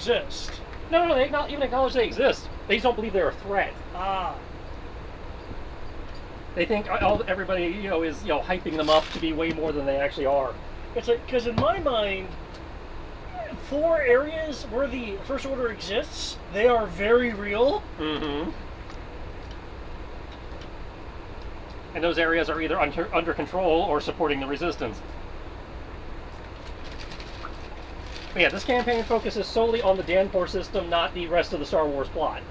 exist. No, they not even acknowledge they exist. They just don't believe they're a threat. Ah. They think everybody, is, hyping them up to be way more than they actually are. It's like, because in my mind, 4 areas where the First Order exists, they are very real. Mm-hmm. And those areas are either under control or supporting the resistance. But yeah, this campaign focuses solely on the Danpor system, not the rest of the Star Wars plot.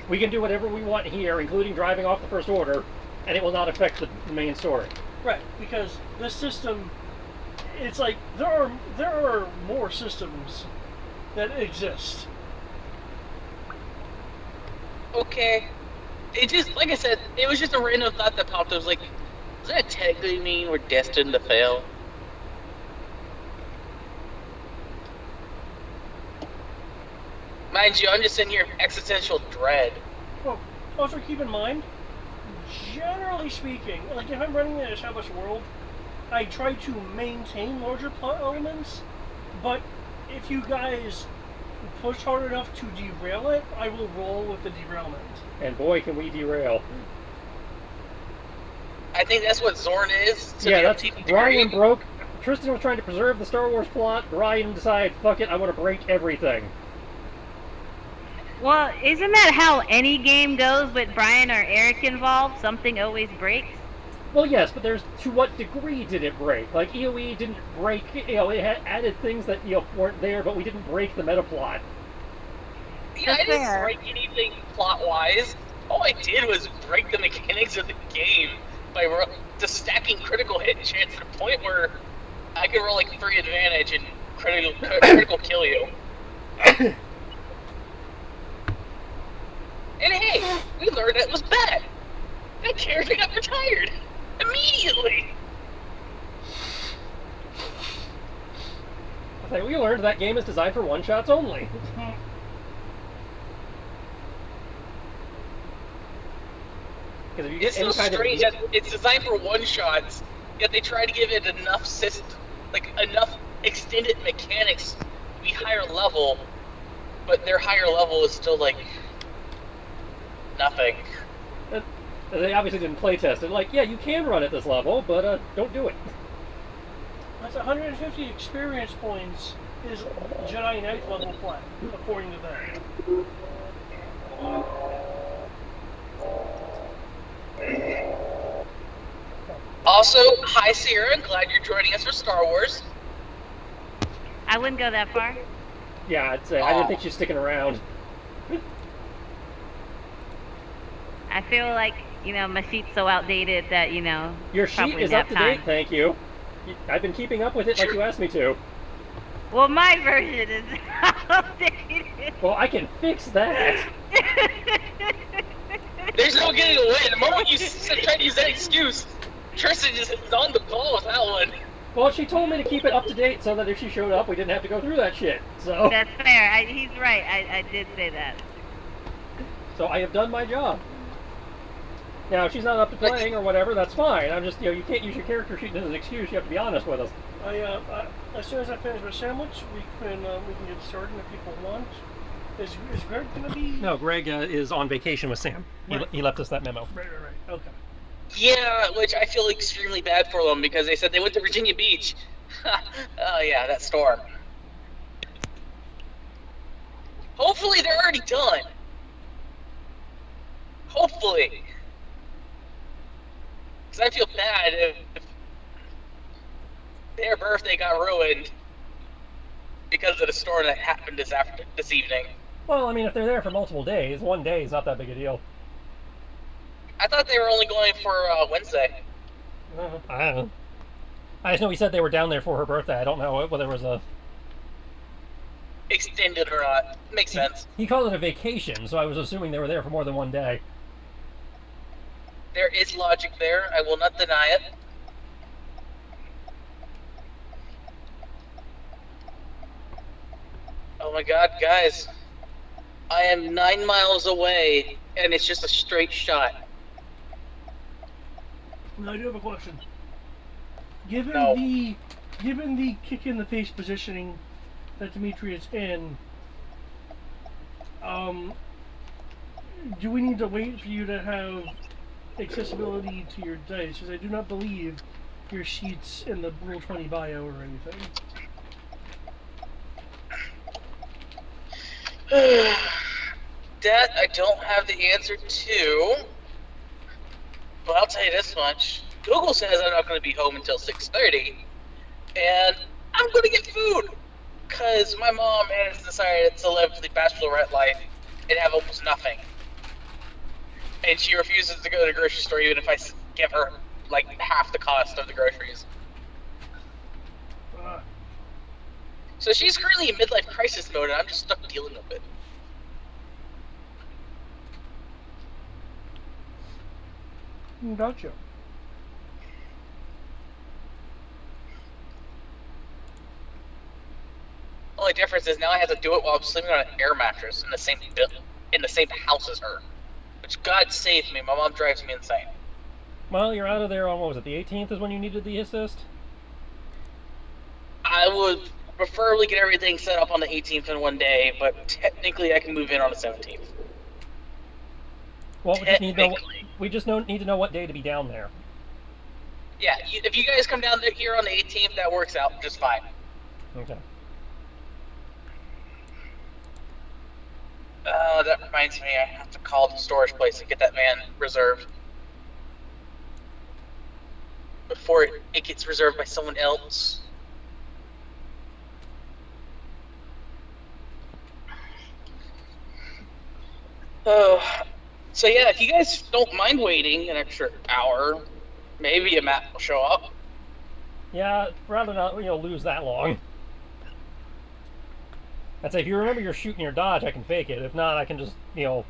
We can do whatever we want here, including driving off the First Order, and it will not affect the main story. Right, because this system, it's like there are more systems that exist. Okay. It just, like I said, it was just a random thought that popped up. I was like, does that technically mean we're destined to fail? Mind you, I'm just in here existential dread. Well, also keep in mind, generally speaking, like if I'm running an established world, I try to maintain larger plot elements, but if you guys push hard enough to derail it, I will roll with the derailment. And boy, can we derail. I think that's what Zorn is. Yeah, that's Brian broke. Tristan was trying to preserve the Star Wars plot. Brian decided, fuck it, I want to break everything. Well, isn't that how any game goes with Brian or Eric involved? Something always breaks? Well, yes, but there's to what degree did it break? Like, EOE didn't break, it had added things that, weren't there, but we didn't break the meta plot. Yeah, I didn't break anything plot-wise. All I did was break the mechanics of the game by just stacking critical hit chance to the point where I could roll like 3 advantage and critical kill you. And hey, we learned that was bad. That character got retired immediately. I say, we learned that game is designed for one-shots only. Because if you get It's so strange that it's designed for one-shots, yet they try to give it enough enough extended mechanics to be higher level, but their higher level is still like nothing. They obviously didn't playtest it. Like, yeah, you can run at this level, but don't do it. That's 150 experience points is Jedi Knight level play, according to that. Also, hi Sierra, glad you're joining us for Star Wars. I wouldn't go that far. Yeah, I'd say I didn't think she's sticking around. I feel like, my sheet's so outdated that, Your sheet is up to date, thank you. I've been keeping up with it like you asked me to. Well, my version is outdated. Well, I can fix that. There's no getting away. The moment you try to use that excuse, Tristan just is on the ball with that one. Well, she told me to keep it up to date so that if she showed up, we didn't have to go through that shit. So that's fair. He's right. I did say that. So I have done my job. Now, if she's not up to playing or whatever, that's fine. I'm just, you can't use your character sheet as an excuse. You have to be honest with us. As soon as I finish my sandwich, we can get started if people want. Is Greg going to be? No, Greg is on vacation with Sam. Right. He left us that memo. Right. Okay. Yeah, which I feel extremely bad for them because they said they went to Virginia Beach. Oh yeah, that storm. Hopefully they're already done. Hopefully. Because I feel bad if their birthday got ruined because of the storm that happened this evening. Well, I mean, if they're there for multiple days, one day is not that big a deal. I thought they were only going for Wednesday. I don't know. I just know he said they were down there for her birthday. I don't know whether it was a... extended or not. Makes sense. He called it a vacation, so I was assuming they were there for more than one day. There is logic there. I will not deny it. Oh my god, guys. I am 9 miles away, and it's just a straight shot. Now I do have a question. Given the kick in the face positioning that Dimitri is in, Do we need to wait for you to have accessibility to your dice? Because I do not believe your sheets in the Roll20 bio or anything. That I don't have the answer to, but I'll tell you this much. Google says I'm not going to be home until 6:30, and I'm going to get food, because my mom has decided to live the bachelorette life and have almost nothing. And she refuses to go to the grocery store even if I give her, like, half the cost of the groceries. So she's currently in midlife crisis mode, and I'm just stuck dealing with it. Gotcha. Only difference is now I have to do it while I'm sleeping on an air mattress in the same house as her. Which, God save me, my mom drives me insane. Well, you're out of there on, what was it, the 18th is when you needed the assist? I would preferably get everything set up on the 18th in one day, but technically I can move in on the 17th. Well, we just need to know what day to be down there. Yeah, if you guys come down here on the 18th, that works out just fine. Okay. That reminds me, I have to call the storage place and get that van reserved. Before it gets reserved by someone else. So yeah, if you guys don't mind waiting an extra hour, maybe a map will show up. Yeah, rather not, lose that long. I'd say if you remember your shoot and your dodge, I can fake it. If not, I can just, Oh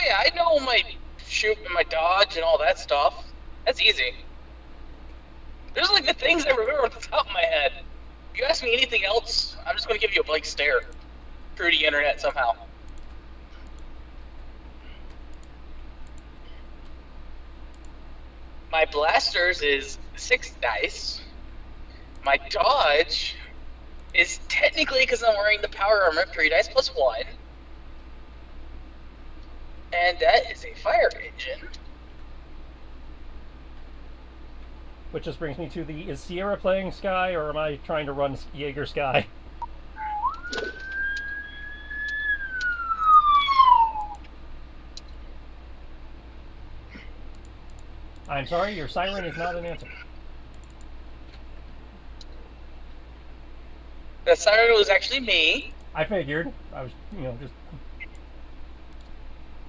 yeah, I know my shoot and my dodge and all that stuff. That's easy. There's like the things I remember off the top of my head. If you ask me anything else, I'm just going to give you a blank stare through the internet somehow. My blasters is 6 dice. My dodge is technically, because I'm wearing the power armor, 3 dice plus 1. And that is a fire engine. Which just brings me to is Sierra playing Sky, or am I trying to run Jaeger Sky? I'm sorry, your siren is not an answer. The siren was actually me. I figured. I was, just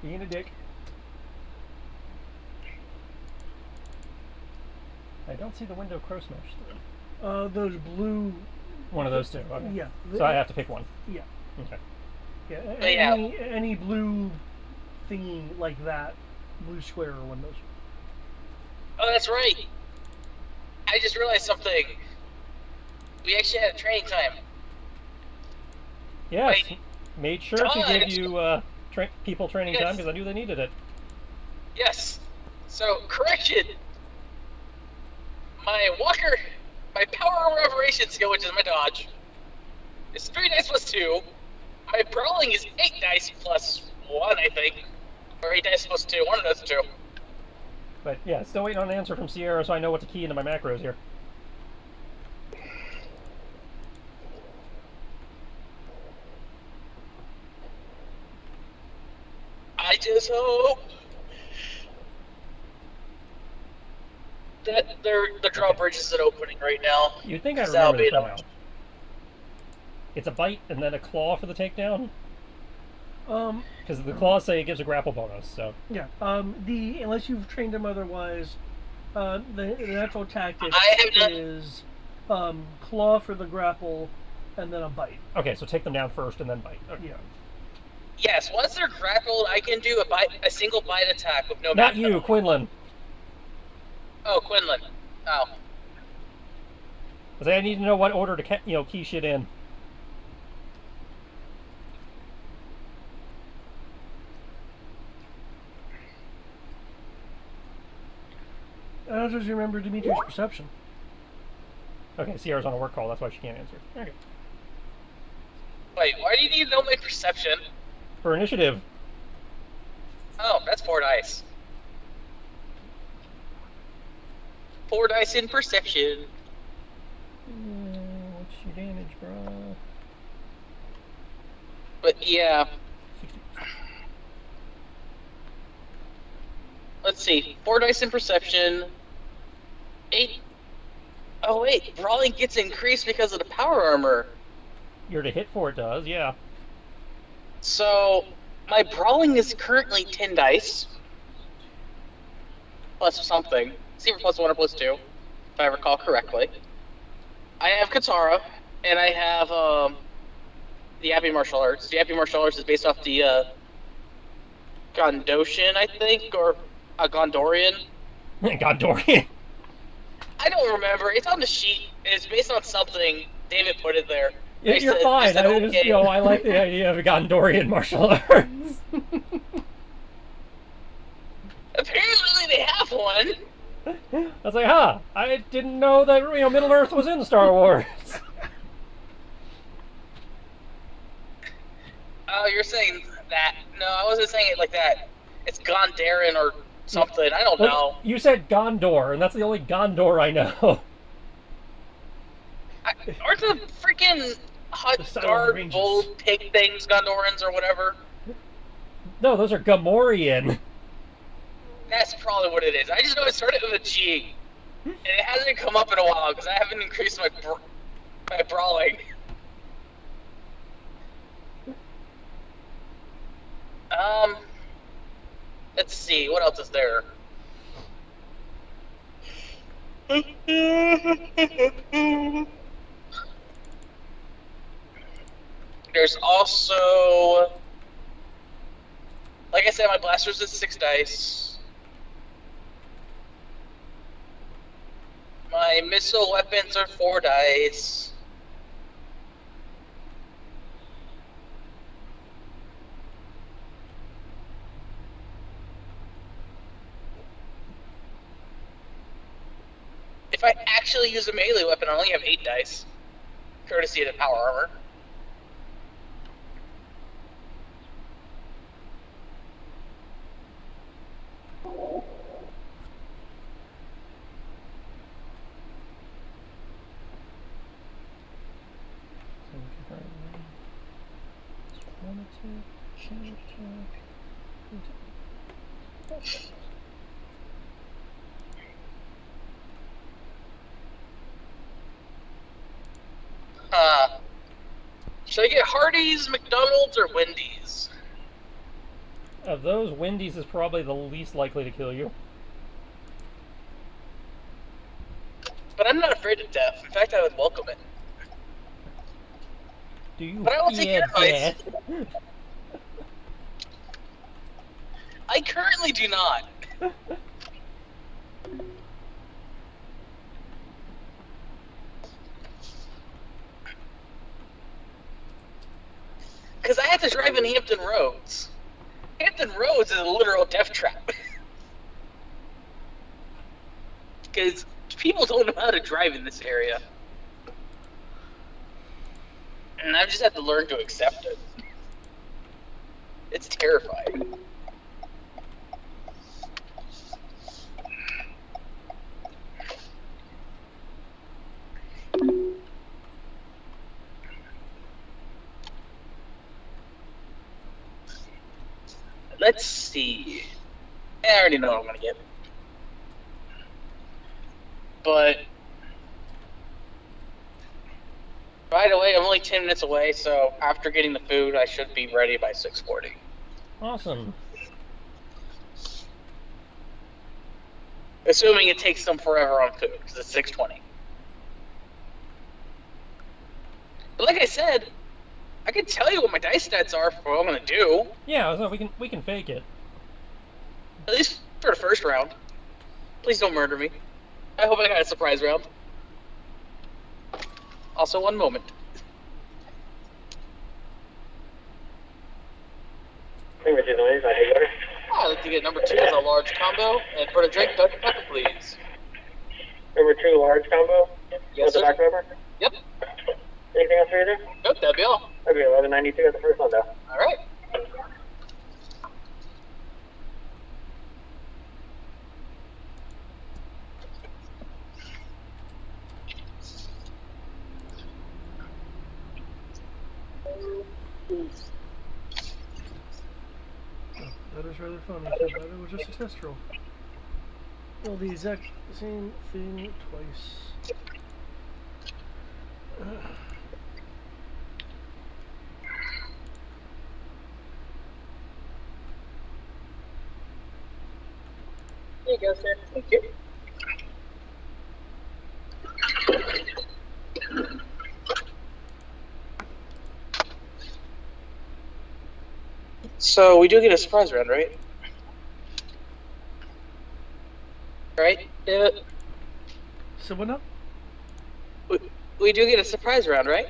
being a dick. I don't see the window crow smash. Those blue. One of those two. Okay. Yeah. So I have to pick one. Yeah. Okay. Yeah. Any blue thingy like that, blue square or one of those. Oh, that's right. I just realized something. We actually had a training time. Yes. Wait. Made sure to give you people training time because I knew they needed it. Yes. So, correction. My power of operation skill, which is my dodge, is 3 dice plus 2. My brawling is 8 dice plus 1, I think. Or 8 dice plus 2, one of those two. But yeah, still waiting on an answer from Sierra so I know what to key into my macros here. I just hope that the drawbridge isn't opening right now. You'd think I remember this now. It's a bite and then a claw for the takedown? Because the claws say it gives a grapple bonus, so... Yeah, unless you've trained him otherwise, the natural tactic is claw for the grapple and then a bite. Okay, so take them down first and then bite. Okay. Yeah. Yes, once they're grappled, I can do a single bite attack with no... Not you, Quinlan. Oh, Quinlan. Oh. I need to know what order to key shit in. I just remember Dimitri's perception. Okay, Sierra's on a work call, that's why she can't answer. Okay. Wait, why do you need to know my perception? For initiative. Oh, that's 4 dice. 4 dice in perception. What's your damage, bro? But yeah, 60. let's see. 4 dice in perception. 8. Oh wait, brawling gets increased because of the power armor. You're to hit for it does, yeah. So my brawling is currently 10 dice. Plus something. See for plus 1 or plus 2, if I recall correctly. I have Katara, and I have the Happy Martial Arts. The Happy Martial Arts is based off the Gondoshan, I think, or a Gondorian. Gondorian. I don't remember. It's on the sheet. It's based on something. David put it there. You're fine. I like the idea of a Gondorian martial arts. Apparently they have one. I was like, huh, I didn't know that Middle Earth was in Star Wars. Oh, you're saying that. No, I wasn't saying it like that. It's Gondarian or something. I don't know. You said Gondor, and that's the only Gondor I know. Aren't the freaking hot, dark, bold pig things Gondorans or whatever? No, those are Gamorrean. That's probably what it is. I just know it started with a G. And it hasn't come up in a while because I haven't increased my brawling. Let's see, what else is there? There's also, like I said, my blasters is 6 dice. My missile weapons are 4 dice. If I actually use a melee weapon, I only have 8 dice, courtesy of the power armor. Should I get Hardee's, McDonald's, or Wendy's? Of those, Wendy's is probably the least likely to kill you. But I'm not afraid of death. In fact, I would welcome it. Do you but I will take your advice. I currently do not. Because I have to drive in Hampton Roads. Hampton Roads is a literal death trap. Because people don't know how to drive in this area. And I've just had to learn to accept it. It's terrifying. Let's see. I already know what I'm going to get. But by the way, I'm only 10 minutes away, so after getting the food, I should be ready by 6:40. Awesome. Assuming it takes them forever on food, because it's 6:20. But like I said, I can tell you what my dice stats are for what I'm going to do. Yeah, so we can fake it. At least for the first round. Please don't murder me. I hope I got a surprise round. Also, one moment. I'd I'd like to get number 2 as a large combo, and for the drink, Dr. Pepper, please. Number 2 large combo? Yes, With the sir. back number? Yep. Anything else for you there? Nope, that'd be all. Okay, 1192 at the first window. All right. That is rather funny. I thought it was just a test roll. Well, the exact same thing twice. There you go, sir. Thank you. So we do get a surprise round, right? Right? So what now? We do get a surprise round, right?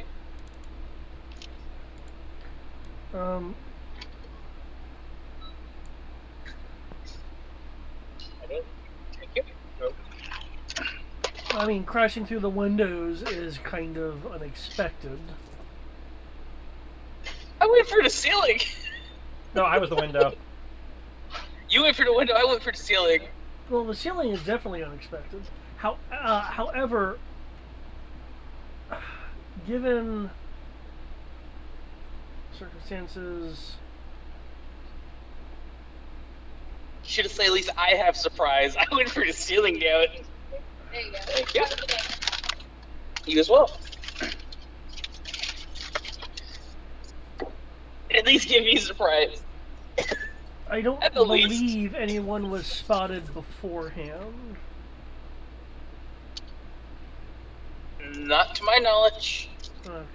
Thank you. I mean, crashing through the windows is kind of unexpected. I went for the ceiling. No, I was the window. You went for the window. I went for the ceiling. Well, the ceiling is definitely unexpected. However, given circumstances, Should have said at least I have surprise. I went for the ceiling, damn it. There you go. Thank you. You as well. At least give me a surprise. I don't At the least. believe anyone was spotted beforehand. Not to my knowledge. Okay.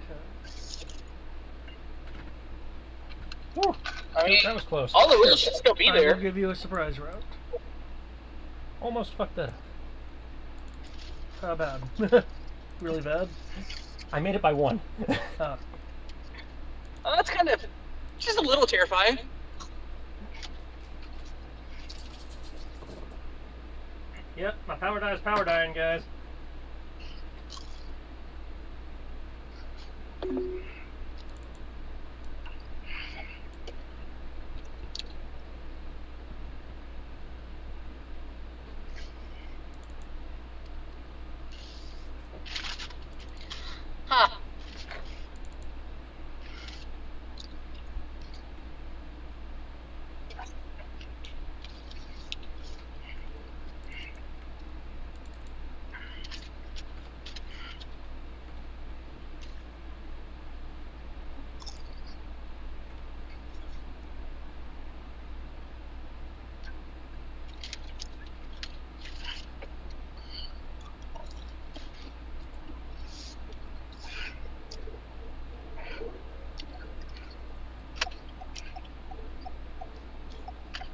Whew, I mean, that was close. all the rules should still be I will there. give you a surprise round. Almost fucked that up. How bad? Really bad? I made it by 1. Ah. Oh, that's kind of just a little terrifying. Yep, my power die is power dying, guys. Huh.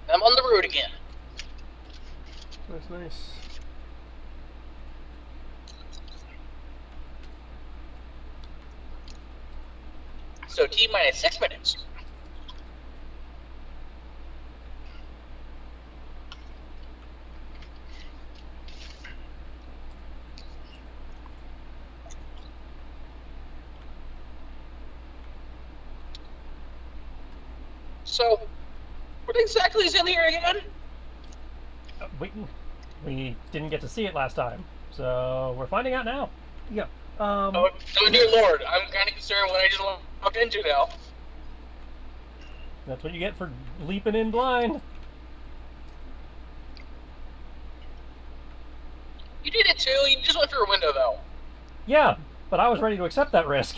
I'm on the road again. That's nice. So T minus 6 minutes. So, what exactly is in here again? We didn't get to see it last time, so we're finding out now. Yeah. Oh dear lord, I'm kind of concerned what I just walked into now. That's what you get for leaping in blind. You did it too, you just went through a window though. Yeah, but I was ready to accept that risk.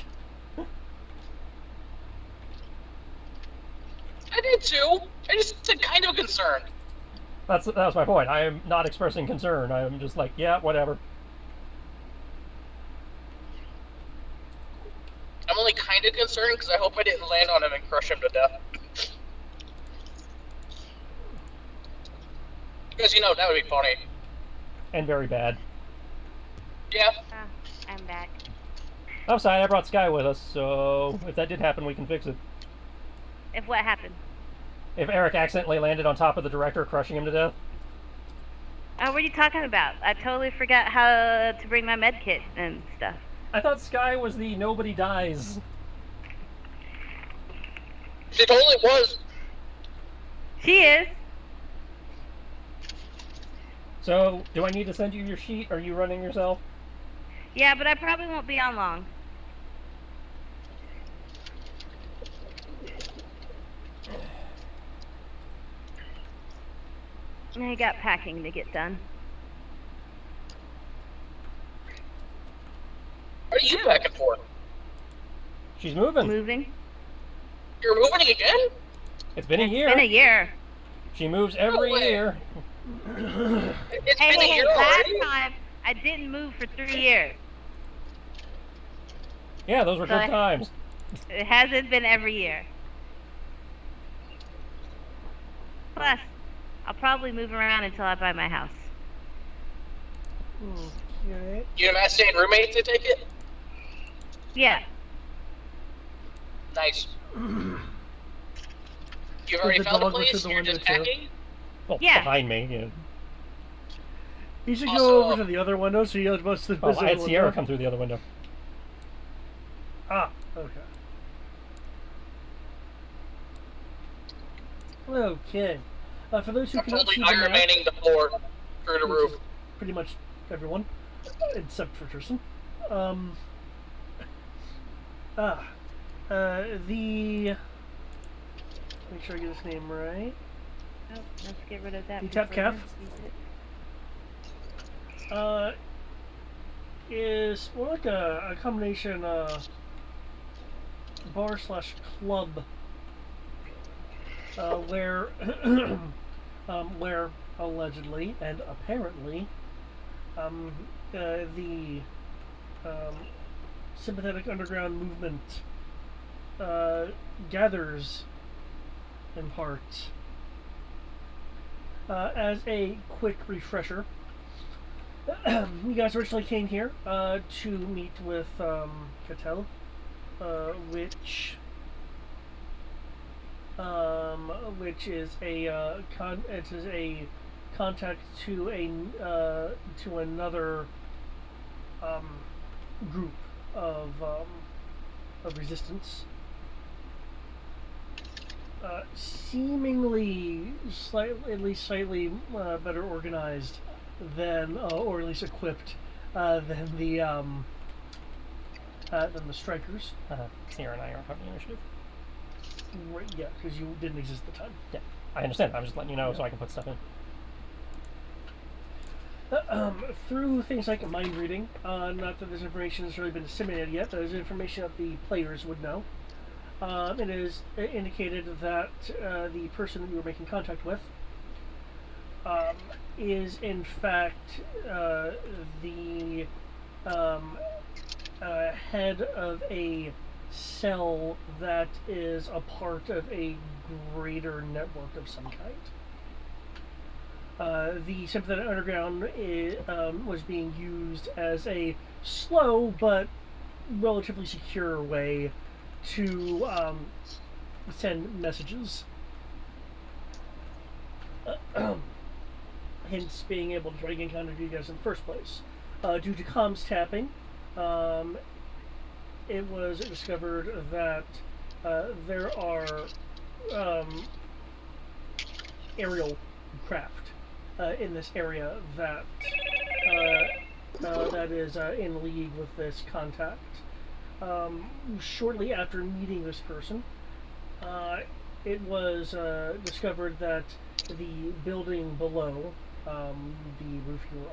I did too. I just said kind of concerned. That was my point. I am not expressing concern. I am just like, yeah, whatever. I'm only kind of concerned because I hope I didn't land on him and crush him to death. Because, you know, that would be funny. And very bad. Yeah. I'm back. I'm sorry, I brought Sky with us, so if that did happen, we can fix it. If what happened? If Eric accidentally landed on top of the director, crushing him to death. Oh, what are you talking about? I totally forgot how to bring my med kit and stuff. I thought Sky was the nobody dies. She totally was. She is. So, do I need to send you your sheet? Are you running yourself? Yeah, but I probably won't be on long. I got packing to get done. What are you packing for? She's moving. Moving. You're moving again? It's been a year. It's been a year. She moves every way. year. It's Hey, been a year last already? time I didn't move for 3 years. Yeah, those were So good times. It hasn't been every year. Plus, I'll probably move around until I buy my house. Okay. You and Matt staying roommates, I take it? Yeah. Nice. You've already the found a dog was place, through the you're window, just too. packing? Well, Yeah. behind me. Yeah. You should Also- go over to the other window so you know most of the Oh, business I had window. Sierra come through the other window. Ah, okay. Okay. For those who I'm cannot totally see the Iron map, Manning the floor through the which roof. is pretty much everyone, except for Tristan. The... Make sure I get his name right. Oh, let's get rid of that. The tap before calf? I use it. Is more like a combination bar slash club where where allegedly and apparently the sympathetic underground movement gathers in part. As a quick refresher, you guys originally came here to meet with Cattell, which is a it is a contact to another group of resistance. Seemingly at least slightly better organized than, or at least equipped than the strikers. Sierra and I are having initiative. Right, yeah, because you didn't exist at the time. Yeah, I understand. I'm just letting you know so I can put stuff in. Through things like mind reading, not that this information has really been disseminated yet, but there's information that the players would know. It is indicated that the person that you were making contact with is in fact the head of a cell that is a part of a greater network of some kind. The Sympathetic Underground was being used as a slow but relatively secure way to send messages. Hence being able to try to get in contact with you guys in the first place. Due to comms tapping, it was discovered that there are aerial craft in this area that that is in league with this contact. Shortly after meeting this person, it was discovered that the building below the roof you were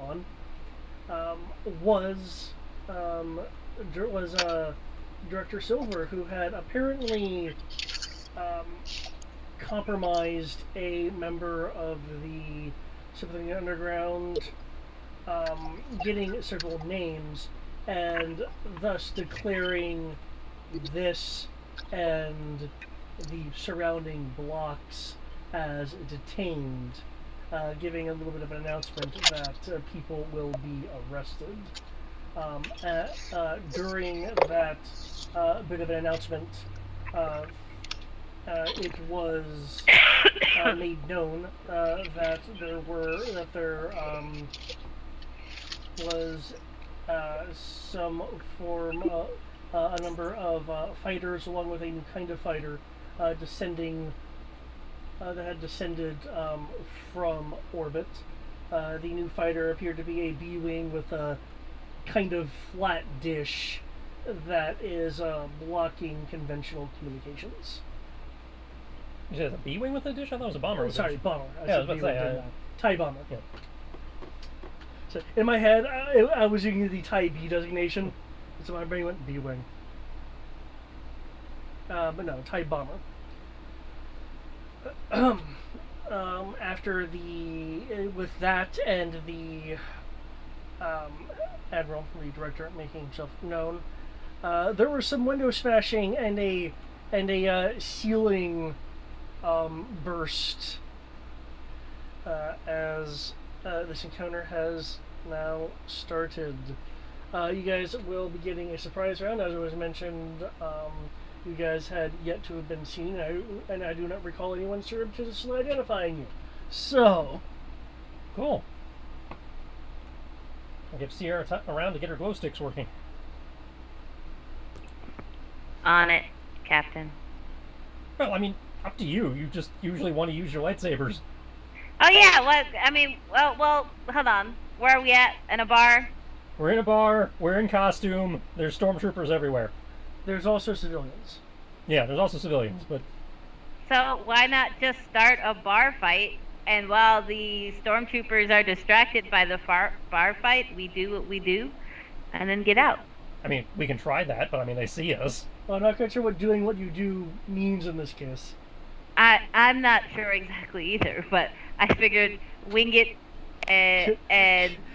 on was Director Silver, who had apparently compromised a member of the Sympathy Underground, getting several names, and thus declaring this and the surrounding blocks as detained, giving a little bit of an announcement that people will be arrested. During that bit of an announcement, it was made known that there was some form, a number of fighters, along with a new kind of fighter, descending. That had descended from orbit. The new fighter appeared to be a B-wing with a kind of flat dish that is blocking conventional communications. You said it's a B-wing with a dish? I thought it was a bomber. With Sorry, a dish. bomber. Yeah, I was about to say. TIE bomber. Yeah. So in my head, I was using the TIE B designation, so my brain went B-wing. But no, TIE bomber. After with that and the Admiral, the director, making himself known, there was some window smashing and a ceiling burst as this encounter has now started. You guys will be getting a surprise round, as it was mentioned. You guys had yet to have been seen, and I do not recall anyone surreptitiously identifying you. So, Cool. I'll give Sierra around to get her glow sticks working. On it, Captain. Well, I mean, up to you. You just usually want to use your lightsabers. Oh yeah, what? I mean, well, hold on. Where are we at? In a bar? We're in a bar. We're in costume. There's stormtroopers everywhere. there's also civilians. Yeah, there's also civilians, but So why not just start a bar fight? And while the stormtroopers are distracted by the bar fight, we do what we do, and then get out. I mean, we can try that, but I mean, they see us. Well, I'm not quite sure what doing what you do means in this case. I'm not sure exactly either, but I figured wing it and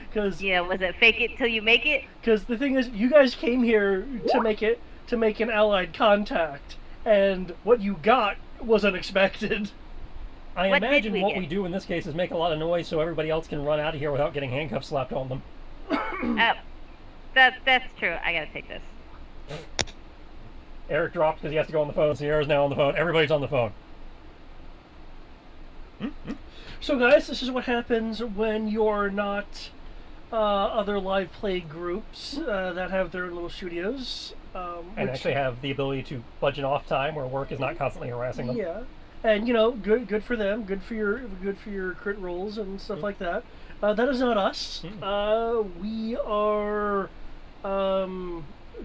Because was it fake it till you make it? the thing is, you guys came here to make an allied contact, and what you got was unexpected. I What did imagine we what get? we do in this case is make a lot of noise so everybody else can run out of here without getting handcuffs slapped on them. That's true. I gotta take this. Eric dropped because he has to go on the phone. Sierra's now on the phone. Everybody's on the phone. So, guys, this is what happens when you're not other live play groups that have their little studios. And which- actually have the ability to budget off time where work is not constantly harassing them. Yeah, and good for them. Good for your crit rolls and stuff like that. That is not us. We are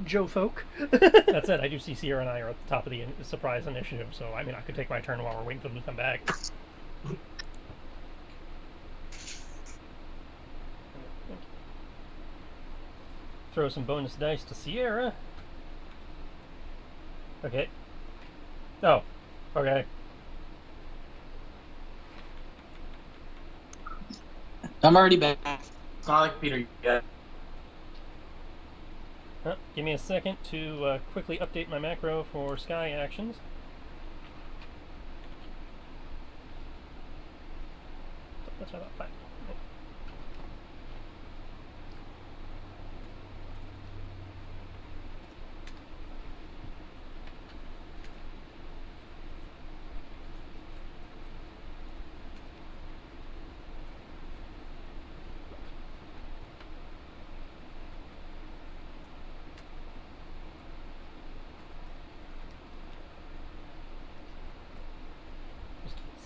Joe folk. That's it. I do see Sierra and I are at the top of the surprise initiative, so I mean, I could take my turn while we're waiting for them to come back. Throw some bonus dice to Sierra. Okay. Oh, okay. I'm already back. It's not like Peter yet. Give me a second to quickly update my macro for sky actions. That's about 5.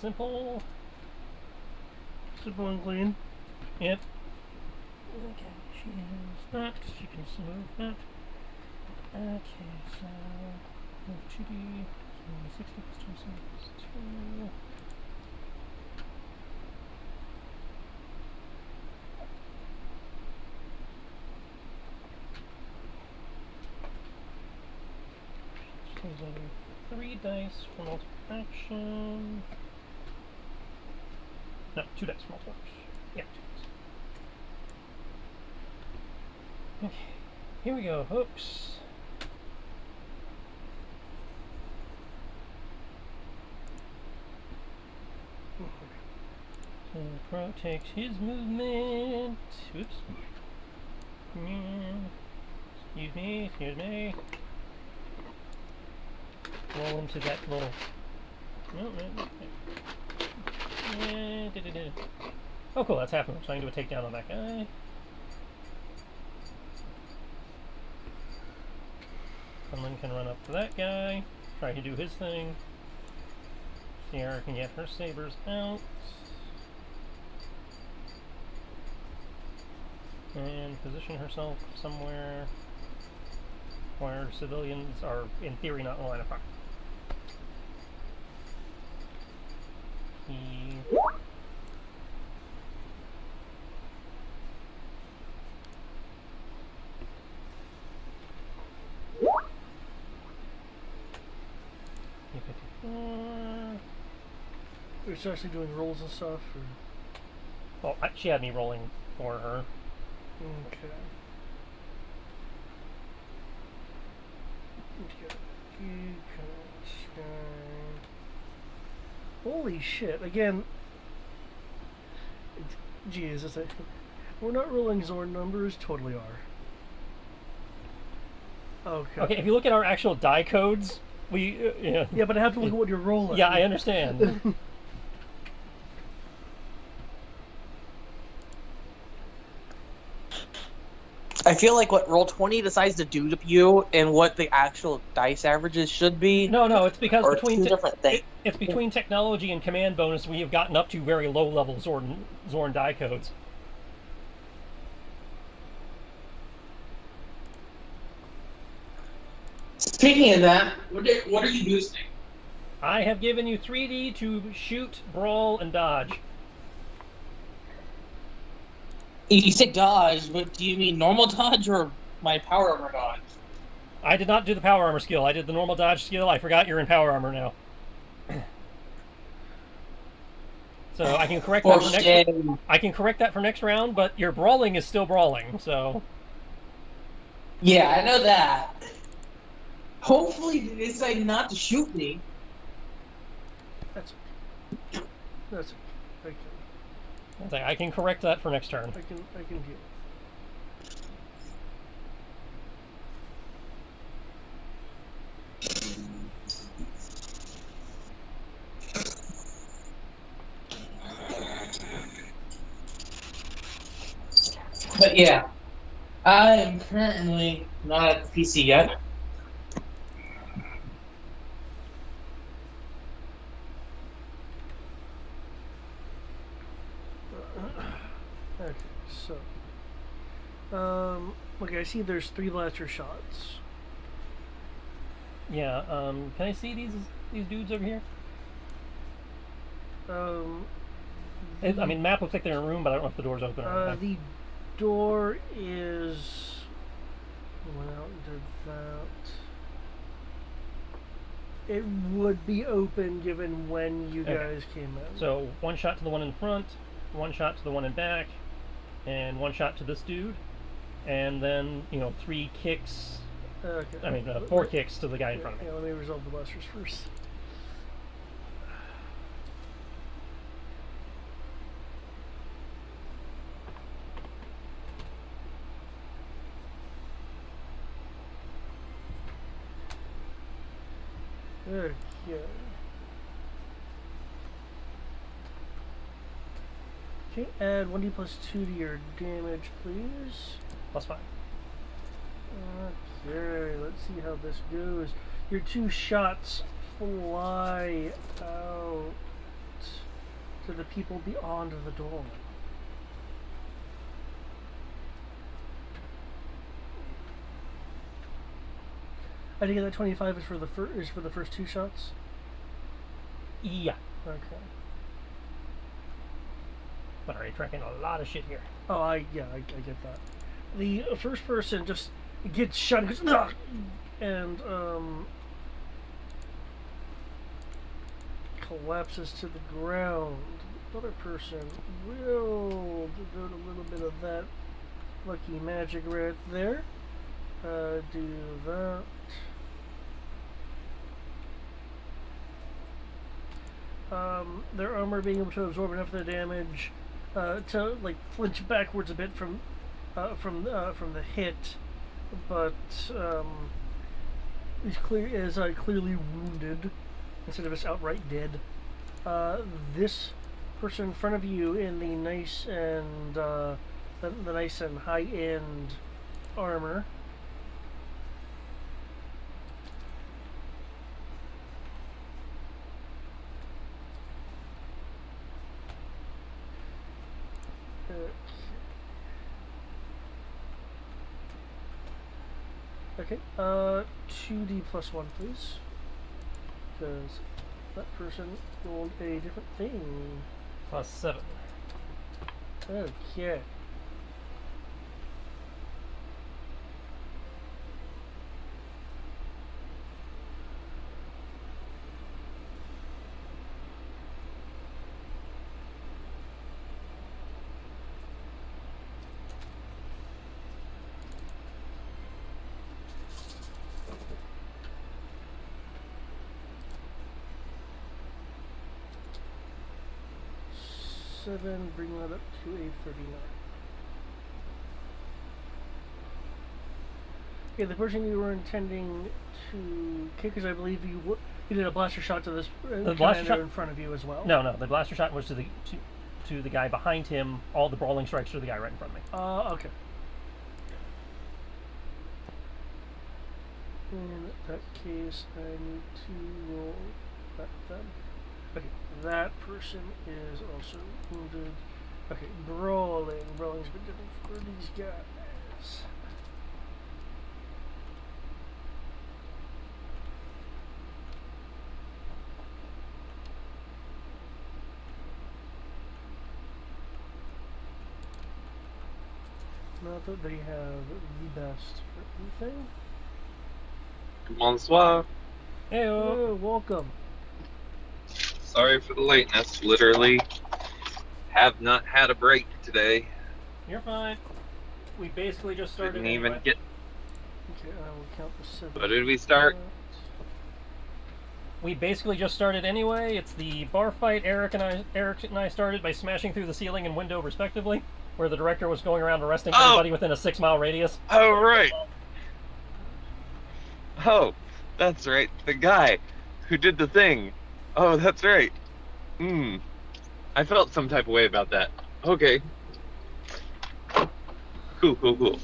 Simple. Simple and clean. Yep. Okay, she has that. She can smooth that. Okay, so move 2D. 60 plus 27 plus 2. She's under 3 dice for multiple action. No, 2 dice for multiple action. Yeah, 2 dice. Okay, here we go, folks. So Crow takes his movement. Oops. Excuse me. Roll into that little. Oh, cool, that's happening. So I can do a takedown on that guy. Someone can run up to that guy, try to do his thing. Sierra can get her sabers out. And position herself somewhere where civilians are, in theory, not in the line of fire. You're actually doing rolls and stuff? Or? Well, she had me rolling for her. Okay. Holy shit! Again, geez, we're not rolling Zorn numbers. Totally are. Okay. Okay, if you look at our actual die codes, we yeah. Yeah, but I have to look at what you're rolling. Yeah, I understand. I feel like what Roll20 decides to do to you and what the actual dice averages should be. No, it's because are between two different things. It's between technology and command bonus we have gotten up to very low level Zorn die codes. Speaking of that, what are you boosting? I have given you 3D to shoot, brawl, and dodge. You said dodge, but do you mean normal dodge or my power armor dodge? I did not do the power armor skill. I did the normal dodge skill. I forgot you're in power armor now. So I can correct that for next. I can correct that for next round, but your brawling is still brawling. So. Yeah, I know that. Hopefully, they decide not to shoot me. That's okay. I can correct that for next turn. I can deal. But yeah, I am currently not at the PC yet. Okay, so okay, I see there's 3 blaster shots. Yeah. Can I see these dudes over here? I mean, map looks like they're in a room, but I don't know if the door's open or not. The door is. Well, did that. It would be open given when you guys came in. So 1 shot to the one in front, 1 shot to the one in back, and 1 shot to this dude, and then 3 kicks. Okay. I mean, 4 kicks to the guy in front of me. Yeah, let me resolve the blasters first. Okay. Okay, add 1d plus 2 to your damage, please. +5. Okay, let's see how this goes. Your 2 shots fly out to the people beyond the door. I think that 25 is for the first 2 shots. Yeah. Okay. But already tracking a lot of shit here. Oh, I get that. The first person just gets shot and goes, "Ugh!" and collapses to the ground. The other person will devote a little bit of that lucky magic right there. Do that. Their armor being able to absorb enough of the damage to flinch backwards a bit from the hit, but is clearly wounded instead of just outright dead. This person in front of you in the nice and the nice and high end armor. Okay, 2d plus 1, please. Because that person rolled a different thing. +7. Okay. Bring that up to a 39. Okay, the person you were intending to kick is, I believe, you did a blaster shot to this blaster shot in front of you as well. No, the blaster shot was to the guy behind him. All the brawling strikes to the guy right in front of me. Okay. In that case, I need to roll that then. Okay, that person is also wounded. Okay, brawling. Brawling's been different for these guys. Not that they have the best for anything. Bonsoir. Heyo. Oh, welcome. Sorry for the lateness. Literally have not had a break today. You're fine. We basically just started Didn't anyway. even get. Okay, I will count the 7. What did we start? We basically just started anyway. It's the bar fight Eric and I started by smashing through the ceiling and window respectively, where the director was going around arresting everybody within a 6-mile radius. Oh, right. Oh, that's right. The guy who did the thing. Oh, that's right. I felt some type of way about that. Okay. Cool.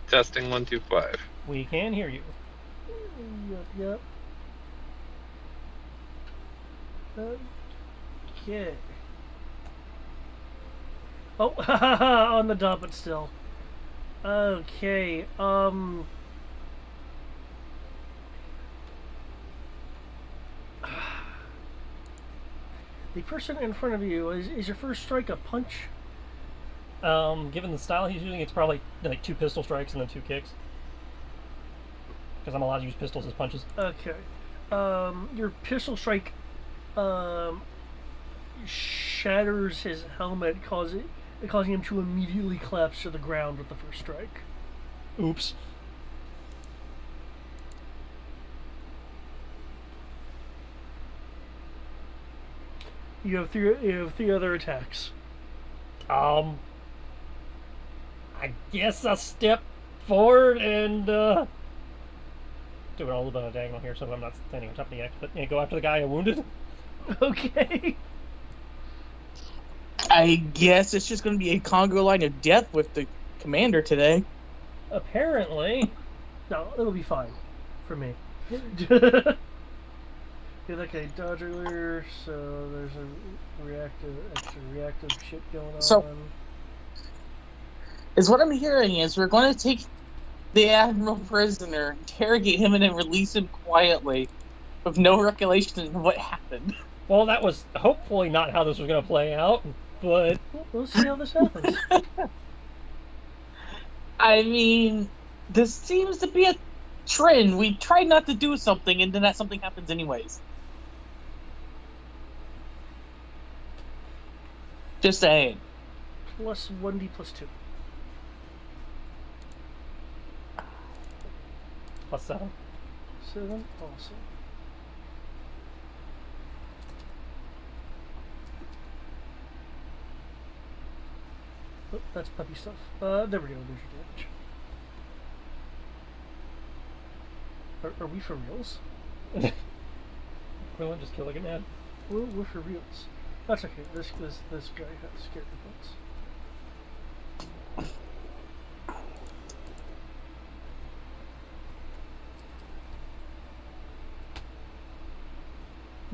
Testing 1, 2, 5. We can hear you. Yep. Okay. Oh, haha, on the dot, but still. Okay, the person in front of you, is your first strike a punch? Given the style he's using, it's probably like 2 pistol strikes and then 2 kicks. Because I'm allowed to use pistols as punches. Okay. Your pistol strike, shatters his helmet, causing him to immediately collapse to the ground with the first strike. Oops. You have three other attacks. I guess I'll step forward and do it a little bit on a diagonal here so I'm not standing on top of the X, but go after the guy I wounded. Okay. I guess it's just going to be a Congo line of death with the commander today. Apparently. No, it'll be fine for me. You're like a dodge earlier, so there's a extra reactive shit going on. So, is what I'm hearing is we're going to take the Admiral prisoner, interrogate him, and then release him quietly with no recollection of what happened. Well, that was hopefully not how this was going to play out, but we'll see how this happens. I mean, this seems to be a trend. We try not to do something, and then that something happens anyways. Just saying. Plus 1d plus 2. +7. 7? Awesome. Oh, that's puppy stuff. There we go. There's your damage. Are we for reals? Quillen just kill like a man. We're for reals. That's okay. This guy has scared points.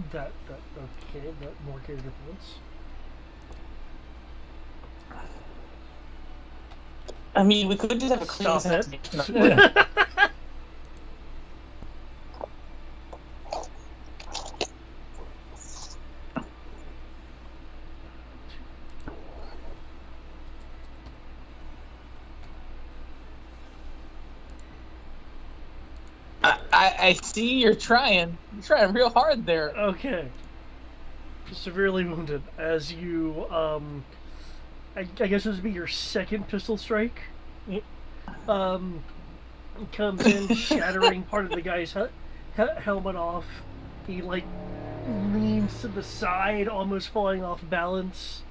Okay, that more character points. I mean, we could just have a clean Stop it. assassination. I see you're trying. You're trying real hard there. Okay. Severely wounded as you, I guess this would be your second pistol strike. Comes in, shattering part of the guy's helmet off. He, like, leans to the side, almost falling off balance.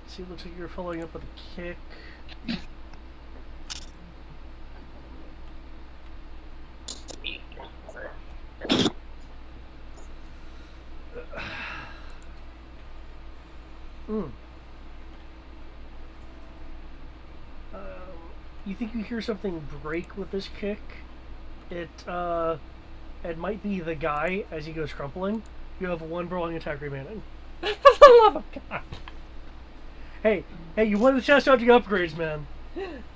See, it looks like you're following up with a kick. You think you hear something break with this kick? It might be the guy as he goes crumpling. You have one brawling attack remaining. For the love of God! Hey, you wanted the chest dodging upgrades, man.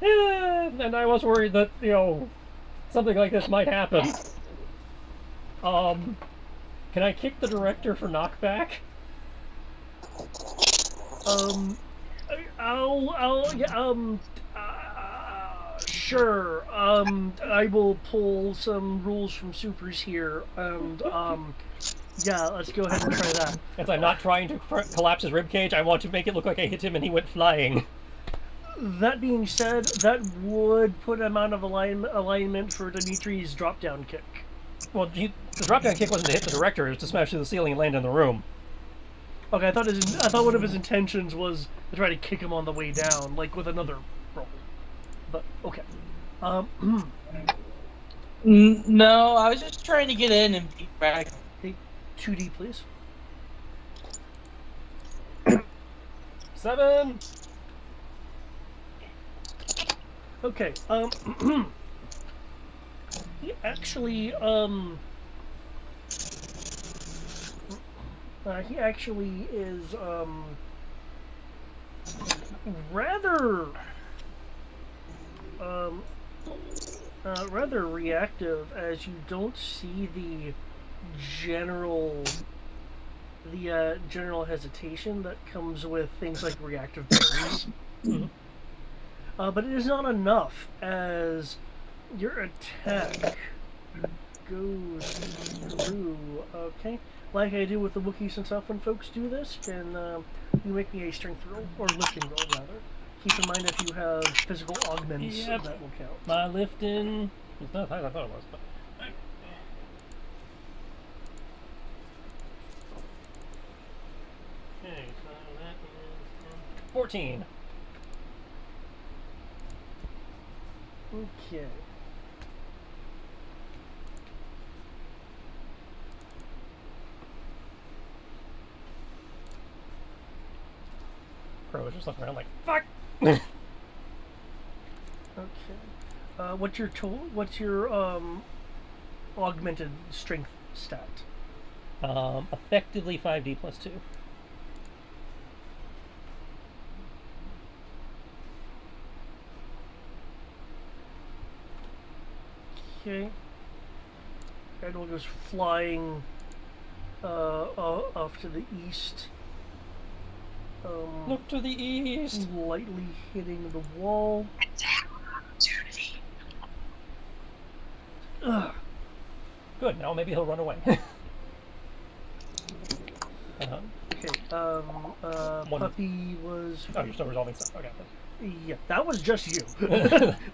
Yeah, and I was worried that, something like this might happen. Can I kick the director for knockback? Sure. I will pull some rules from supers here, and yeah, let's go ahead and try that. As I'm not trying to collapse his ribcage, I want to make it look like I hit him and he went flying. That being said, that would put him out of alignment for Dimitri's drop-down kick. Well, the drop-down kick wasn't to hit the director; it was to smash through the ceiling and land in the room. Okay, I thought one of his intentions was to try to kick him on the way down, like with another roll. But okay. No, I was just trying to get in and beat back. Hey, 2D, please. 7. Okay. He actually is rather reactive, as you don't see the general hesitation that comes with things like reactive berries. But it is not enough, as your attack goes through. Okay, like I do with the Wookiees and stuff when folks do this, can you make me a strength roll, or lifting roll rather. Keep in mind if you have physical augments, that will count. My lifting is not as high as I thought it was, but... Okay, so that is 14. Okay. Crow was just looking around like, fuck! Okay. What's your augmented strength stat? Effectively 5d plus 2. Okay. Admiral goes flying off to the east. Look to the east! Lightly hitting the wall. Opportunity. Ugh. Good, now maybe he'll run away. Okay, One. Puppy was... Oh, you're still resolving stuff. Okay. Yeah, that was just you.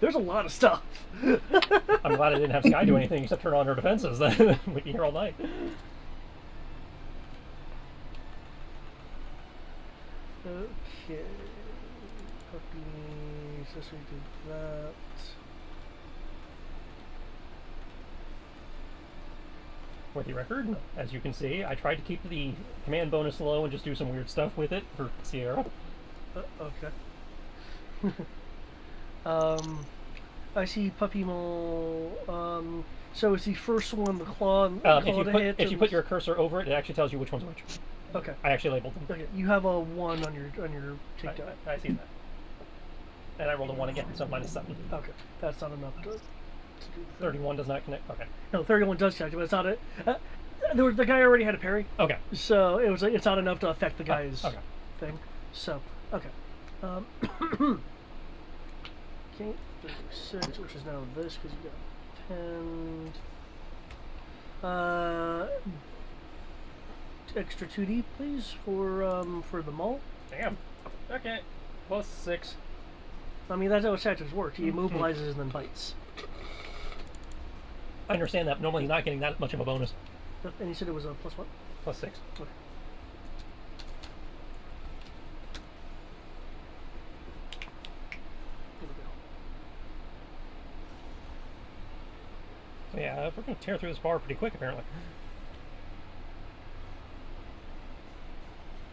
There's a lot of stuff. I'm glad I didn't have Sky do anything except turn on her defenses. Then we'd be here all night. Okay. Puppy, so we did that. For the record, as you can see, I tried to keep the command bonus low and just do some weird stuff with it for Sierra. Okay. I see Puppy Mole. So is the first one the claw to hit? If you put your cursor over it, it actually tells you which one's which. Okay. I actually labeled them. Okay. You have a 1 on your takedown. I see And I rolled a 1 again, so -7. Okay, that's not enough to do 31 does not connect. Okay. No, 31 does connect, but it's not a. The guy already had a parry, Okay. so it was like it's not enough to affect the guy's okay. thing. So okay. Okay, 36, which is now this because you got 10. Extra 2D, please, for the mall. Damn. Okay. +6. I mean, that's how tactics work. He immobilizes and then bites. I understand that. Normally, he's not getting that much of a bonus. And you said it was a plus what? +6. Okay. Here we go. Yeah, we're going to tear through this bar pretty quick, apparently.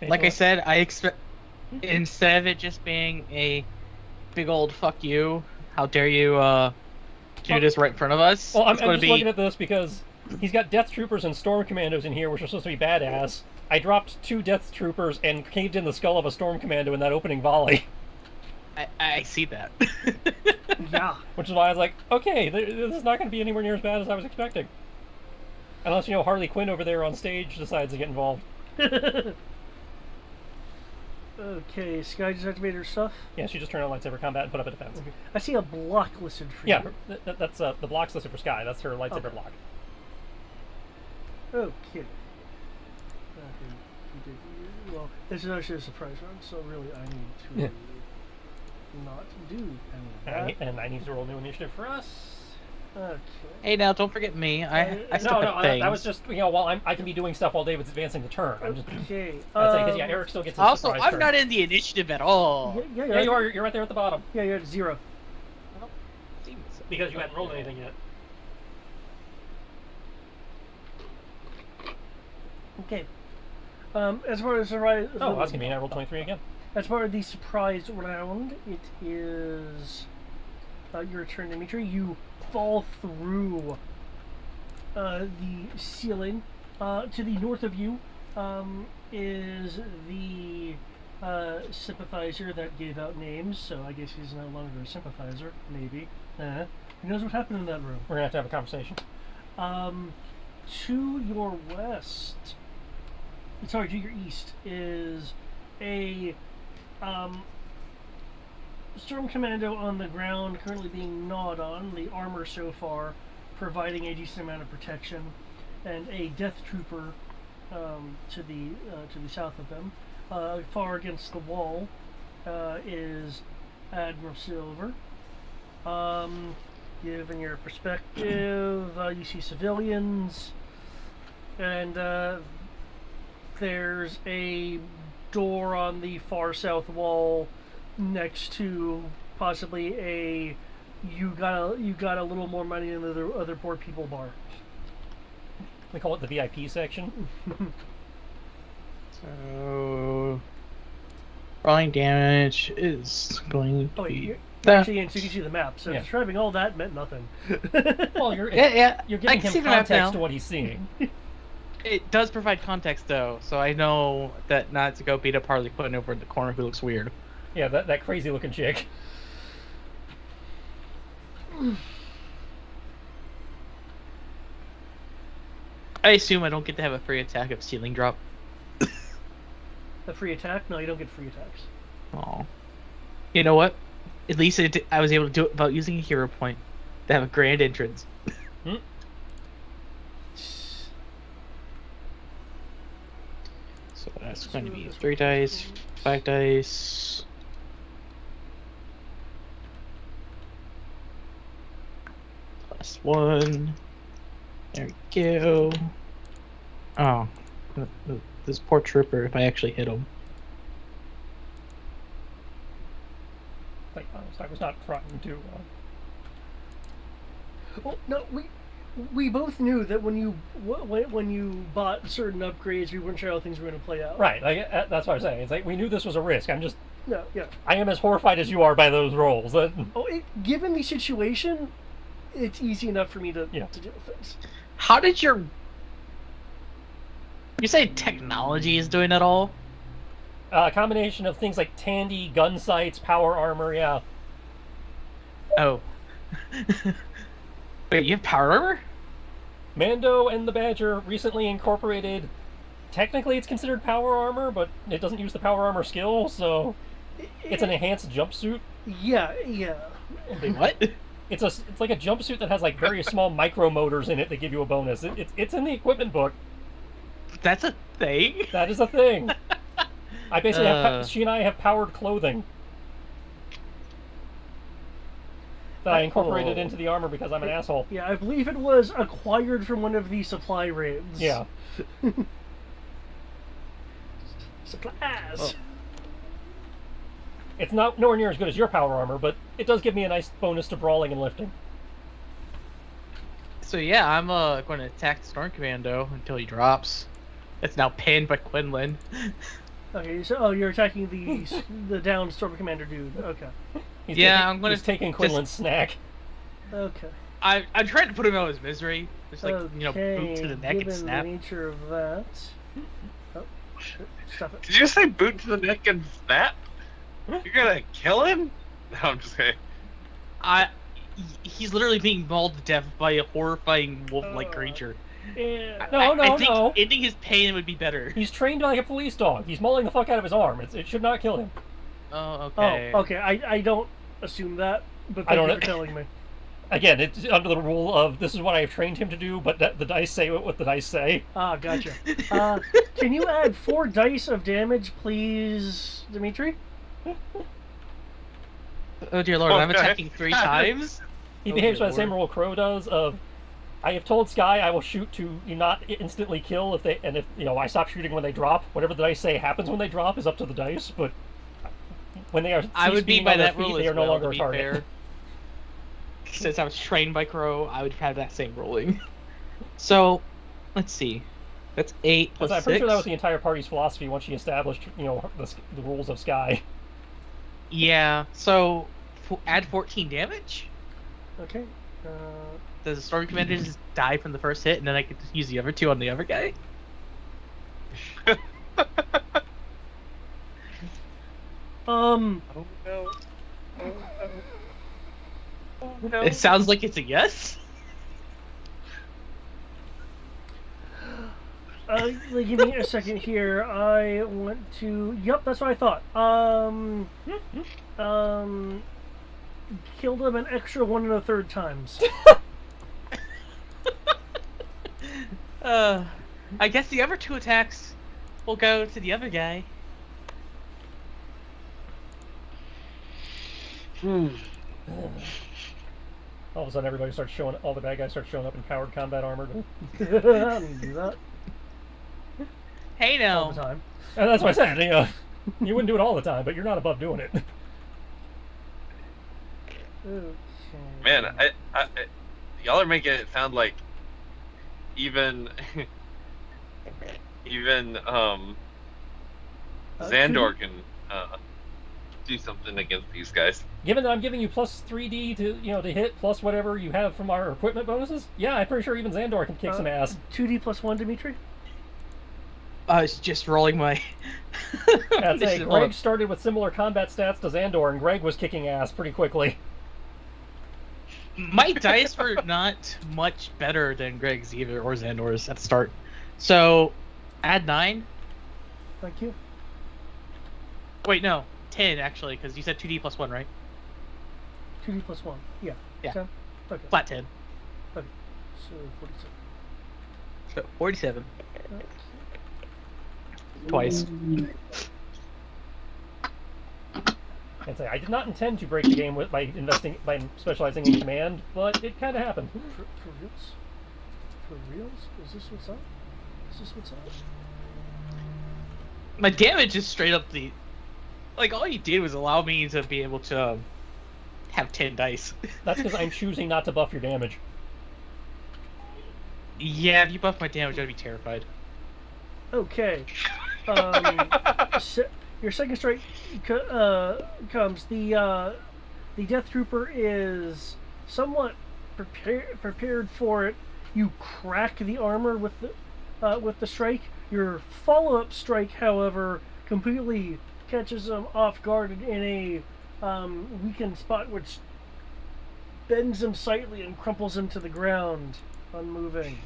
Like I said, I expect instead of it just being a big old fuck you, how dare you do this right in front of us. Well, I'm it's going just to be looking at this because he's got Death Troopers and Storm Commandos in here, which are supposed to be badass. I dropped 2 Death Troopers and caved in the skull of a Storm Commando in that opening volley. I see that. Yeah. Which is why I was like, okay, this is not going to be anywhere near as bad as I was expecting. Unless, Harley Quinn over there on stage decides to get involved. Okay, Sky just activated her stuff. Yeah, she just turned on lightsaber combat and put up a defense. Okay. I see a block listed for Yeah, you. that's the block's listed for Sky. That's her lightsaber Okay. block. Okay. Well, this is actually a surprise round, so really I need to not do any of that. And I need to roll new initiative for us. Okay. Hey, now don't forget me. I still No, have things. that was just while I can be doing stuff while David's advancing the turn. I'm just Okay. because Eric still gets his Also, surprise I'm turn. not in the initiative at all. Yeah, you are. You're right there at the bottom Yeah, you're at 0. because you hadn't rolled anything yet. Okay. As far as surprise. Oh, that's convenient. I rolled 23 again. As part of the surprise round, it is your turn, Dimitri. You fall through the ceiling. To the north of you is the sympathizer that gave out names, so I guess he's no longer a sympathizer, maybe. Who knows what happened in that room? We're gonna have to have a conversation. To your west, sorry, to your east is a Storm Commando on the ground, currently being gnawed on. The armor so far providing a decent amount of protection, and a Death Trooper to the south of them. Far against the wall is Admiral Silver. Given your perspective, you see civilians, and there's a door on the far south wall next to possibly a you got a little more money than the other poor people bar. We call it the VIP section. So, rolling damage is going to Oh, be you're that. actually in, so you can see the map. So Yeah. describing all that meant nothing. Well, you're Yeah, you're I giving can him see the map context now. to what he's seeing. It does provide context though, so I know that not to go beat up Harley Quinn over in the corner who looks weird. Yeah, that crazy looking chick. I assume I don't get to have a free attack of ceiling drop. A free attack? No, you don't get free attacks. Oh, you know what? At least I was able to do it without using a hero point to have a grand entrance. So that's going to be 3 dice, 5 dice. +1. There we go. Oh, this poor trooper, if I actually hit him. Like, honest, I was not trying to. Well, no, we both knew that when you bought certain upgrades, we weren't sure how things were going to play out. Right, like that's what I'm saying. It's like we knew this was a risk. I'm just. No, yeah. I am as horrified as you are by those rolls. Given the situation, it's easy enough for me to Yeah. deal with things. How did your... You say technology is doing it all? A combination of things like Tandy, gun sights, power armor, yeah. Oh. Wait, you have power armor? Mando and the Badger recently incorporated. Technically, it's considered power armor, but it doesn't use the power armor skill, so it's an enhanced jumpsuit. Yeah. Wait, what? It's like a jumpsuit that has like very small micro motors in it that give you a bonus. It's in the equipment book. That's a thing? That is a thing. I basically have she and I have powered clothing that I incorporated into the armor because I'm an asshole. Yeah, I believe it was acquired from one of the supply raids. Yeah. Supplies. Oh. It's not nowhere near as good as your power armor, but it does give me a nice bonus to brawling and lifting. So yeah, I'm going to attack the Storm Commando until he drops. It's now pinned by Quinlan. Okay, so you're attacking the down Storm Commander dude. Okay. He's taking Quinlan's snack. Okay. I'm trying to put him out of his misery. Just like, Okay, boot to the neck and given snap. the nature of that. Oh, shit, stop it. Did you just say boot to the neck and snap? You're gonna kill him? No, I'm just kidding. He's literally being mauled to death by a horrifying wolf-like creature. Yeah. No, I think ending his pain would be better. He's trained like a police dog. He's mauling the fuck out of his arm. It should not kill him. Oh, okay. Oh, okay. I don't assume that, but I thank don't you for telling me. Again, it's under the rule of this is what I have trained him to do, but the dice say what the dice say. Ah, gotcha. Can you add 4 dice of damage, please, Dimitri? Oh dear lord, I'm attacking 3 times? He behaves by the same rule Crow does of, I have told Sky I will shoot to not instantly kill if I stop shooting when they drop. Whatever the dice say happens when they drop is up to the dice, but when they are I would be by that rule they as are no well, longer to a be target. fair. Since I was trained by Crow, I would have that same ruling. So, let's see. That's 8 plus I'm 6. pretty sure that was the entire party's philosophy once she established, the rules of Sky. Yeah, so add 14 damage? Okay. Does the Storm Commander just die from the first hit, and then I could just use the other 2 on the other guy? Oh no. Oh no. Oh no. It sounds like it's a yes? Give me a second here. I want to. Yep, that's what I thought. Killed him an extra 1 1/3 times. I guess the other 2 attacks will go to the other guy. All of a sudden, all the bad guys start showing up in powered combat armor. I don't do that Hey all now. the time. And that's what I said. You wouldn't do it all the time, but you're not above doing it. Okay. Man, I y'all are making it sound like even Xandor can do something against these guys. Given that I'm giving you plus 3d to hit plus whatever you have from our equipment bonuses, yeah, I'm pretty sure even Xandor can kick some ass. 2D plus 1, Dimitri? I was just rolling my... I'd say Greg started with similar combat stats to Xandor, and Greg was kicking ass pretty quickly. My dice were not much better than Greg's either, or Xandor's at the start. So, add 9. Thank you. Wait, no. 10, actually, because you said 2d plus 1, right? 2D plus 1. Yeah. Yeah. 10? Okay. Flat 10. Okay. So, 47. So, 47. Okay. Twice. I'd say I did not intend to break the game by specializing in command, but it kind of happened. For reals? For reals? Is this what's up? Is this what's up? My damage is straight up the... Like, all you did was allow me to be able to have 10 dice. That's because I'm choosing not to buff your damage. Yeah, if you buff my damage, I'd be terrified. Okay. Your second strike comes. The Death Trooper is somewhat prepared for it. You crack the armor with the strike. Your follow-up strike, however, completely catches him off guard in a weakened spot, which bends him slightly and crumples him to the ground, unmoving.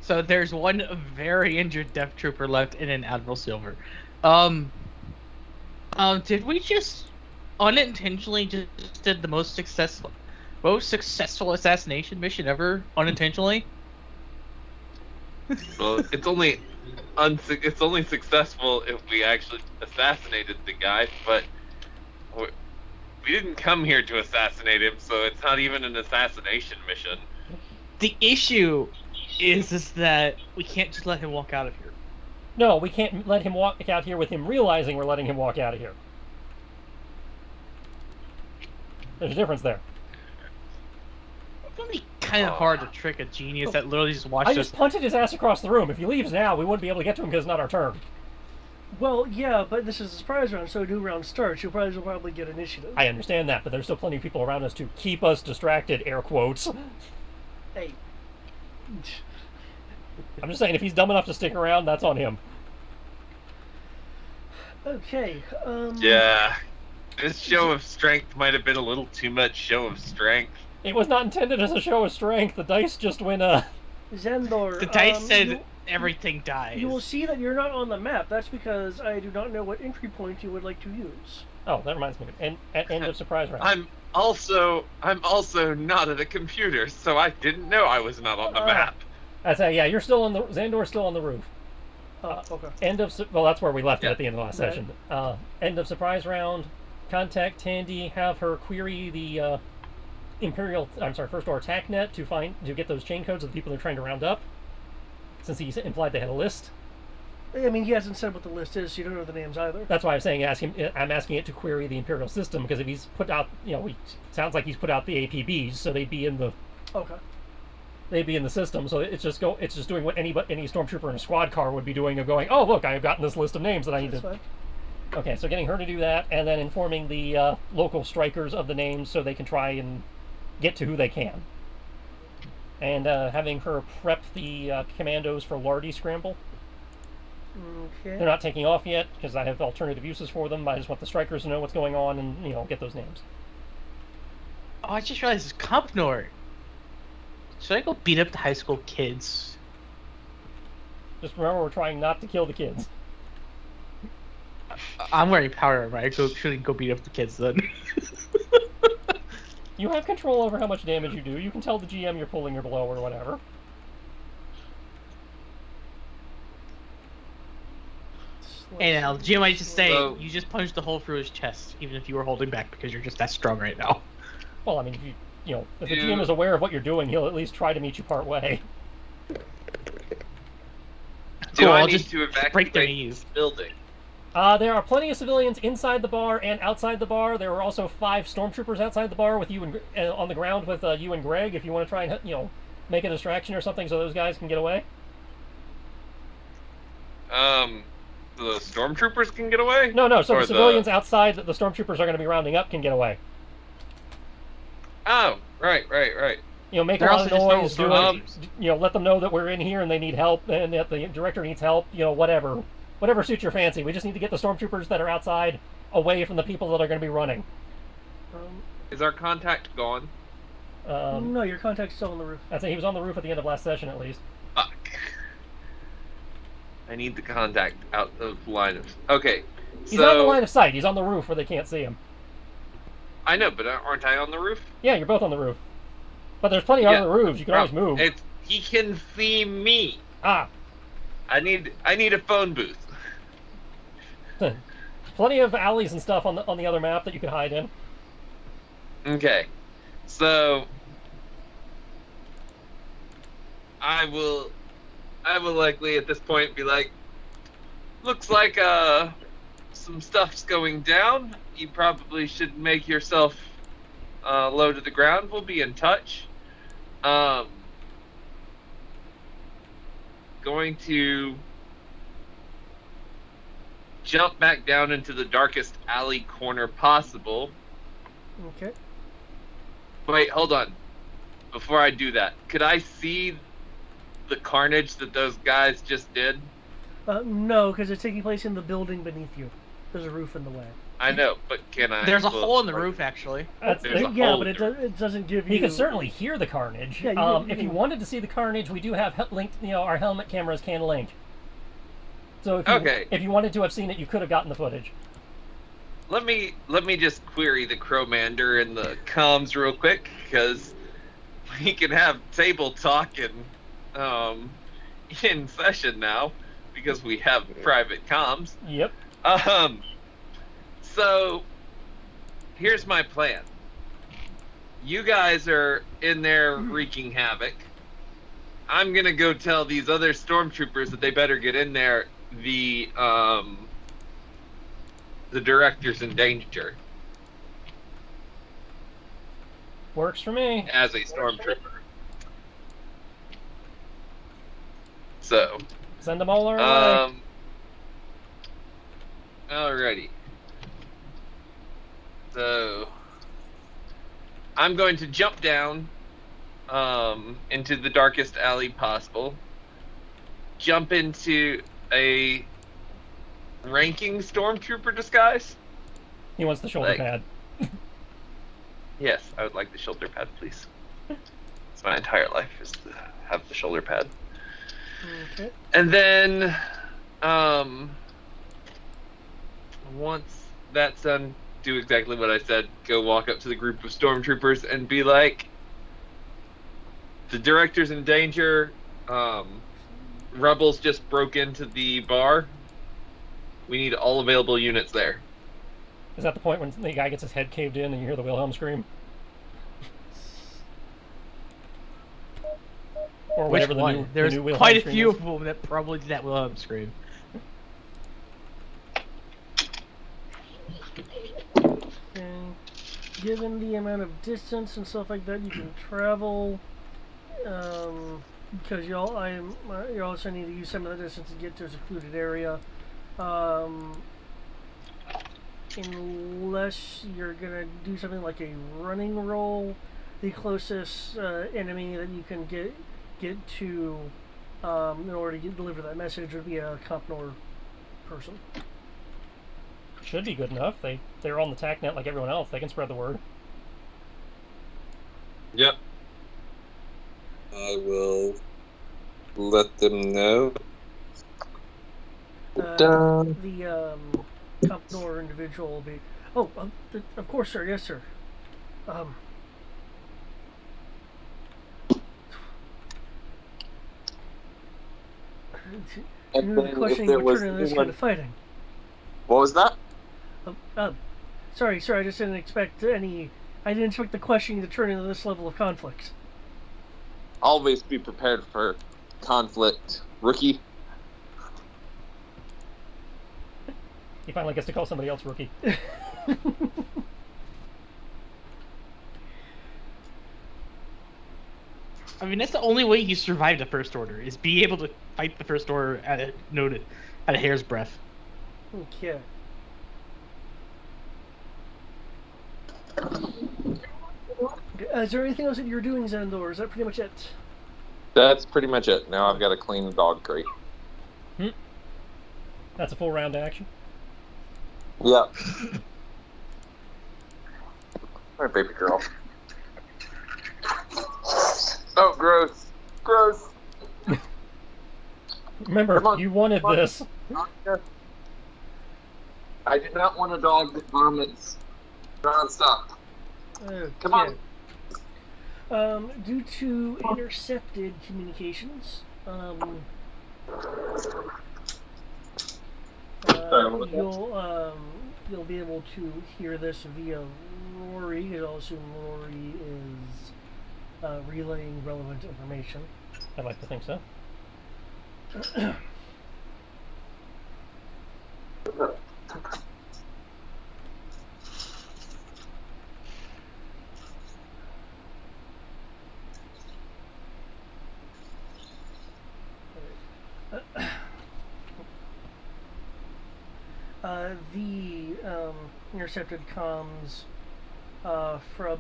So there's one very injured Death Trooper left and an Admiral Silver. Did we just unintentionally just did the most successful assassination mission ever unintentionally? Well, it's only successful if we actually assassinated the guy, but we didn't come here to assassinate him, so it's not even an assassination mission. The issue is that we can't just let him walk out of here. No, we can't let him walk out here with him realizing we're letting him walk out of here. There's a difference there. It's gonna be kind of hard to trick a genius that literally just watched I us. just punted his ass across the room. If he leaves now, we wouldn't be able to get to him because it's not our turn. Well, yeah, but this is a surprise round, so a new round starts. You'll probably get initiative. I understand that, but there's still plenty of people around us to keep us distracted, air quotes. Hey. I'm just saying, if he's dumb enough to stick around, that's on him. Okay, Yeah. This show of strength might have been a little too much show of strength. It was not intended as a show of strength. The dice just went, Zendor, The dice said everything dies. You will see that you're not on the map. That's because I do not know what entry point you would like to use. Oh, that reminds me. At end of surprise round. I'm also not at a computer, so I didn't know I was not on the map. I say, yeah, you're still on the... Xandor's still on the roof. Okay. Well, that's where we left it Yeah. at the end of the last Right. session. End of surprise round. Contact Tandy, have her query the First Order attack net to get those chain codes of the people they're trying to round up. Since he implied they had a list. I mean, he hasn't said what the list is, so you don't know the names either. That's why I'm saying I'm asking it to query the Imperial system, because if he's put out, sounds like he's put out the APBs, so they'd be in the system. So it's just doing what any stormtrooper in a squad car would be doing, of going, oh look, I have gotten this list of names that I need That's to. fine. Okay, so getting her to do that, and then informing the local strikers of the names so they can try and get to who they can. And having her prep the commandos for Lardy Scramble. Okay. They're not taking off yet, because I have alternative uses for them. I just want the strikers to know what's going on and, get those names. Oh, I just realized it's Compnor. Should I go beat up the high school kids? Just remember, we're trying not to kill the kids. I'm wearing power armor. I shouldn't go beat up the kids then. You have control over how much damage you do. You can tell the GM you're pulling your blow or whatever. Hey now, the GM might just say, So- you just punched a hole through his chest, even if you were holding back because you're just that strong right now. Well, I mean, if the GM is aware of what you're doing, he'll at least try to meet you part way. Do Cool, I I'll need just to evacuate break their this knees. building? There are plenty of civilians inside the bar and outside the bar. There are also 5 stormtroopers outside the bar with you and on the ground with you and Greg. If you want to try and make a distraction or something, so those guys can get away. The stormtroopers can get away? No. So Or the civilians outside that the stormtroopers are going to be rounding up can get away. Oh, right. Make They're a lot of also noise. just normal Let them know that we're in here and they need help, and that the director needs help. Whatever suits your fancy. We just need to get the stormtroopers that are outside away from the people that are going to be running. Is our contact gone? No, your contact's still on the roof. I'd say he was on the roof at the end of last session, at least. Fuck. I need the contact out of line of... Okay, He's on the line of sight. He's on the roof where they can't see him. I know, but aren't I on the roof? Yeah, you're both on the roof. But there's plenty of other roofs. You can always move. He can see me. Ah. I need a phone booth. Plenty of alleys and stuff on the other map that you can hide in. Okay, so I will likely at this point be like, looks like some stuff's going down. You probably should make yourself low to the ground. We'll be in touch. Going to jump back down into the darkest alley corner possible. Okay. Wait, hold on. Before I do that, could I see the carnage that those guys just did? No, because it's taking place in the building beneath you. There's a roof in the way. I know, but can I? There's a look hole in the like- roof, actually. That's, There's a Yeah, hole but it, there. it doesn't give you. you can certainly hear the carnage. Yeah, you can- If you wanted to see the carnage, we do have linked. Our helmet cameras can link. So if you wanted to have seen it, you could have gotten the footage. Let me just query the Crowmander and the comms real quick, because we can have table talk in session now, because we have private comms. Yep. So here's my plan. You guys are in there wreaking havoc. I'm gonna go tell these other stormtroopers that they better get in there. The director's in danger Works for me. as a stormtrooper. So, Send them all our way. alrighty. So, I'm going to jump down into the darkest alley possible. Jump into a ranking stormtrooper disguise. He wants the shoulder pad. Yes, I would like the shoulder pad, please. It's my entire life is to have the shoulder pad. Okay. And then, once that's done, do exactly what I said. Go walk up to the group of stormtroopers and be like, the director's in danger. Rebels just broke into the bar. We need all available units there. Is that the point when the guy gets his head caved in and you hear the Wilhelm scream? Or whatever the new, There's the new quite a Wilhelm few scream of them that probably did that Wilhelm scream. And given the amount of distance and stuff like that you can travel, because you also need to use some of the distance to get to a secluded area. Unless you're gonna do something like a running roll, the closest enemy that you can get to in order to deliver that message would be a Compnor person. Should be good enough. They're on the TACnet like everyone else. They can spread the word. Yep. I will let them know. The Compnor individual will be. Oh, of course, sir. Yes, sir. And The then question if there you was turn into this anyone... kind of fighting. What was that? Sorry, I just didn't expect any. I didn't expect the questioning to turn into this level of conflict. Always be prepared for conflict, rookie. He finally gets to call somebody else rookie. I mean, that's the only way he survived the First Order, is be able to fight the First Order at a hair's breadth. Okay. Is there anything else that you're doing, Xandor? Or is that pretty much it? That's pretty much it. Now I've got to clean the dog crate. That's a full round action. Yep. Alright, baby girl. Oh, gross. Gross. Remember, you wanted this. I did not want a dog that vomits nonstop. Okay. Come on. Due to intercepted communications, you'll be able to hear this via Rory. I'll assume Rory is relaying relevant information. I'd like to think so. The intercepted comms from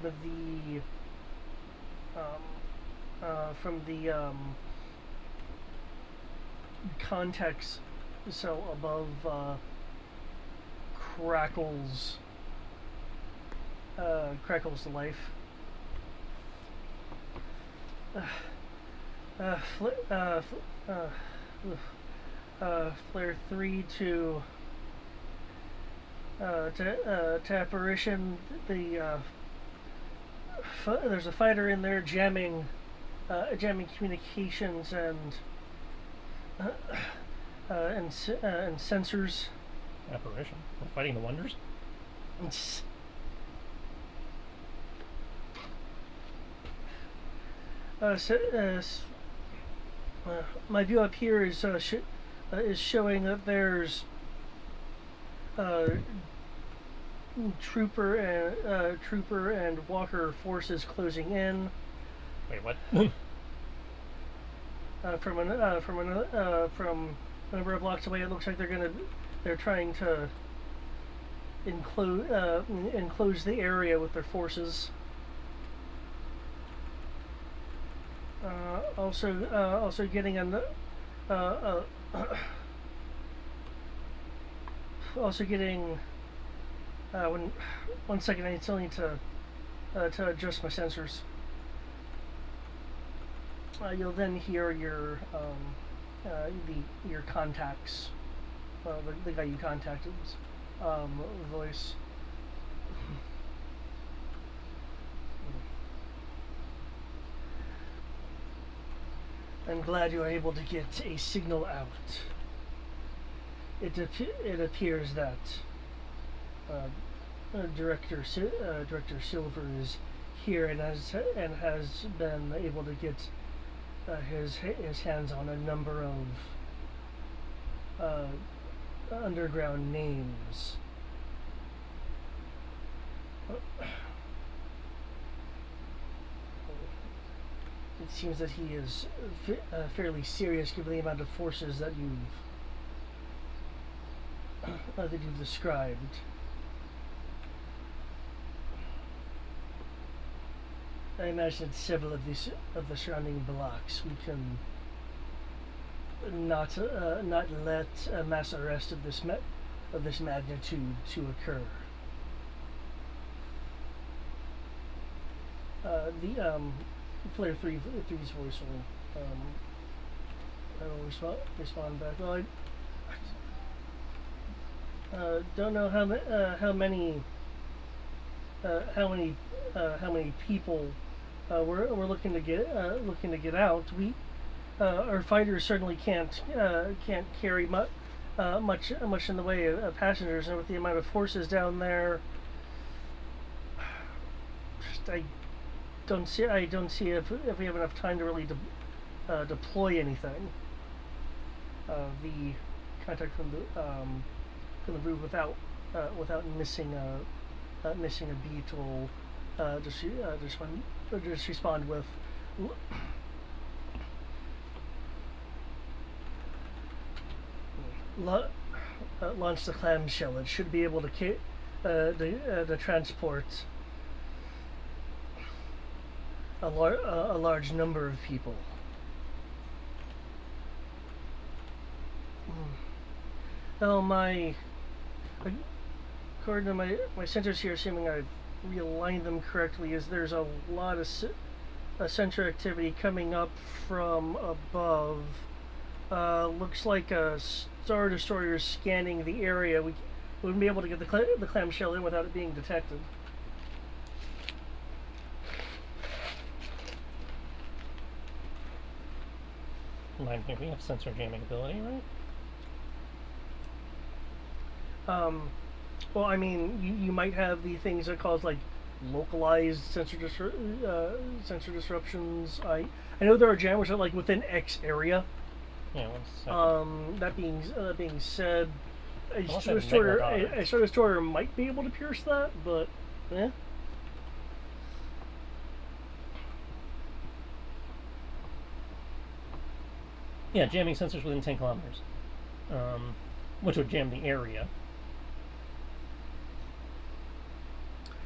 the context cell above crackles to life. Flare 3 to apparition. There's a fighter in there jamming communications and sensors. Apparition. We're fighting the Wonders. My view up here is showing that there's trooper and walker forces closing in. Wait, what? From a number of blocks away, it looks like they're trying to enclose the area with their forces. Also getting one second. I still need to adjust my sensors. You'll then hear your contacts, the guy you contacted, voice. I'm glad you were able to get a signal out. It appears that Director Silver is here and has been able to get his hands on a number of underground names. It seems that he is fairly serious given the amount of forces that you've described. I imagine several of the surrounding blocks we can not let a mass arrest of this magnitude to occur. Flare 3's voice will respond back. Well, I don't know how many people we're looking to get out. Our fighters certainly can't carry much in the way of passengers, and with the amount of forces down there, I don't see if we have enough time to really deploy anything. The contact from the room without missing a beat will just respond with launch the clamshell. It should be able to transport a large number of people. Well, according to my sensors here, assuming I've realigned them correctly, is there's a lot of sensor activity coming up from above. Looks like a Star Destroyer is scanning the area. We wouldn't be able to get the clamshell in without it being detected. I think we have sensor jamming ability, right? Well, I mean, you might have the things that cause like localized sensor disruptions. I know there are jammers that like within X area. Yeah, 1 second. That being said, a Star Destroyer might be able to pierce that, but eh. Yeah, jamming sensors within 10 kilometers, which would jam the area.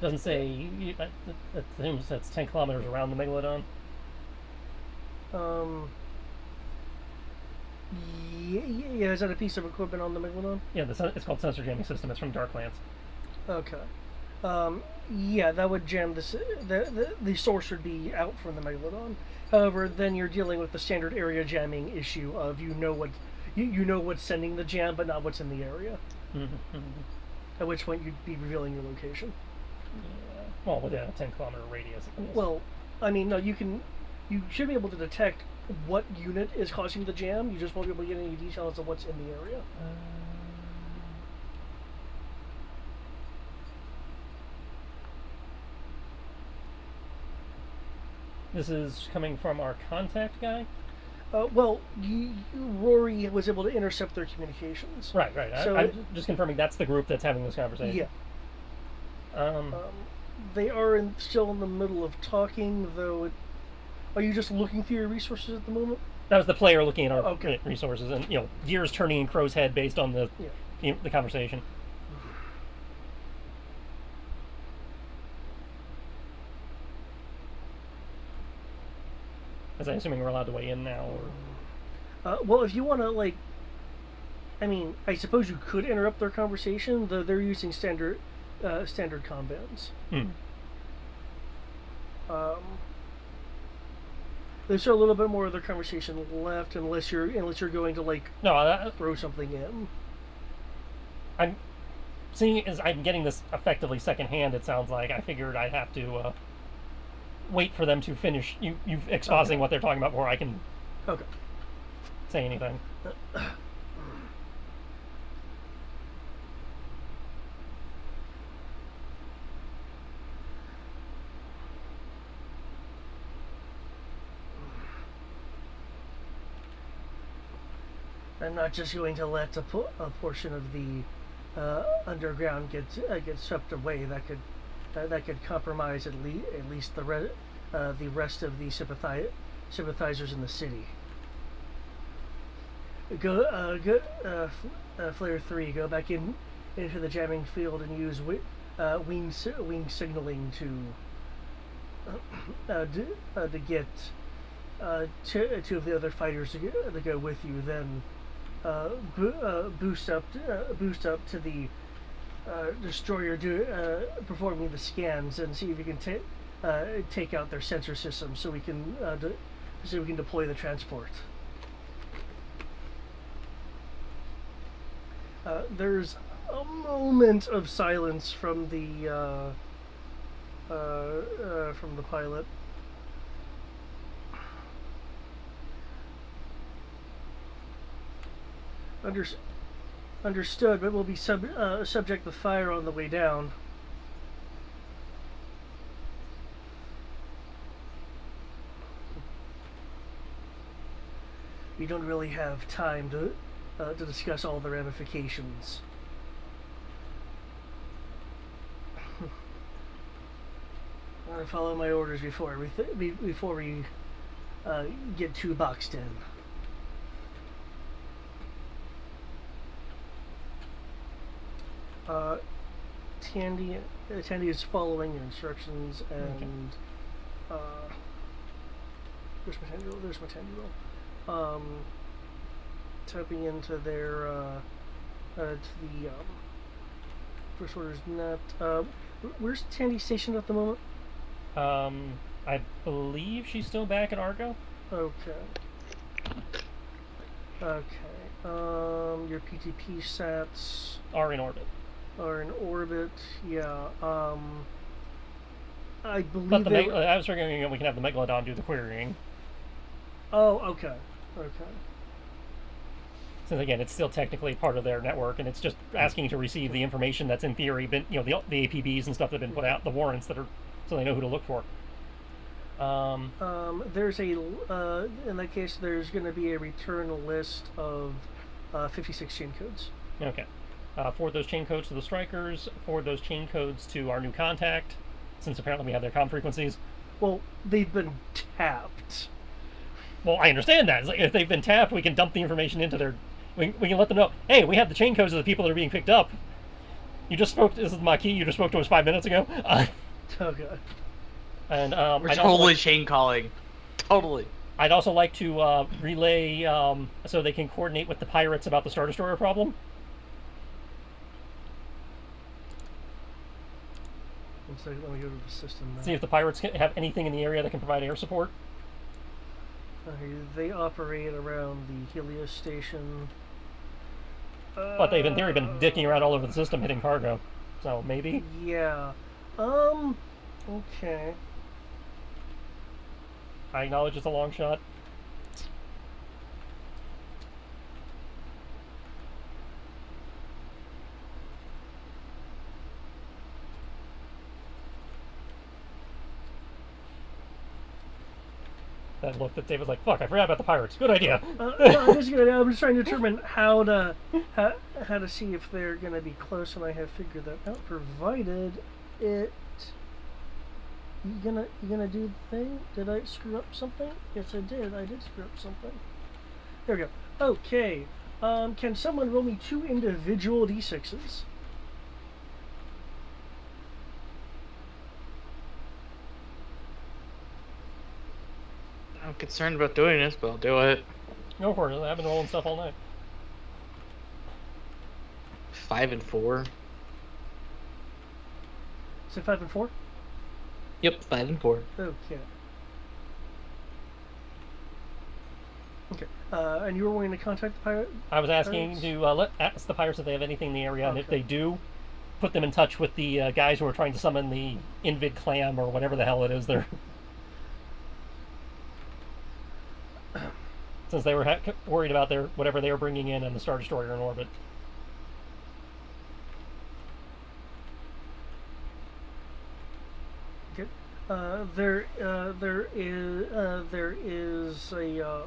Doesn't say. That assumes that's 10 kilometers around the megalodon. Yeah, yeah, is that a piece of equipment on the Megalodon? Yeah, it's called sensor jamming system. It's from Darklands. Okay. Yeah, that would jam this. The source would be out from the Megalodon. However, then you're dealing with the standard area jamming issue of you know what's sending the jam, but not what's in the area. At which point you'd be revealing your location. Yeah. Well, within a 10-kilometer radius. Well, I mean, no, you should be able to detect what unit is causing the jam. You just won't be able to get any details of what's in the area. This is coming from our contact guy? Well, Rory was able to intercept their communications. Right. So I'm just confirming that's the group that's having this conversation. Yeah. They are still in the middle of talking, though. Are you just looking through your resources at the moment? That was the player looking at our resources, and gears turning in Crow's head based on the conversation. As I'm assuming we're allowed to weigh in now. Or... well, if you want to, I mean, I suppose you could interrupt their conversation, though they're using standard comm bands. There's still a little bit more of their conversation left, unless you're going to throw something in. I'm seeing as I'm getting this effectively secondhand. It sounds like I figured I'd have to wait for them to finish you expositing what they're talking about before I can say anything. I'm not just going to let a portion of the underground get swept away. That could compromise at least the rest of the sympathizers in the city. Flare 3, go back into the jamming field and use wing signaling to get two of the other fighters to go with you. Then boost up to the destroyer, performing the scans, and see if you can take out their sensor system, so we can deploy the transport. There's a moment of silence from the pilot. Understood, but will be subject to fire on the way down. We don't really have time to discuss all the ramifications. I'm gonna follow my orders before we get too boxed in. Tandy is following your instructions, and there's my Tandy roll. Tapping into their to the first order's net. Where's Tandy stationed at the moment? I believe she's still back at Argo. Okay. Your PTP sats are in orbit. Yeah. I believe. But I was figuring we can have the Megalodon do the querying. Oh, okay. Since again, it's still technically part of their network, and it's just asking to receive the information that's in theory been, the APBs and stuff that have been put out, the warrants that are, so they know who to look for. There's in that case, there's going to be a return list of 56 chain codes. Okay. Forward those chain codes to the strikers. Forward those chain codes to our new contact, since apparently we have their comm frequencies. Well, they've been tapped. Well, I understand that. If they've been tapped, we can dump the information into their... We can let them know, hey, we have the chain codes of the people that are being picked up. You just spoke... This is Maquis. You just spoke to us 5 minutes ago. Okay. And we're totally chain calling. Totally. I'd also like to relay so they can coordinate with the pirates about the Star Destroyer problem. One second, let me go to the system now. See if the pirates have anything in the area that can provide air support. They operate around the Helios station. But they've in theory been dicking around all over the system hitting cargo. So maybe? Yeah. Okay. I acknowledge it's a long shot. That look that David's like, fuck, I forgot about the pirates. Good idea. No, I'm just trying to determine how to see if they're gonna be close, and I have figured that out. Provided it, you gonna do the thing? Did I screw up something? Yes, I did. I did screw up something. There we go. Okay. Can someone roll me 2 individual d6s? I'm concerned about doing this, but I'll do it. Go for it. I've been rolling stuff all night. 5 and 4. Is it 5 and 4? Yep, 5 and 4. Okay. Okay. And you were wanting to contact the pirate? I was asking to ask the pirates if they have anything in the area, and if they do, put them in touch with the guys who are trying to summon the Invid clam or whatever the hell it is they're... Since they were worried about whatever they were bringing in and the Star Destroyer in orbit. Okay. There is a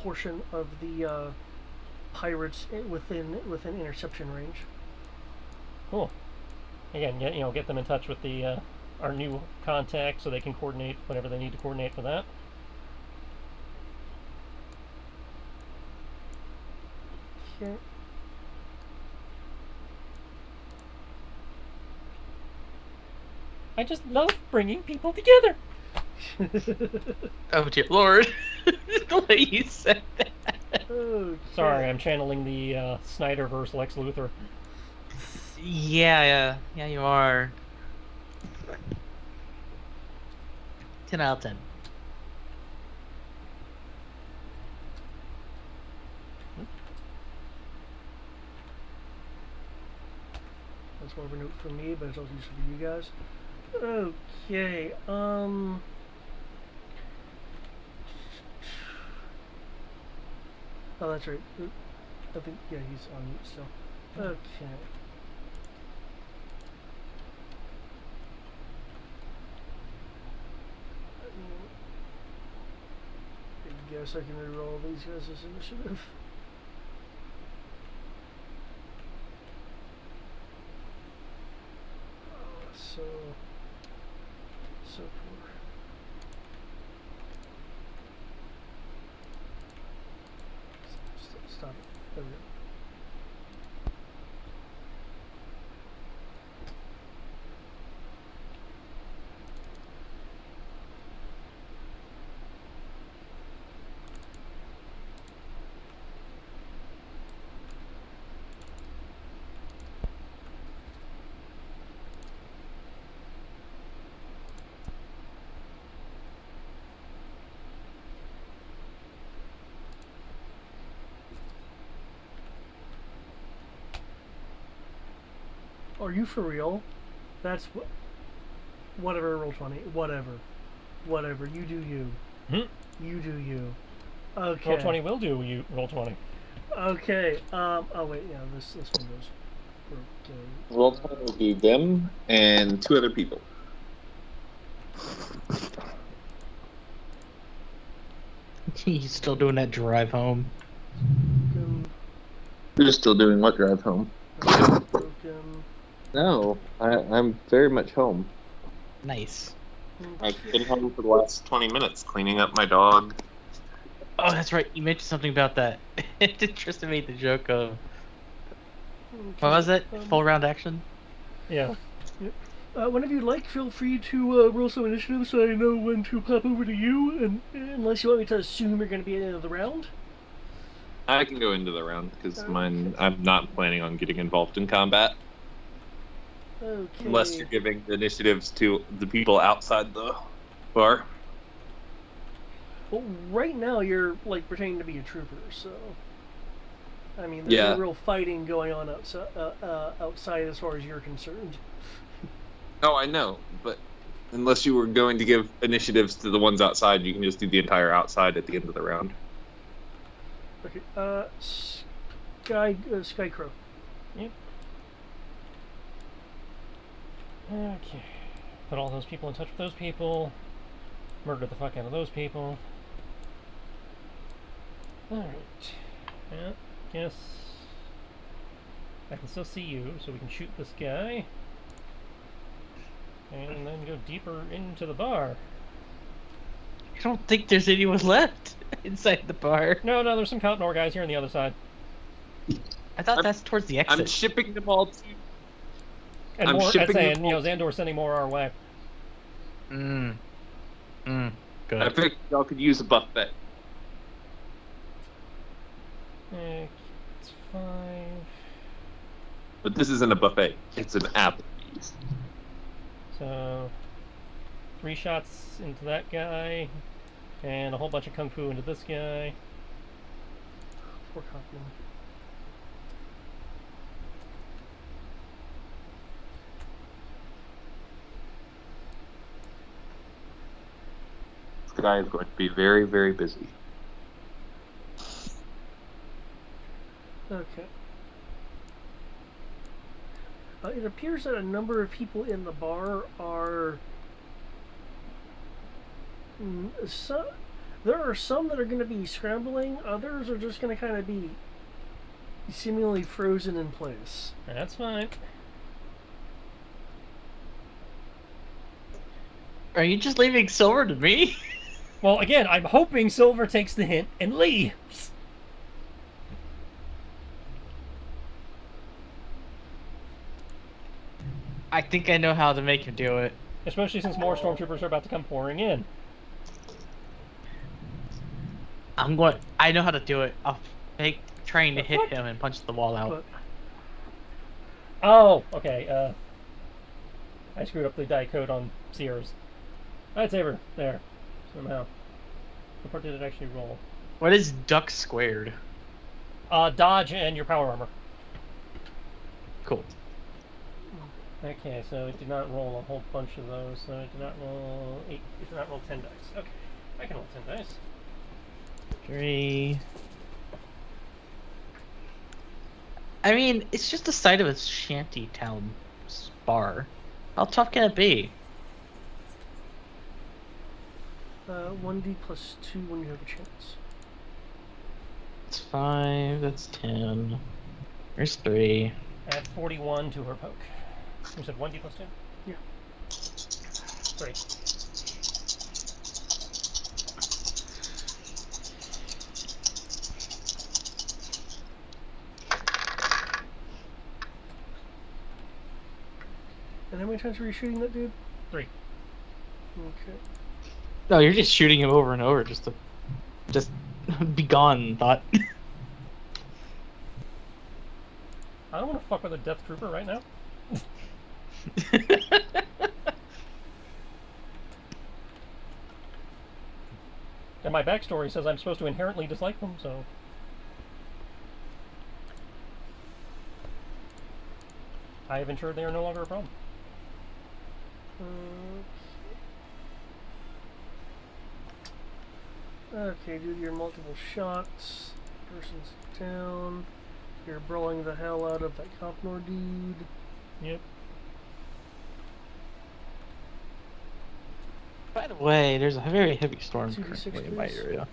portion of the pirates within interception range. Cool. Again, get them in touch with the our new contact so they can coordinate whatever they need to coordinate for that. Okay. I just love bringing people together. Oh dear Lord. The way you said that. Okay. Sorry, I'm channeling the Snyderverse Lex Luthor. Yeah, you are. 10 out of 10. That's more of a note for me, but it's also useful for you guys. Okay, oh, that's right. I think, yeah, he's on mute still. Okay. I guess I can reroll these guys' initiative. So poor. Stop it. There we go. Are you for real? That's what. Whatever, roll 20. Whatever. You do you. You do you. Okay. Roll 20 will do you. Roll 20. Okay. Oh wait, yeah. This one goes. Okay. Roll 20 will be them and 2 other people. He's still doing that drive home. You're still doing what drive home? Broken. No, I'm very much home. Nice. I've been home for the last 20 minutes cleaning up my dog. Oh, that's right. You mentioned something about that. Tristan made the joke of... What was it? Full round action? Yeah. Yep. Whenever you'd like, feel free to roll some initiative so I know when to pop over to you, and unless you want me to assume you're going to be at the end of the round. I can go into the round because Okay. I'm not planning on getting involved in combat Okay. unless you're giving the initiatives to the people outside the bar. Well, right now you're like pretending to be a trooper, so I mean, there's no real fighting going on outside as far as you're concerned. Oh, I know, but unless you were going to give initiatives to the ones outside, you can just do the entire outside at the end of the round. Okay. Skycrow. Yep. Okay. Put all those people in touch with those people. Murder the fuck out of those people. Alright. Yeah, guess I can still see you, so we can shoot this guy. And then go deeper into the bar. I don't think there's anyone left inside the bar. No, there's some Cottonor guys here on the other side. I thought that's towards the exit. I'm shipping them all to... And I'm more, shipping and them all... Xandor's sending more our way. Good. I think y'all could use a buffet. It's 5. But this isn't a buffet. It's an Applebee's. So 3 shots into that guy, and a whole bunch of kung fu into this guy. Poor Kaufman. This guy is going to be very, very busy. Okay. It appears that a number of people in the bar are... there are some that are going to be scrambling, others are just going to kind of be seemingly frozen in place. That's fine. Are you just leaving Silver to me? Well, again, I'm hoping Silver takes the hint and leaves. I think I know how to make him do it. Especially since more stormtroopers are about to come pouring in. I know how to do it. I'll fake trying to hit him and punch the wall out. Oh, okay. I screwed up the die code on Sears. Lightsaber. There. Somehow. What part did it actually roll? What is duck squared? Dodge and your power armor. Cool. Okay, so it did not roll a whole bunch of those, so it did not roll 8, it did not roll 10 dice. Okay, I can roll 10 dice. 3. I mean, it's just the side of a shanty town bar. How tough can it be? 1d plus 2 when you have a chance. That's 5, that's 10. There's 3. Add 41 to her poke. You said 1d plus 2? Yeah. 3. And how many times were you shooting that dude? 3. Okay. No, you're just shooting him over and over just to be gone, thought. I don't want to fuck with a Death Trooper right now. And my backstory says I'm supposed to inherently dislike them, so... I have ensured they are no longer a problem. Okay, do your multiple shots. Person's down. You're brawling the hell out of that Copnor dude. Yep. By the way, there's a very heavy storm 2d6, currently in my please. area.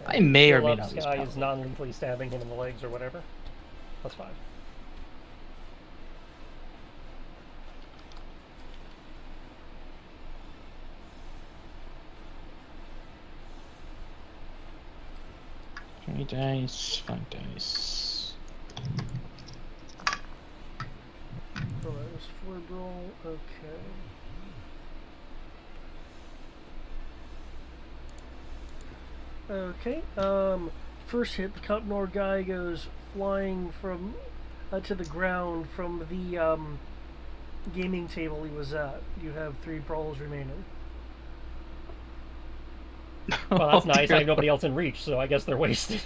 I may or may Philip not lose Sky power. is non-lethally stabbing him in the legs or whatever. Plus 5. Three dice, 5 dice. So that There's floor brawl. Okay. Okay. First hit, the Cottonor guy goes flying from to the ground from the gaming table he was at. You have 3 brawls remaining. Well, that's Oh, nice. I dear have nobody else in reach, so I guess they're wasted.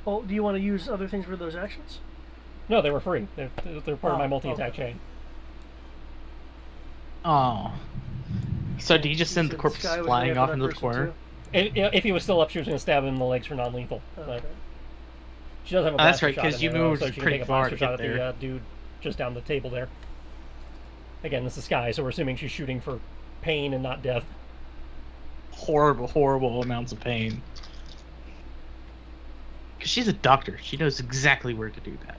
Oh, do you want to use other things for those actions? No, they were free. They're part of my Oh, multi-attack okay. chain. Oh. So do you just You send the said corpse Sky was flying going off after into that the person corner? too? If he was still up, she was going to stab him in the legs for non-lethal. Okay. But she does have a Oh, that's blaster right, shot 'cause in you there, though, moved so she can pretty take a far blaster to shot get at the there. dude just down the table there. Again, this is Sky, so we're assuming she's shooting for pain and not death. Horrible, horrible amounts of pain. Because she's a doctor. She knows exactly where to do that.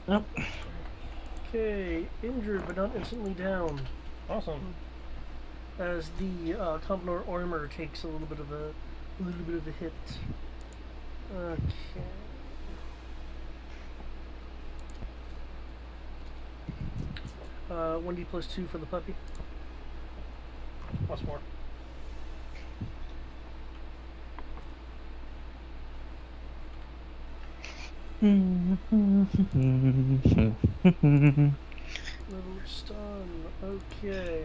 Nope. Okay, injured but not instantly down. Awesome. As the Commodore armor takes a little bit of a hit. Okay. Uh, 1d plus 2 for the puppy. Plus 4. Level of stun. Okay.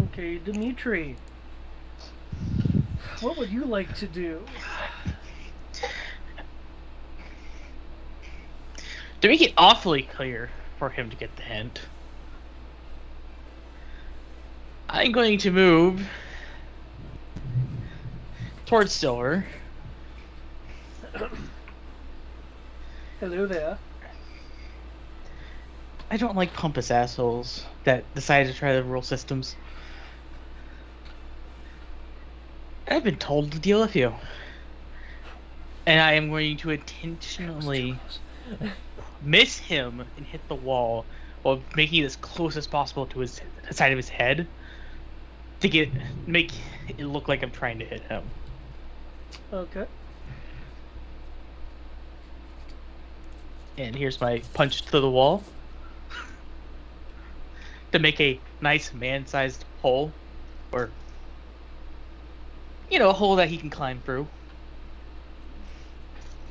Okay, Dimitri. What would you like to do? To make it awfully clear for him to get the hint, I'm going to move towards Silver. Hello there. I don't like pompous assholes that decide to try the rule systems. I've been told to deal with you. And I am going to intentionally miss him and hit the wall while making it as close as possible to his side of his head to make it look like I'm trying to hit him. Okay. And here's my punch to the wall to make a nice man-sized hole, or a hole that he can climb through.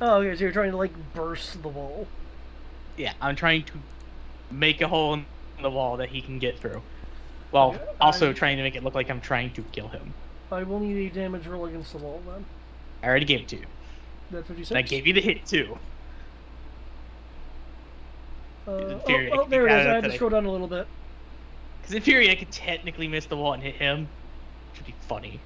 Oh, okay, so you're trying to, like, burst the wall. Yeah, I'm trying to make a hole in the wall that he can get through, while Okay, also trying to make it look like I'm trying to kill him. I will need a damage roll against the wall, then. I already gave it to you. That 56? And I gave you the hit, too. Oh, theory, I oh, can there it get is. out I of had to that. scroll down a little bit. Because in theory, I could technically miss the wall and hit him, which would be funny.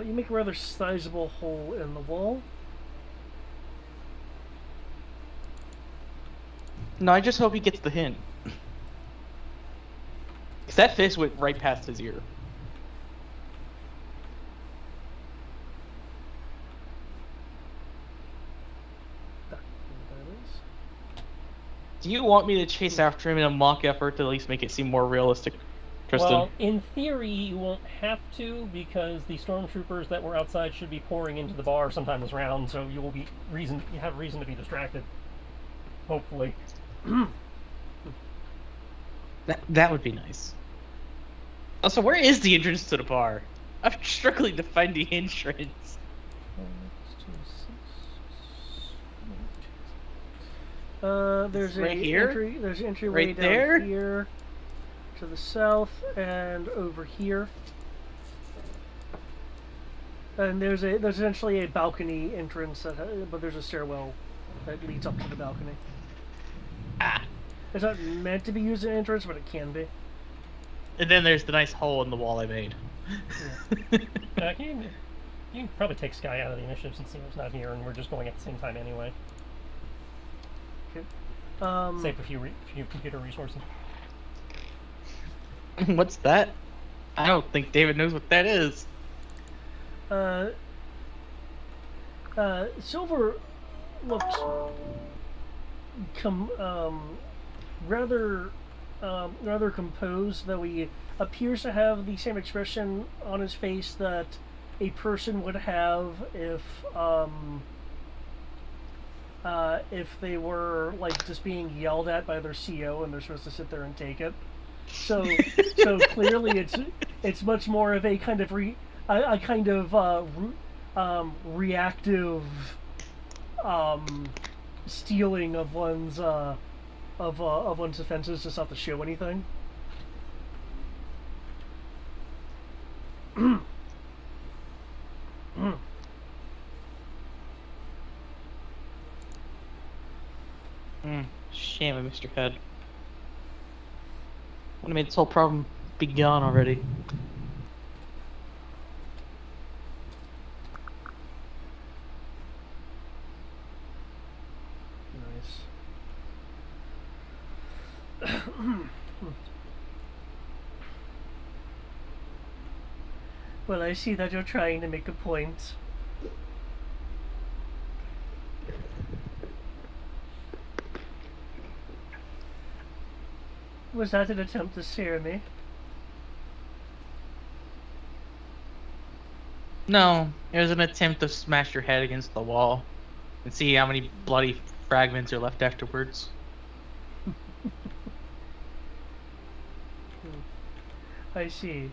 You make a rather sizable hole in the wall. No, I just hope he gets the hint. Because that fist went right past his ear. That is. Do you want me to chase after him in a mock effort to at least make it seem more realistic, Tristan? Well, in theory, you won't have to, because the stormtroopers that were outside should be pouring into the bar sometime this round, so you have reason to be distracted. Hopefully. That would be nice. Also, where is the entrance to the bar? I'm struggling to find the entrance. There's Right a here? entry. There's an entryway Right down there? here, to the south, and over here. And there's essentially a balcony entrance, but there's a stairwell that leads up to the balcony. Ah. It's not meant to be used as an entrance, but it can be. And then there's the nice hole in the wall I made. You can probably take Sky out of the initiative since Neo's not here, and we're just going at the same time anyway. Save a few computer resources. What's that? I don't think David knows what that is. Silver looks rather composed, though he appears to have the same expression on his face that a person would have if they were like just being yelled at by their CO and they're supposed to sit there and take it. So clearly it's much more of a kind of reactive stealing of one's offenses just not to show anything. Shame I missed your head. Would have made this whole problem be gone already. Nice. Well, I see that you're trying to make a point. Was that an attempt to scare me? No, it was an attempt to smash your head against the wall and see how many bloody fragments are left afterwards. I see.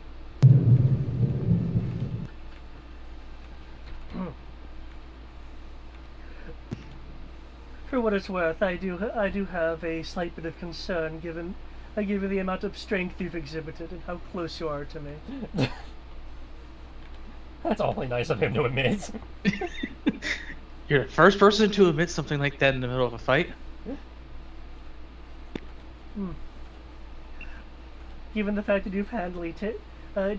For what it's worth, I do have a slight bit of concern given the amount of strength you've exhibited and how close you are to me. That's awfully nice of him to admit. You're the first person to admit something like that in the middle of a fight. Given the fact that you've handily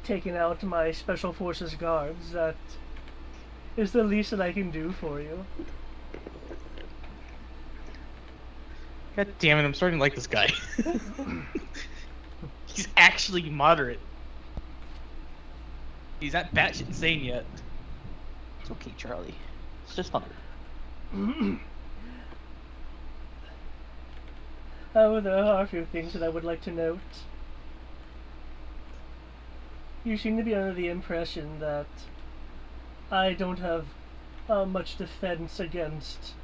taken out my special forces guards, that is the least that I can do for you. God damn it, I'm starting to like this guy. He's actually moderate. He's not batshit insane yet. It's okay, Charlie. It's just fun. Oh, there are a few things that I would like to note. You seem to be under the impression that I don't have much defense against,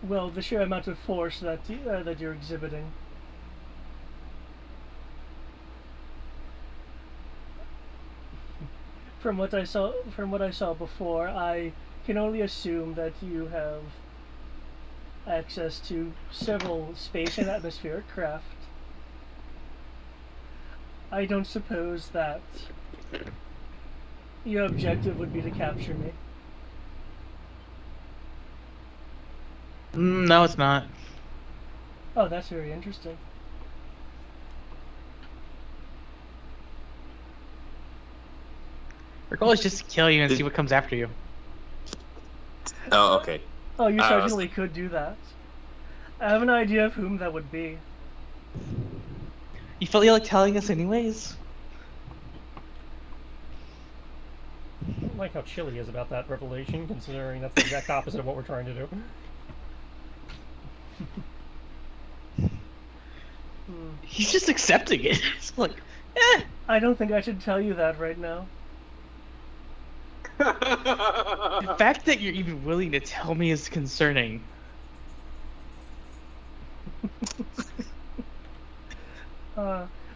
well, the sheer amount of force that you're exhibiting. From what I saw before, I can only assume that you have access to several space and atmospheric craft. I don't suppose that your objective would be to capture me. No, it's not. Oh, that's very interesting. Our goal is just to kill you and see what comes after you. Oh, okay. Oh, you certainly could do that. I have an idea of whom that would be. You felt like telling us anyways? I don't like how chill he is about that revelation, considering that's the exact opposite of what we're trying to do. He's just accepting it. It's like, eh. I don't think I should tell you that right now. The fact that you're even willing to tell me is concerning.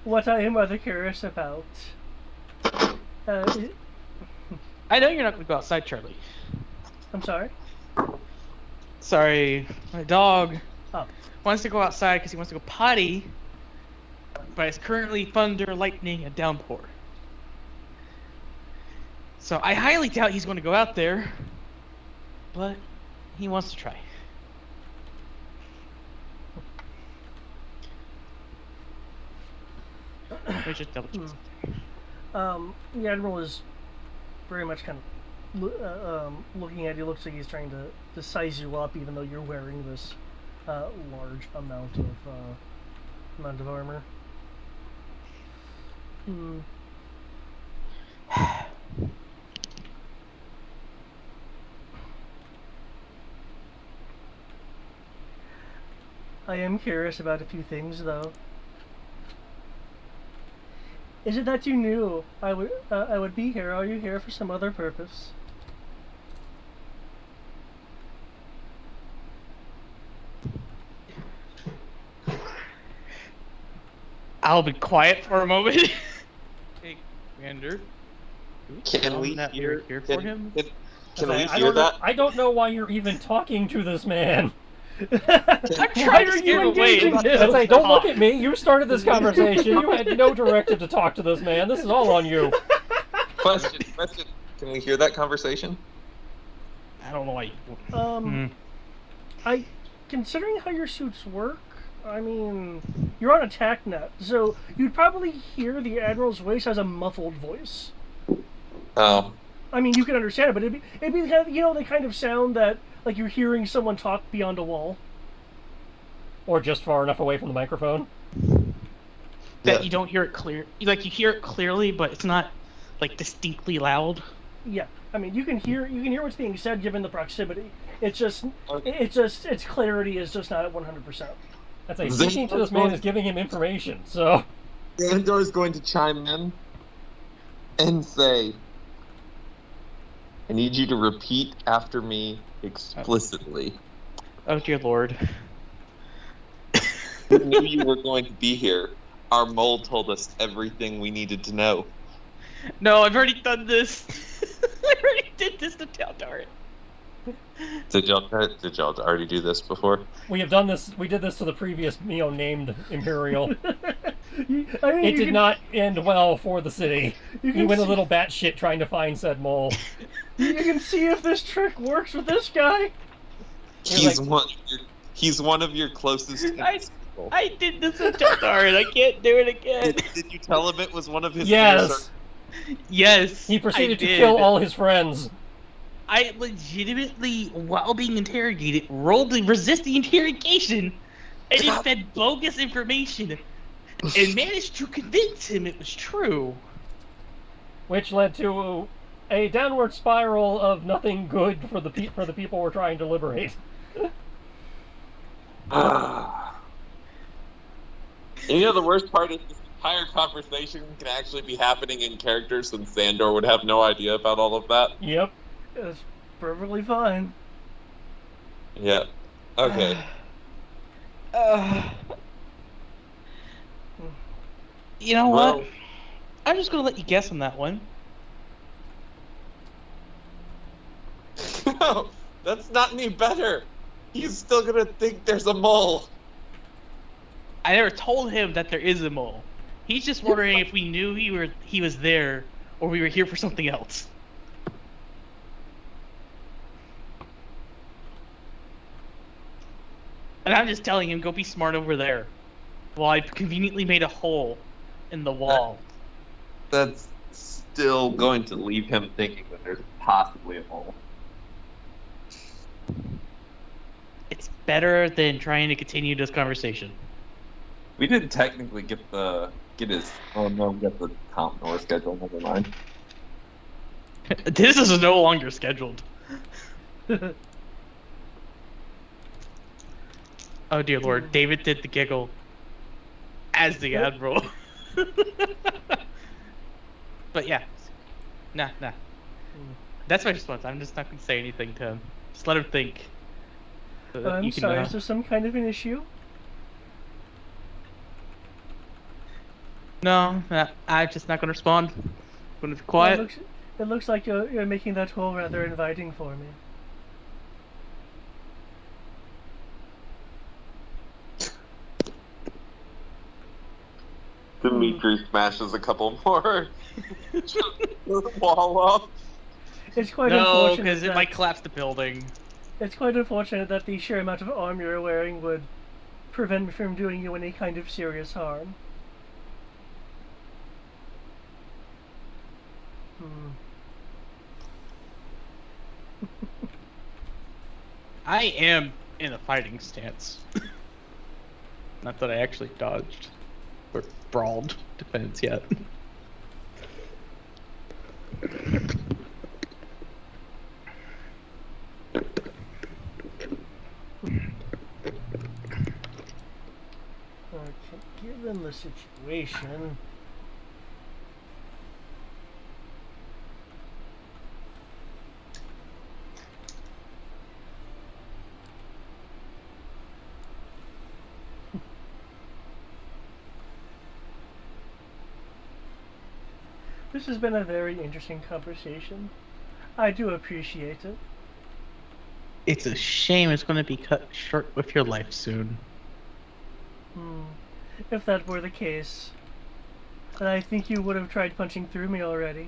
What I am rather curious about. I know you're not going to go outside, Charlie. I'm sorry? Sorry, my dog Oh. wants to go outside because he wants to go potty, but it's currently thunder, lightning, and downpour. So I highly doubt he's going to go out there, but he wants to try. Let me just double check something. The Admiral is very much kind of looking at you, looks like he's trying to size you up, even though you're wearing this large amount of armor. Hmm. I am curious about a few things, though. Is it that you knew I would be here? Are you here for some other purpose? I'll be quiet for a moment. Hey, Commander. Can we that hear? we're here for him? Can we I hear don't know, that? I don't know why you're even talking to this man. I'm Why trying to are scare you him away. engaging him? I'd say, don't look at me. You started this conversation. You had no directive to talk to this man. This is all on you. Question. Can we hear that conversation? I don't know why. Considering how your suits work, I mean, you're on attack net, so you'd probably hear the Admiral's voice as a muffled voice. Oh. I mean, you can understand it, but it'd be the kind of, the kind of sound that, like, you're hearing someone talk beyond a wall. Or just far enough away from the microphone. That you don't hear it clear. Like, you hear it clearly, but it's not, like, distinctly loud. Yeah, I mean, you can hear what's being said given the proximity. It's just its clarity is just not at 100%. I'd say speaking to this man is giving him information, so... Xandor is going to chime in and say, I need you to repeat after me explicitly. Oh, dear Lord. We knew you were going to be here. Our mole told us everything we needed to know. No, I've already done this. I already did this to Taldar. Did y'all already do this before? We have done this. We did this to the previous named Imperial. I mean, It did not end well for the city. He went a little batshit trying to find said mole. You can see if this trick works with this guy. He's one of your closest people. I did this to Taldar, and I can't do it again. Did you tell him it was one of his Yes. Yes. He proceeded to did. kill all his friends. I legitimately, while being interrogated, rolled to resist the interrogation, and it fed bogus information, and managed to convince him it was true. Which led to a downward spiral of nothing good for the people we're trying to liberate. And you know the worst part is this entire conversation can actually be happening in character, since Xandor would have no idea about all of that. Yep. It's perfectly fine. Yeah. Okay. You know what? I'm just gonna let you guess on that one. No, that's not any better. He's still gonna think there's a mole. I never told him that there is a mole. He's just wondering if we knew he was there, or we were here for something else. And I'm just telling him, go be smart over there. While I conveniently made a hole in the wall. That's still going to leave him thinking that there's possibly a mole. It's better than trying to continue this conversation. We didn't technically get the Commodore schedule. Never mind. This is no longer scheduled. Oh dear Lord, David did the giggle as the Admiral. But yeah, nah. That's my response. I'm just not gonna say anything to him. Just let him think. So that I'm you can, sorry, is there some kind of an issue? No, I'm just not gonna respond. I'm gonna be quiet. Well, it looks like you're making that hole rather inviting for me. Dimitri smashes a couple more the wall off. It's quite No, unfortunate because it that- might collapse the building. It's quite unfortunate that the sheer amount of armor you're wearing would prevent me from doing you any kind of serious harm. I am in a fighting stance. Not that I actually dodged or brawled defense yet. Okay, given the situation, this has been a very interesting conversation. I do appreciate it. It's a shame it's going to be cut short with your life soon. If that were the case, then I think you would have tried punching through me already.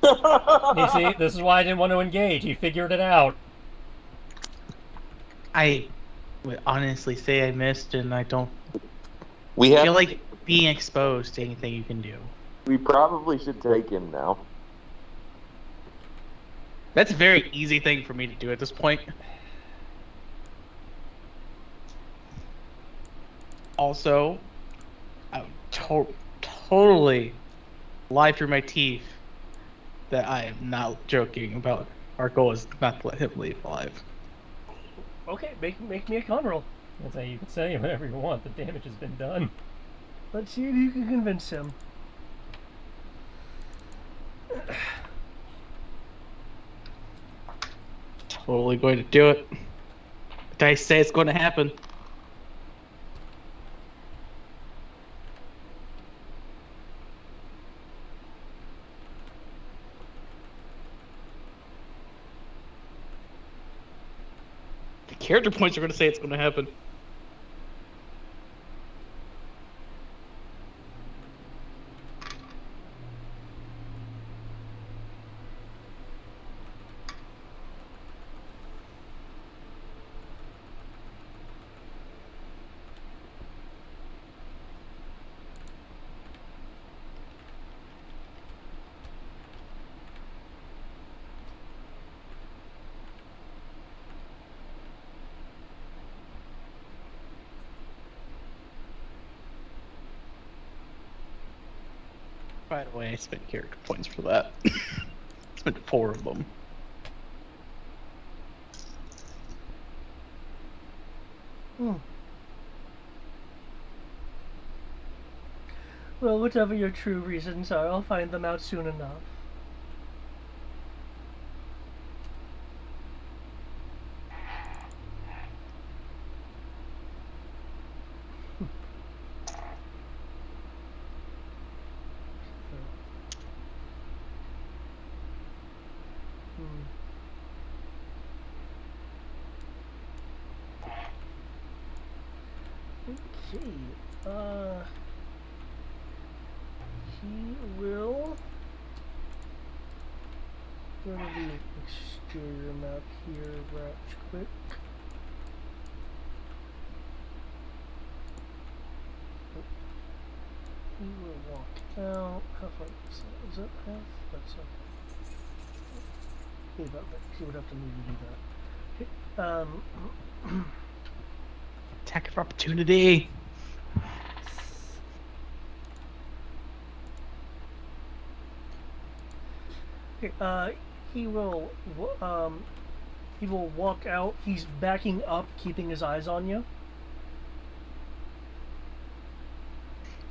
You see, this is why I didn't want to engage. He figured it out. I would honestly say I missed, and I don't We feel have. like being exposed to anything you can do. We probably should take him now. That's a very easy thing for me to do at this point. Also, I would totally lie through my teeth that I am not joking about. Our goal is not to let him leave alive. Okay, make me a con roll. You can say whatever you want. The damage has been done. Let's see if you can convince him. Totally going to do it. Dice say it's going to happen. The character points are going to say it's going to happen. By the way, I spent character points for that. Spent 4 of them. Well, whatever your true reasons are, I'll find them out soon enough. Okay, he will go to the exterior map here right quick. He will walk out. How far is it? Half? That's okay. Yeah, about that. He would have to move to do that. Attack of opportunity. Okay, he will walk out. He's backing up, keeping his eyes on you.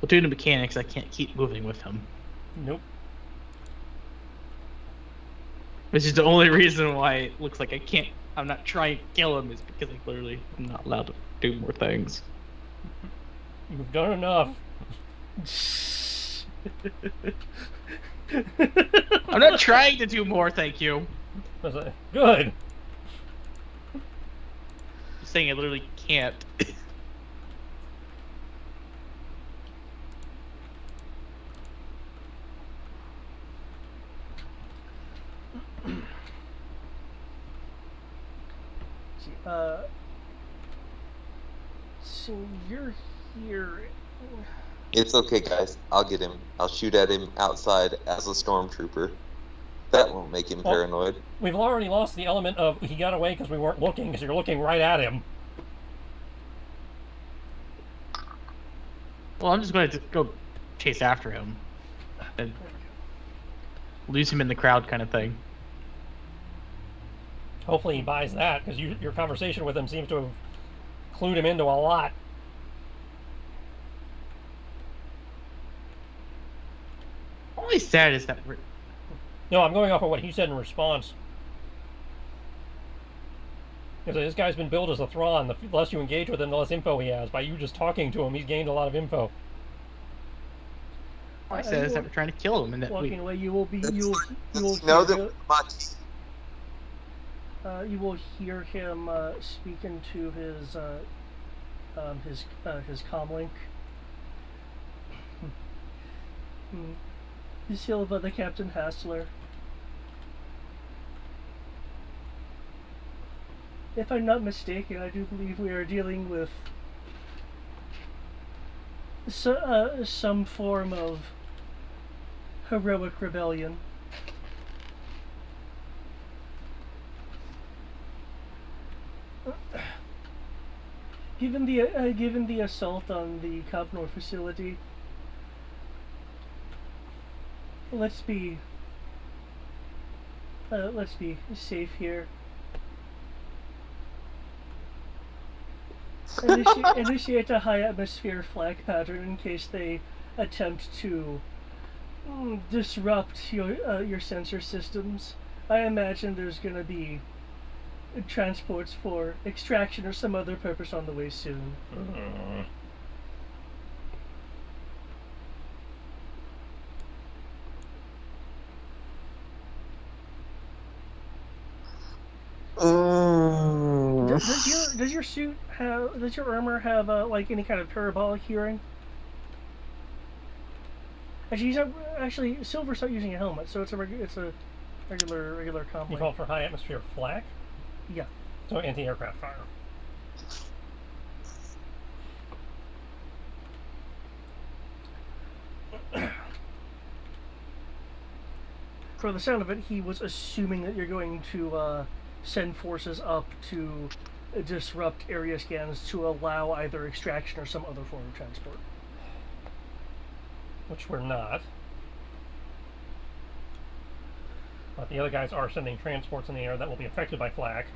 Well, due to mechanics, I can't keep moving with him. Nope. Which is the only reason why it looks like I'm not trying to kill him, is because I clearly am not allowed to do more things. You've done enough. I'm not trying to do more, thank you. I was like, good. I'm saying I literally can't. So you're here. It's okay, guys. I'll get him. I'll shoot at him outside as a stormtrooper. That won't make him Well, paranoid. We've already lost the element of he got away because we weren't looking, because you're looking right at him. Well, I'm just going to go chase after him and lose him in the crowd, kind of thing. Hopefully he buys that, because your conversation with him seems to have clued him into a lot. Only sad is that No, I'm going off of what he said in response. Because this guy's been billed as a Thrawn. The less you engage with him, the less info he has. By you just talking to him, he's gained a lot of info. all I said is that we're trying to kill him, and that Walking we. away, you will be. It's You will. like- You will it's know hear. that Maquis You will hear him speaking to his comlink. Silva, the Captain Hassler. If I'm not mistaken, I do believe we are dealing with some form of heroic rebellion. Given the assault on the Cobnor facility, let's be safe here. Initiate a high atmosphere flag pattern in case they attempt to disrupt your sensor systems. I imagine there's gonna be transports for extraction or some other purpose on the way soon. Does your suit have? Does your armor have like any kind of parabolic hearing? Actually, Silver's not using a helmet, so it's a regular comp. You call for high atmosphere flak? Yeah. So anti-aircraft fire. For the sound of it, he was assuming that you're going to send forces up to disrupt area scans to allow either extraction or some other form of transport. Which we're not. But the other guys are sending transports in the air that will be affected by flak.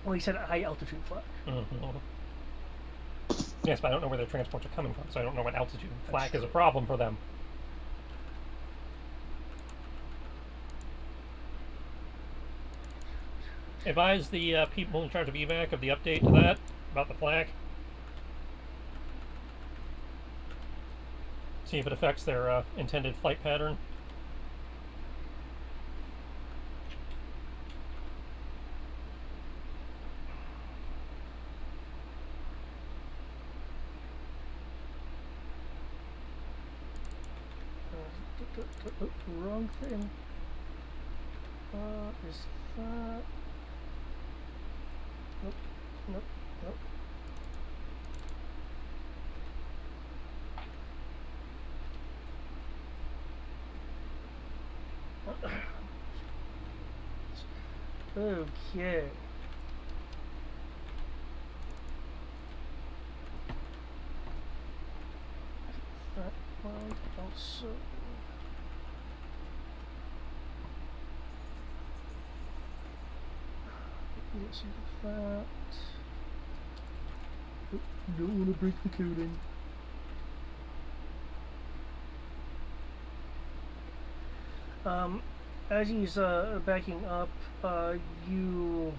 Well, he said high altitude flak. Mm-hmm. Yes, but I don't know where their transports are coming from, so I don't know what altitude. Flak is a problem for them. Advise the people in charge of evac of the update to that about the flak. See if it affects their intended flight pattern. Wrong thing. Is that? Nope. Nope. Nope. Okay. That one also. Let's see that. Oh, don't want to break the coding. As he's backing up, you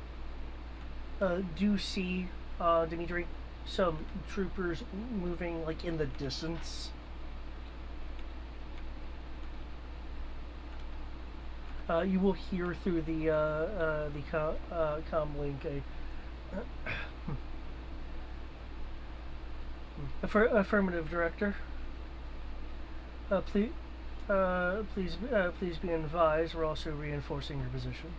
do see Dimitri, some troopers moving like in the distance. You will hear through the comm link affirmative, director. Please be advised. We're also reinforcing your position.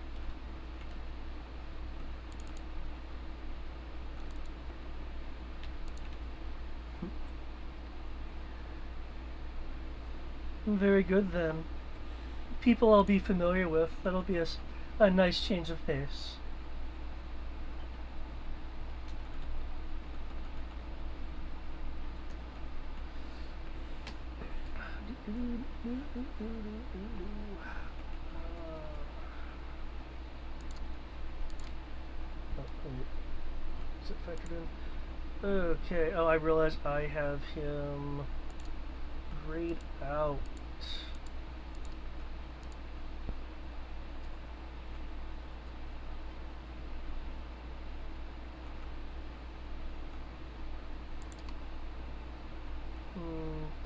Very good then. people I'll be familiar with. That'll be a nice change of pace. Is it factored in? Okay. Oh, I realize I have him grayed out.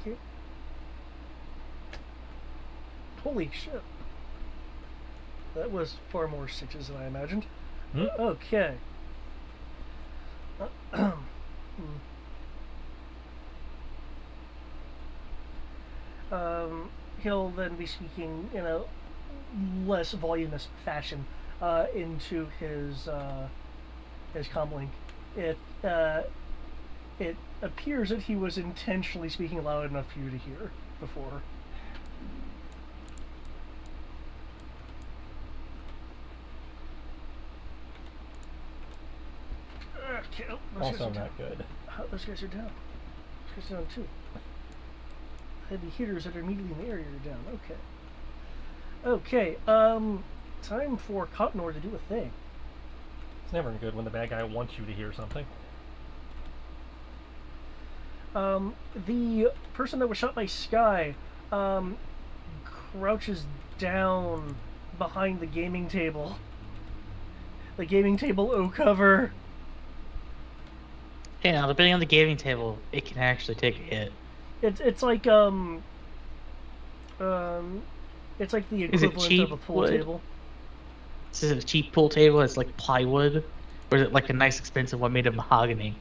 Okay. Holy shit. That was far more sixes than I imagined. Okay. He'll then be speaking in a less voluminous fashion into his comlink. It appears that he was intentionally speaking loud enough for you to hear before. Okay. Oh, Also not good. Those guys are down. Those guys are down too. Heavy hitters that are immediately in the area are down. Okay. Okay. Time for Cottonor to do a thing. It's never good when the bad guy wants you to hear something. The person that was shot by Sky crouches down behind the gaming table. The gaming table O cover. Hey, now depending on the gaming table, it can actually take a hit. It's like it's like the equivalent of a pool table. Is it a cheap pool table? It's like plywood, or is it like a nice expensive one made of mahogany?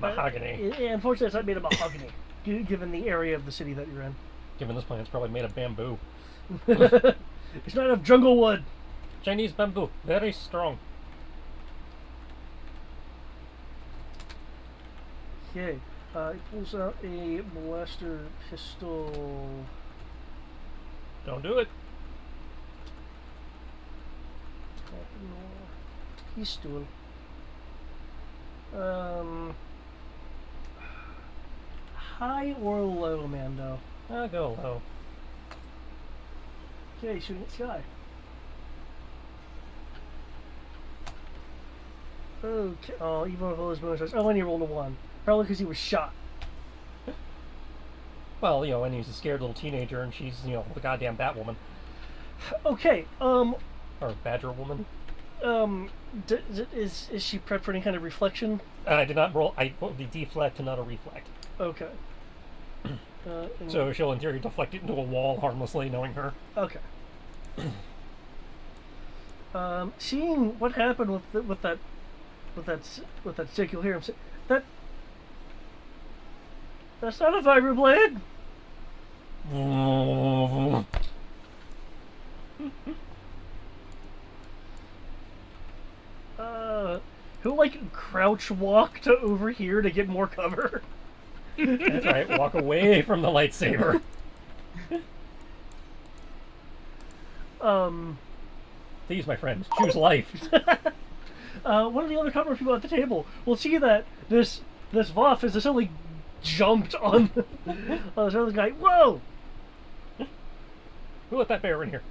Mahogany. Unfortunately, it's not made of mahogany, given the area of the city that you're in. Given this planet's probably made of bamboo. It's not of jungle wood. Chinese bamboo, very strong. Okay, he pulls out a blaster pistol. Don't do it. Pistol. High or low, Mando? I'll go low. Okay, shooting at Sky. Okay. Oh, even with all his bonus dice. Oh, and he rolled a 1. Probably because he was shot. Well, you know, and he's a scared little teenager, and she's, you know, the goddamn Batwoman. Okay. Or Badger Woman. Is she prepped for any kind of reflection? I did not roll. I rolled the deflect and not a reflect. Okay. So she'll in theory deflect it into a wall harmlessly, knowing her. Okay. Seeing what happened with that stick, you'll hear him say, "That's not a vibroblade." He'll like crouch walk to over here to get more cover. That's right. Walk away from the lightsaber. These, my friends, choose life. One of the other Cottonor people at the table will see that this Voff has suddenly jumped on this other guy. Whoa! Who let that bear in here?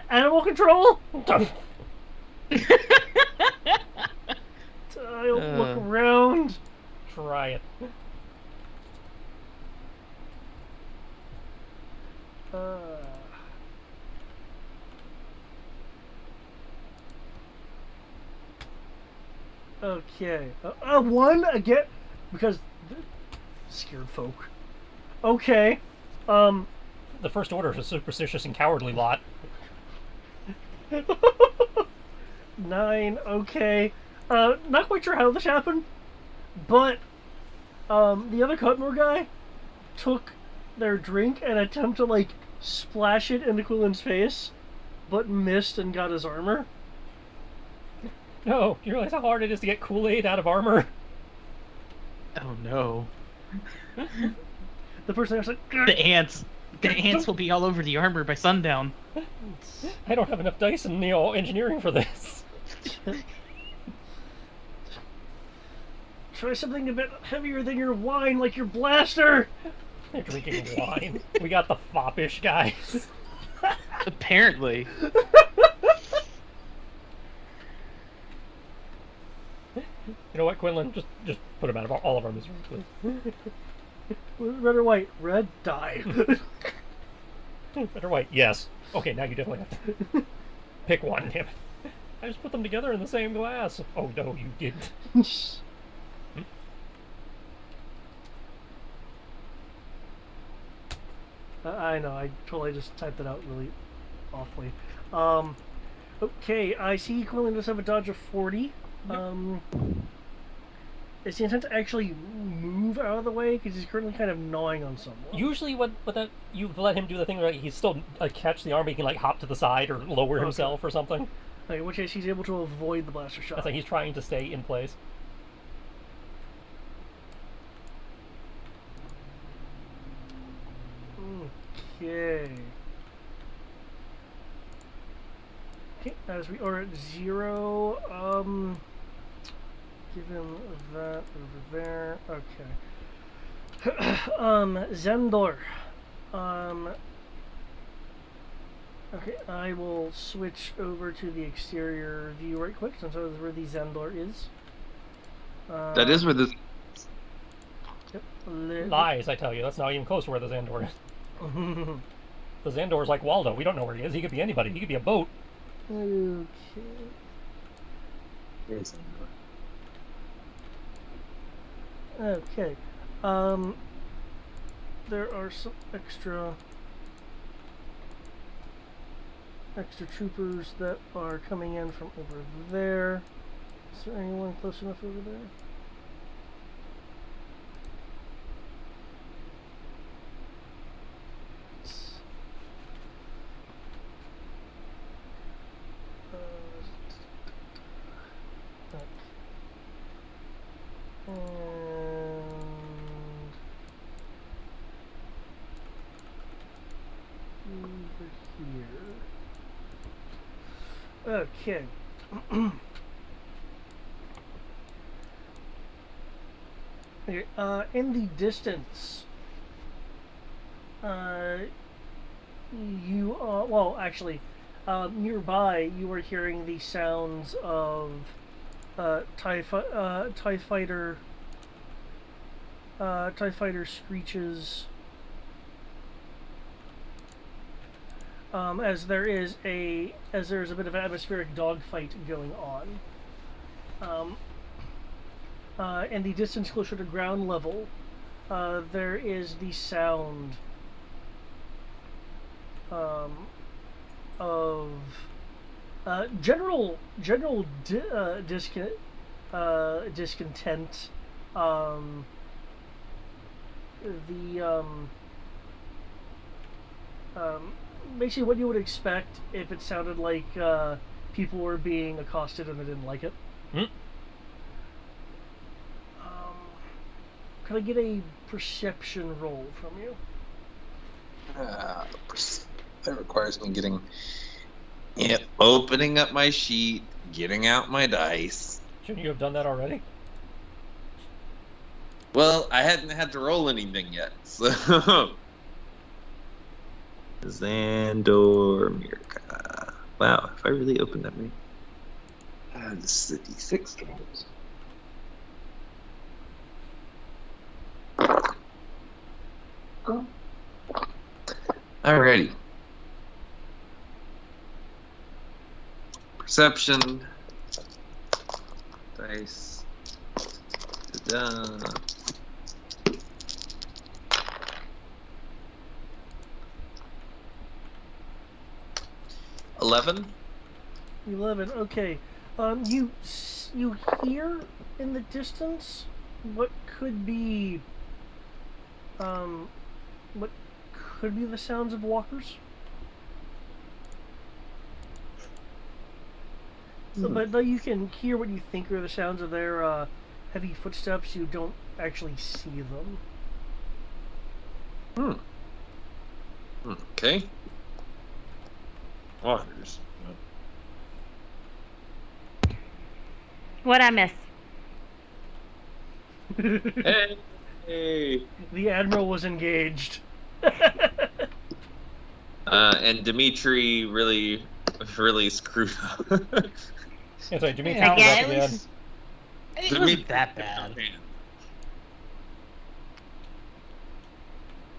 Animal control? I'll look around. Try it. Okay. 1 again, because scared folk. Okay. The First Order is a superstitious and cowardly lot. 9. Okay. Not quite sure how this happened, but the other Cutmore guy took their drink and attempted to like splash it into Quillen's face, but missed and got his armor. No, you realize how hard it is to get Kool-Aid out of armor? Oh no. The person was like, The ants will be all over the armor by sundown. I don't have enough dice in engineering for this. try something a bit heavier than your wine, like your blaster. They're drinking wine. We got the foppish guys. Apparently. You know what, Quinlan? Just put him out of all of our misery, please. Red or white? Red, die. Red or white? Yes. Okay, now you definitely have to pick one. Damn it. I just put them together in the same glass. Oh no, you didn't. I know, I totally just typed it out really awfully. Okay, I see Quinlan does have a dodge of 40. Is the intent to actually move out of the way? Because he's currently kind of gnawing on someone. Usually, what that you let him do the thing where he's still catch the arm, he can like hop to the side or lower himself or something. In which case, he's able to avoid the blaster shot. That's like he's trying to stay in place. Okay. Okay, as we are at 0, given that over there, okay. Zendor. Okay, I will switch over to the exterior view right quick, since that is where the Zendor is. That is where this. Yep. Lies, I tell you. That's not even close to where the Zandor is. The Zandor's like Waldo. We don't know where he is. He could be anybody. He could be a boat. Okay. Here's Okay. There are some extra troopers that are coming in from over there. Is there anyone close enough over there? Okay. Okay, in the distance, you well, actually, nearby, you are hearing the sounds of TIE fighter screeches. As there is a bit of an atmospheric dogfight going on. In the distance closer to ground level, there is the sound of general discontent. Basically what you would expect if it sounded like people were being accosted and they didn't like it. Could I get a perception roll from you? That requires me opening up my sheet, getting out my dice. Shouldn't you have done that already? Well, I hadn't had to roll anything yet, so... Zandor Mirka. Wow, if I really opened that many. This is a D6 games. Alrighty. Perception. Dice. Ta-da. 11. 11. Okay. You hear in the distance what could be the sounds of walkers. But though you can hear what you think are the sounds of their heavy footsteps, you don't actually see them. Okay. Walkers. What I miss? Hey. The Admiral was engaged. And Dimitri really screwed up. It's like Dimitri Yeah, screwed up at again. least it wasn't that bad.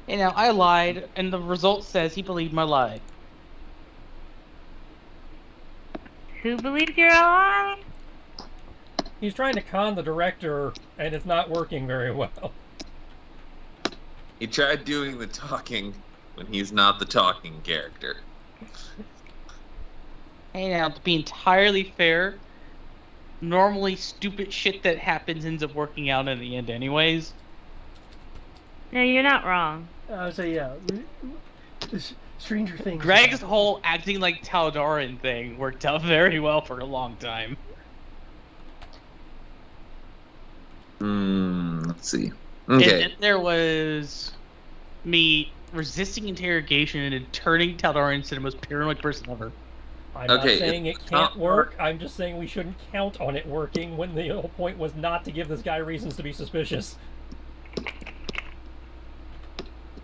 You know, I lied, and the result says he believed my lie. Who believed you're alive? He's trying to con the director, and it's not working very well. He tried doing the talking when he's not the talking character. Hey, now, to be entirely fair, normally stupid shit that happens ends up working out in the end anyways. No, you're not wrong. I would say, yeah. Stranger Things. Greg's whole acting like Taldarin thing worked out very well for a long time. Let's see. Okay. And then there was me resisting interrogation and then turning Taldarin into the most paranoid person ever. I'm not Okay, saying it it's can't not work. I'm just saying we shouldn't count on it working when the whole point was not to give this guy reasons to be suspicious.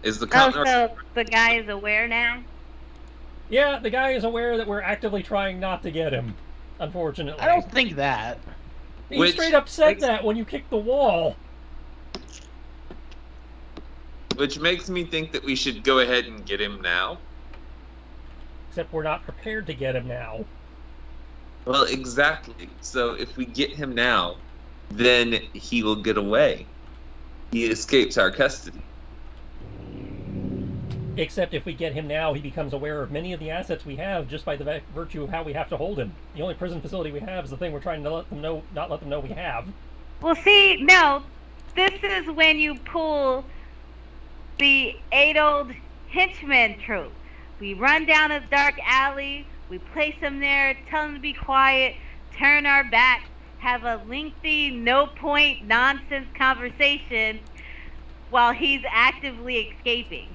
Is the Oh, cop so the guy is aware now? Yeah, the guy is aware that we're actively trying not to get him, unfortunately. I don't think that. He Which straight up said makes- that when you kicked the wall. Which makes me think that we should go ahead and get him now. Except we're not prepared to get him now. Well, exactly. So if we get him now, then he will get away. He escapes our custody. Except if we get him now, he becomes aware of many of the assets we have just by the virtue of how we have to hold him. The only prison facility we have is the thing we're trying to not let them know we have. Well, see, no. This is when you pull the age-old henchman trope. We run down a dark alley, we place him there, tell him to be quiet, turn our back, have a lengthy, no-point, nonsense conversation while he's actively escaping.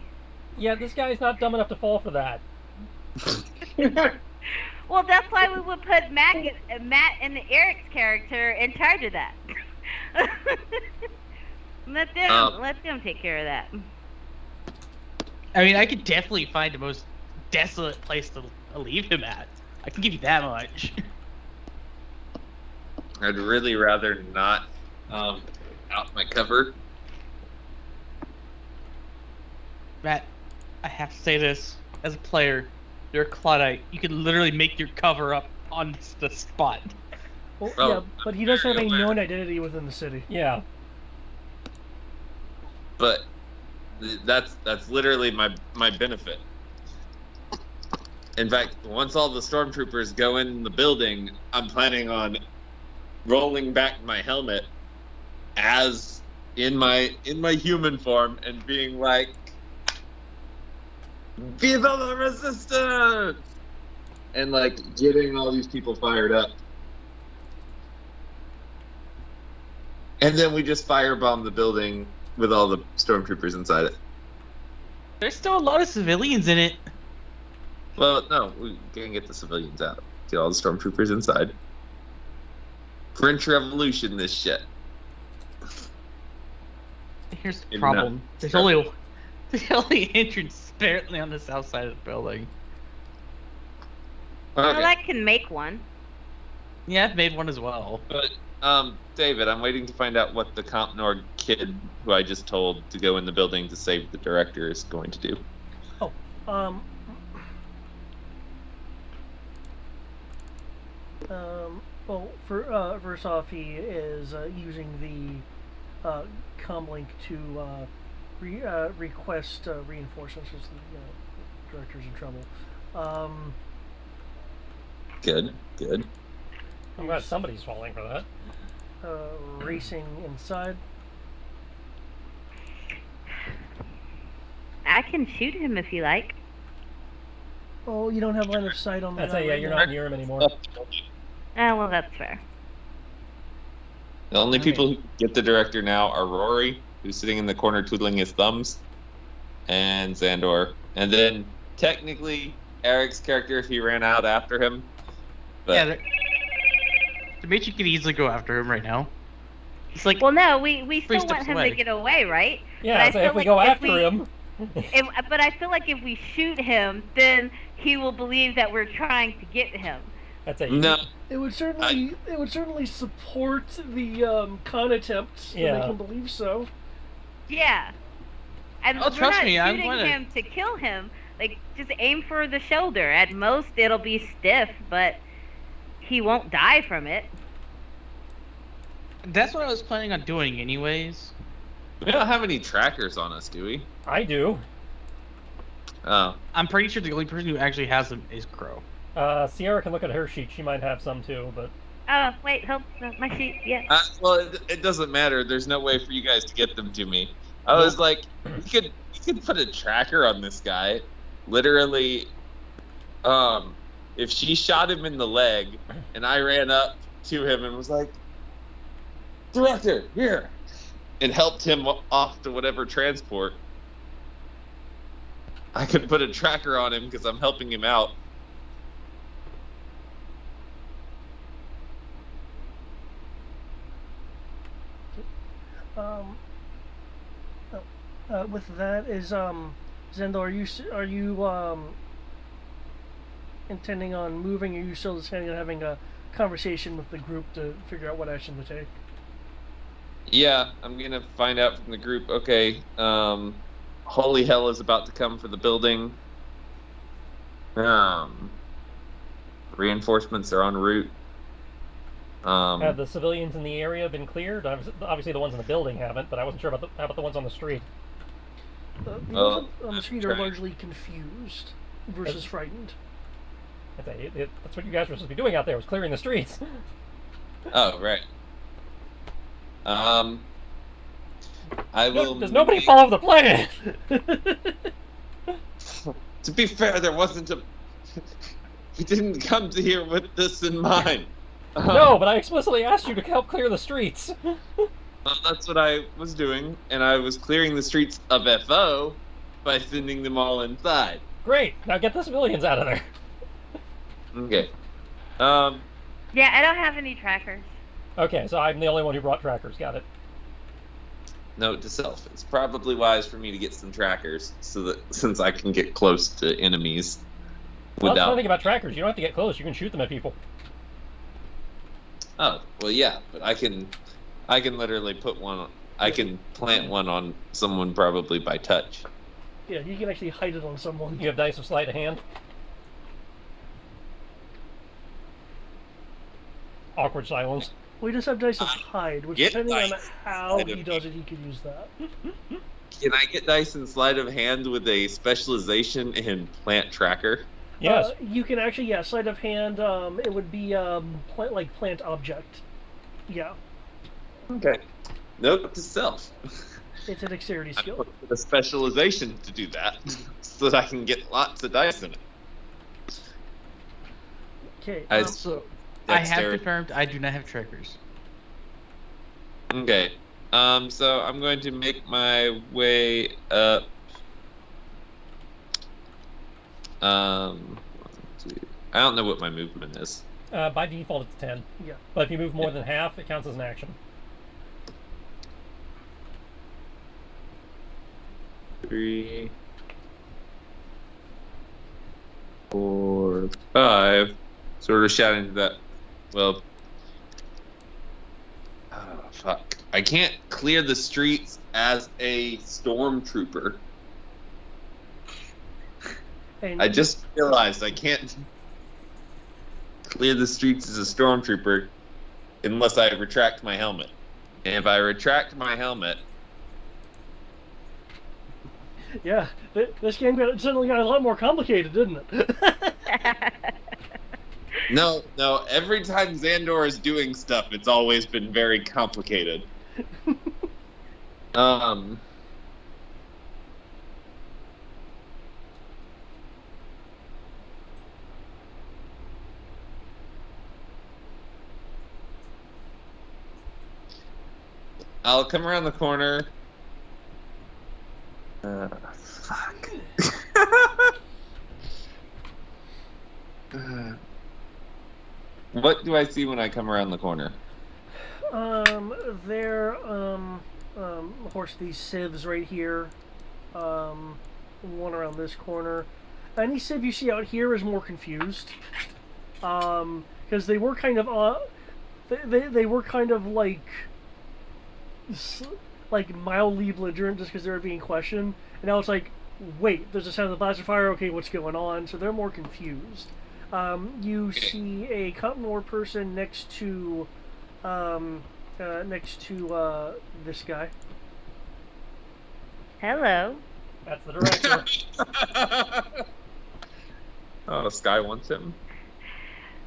Yeah, this guy's not dumb enough to fall for that. Well, that's why we would put Matt and Eric's character in charge of that. Let them take care of that. I mean, I could definitely find the most desolate place to leave him at. I can give you that much. I'd really rather not out my cover. Matt, I have to say this. As a player, you're a Claudite. You can literally make your cover up on the spot. Well, Oh, yeah, but he does have a very aware. known identity within the city. Yeah. But that's literally my benefit. In fact, once all the stormtroopers go in the building, I'm planning on rolling back my helmet as in my human form and being like, "Viva la Resistance!" and like getting all these people fired up. And then we just firebomb the building with all the stormtroopers inside it. There's still a lot of civilians in it. Well, no, we can get the civilians out. Get all the stormtroopers inside. French Revolution, this shit. Here's the Maybe problem. not. There's only entrance apparently on the south side of the building. Well, Okay. I can make one. Yeah, I've made one as well. But, David, I'm waiting to find out what the Comp Nord kid who I just told to go in the building to save the director is going to do. Oh, well, first off, he is using the comlink to request reinforcements as the director's in trouble. Good. I'm glad somebody's falling for that. Racing inside. I can shoot him if you like. Oh, you don't have line of sight on the That's guy it, yeah, right you're now. not near him anymore. Well, that's fair. The only people who get the director now are Rory, who's sitting in the corner twiddling his thumbs, and Xandor. And then technically Eric's character if he ran out after him. But Yeah, Dimitri could easily go after him right now. It's like, Well, no, we three still want steps him away. to get away, right? Yeah, but so I if feel we like go if after we, him, but I feel like if we shoot him, then he will believe that we're trying to get him. that's a no, It would certainly support the con attempt to Yeah. make him believe so. Yeah. And Oh, we're trust not me, I'm shooting gonna- him to kill him. Like, just aim for the shoulder. At most, it'll be stiff, but he won't die from it. That's what I was planning on doing anyways. we don't have any trackers on us, do we? I do. Oh. I'm pretty sure the only person who actually has them is Crow. Sierra can look at her sheet. She might have some too, but Oh, wait, hold my sheet. Yeah. Well, it doesn't matter. There's no way for you guys to get them to me. I was like, you could put a tracker on this guy. Literally, if she shot him in the leg, and I ran up to him and was like, "Director, here," and helped him off to whatever transport, I could put a tracker on him because I'm helping him out. With that is Zendo, are you intending on moving? Or are you still just kind of having a conversation with the group to figure out what action to take? Yeah, I'm gonna find out from the group. Okay, holy hell is about to come for the building. Reinforcements are en route. have the civilians in the area been cleared? Obviously, the ones in the building haven't, but I wasn't sure about how about the ones on the street. The Well, ones on the street are largely confused versus frightened. That's what you guys were supposed to be doing out there, was clearing the streets. Oh, right. I will. Does nobody follow the plan? To be fair, there wasn't a. We didn't come to here with this in mind. No, but I explicitly asked you to help clear the streets. Well, that's what I was doing, and I was clearing the streets of FO by sending them all inside. Great. Now get the civilians out of there. Okay. Yeah, I don't have any trackers. Okay, so I'm the only one who brought trackers. Got it. Note to self: it's probably wise for me to get some trackers, so that since I can get close to enemies Well, that's the without. thing about trackers. You don't have to get close. You can shoot them at people. Oh well, yeah, but I can literally put one. I can plant one on someone probably by touch. Yeah, you can actually hide it on someone. You have dice of sleight of hand. Awkward silence. We just have dice of hide, which Get depending on dice how sleight he of does it, he could use that. Can I get dice in sleight of hand with a specialization in plant tracker? Yes. You can actually, yeah, sleight of hand. It would be plant object. Yeah, Okay. Note to self: it's a dexterity I skill. put a specialization to do that, so that I can get lots of dice in it. Okay. So, I have Dexterity. confirmed I do not have trackers. Okay. So I'm going to make my way up. I don't know what my movement is. By default, it's 10. Yeah. But if you move more than half, it counts as an action. 3, 4, 5. Sort of shouting to that. Well. Oh, fuck. I can't clear the streets as a stormtrooper. And I just realized I can't clear the streets as a stormtrooper unless I retract my helmet. And if I retract my helmet, yeah, this game suddenly got a lot more complicated, didn't it? no, every time Xandor is doing stuff, it's always been very complicated. I'll come around the corner. Fuck. What do I see when I come around the corner? There, of course, these sieves right here. One around this corner. Any sieve you see out here is more confused. Because they were kind of, they were kind of like mildly belligerent just because they were being questioned. And now it's like, wait, there's a sound of the blaster fire. Okay, what's going on? So they're more confused. You see a Cutmore person next to this guy. Hello. That's the director. Oh, Sky wants him.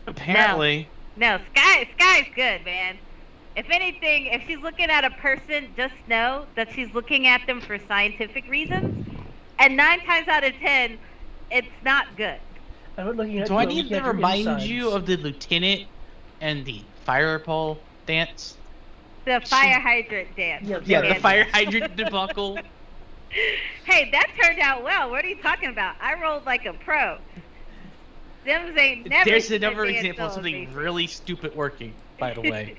Apparently. No, Sky's good, man. If anything, if she's looking at a person, just know that she's looking at them for scientific reasons. And 9 times out of 10, it's not good. I'm looking at Do I need to remind you of the lieutenant and the fire pole dance? The fire hydrant dance. Yeah, The fire hydrant debacle. Hey, that turned out well. What are you talking about? I rolled like a pro. Sims ain't never. There's another example of something really stupid working, by the way.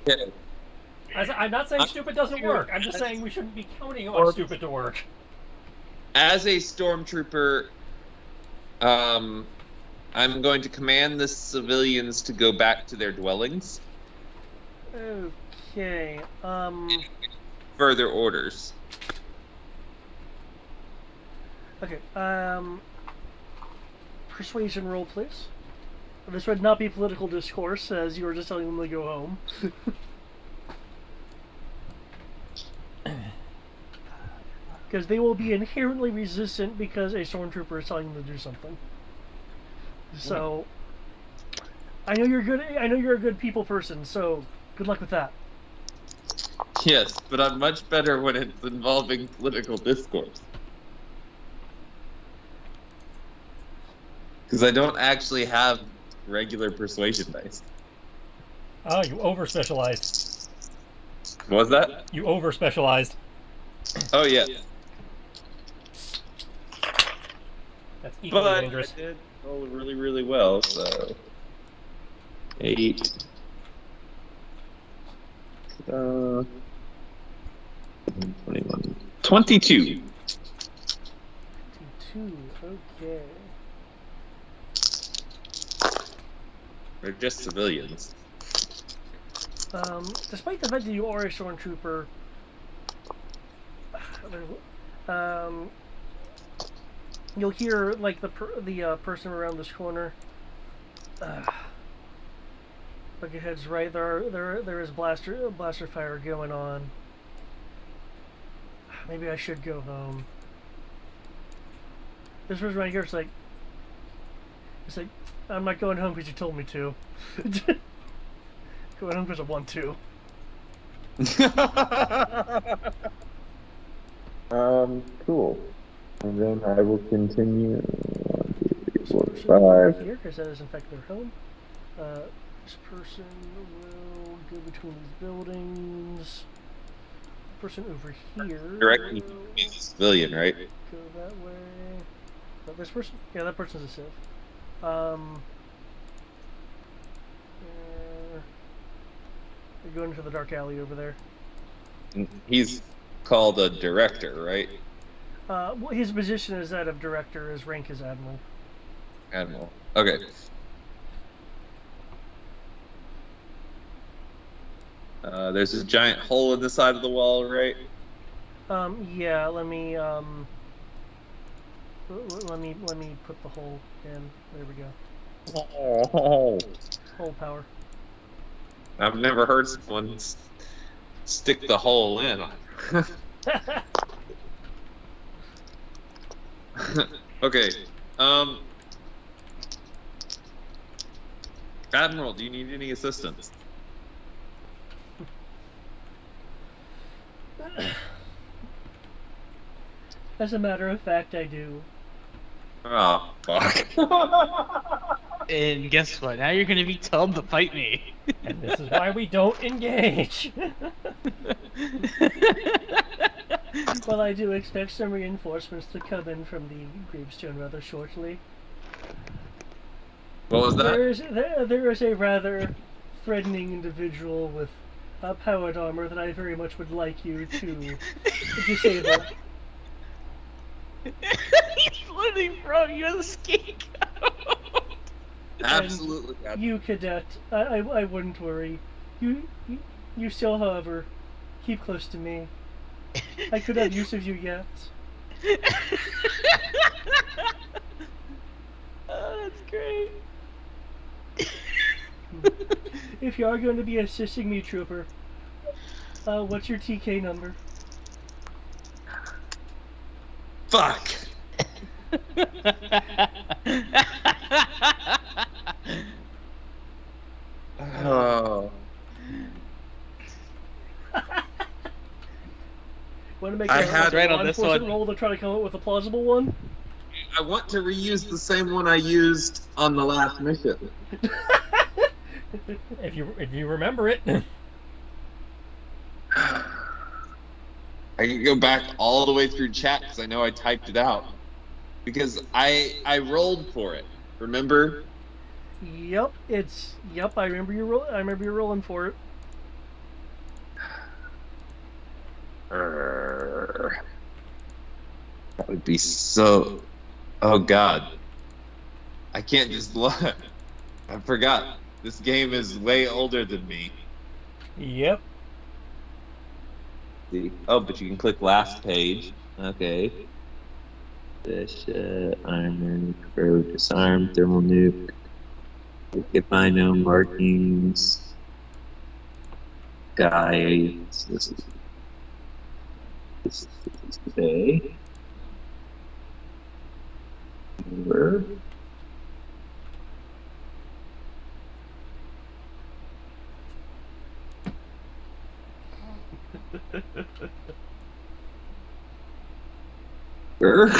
I'm not saying stupid doesn't work. I'm just saying we shouldn't be counting on stupid to work. As a stormtrooper, I'm going to command the civilians to go back to their dwellings. Okay. Further orders. Okay. Persuasion roll, please. This would not be political discourse, as you were just telling them to go home. Because they will be inherently resistant because a stormtrooper is telling them to do something. So, I know you're good. I know you're a good people person. So, good luck with that. Yes, but I'm much better when it's involving political discourse. Because I don't actually have regular persuasion dice. Oh, you over-specialized. What was that? You over-specialized. Oh, yeah. That's equally But dangerous. I did roll really, really well, so... 8. 21. 22. 22. Okay. They're just civilians. Despite the fact that you are a stormtrooper, you'll hear like the person around this corner. Buckethead's right. There is blaster fire going on. Maybe I should go home. This person right here, it's like I'm not going home because you told me to. Going home because I want to. Cool. And then I will continue. 1, 2, 3, 4, 5. Here, because that is in fact their home. This person will go between these buildings. Person over here. Directly is a civilian, right? Go that way. But this person? Yeah, that person's a Civ. They're going into the dark alley over there. He's called a director, right? Well, his position is that of director. His rank is admiral. Admiral. Okay. There's a giant hole in the side of the wall, right? Yeah. Let me put the hole in. There we go. Oh. Hole power. I've never heard someone stick the hole in. Okay. Admiral, do you need any assistance? As a matter of fact, I do. Oh, fuck. And guess what? Now you're gonna be told to fight me. And this is why we don't engage. Well, I do expect some reinforcements to come in from the gravestone rather shortly. What was that? There is a rather threatening individual with powered armor that I very much would like you to disable. He's literally from you as a scapegoat. Absolutely. And you, cadet, I wouldn't worry. You still, however, keep close to me. I could have use of you yet. Oh, that's great. If you are going to be assisting me, Trooper, what's your TK number? Fuck. Oh. Want to make I a had right law on this enforcement one. roll to try to come up with a plausible one? I want to reuse the same one I used on the last mission. If you remember it. I can go back all the way through chat because I know I typed it out. Because I rolled for it. Remember? Yep, I remember you roll. I remember you rolling for it. That would be so. Oh God, I can't just look. I forgot. This game is way older than me. Yep. See? Oh, but you can click last page. Okay. This armor, crow, disarm, thermal nuke. If I know markings, guides. This is today. Where? Where?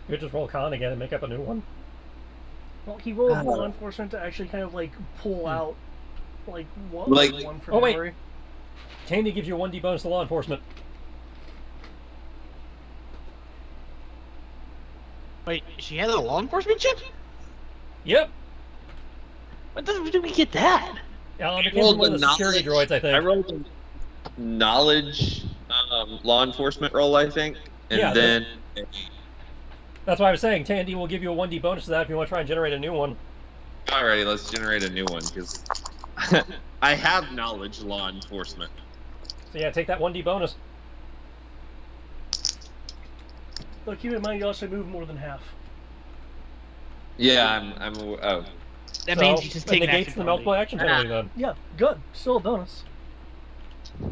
You just roll con again and make up a new one. Well, he rolled law enforcement to actually kind of like pull out like one, Like- one from Oh, wait. memory. Tandy gives you a 1d bonus to law enforcement. Wait, she had a law enforcement chip? Yep. When did we get that? It came from one of the security droids, I I think. rolled a knowledge law enforcement roll, I think, and Yeah, then That's why I was saying Tandy will give you a 1d bonus to that if you want to try and generate a new one. alrighty, let's generate a new one because I have knowledge law enforcement. So yeah, take that 1d bonus. But keep in mind, you also move more than half. Yeah, I'm. Oh, That So, means you just it take an negates action the from multiple me. action penalty then. Yeah, good. Still a bonus. you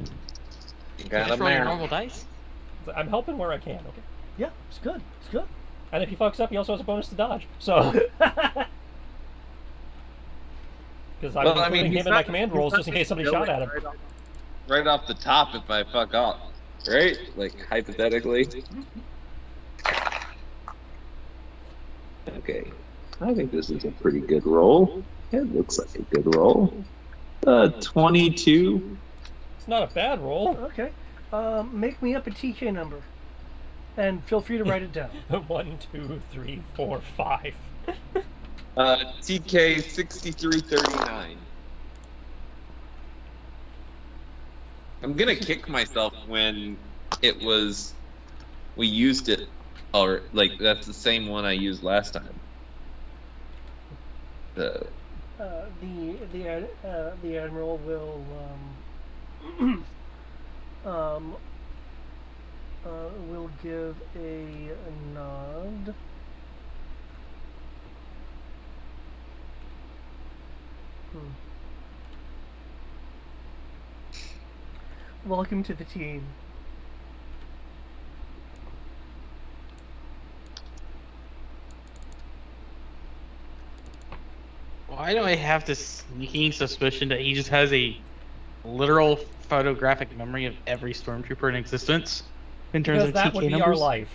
You got just him roll your there. normal dice? I'm helping where I can, okay? Yeah, it's good. It's good. And if he fucks up, he also has a bonus to dodge. So. Because I'm including him he's in my not- command he's rolls not just in case somebody gonna shot kill at it him. right off the top if I fuck up, right? Like hypothetically. Okay, I think this is a pretty good roll. It looks like a good roll. 22. It's not a bad roll. Okay. Make me up a TK number, and feel free to write it down. 1, 2, 3, 4, 5. TK 6339. I'm gonna kick myself when we used it, or like that's the same one I used last time. The admiral will will give a nod. Welcome to the team. Why do I have this sneaking suspicion that he just has a literal photographic memory of every stormtrooper in existence in terms Because of that TK would be numbers? our life.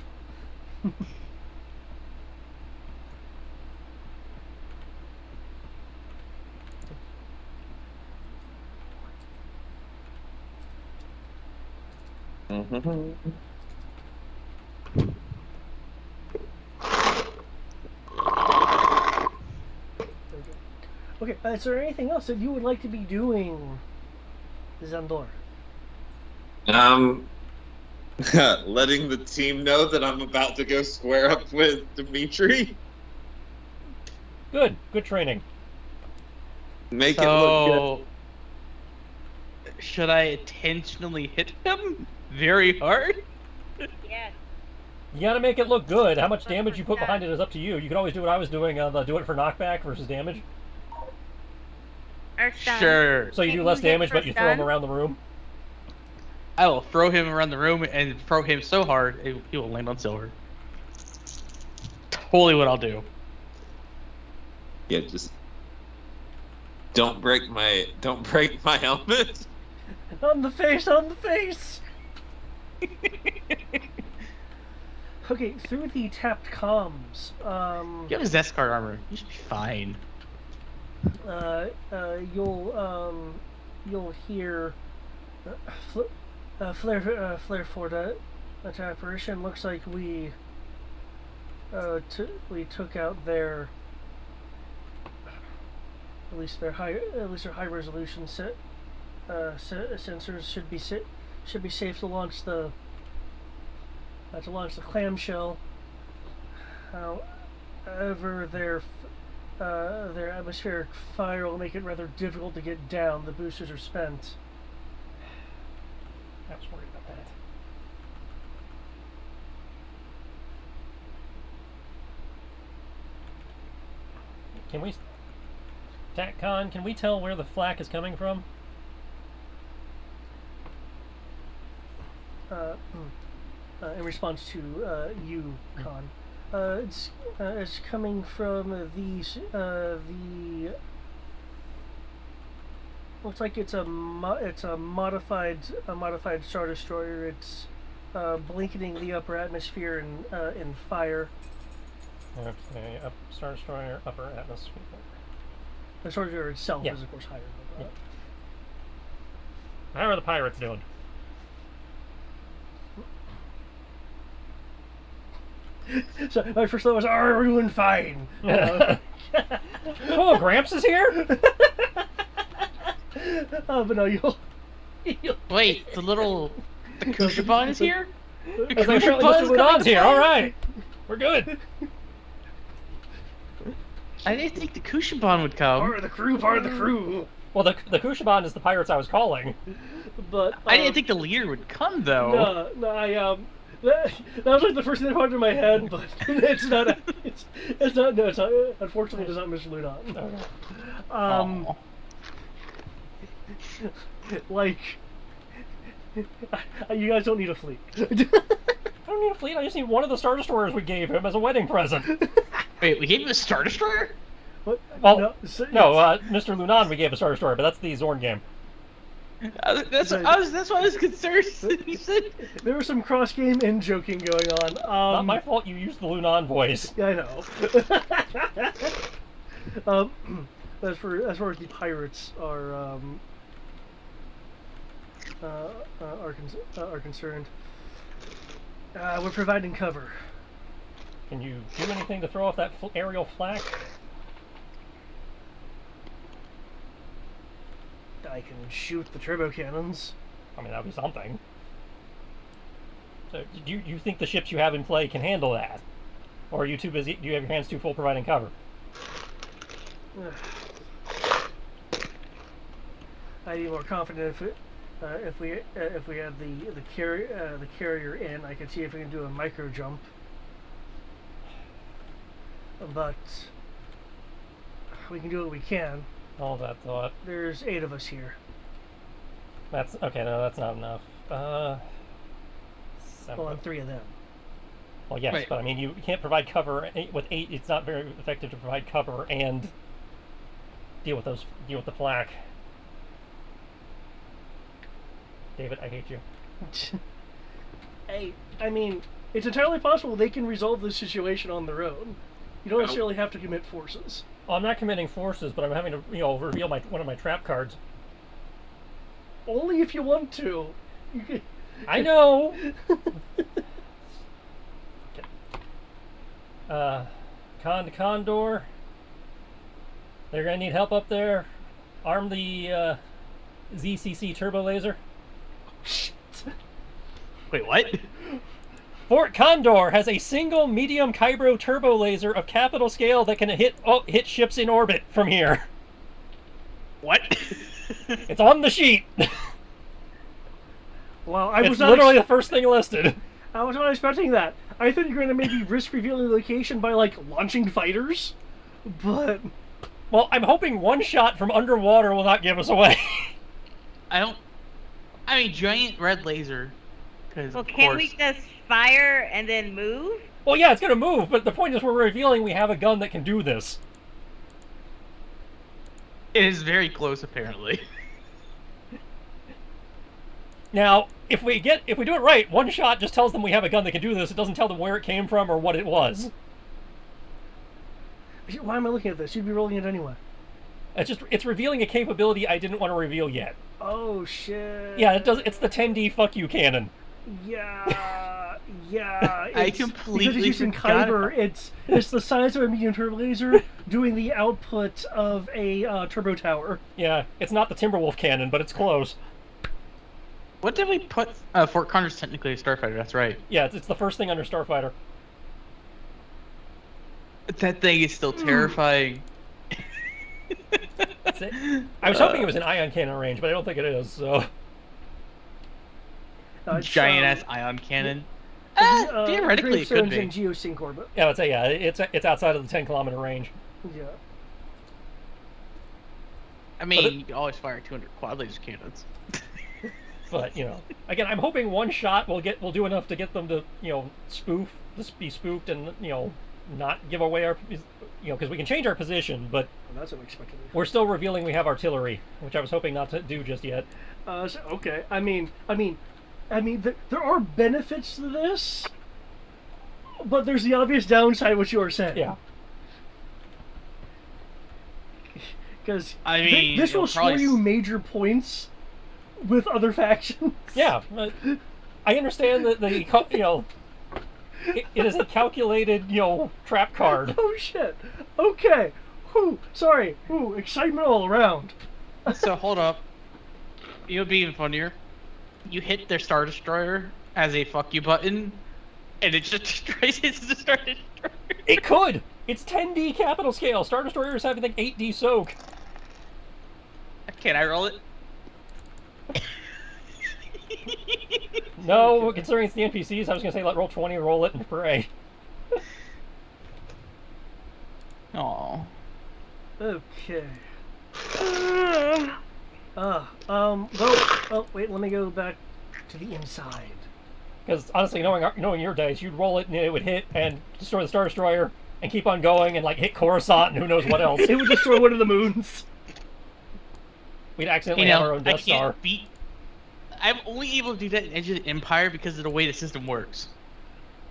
Mhm. Okay, is there anything else that you would like to be doing, Zandor? Letting the team know that I'm about to go square up with Dimitri. Good training. Make it look good. So, should I intentionally hit him very hard? Yes. You gotta make it look good. How much damage you put behind it is up to you. You can always do what I was doing, do it for knockback versus damage. Or stun. Sure. So you Can do less you hit damage, for but you throw him stun? around the room. I will throw him around the room and throw him so hard he will land on silver. Totally what I'll do. Yeah, just don't break my helmet. On the face, on the face! Okay, through the tapped comms, You have a Zeskar armor. You should be fine. you'll hear flare for that apparition. Looks like we took out their at least their high resolution sensors should be safe to launch the clamshell. However, their atmospheric fire will make it rather difficult to get down. The boosters are spent. I was worried about that. Can we, TacCon, can we tell where the flak is coming from? In response to you, Khan, it's coming from the looks like it's a modified Star Destroyer. It's blanketing the upper atmosphere in fire. Okay, Star Destroyer, upper atmosphere. The Star Destroyer itself Yeah. is of course higher than that. How are the pirates doing? So my first thought was, "Are we doing fine?" Oh, Gramps is here? But no, you'll Wait, the Kushaban is here? The It's like, apparently Mr. Lunon's here. All right, we're good. I didn't think the Kushaban would come. part of the crew. Well, the Kushaban is the pirates I was calling. But I didn't think the leader would come though. No, I that was like the first thing that popped in my head, but it's not. It's not. No, it's not. Unfortunately, it is not Mr. Lunon. Aw. Like, you guys don't need a fleet. I don't need a fleet. I just need one of the Star Destroyers we gave him as a wedding present. Wait, we gave him a Star Destroyer? What? Well, no, Mr. Lunon we gave a Star Destroyer, but that's the Zorn game. That's what I was concerned. You said there was some cross game in joking going on. Not my fault. You used the Lunon voice. Yeah, I know. As far as the pirates are concerned, we're providing cover. Can you do anything to throw off that aerial flak? I can shoot the turbo cannons. I mean, that would be something. So, do you think the ships you have in play can handle that? Or are you too busy? Do you have your hands too full providing cover? I'd be more confident if we had the carrier in. I could see if we can do a micro jump. But we can do what we can. All that thought. There's 8 of us here. That's okay. No, that's not enough. 7. Well, I'm 3 of them. Well, yes, Wait. but I mean, you can't provide cover with 8. It's not very effective to provide cover and deal with the flak. David, I hate you. Hey, I mean, it's entirely possible they can resolve this situation on their own. You don't necessarily have to commit forces. Well, I'm not committing forces, but I'm having to, reveal one of my trap cards. Only if you want to. You can, I know. Condor. They're gonna need help up there. Arm the ZCC turbo laser. Wait, what? Fort Condor has a single medium Kybro turbo laser of capital scale that can hit ships in orbit from here. What? It's on the sheet. Well, It's literally the first thing listed. I was not expecting that. I thought you were going to maybe risk revealing the location by, like, launching fighters, but... Well, I'm hoping one shot from underwater will not give us away. I mean, giant red laser. Because Well, can't we just fire and then move? Well, yeah, it's going to move, but the point is we're revealing we have a gun that can do this. It is very close, apparently. Now, if we do it right, one shot just tells them we have a gun that can do this. It doesn't tell them where it came from or what it was. Why am I looking at this? You'd be rolling it anyway. It's revealing a capability I didn't want to reveal yet. Oh, shit. Yeah, it's the 10D fuck you cannon. Yeah. I completely because it's using forgot Kyber. It's the size of a medium turbo laser doing the output of a turbo tower. Yeah, it's not the Timberwolf cannon, but it's close. What did we put? Fort Condor's technically a starfighter. That's right. Yeah, it's the first thing under Starfighter. That thing is still terrifying. That's it. I was hoping it was an ion cannon range, but I don't think it is. So. Giant ass ion cannon. Theoretically, it could be. In geosync orbit. Yeah, I'd say it's outside of the 10-kilometer range. Yeah. I mean, you can always fire 200 quad laser cannons. But again, I'm hoping one shot will do enough to get them to be spooked, and not give away our because we can change our position, but Well, that's unexpected. we're still revealing we have artillery, which I was hoping not to do just yet. Okay. I mean, there are benefits to this, but there's the obvious downside, which you are saying. Yeah. Because I mean, this will score you major points with other factions. Yeah, I understand that it is a calculated trap card. Oh shit. Okay. Whew. Sorry. Ooh, excitement all around. So hold up. It would be even funnier. You hit their Star Destroyer as a fuck you button, and it just destroys the Star Destroyer. It could. It's 10D capital scale. Star Destroyers have, I think, 8D soak. Can I roll it? No, considering it's the NPCs, I was gonna say let roll 20, roll it, and pray. Aww. Okay. Well, wait, let me go back to the inside. Because honestly, knowing your dice, you'd roll it and it would hit and destroy the Star Destroyer and keep on going and hit Coruscant and who knows what else. It would destroy one of the moons. We'd accidentally have our own Death Star. I'm only able to do that in Edge of the Empire because of the way the system works.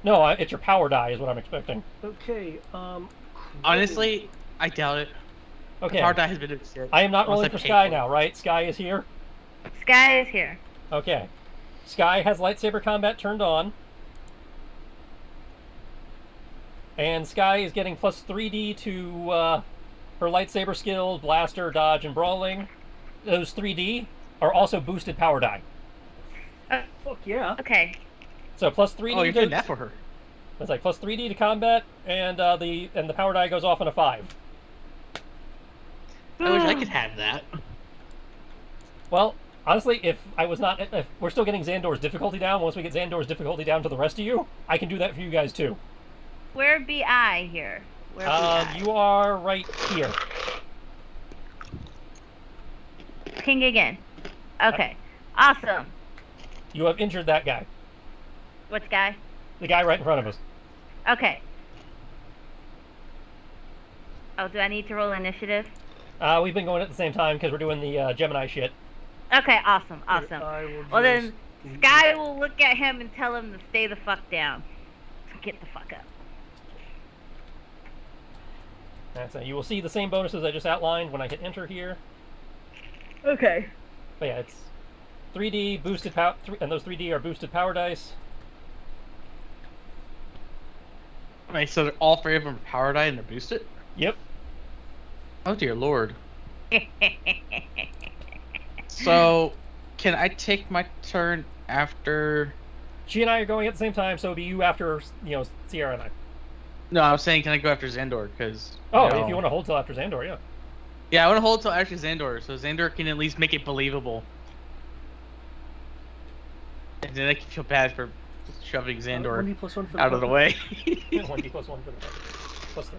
No, it's your power die is what I'm expecting. Okay, Honestly, I doubt it. Okay. The power die has been shit. I am not rolling for Sky now, right? Sky is here? Sky is here. Okay. Sky has lightsaber combat turned on. And Sky is getting plus 3D to her lightsaber skills, blaster, dodge, and brawling. Those 3D are also boosted power die. Fuck yeah. Okay. So plus 3D. Oh, you're doing that for her. It's like plus 3D to combat, and the power die goes off on a 5. I wish I could have that. Well, honestly, if we're still getting Xandor's difficulty down, once we get Xandor's difficulty down to the rest of you, I can do that for you guys too. Where be I here? Where be I? You are right here. Ping again. Okay. Awesome. You have injured that guy. Which guy? The guy right in front of us. Okay. Oh, do I need to roll initiative? We've been going at the same time because we're doing the Gemini shit. Okay, awesome. Well then, Sky will look at him and tell him to stay the fuck down. Get the fuck up. That's it. You will see the same bonuses I just outlined when I hit enter here. Okay. But yeah, it's 3D boosted power, and those 3D are boosted power dice. Wait, so all three of them are power die and they're boosted? Yep. Oh dear lord. So, can I take my turn after? She and I are going at the same time, so it'll be you after, Sierra and I. No, I was saying, can I go after Xandor? Because if you want to hold till after Xandor, yeah. Yeah, I want to hold till after Xandor, so Xandor can at least make it believable. And then I can feel bad for shoving Xandor 1D plus 1 for out of the way. 1D plus 1 for the plus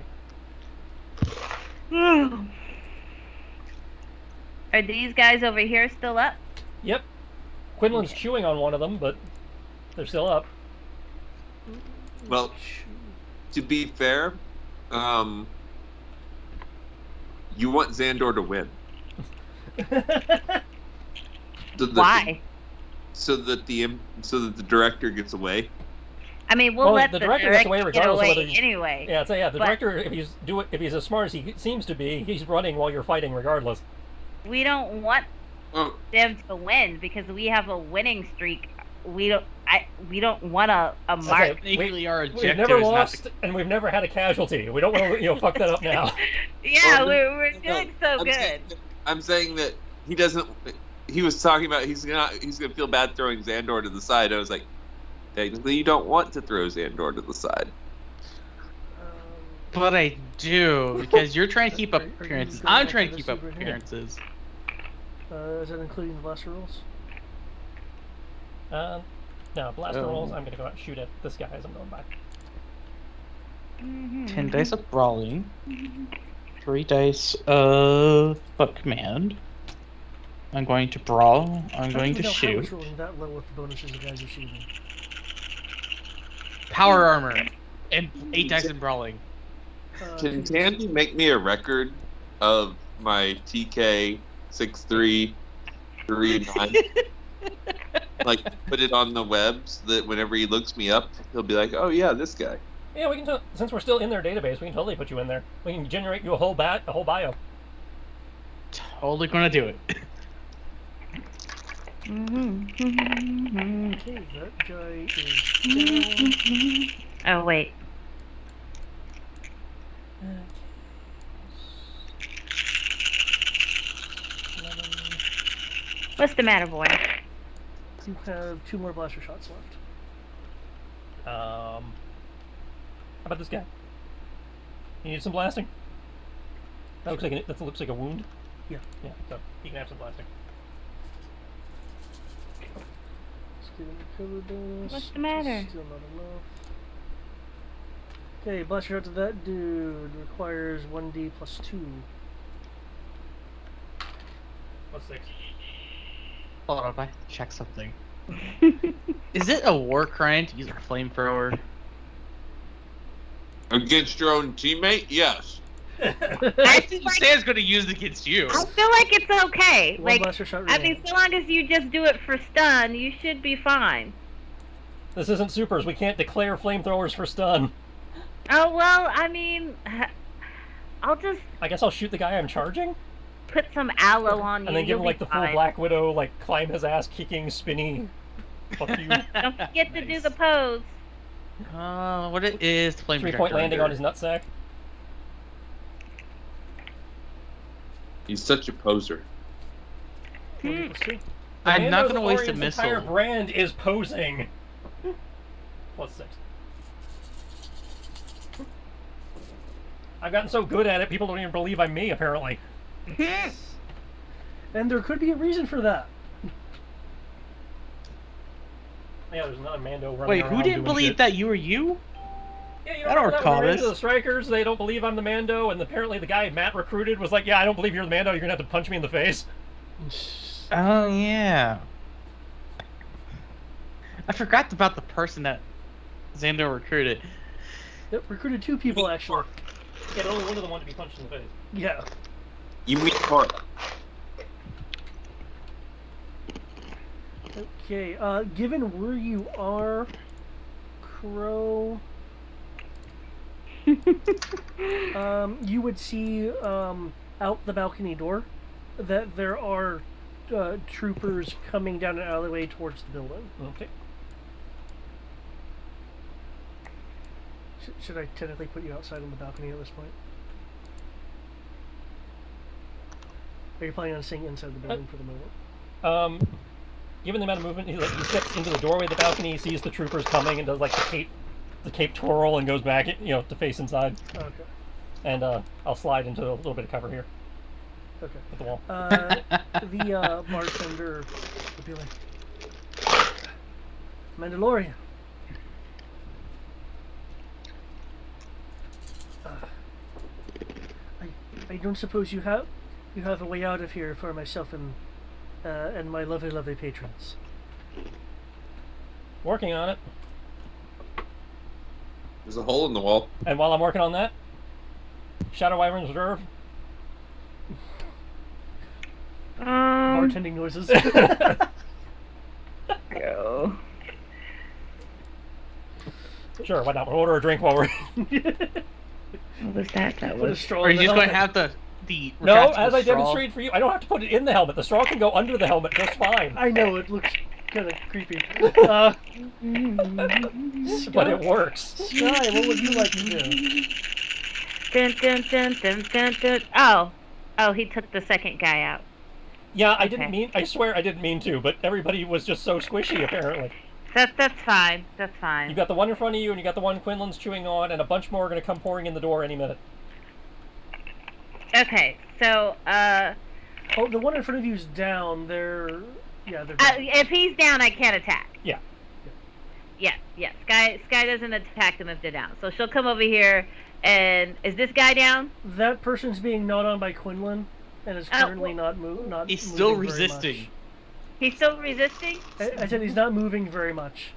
3. Are these guys over here still up? Yep. Quinlan's chewing on one of them, but they're still up. Well, to be fair, you want Xandor to win. Why? So that the director gets away. I mean, we'll let the director gets away regardless of whether anyway. Yeah, the director, if he's as smart as he seems to be, he's running while you're fighting regardless. We don't want them to win because we have a winning streak. We don't want a mark. Our we've objective never is lost, and we've never had a casualty. We don't want to fuck that up now. Yeah, we're doing so good. I'm saying that he doesn't. He was talking about he's gonna feel bad throwing Xandor to the side. I was like, technically, you don't want to throw Xandor to the side. But I do, because you're trying to keep up appearances. I'm trying to keep up appearances. Is that including the blaster rolls? No, blaster rolls. I'm gonna go out and shoot at this guy as I'm going by. 10 dice of brawling. 3 dice of command. I'm going to brawl. I'm going to shoot. That low with the bonuses you guys are shooting. Power armor and 8 dice in brawling. Can Tandy make me a record of my TK 6339? Like, put it on the web so that whenever he looks me up, he'll be like, "Oh yeah, this guy." Yeah, we can. Since we're still in their database, we can totally put you in there. We can generate you a whole bio. Totally gonna do it. Okay, that guy is down. Oh wait. What's the matter, boy? You have 2 more blaster shots left. How about this guy? You need some blasting? That looks like a wound. Yeah. Yeah. So he can have some blasting. Let's get him recovery bonus. What's the matter? Still not enough. Okay, blaster shot to that dude requires 1D plus 2. Plus 6. Hold on, I have to check something. Is it a war crime to use a flamethrower? Against your own teammate? Yes. I think Stan's going to use it against you. I feel like it's okay. One blaster shot I mean, remaining. so long as you just do it for stun, you should be fine. This isn't supers. We can't declare flamethrowers for stun. Oh well, I mean, I'll just I guess I'll shoot the guy I'm charging, put some aloe on you. and then give him you'll like be the full fine. Black Widow, like climb his ass, kicking, spinny. Fuck you. Don't forget to do the pose. What it is, flame 3-point landing on his nutsack. He's such a poser. 1D plus 2. I'm not going to waste a Orient's missile. entire brand is posing. Plus 6. I've gotten so good at it, people don't even believe I'm me, apparently. And there could be a reason for that. Yeah, there's another Mando running Wait, around who didn't doing believe shit. that you were you? Yeah, you I don't remember that recall when we ran this. into the Strikers, they don't believe I'm the Mando, and apparently the guy Matt recruited was like, yeah, I don't believe you're the Mando, you're gonna have to punch me in the face. Oh, yeah. I forgot about the person that Xandor recruited. Yep, recruited 2 people actually. Yeah, but only one of them wanted to be punched in the face. Yeah. You mean Carla? Okay, given where you are, Crow, you would see out the balcony door that there are troopers coming down an alleyway towards the building. Okay. Should I technically put you outside on the balcony at this point? Are you planning on staying inside the building for the moment? Given the amount of movement, he steps into the doorway of the balcony, he sees the troopers coming, and does like the cape twirl, and goes back, to face inside. Okay. And I'll slide into a little bit of cover here Okay. with the wall. The bartender would be like, Mandalorian. I don't suppose you have a way out of here for myself and my lovely, lovely patrons. Working on it. There's a hole in the wall. And while I'm working on that, Shadow Wyvern's Reserve. Bartending noises. Go. Sure, why not? We'll order a drink while we're. What was that? That Put a was. straw Are in you the just going to helmet. have the No, retractable as I straw? demonstrated for you, I don't have to put it in the helmet. The straw can go under the helmet just fine. I know, it looks kind of creepy. But it works. Sky, what would you like to do? Dun, dun, dun, dun, dun, dun. Oh, he took the second guy out. Yeah, I didn't Okay. mean. I swear I didn't mean to, but everybody was just so squishy apparently. That's fine. That's You fine. got the one in front of you, and you got the one Quinlan's chewing on, and a bunch more are going to come pouring in the door any minute. Okay, so Oh, the one in front of you's down. They're down. if he's down, I can't attack. Yeah. Yeah. Sky doesn't attack them if they're down. So she'll come over here, and is this guy down? That person's being gnawed on by Quinlan, and is currently not He's still moving very resisting. much. He's still resisting. I said he's not moving very much.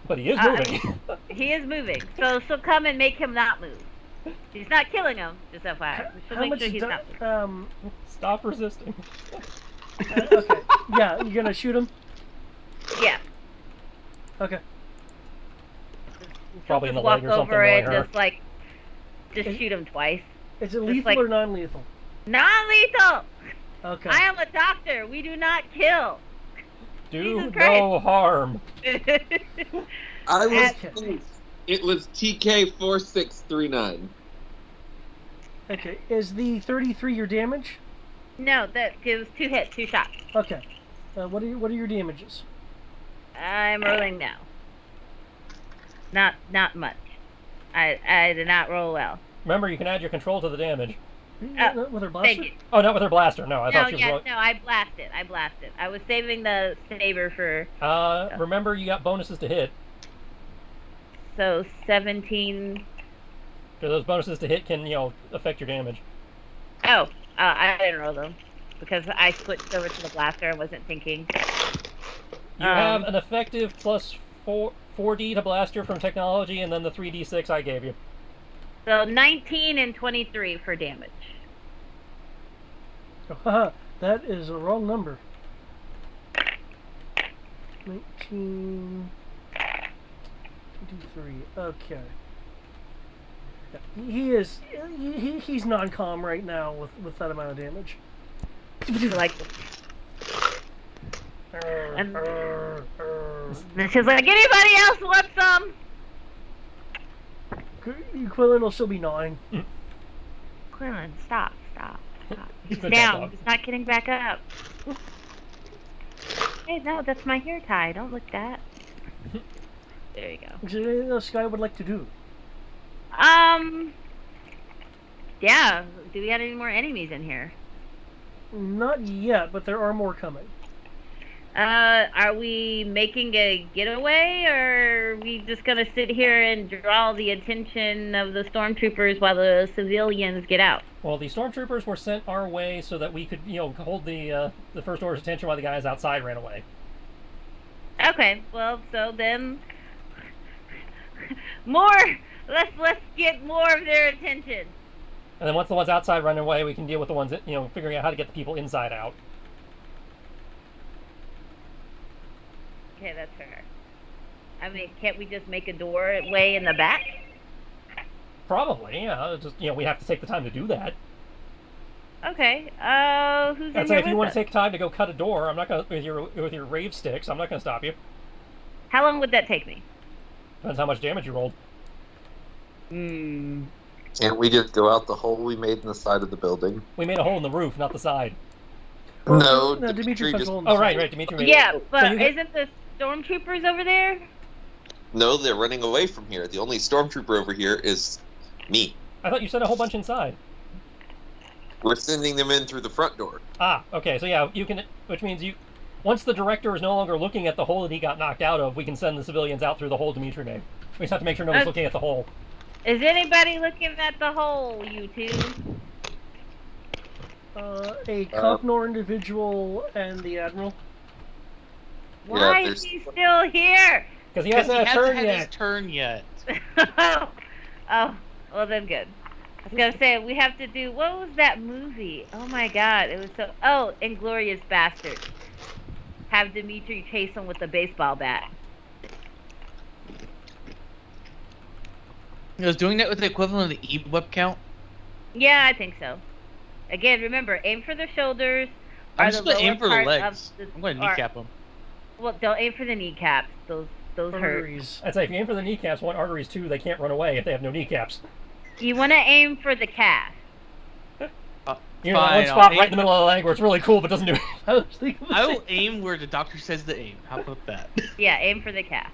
But he is moving. He is moving. So she'll come and make him not move. She's not killing him, just FYI. She'll How make much sure he's not moving. Stop resisting. Okay. Yeah, you gonna shoot him? Yeah. Okay. Probably in the Just walk leg or something. over knowing and her. just shoot him twice. Is it lethal like- or non-lethal? Non-lethal. Okay. I am a doctor. We do not kill. Do Jesus no harm. I was At- close. It was TK4639. Okay. Is the 33 your damage? No, that gives 2 hits, 2 shots. Okay. What are your damages? I'm rolling now. Not much. I did not roll well. Remember, you can add your control to the damage. With her blaster? Thank you. Oh, not with her blaster. No, I thought she was rolling. I blasted. I was saving the saber for Remember, you got bonuses to hit. so 17. So those bonuses to hit can, affect your damage. Oh, I didn't roll them because I switched over to the blaster. I wasn't thinking. You have an effective plus 4d to blaster from technology, and then the 3d6 I gave you. So 19 and 23 for damage. Haha, that is a wrong number. 19... 23. Okay. Yeah, he is... He's non-com right now with that amount of damage. Like, And and she's like, anybody else want some? Quillen will still be gnawing. Quillen, stop. He's Good down. dog. He's not getting back up. Hey, no, that's my hair tie. Don't lick that. There you go. Is there anything else Sky would like to do? Yeah. Do we have any more enemies in here? Not yet, but there are more coming. Are we making a getaway, or are we just gonna sit here and draw the attention of the stormtroopers while the civilians get out? Well, the stormtroopers were sent our way so that we could, hold the First Order's attention while the guys outside ran away. Okay, well, so then let's get more of their attention. And then once the ones outside run away, we can deal with the ones that, figuring out how to get the people inside out. Okay, that's fair. I mean, can't we just make a doorway in the back? Probably, yeah. Just, we have to take the time to do that. Okay. Who's I'd in say here if you with want us? to take time to go cut a door, I'm not gonna with your rave sticks. I'm not gonna stop you. How long would that take me? Depends how much damage you rolled. Can't we just go out the hole we made in the side of the building? We made a hole in the roof, not the side. No, No, Dimitri punched a hole in the just. Oh, right, Dimitri made Yeah, it. but So you get- isn't the stormtroopers over there? No, they're running away from here. The only stormtrooper over here is me. I thought you sent a whole bunch inside. We're sending them in through the front door. Ah, okay, so yeah, you can, which means you, once the director is no longer looking at the hole that he got knocked out of, we can send the civilians out through the hole Dimitri made. We just have to make sure nobody's looking at the hole. Is anybody looking at the hole, you two? A Compnor individual and the Admiral. Why is he still here? Because he hasn't had a turn had yet. his turn yet. Oh, well then good. I was gonna say we have to do. What was that movie? Oh my God, it was so. Oh, Inglorious Bastards. Have Dimitri chase him with a baseball bat. I was doing that with the equivalent of the E-whip count. Yeah, I think so. Again, remember, aim for the shoulders. I'm or just the gonna aim lower for the part legs. of the- I'm gonna or- kneecap him. Well, don't aim for the kneecaps. Those hurt. Arteries. I'd say if you aim for the kneecaps, one arteries too, they can't run away if they have no kneecaps. You want to aim for the calf. You know, that one spot right in the middle of the leg where it's really cool but doesn't do it. I will aim where the doctor says to aim. How about that? Yeah, aim for the calf.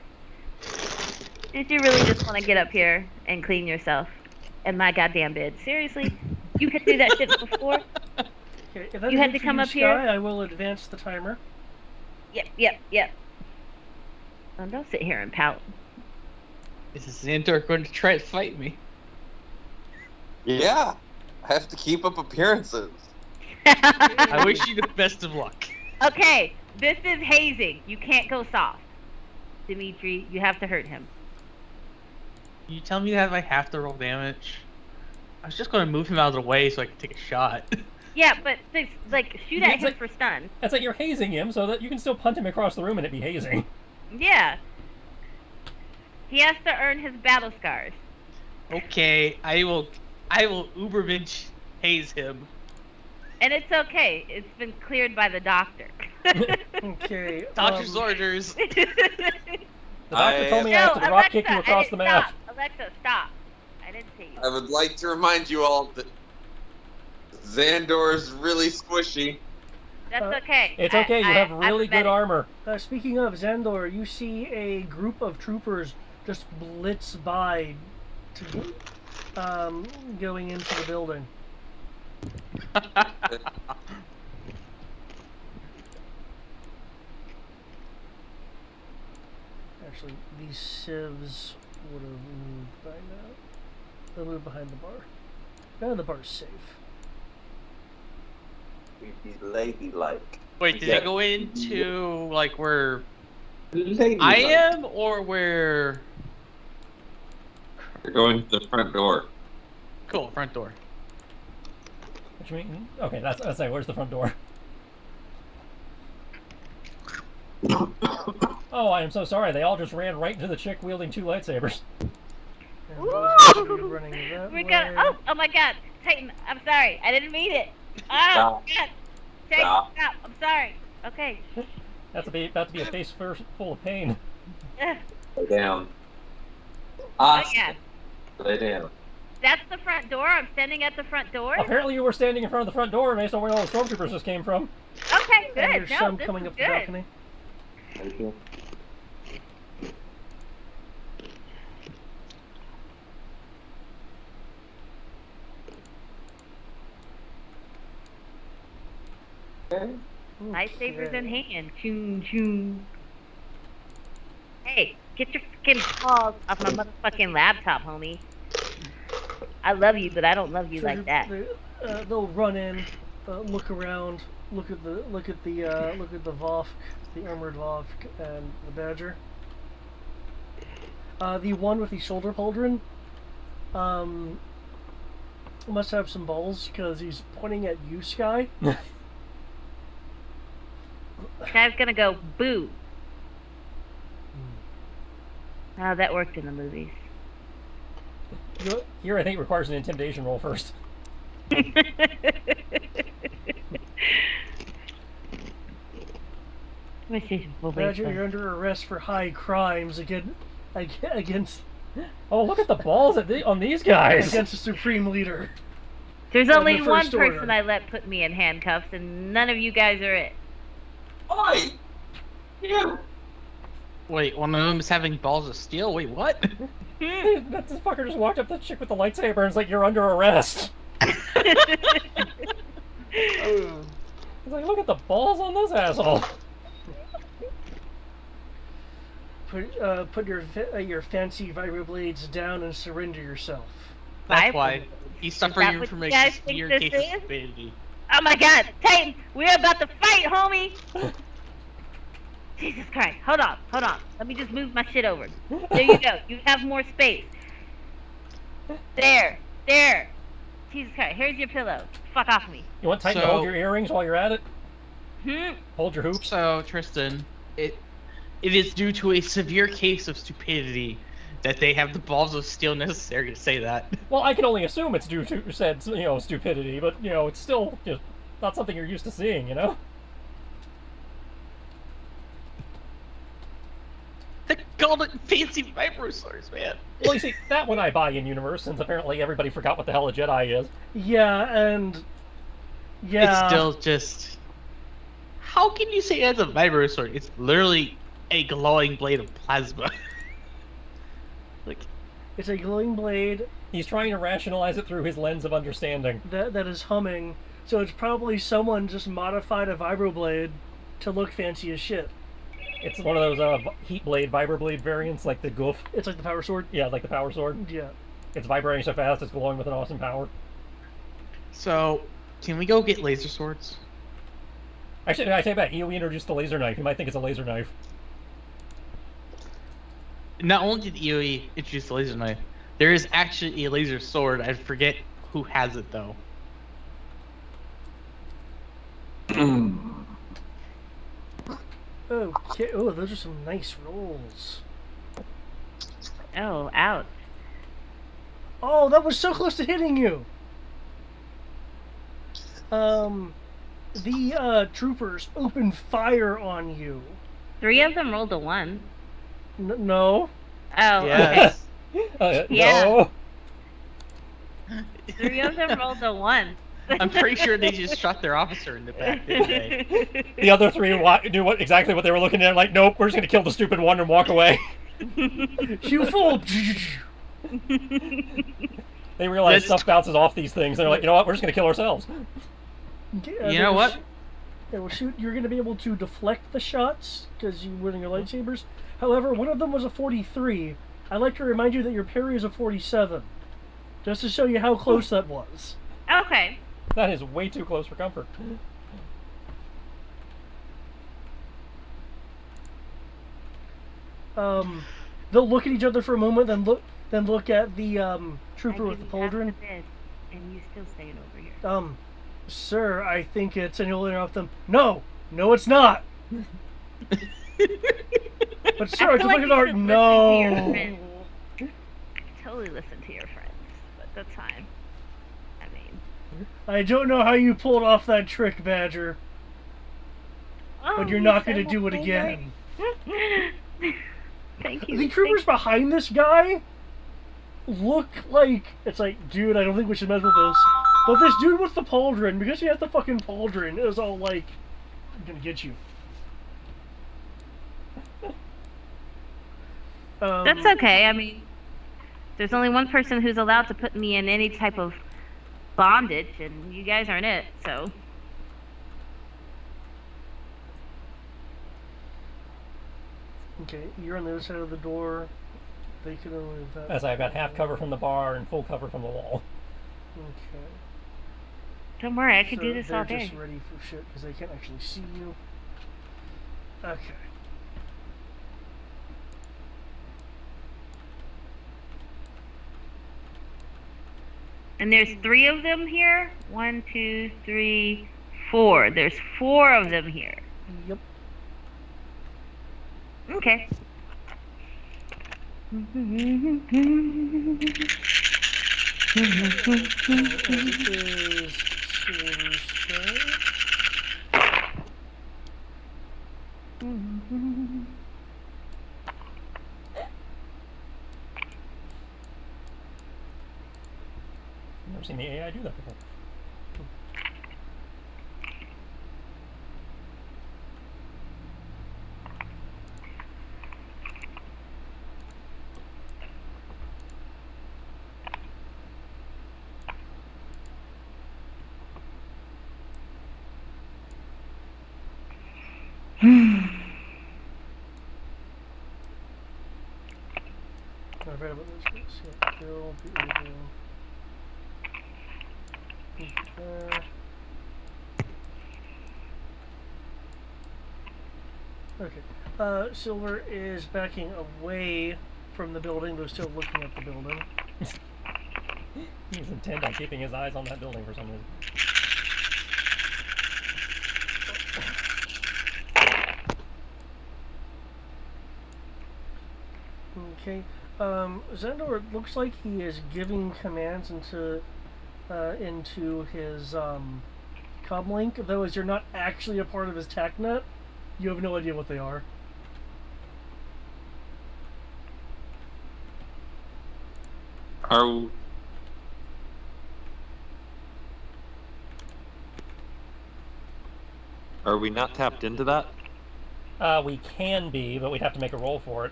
Did you really just want to get up here and clean yourself in my goddamn bed? Seriously? You had to do that shit before? Okay, if that You is had it to for come you, up here? Sky, I will advance the timer. Yep. Oh, don't sit here and pout. Is Xandor going to try to fight me? Yeah, I have to keep up appearances. I wish you the best of luck. Okay, this is hazing. You can't go soft. Dimitri, you have to hurt him. You tell me that I have to roll damage? I was just going to move him out of the way so I could take a shot. Yeah, but shoot at It's him like- for stun. That's like you're hazing him so that you can still punt him across the room and it be hazing. Yeah. He has to earn his battle scars. Okay, I will Ubermensch haze him. And it's okay. It's been cleared by the doctor. Okay. Doctor's orders. The doctor told me I have to drop kick you across the map. Stop. Alexa, stop. I didn't see you. I would like to remind you all that Xandor is really squishy. That's okay. It's okay, you have I'm really good medic. armor. Speaking of Xandor, you see a group of troopers just blitz by to going into the building. Actually, these civs would have moved by now. They'll move behind the bar. The bar's safe. We'd be ladylike. Wait, did Yeah. it go into like where Ladylike. I am or where? You're going to the front door. Cool, front door. Which means, okay, that's like, where's the front door? Oh, I am so sorry. They all just ran right into the chick wielding two lightsabers. And those are gonna be running that We're way. gonna. Oh my God, Titan. I'm sorry. I didn't mean it. Oh Stop. God, Titan, Stop. stop. I'm sorry. Okay. That's about to be a face full of pain. Ugh. Lay down. Oh yeah. Lay down. That's the front door. I'm standing at the front door. Apparently, you were standing in front of the front door based on where all the stormtroopers just came from. Okay, good. And there's No, some this coming is up the good. balcony. Thank you. Okay. Lightsabers in hand. Choon choon. Hey, get your fucking paws off my motherfucking laptop, homie. I love you, but I don't love you like that. They'll run in, look around, look at the Vosk, the armored Vosk, and the Badger. The one with the shoulder pauldron, must have some balls because he's pointing at you, Sky. Guy's gonna go boo. Oh, that worked in the movies. Here, I think requires an intimidation roll first. Badger, you're under arrest for high crimes against Oh, look at the balls on these guys. against the supreme leader. There's Of the only one First person Order. I let put me in handcuffs, and none of you guys are it. Oi! You! Wait, one of them is having balls of steel? Wait, what? That this fucker just walked up to the chick with the lightsaber and is like, "You're under arrest." He's like, "Look at the balls on this asshole." Put your fancy vibroblades down and surrender yourself. That's why he's suffering what from you a guys think severe this case of is? stupidity. Oh my God, Titan, we're about to fight, homie. Jesus Christ, hold on. Let me just move my shit over. There you go. You have more space. There. Jesus Christ, here's your pillow. Fuck off me. You want Titan to hold your earrings while you're at it? Hold your hoops. So, Tristan, it is due to a severe case of stupidity that they have the balls of steel necessary to say that. Well, I can only assume it's due to said, stupidity, but it's still not something you're used to seeing, They called it fancy vibrosaurs, man. Well, you see, that one I buy in universe, since apparently everybody forgot what the hell a Jedi is. Yeah. It's still just... How can you say it's a vibrosaur? It's literally a glowing blade of plasma. It's a glowing blade. He's trying to rationalize it through his lens of understanding. That is humming. So it's probably someone just modified a vibroblade to look fancy as shit. It's one of those heat blade, vibroblade variants, like the goof. It's like the power sword? Yeah, like the power sword. Yeah. It's vibrating so fast, it's glowing with an awesome power. So, can we go get laser swords? Actually, I take back. We introduced the laser knife. You might think it's a laser knife. Not only did EOE introduce the laser knife, there is actually a laser sword. I forget who has it, though. Okay. Oh, those are some nice rolls. Oh, ouch. Oh, that was so close to hitting you. The troopers opened fire on you. 3 of them rolled a 1. No. Oh, Yes. okay. Yeah. No. 3 of them rolled a 1. I'm pretty sure they just shot their officer in the back, didn't they? The other 3 knew exactly what they were looking at. Like, nope, we're just gonna kill the stupid one and walk away. You fool! They realize stuff bounces off these things. They're like, you know what? We're just gonna kill ourselves. You know what? They will shoot. You're going to be able to deflect the shots because you're wielding your lightsabers. However, one of them was a 43. I'd like to remind you that your parry is a 47, just to show you how close that was. Okay. That is way too close for comfort. They'll look at each other for a moment, then look at the trooper with the pauldron. And you still staying over here. Sir, I think it's, and he'll interrupt them. No, it's not. But sir, I like look at art. No. Totally listen to your friends, but that's fine. I mean, I don't know how you pulled off that trick, Badger, but you're not going to do it again. Thank you. The troopers behind this guy look like, it's like, dude, I don't think we should mess with this. But this dude with the pauldron, because he has the fucking pauldron, is all like, I'm gonna get you. That's okay. I mean, there's only one person who's allowed to put me in any type of bondage, and you guys aren't it, so. Okay, you're on the other side of the door. They can only move that. As I've got half cover from the bar and full cover from the wall. Okay. Don't worry, I could do this all They're day. just ready for shit because they can't actually see you. Okay. And there's 3 of them here? 1, 2, 3, 4. There's 4 of them here. Yep. Okay. It is seems so. Never seen the AI do that before. I read about this. Yeah, Bill, be able. There. Okay. Silver is backing away from the building, though still looking at the building. He's intent on keeping his eyes on that building for some reason. Okay. Zendor, it looks like he is giving commands into his comlink, though as you're not actually a part of his TACnet, you have no idea what they are. Are we not tapped into that? We can be, but we'd have to make a roll for it.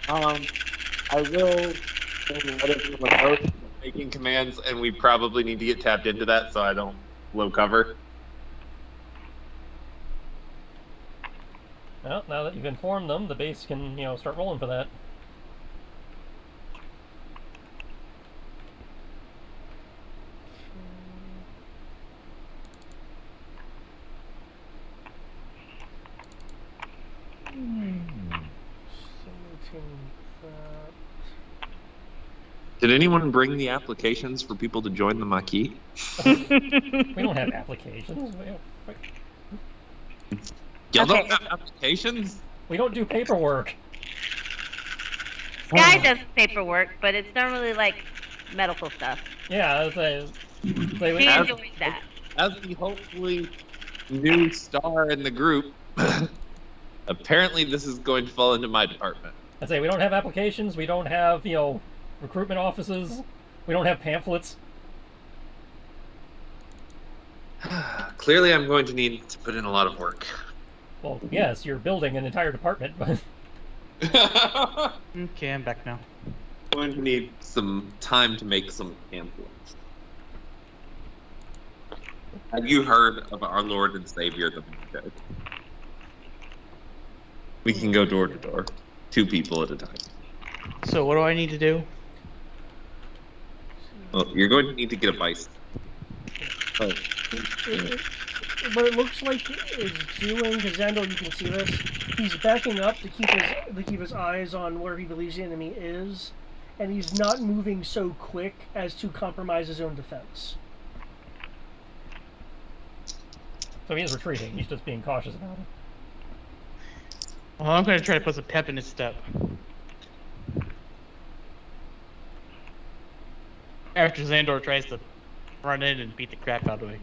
I will let everyone know making commands, and we probably need to get tapped into that so I don't blow cover. Well, now that you've informed them, the base can, start rolling for that. Did anyone bring the applications for people to join the Maquis? We don't have applications. Y'all don't have applications? We don't do paperwork. Guy does paperwork, but it's normally like medical stuff. Yeah, He enjoys that. As the hopefully new star in the group, apparently this is going to fall into my department. I'd say we don't have applications, we don't have, recruitment offices, we don't have pamphlets. Clearly I'm going to need to put in a lot of work. Well, yes, you're building an entire department, but... Okay, I'm back now. I'm going to need some time to make some pamphlets. Have you heard of our Lord and Savior, the Maquis? We can go door to door, 2 people at a time. So what do I need to do? Well, you're going to need to get a bison. Oh. What it looks like is doing, because Xandor, you can see this, he's backing up to keep his eyes on where he believes the enemy is, and he's not moving so quick as to compromise his own defense. So he is retreating, he's just being cautious about it. Well, I'm going to try to put some pep in his step. After Xandor tries to run in and beat the crap out of me.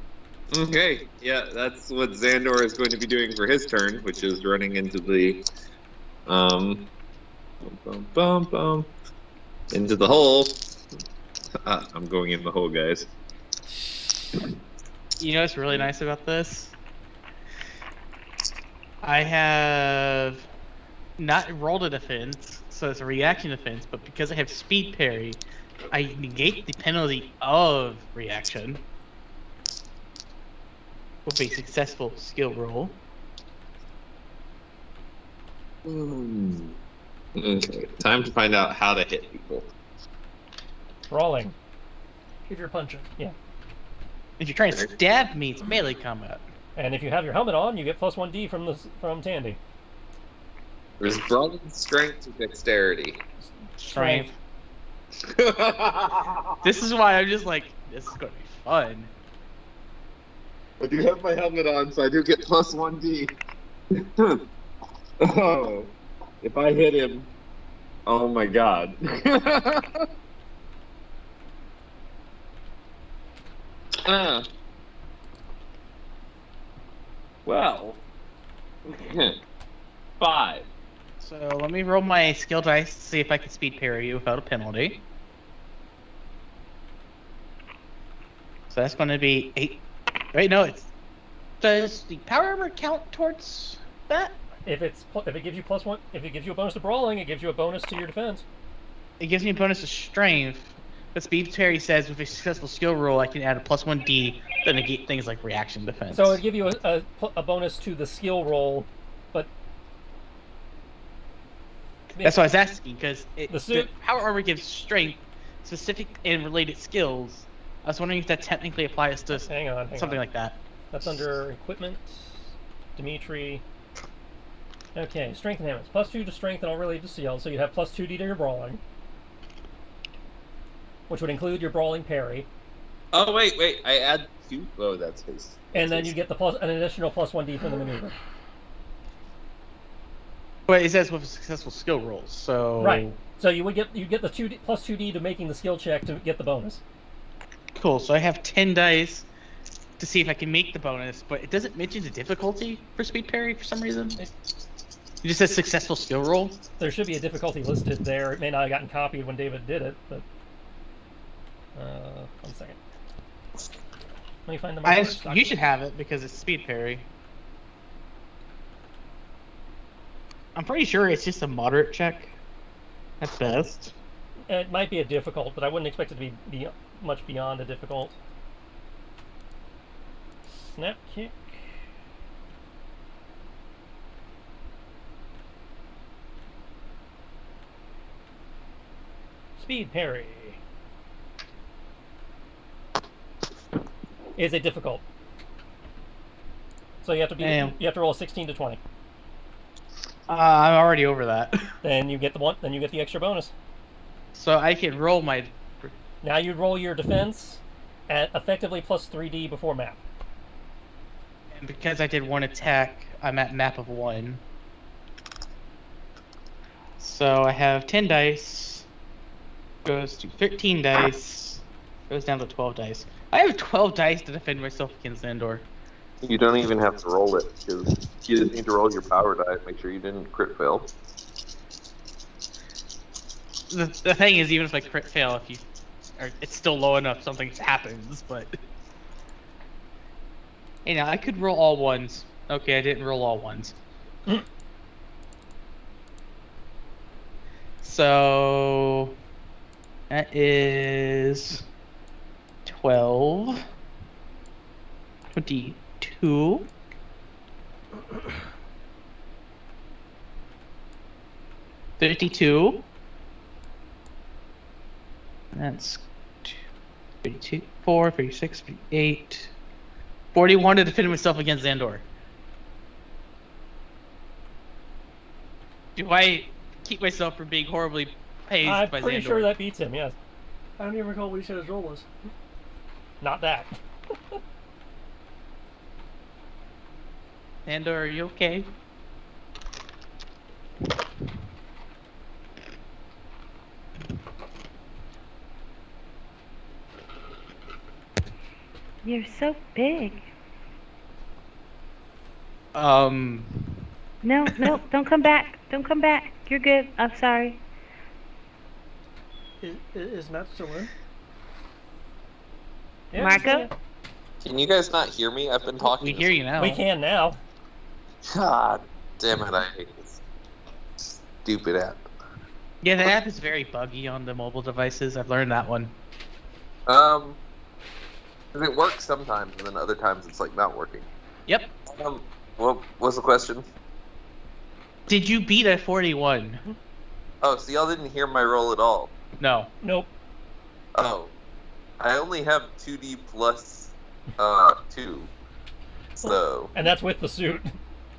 Okay, yeah, that's what Xandor is going to be doing for his turn, which is running into the, into the hole. I'm going in the hole, guys. You know what's really nice about this? I have not rolled a defense, so it's a reaction defense, but because I have speed parry, I negate the penalty of reaction with a successful skill roll. Okay, time to find out how to hit people. Rolling. If you're punching. Yeah. If you're trying to stab me, it's melee combat. And if you have your helmet on, you get plus 1d from Tandy. There's brawling, strength, and dexterity. Strength. This is why I'm just like, this is going to be fun. I do have my helmet on, so I do get plus 1d. Oh, if I hit him, oh my god. Well, 5. So let me roll my skill dice to see if I can speed parry you without a penalty. So that's going to be 8. Wait, no, does the power armor count towards that? If it gives you +1, if it gives you a bonus to brawling, it gives you a bonus to your defense. It gives me a bonus to strength, but speed parry says with a successful skill roll, I can add a +1d to negate things like reaction defense. So it'd give you a bonus to the skill roll, but that's what I was asking, because suit- the power armor gives strength, specific and related skills. I was wondering if that technically applies to something like that. That's under equipment. Dimitri. Okay, strength enhancements. +2 to strength and all related to seal, so you'd have +2d to your brawling. Which would include your brawling parry. Oh, wait. I add 2? Oh, that's his. And then you get an additional +1d from the maneuver. But it says with successful skill rolls, so... Right. So you get the +2d to making the skill check to get the bonus. Cool, so I have 10 dice to see if I can make the bonus, but it doesn't mention the difficulty for speed parry for some reason. It just says successful skill roll. There should be a difficulty listed there. It may not have gotten copied when David did it, but... 1 second. Let me find the you should have it because it's speed parry. I'm pretty sure it's just a moderate check at best. It might be a difficult, but I wouldn't expect it to be much beyond a difficult. Snap kick. Speed parry. Is it difficult? So you have to roll a 16 to 20. I'm already over that. Then you get the extra bonus. So I can roll my... Now you roll your defense at effectively +3d before map. And because I did 1 attack, I'm at map of 1. So I have 10 dice. Goes to 13 dice. Goes down to 12 dice. I have 12 dice to defend myself against Andor. You don't even have to roll it, because you didn't need to roll your power die. Make sure you didn't crit fail. The thing is, even if I crit fail, it's still low enough, something happens, but... Hey, now, I could roll all 1s. Okay, I didn't roll all 1s. So... That is... 12... 22... 32... That's 32, 4, 36, 38, 41 to defend myself against Xandor. Do I keep myself from being horribly paged by Xandor? I'm pretty sure that beats him, yes. I don't even recall what he said his roll was. Not that. Xandor, are you okay? You're so big. No, don't come back. Don't come back. You're good. I'm sorry. Is Matt still in? Yeah, Marco? Can you guys not hear me? I've been talking. We hear you now. We can now. God damn it, I hate this stupid app. Yeah, the app is very buggy on the mobile devices. I've learned that one. It works sometimes, and then other times it's like not working. Yep. What was the question? Did you beat a 41? Oh, so y'all didn't hear my roll at all? No. Nope. Oh. I only have 2D plus 2. So. And that's with the suit.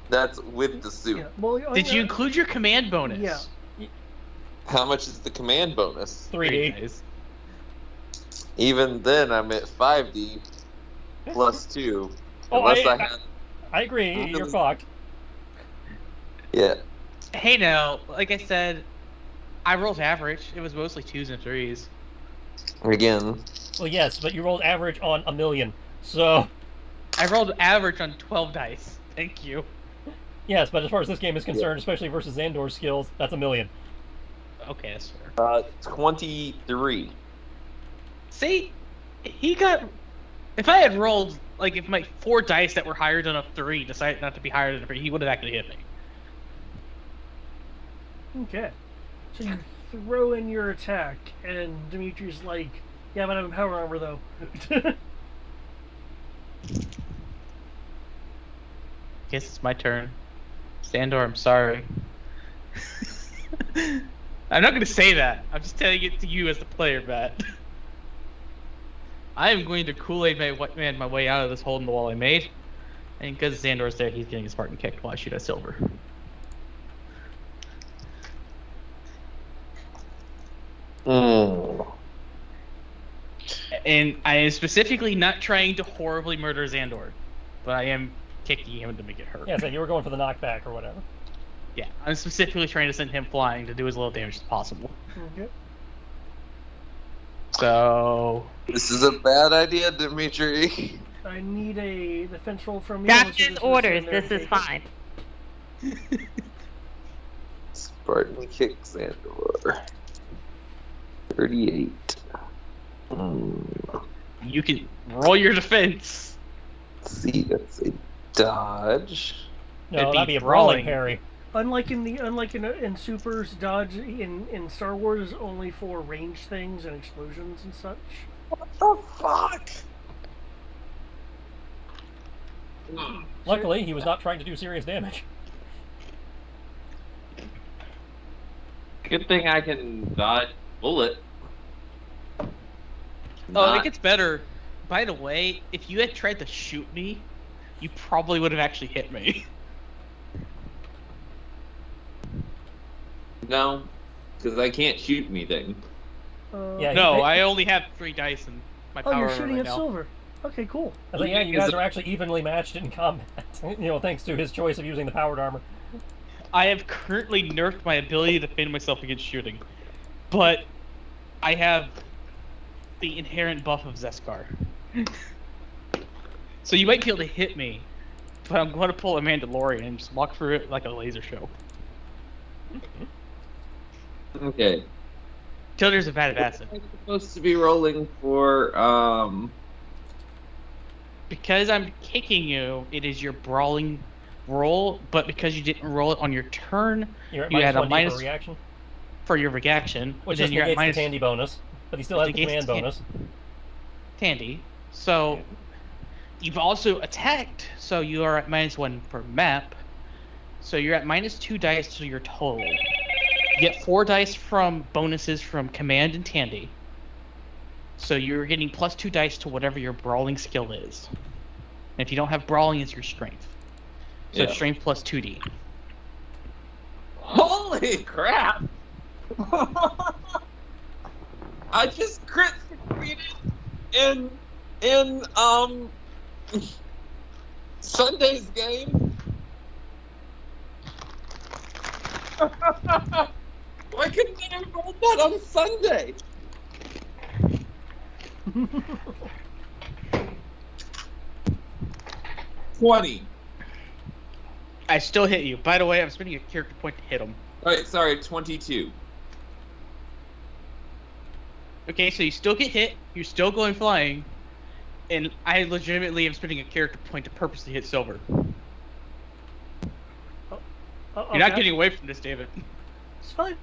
That's with the suit. Yeah. Well, Did you include your command bonus? Yeah. How much is the command bonus? 3D. Even then, I'm at 5D plus 2. Oh, Unless I agree. You're fucked. Yeah. Hey now, like I said, I rolled average. It was mostly 2s and 3s. Again, Well, yes, but you rolled average on 1,000,000, so I rolled average on 12 dice. Thank you. yes. But as far as this game is concerned, especially versus Xandor's skills, that's 1,000,000. Okay, that's fair. 23. See, he got. If I had rolled, like, if my 4 dice that were higher than a 3 decided not to be higher than a 3, he would have actually hit me. Okay. So you throw in your attack, and Dimitri's like, yeah, but I have a power armor, though. Guess it's my turn. Sandor, I'm sorry. I'm not going to say that. I'm just telling it to you as the player, Matt. I am going to Kool-Aid my way out of this hole in the wall I made. And because Xandor's there, he's getting a Spartan kicked while I shoot at Silver. And I am specifically not trying to horribly murder Xandor, but I am kicking him to make it hurt. Yeah, so you were going for the knockback or whatever. Yeah, I'm specifically trying to send him flying to do as little damage as possible. Okay. So... This is a bad idea, Dimitri. I need a defense roll from you. Captain's orders. This is fine. Spartan kick Xandor. 38. You can roll your defense. Let's see, that's a dodge. No, that'd be a brawling parry. Unlike in Supers, dodge in Star Wars is only for range things and explosions and such. What the fuck? Luckily, he was not trying to do serious damage. Good thing I can dodge bullet. Oh, it gets better. By the way, if you had tried to shoot me, you probably would have actually hit me. No, because I can't shoot anything. Yeah, no, I only have 3 dice in my power. Oh, you're shooting right at now. Silver. Okay, cool. I was like, yeah, you guys are actually evenly matched in combat. Thanks to his choice of using the powered armor. I have currently nerfed my ability to defend myself against shooting, but I have the inherent buff of Zeskar. So you might be able to hit me, but I'm going to pull a Mandalorian and just walk through it like a laser show. Okay. Tilder's a bad acid. I'm supposed to be rolling for, Because I'm kicking you, it is your brawling roll, but because you didn't roll it on your turn, You're at you had a -1D minus for reaction, for your reaction, which then just you're at negates minus the Tandy bonus, but he still has the negates command the bonus. Tandy. So you've also attacked, so you are at -1 per map. So you're at -2 dice to your total. You get 4 dice from bonuses from command and Tandy. So you're getting +2 dice to whatever your brawling skill is. And if you don't have brawling, it's your strength. So Yeah. strength plus 2d. Holy crap! I just crit succeeded in Sunday's game. Why couldn't I have rolled that on Sunday? $20. I still hit you. By the way, I'm spending a character point to hit him. Alright, sorry, 22. Okay, so you still get hit, you're still going flying, and I legitimately am spending a character point to purposely hit Silver. You're not getting away from this, David. It's fine.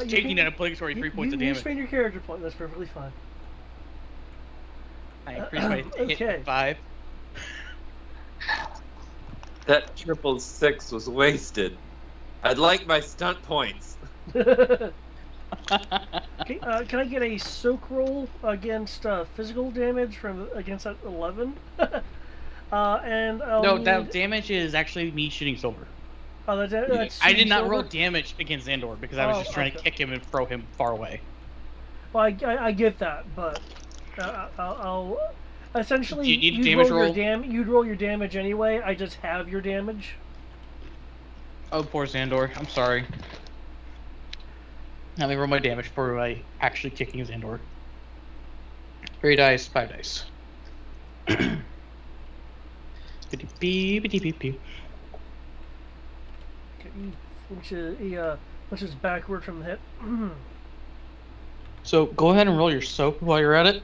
Taking an obligatory 3 points of You damage. spend your character point. That's perfectly fine. I increased my hit Okay. to 5. That 666 was wasted. I'd like my stunt points. Okay, can I get a soak roll against physical damage against that 11? And I'll No, need... that damage is actually me shooting Silver. Oh, that's I did not Silver? roll damage against Xandor because I was just trying to okay. kick him and throw him far away. Well, I get that, but I'll essentially Do you need a you'd damage roll roll? you'd roll your damage anyway. I just have your damage. Oh, poor Xandor. I'm sorry. Let me roll my damage for my actually kicking Xandor. 3 dice, 5 dice. Beep. Okay, which is backward from the hit. So go ahead and roll your soak while you're at it.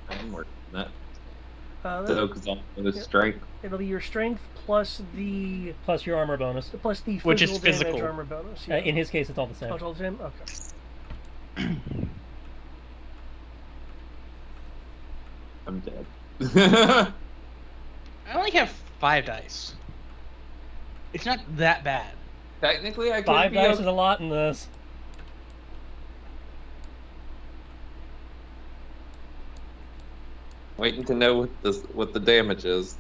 I'm working on that. That- So, because all the strength. It'll be your strength plus Plus your armor bonus. plus the Which is physical damage physical. armor bonus. Yeah. In his case, it's all the same. Oh, it's all the same? Okay. I'm dead. I only have 5 dice. It's not that bad. Technically, I could 5 be dice okay. is a lot in this. Waiting to know what the damage is.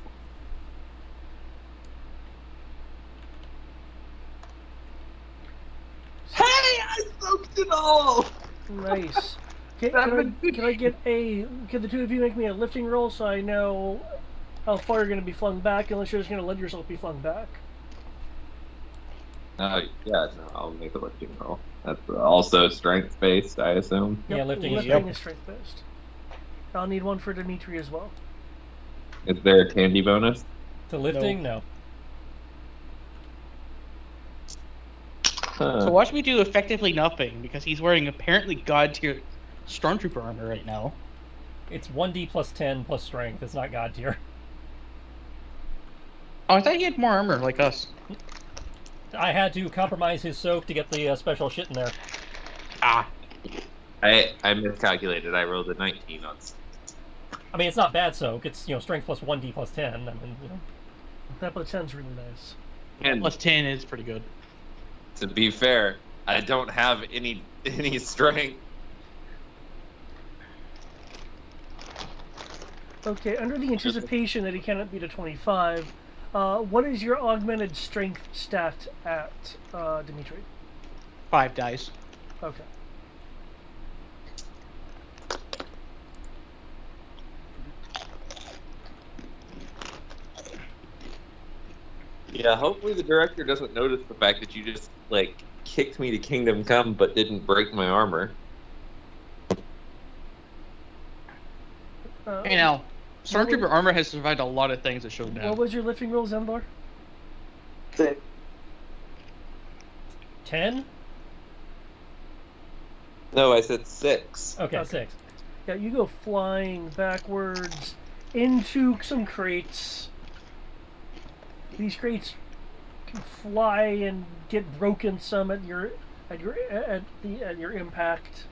Hey, I soaked it all. Nice. Can I get can the two of you make me a lifting roll so I know how far you're going to be flung back, unless you're just going to let yourself be flung back? Yeah, no, I'll make a lifting roll. That's also strength based, I assume. Yeah, lifting is is strength based. I'll need one for Dimitri as well. Is there a candy bonus? To lifting, no. Huh. So watch me do effectively nothing, because he's wearing apparently god tier stormtrooper armor right now. It's 1d plus 10 plus strength. It's not god tier. Oh, I thought he had more armor like us. I had to compromise his soak to get the special shit in there. Ah. I miscalculated. I rolled a 19 on. I mean, it's not bad soak. It's, strength plus 1d plus 10. I mean, That plus 10's really nice. And Plus 10 is pretty good. to be fair, I don't have any strength. Okay, under the anticipation that he cannot beat a 25, what is your augmented strength stat at, Dimitri? 5 dice. Okay. Yeah, hopefully the director doesn't notice the fact that you just, kicked me to Kingdom Come but didn't break my armor. Hey now, stormtrooper armor has survived a lot of things that shouldn't What have. was your lifting roll, Zendlar? 10? No, I said 6. Okay, 6. Yeah, you go flying backwards into some crates. These crates can fly and get broken some at your impact.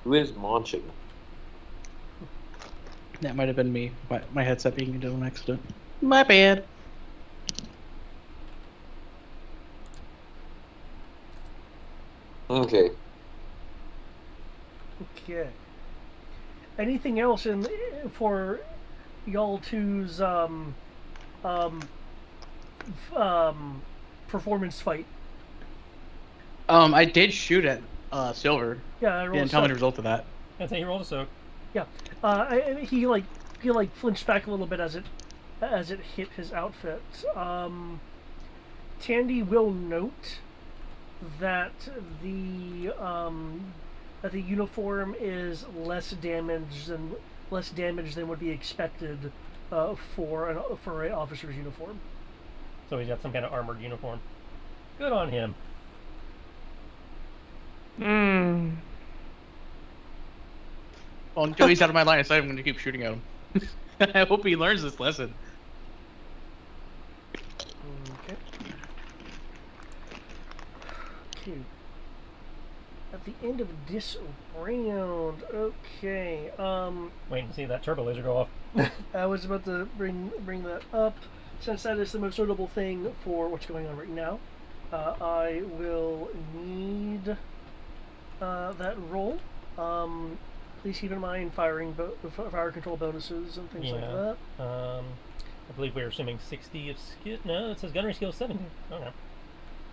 Who is launching? That might have been me. My headset being into an accident. My bad. Okay. Okay. Anything else for y'all two's performance fight? I did shoot at Silver. Yeah, I He rolled didn't tell me the some. result of that. That's how you rolled a soak. Yeah, he flinched back a little bit as it hit his outfit. Tandy will note that the uniform is less damaged than would be expected for an officer's uniform. So he's got some kind of armored uniform. Good on him. Well, until he's out of my line of sight, I'm going to keep shooting at him. I hope he learns this lesson. Okay. Okay. At the end of this round, okay. Wait and see that turbo laser go off. I was about to bring that up. Since that is the most notable thing for what's going on right now, I will need that roll. Please keep in mind fire control bonuses and things like that. I believe we're assuming 60 of skill. No, it says gunnery skill 70. Oh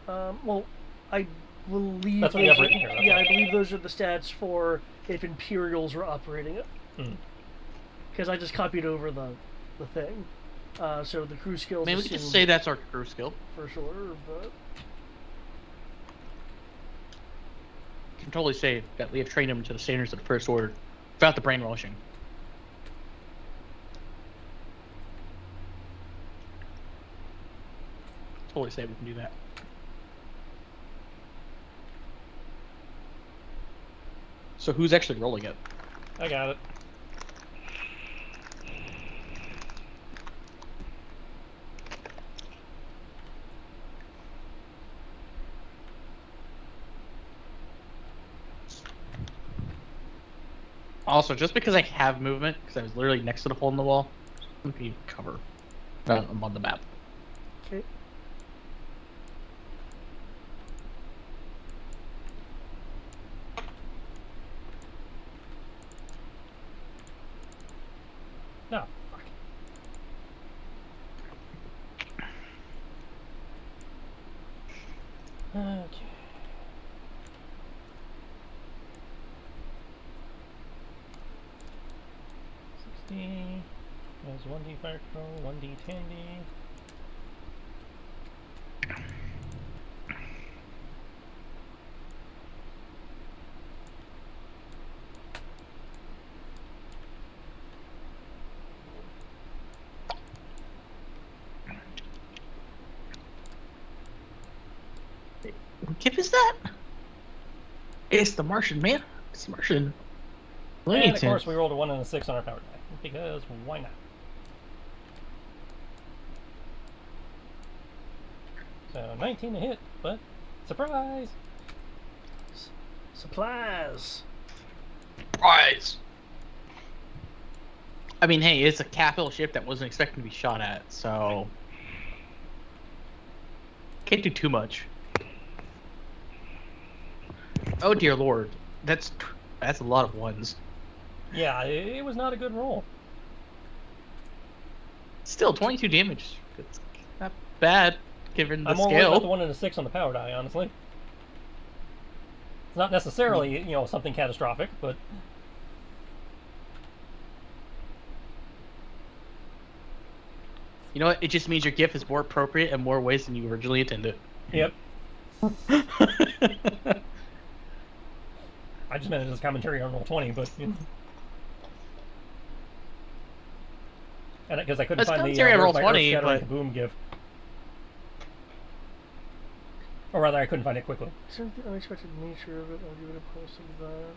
no. Well, I believe That's what you have written here. Yeah, I believe those are the stats for if Imperials were operating it. Because I just copied over the thing. So the crew skills. Maybe we could just say that's our crew skill. For sure, but can totally say that we have trained him to the standards of the First Order without the brainwashing. Totally say we can do that. So who's actually rolling it? I got it. Also, just because I have movement, because I was literally next to the hole in the wall, let me cover. I'm on the map. Okay. No. Fuck. Okay. There's 1D fire control, 1D tandy. What gift is that? It's the Martian, man. It's the Martian. And of course, we rolled a 1 and a 6 on our power die. Because why not? So 19 to hit, but surprise! Supplies. Surprise! I mean, hey, it's a capital ship that wasn't expecting to be shot at, so can't do too much. Oh dear lord, that's a lot of ones. Yeah, it was not a good roll. Still, 22 damage. It's not bad given the I'm more worried about scale. the 1 and a 6 on the power die, honestly. It's not necessarily, something catastrophic, but You know what? It just means your gift is more appropriate in more ways than you originally intended. yep. I just meant it as commentary on Roll20, but and because I couldn't That's find the commentary on where's my Roll20, earth-shattering but kaboom gift, or rather, I couldn't find it quickly. Considering the unexpected nature of it, I'll give it a plus of that.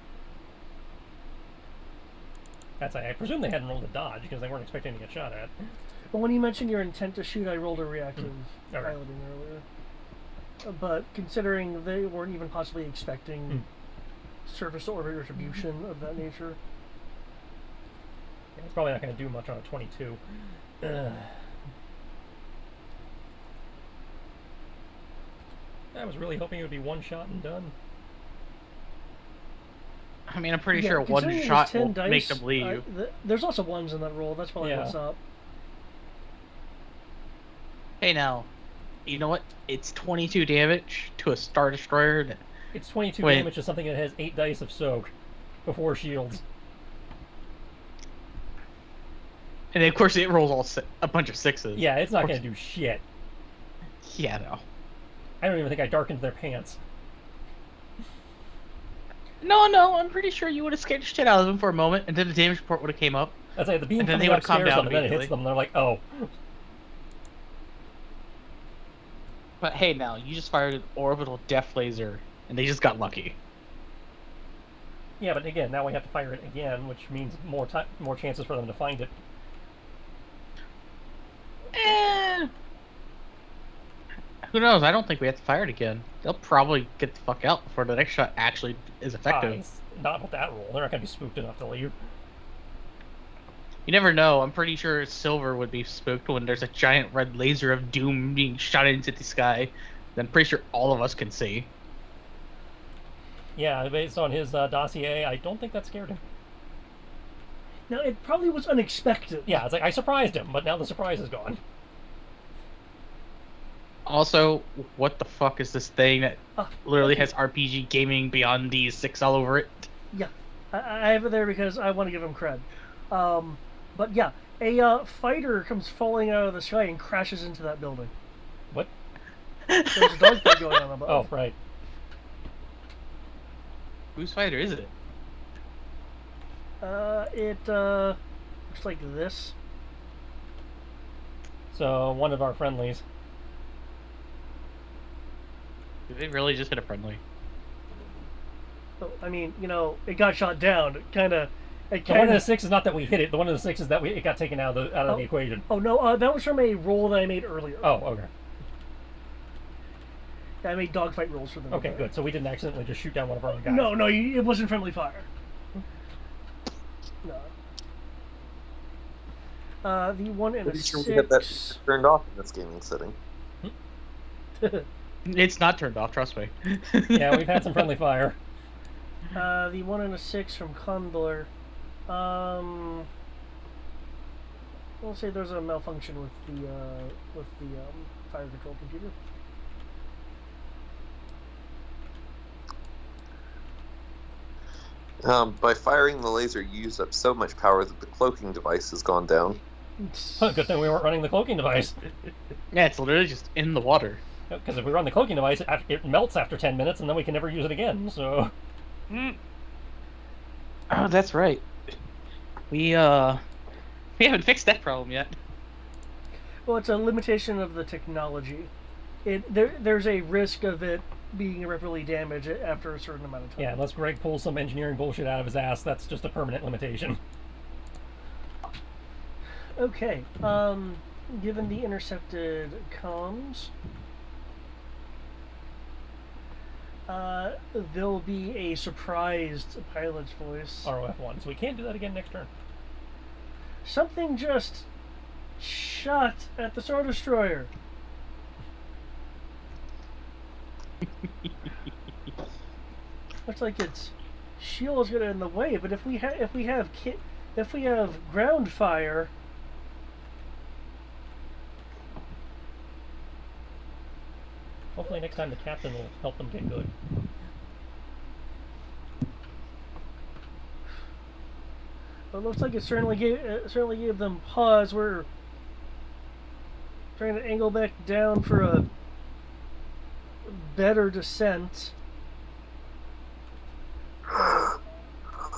That's I presume they hadn't rolled a dodge because they weren't expecting to get shot at. But when you mentioned your intent to shoot, I rolled a reactive Okay. piloting earlier. But considering they weren't even possibly expecting surface to orbit retribution of that nature. Yeah, it's probably not going to do much on a 22. I was really hoping it would be one shot and done. I mean, I'm pretty sure one considering it was shot 10 will dice, make them leave. There's also ones in that roll. That's probably Yeah. what's up. Hey now, you know what? It's 22 damage to a Star Destroyer. It's 22 Wait. damage to something that has 8 dice of soak before shields. And of course it rolls a bunch of 6s. Yeah, it's not going to do shit. Yeah, no. I don't even think I darkened their pants. No, I'm pretty sure you would have scared the shit out of them for a moment, and then the damage report would have came up. I'd say the beam And then coming they up would've calmed scares down them, and then it hits immediately. them, and they're like, oh. But hey now, you just fired an orbital death laser, and they just got lucky. Yeah, but again, now we have to fire it again, which means more chances for them to find it. Who knows? I don't think we have to fire it again. They'll probably get the fuck out before the next shot actually is effective. It's not with that roll. They're not going to be spooked enough to leave. You never know. I'm pretty sure Silver would be spooked when there's a giant red laser of doom being shot into the sky. Then I'm pretty sure all of us can see. Yeah, based on his dossier, I don't think that scared him. Now, it probably was unexpected. Yeah, it's like, I surprised him, but now the surprise is gone. Also, what the fuck is this thing that literally has RPG gaming beyond these 6 all over it? Yeah, I have it there because I want to give him cred. But yeah, a fighter comes falling out of the sky and crashes into that building. What? There's a dogfight going on above. Oh, right. Whose fighter is it? It looks like this. So one of our friendlies. Did they really just hit a friendly? Oh, I mean, it got shot down. It kind of. The 1 in the 6 is not that we hit it. The 1 in the 6 is that it got taken out of the equation. Oh no, that was from a roll that I made earlier. Oh, okay. I made dogfight rolls for them. Okay, good. So we didn't accidentally just shoot down one of our own guys. No, it wasn't friendly fire. No. The 1 in a Pretty 6. sure we had that turned off in this gaming setting. It's not turned off, trust me. Yeah, we've had some friendly fire. The 1 in a 6 from Condor. We'll say there's a malfunction with the fire control computer. By firing the laser, you used up so much power that the cloaking device has gone down. Good thing we weren't running the cloaking device. Yeah, it's literally just in the water. Because if we run the cloaking device, it melts after 10 minutes, and then we can never use it again. So. Oh, that's right. We haven't fixed that problem yet. Well, it's a limitation of the technology. There's a risk of it being irreparably damaged after a certain amount of time. Yeah, unless Greg pulls some engineering bullshit out of his ass, that's just a permanent limitation. Okay. Given the intercepted comms, there'll be a surprised pilot's voice. ROF1, so we can't do that again next turn. Something just shot at the Star Destroyer. Looks like its shield's getting in the way, but if we have ground fire, hopefully next time the captain will help them get good. it looks like it certainly gave them pause. We're trying to angle back down for a better descent.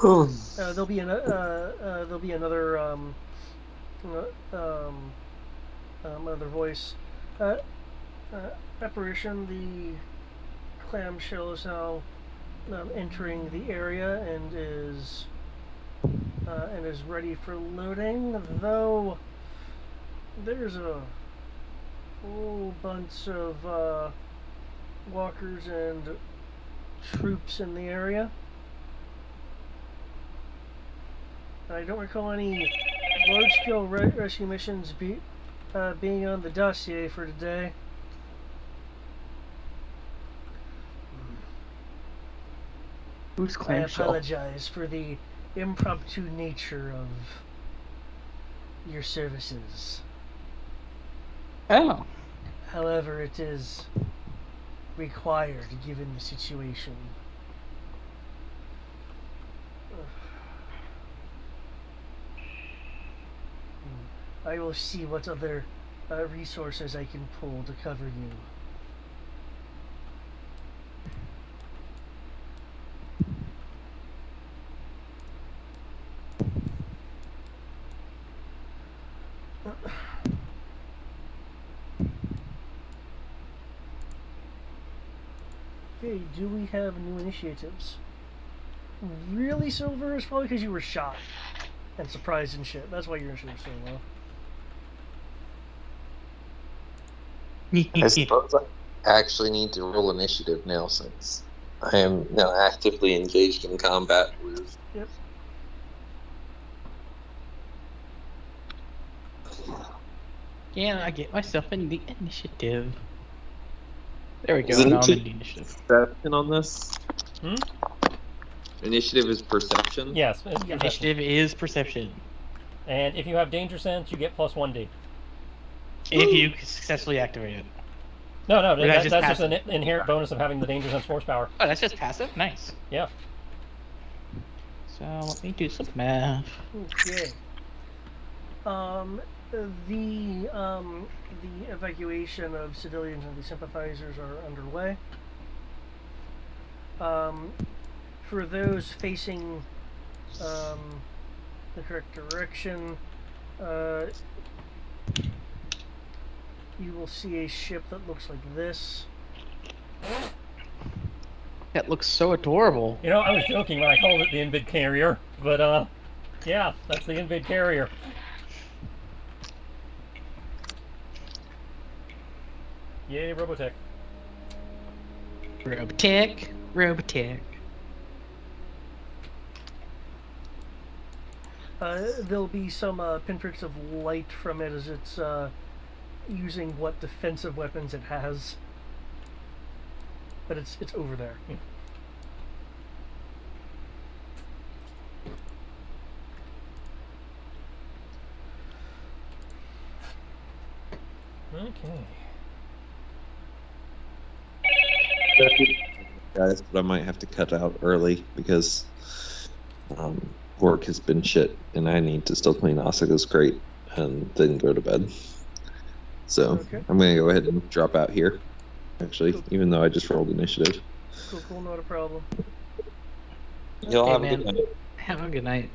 There'll be another other voice. Apparition. The clamshell is now entering the area and is ready for loading. Though there's a whole bunch of walkers and troops in the area. I don't recall any large-scale rescue missions being on the dossier for today. Who's I clamshell? apologize for the impromptu nature of your services. Oh. However, it is required given the situation. I will see what other resources I can pull to cover you. Okay, do we have new initiatives? Really, Silver? It's probably because you were shot and surprised and shit. That's why your initiative's so low. I suppose I actually need to roll initiative now since I am now actively engaged in combat with. Yep. Can I get myself in the initiative? There we go. Is Now I'm in initiative the initiative. perception on this? Hmm? Initiative is perception? Yes, it's perception. Initiative is perception. And if you have danger sense, you get plus 1d. If you successfully activate it. No, Or that's just just an passive? inherent bonus of having the danger sense force power. Oh, that's just passive? Nice. Yeah. So let me do some math. Okay. The evacuation of civilians and the sympathizers are underway. For for those facing the correct direction, you will see a ship that looks like this. That looks so adorable. You know, I was joking when I called it the Invid Carrier, but yeah, that's the Invid Carrier. Yay, Robotech. Robotech, Robotech. There'll be some pinpricks of light from it as it's using what defensive weapons it has. But it's over there. Okay. Guys, but I might have to cut out early because work has been shit, and I need to still clean Asuka's crate and then go to bed. So Okay. I'm gonna go ahead and drop out here. Actually, even though I just rolled initiative. Cool, not a problem. Y'all have a man. good night. Have a good night.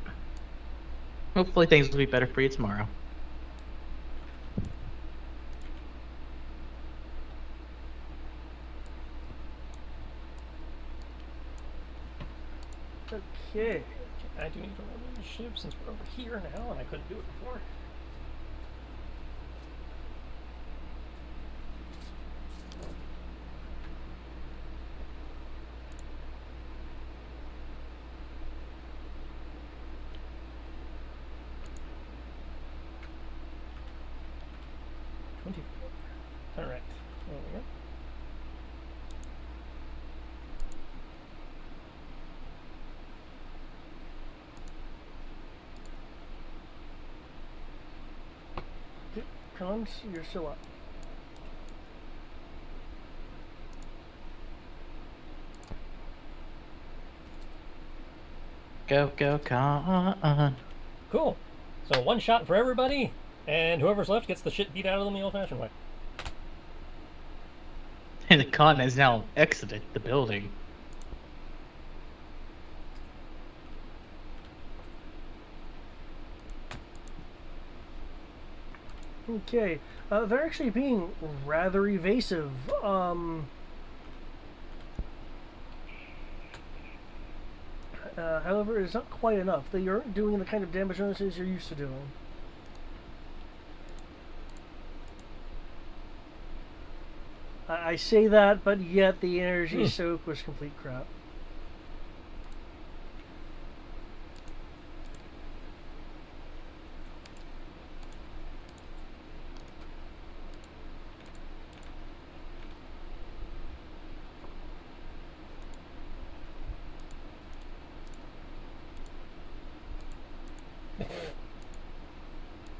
Hopefully things will be better for you tomorrow. Okay. I do need to roll initiative since we're over here now, and I couldn't do it before. All right. There we go. Cons, you're still up. Go, go, con. Cool. So one shot for everybody, and whoever's left gets the shit beat out of them the old-fashioned way. And the con has now exited the building. Okay. They're actually being rather evasive. However, it's not quite enough. They aren't doing the kind of damage bonuses you're used to doing. I say that, but yet the energy soak was complete crap.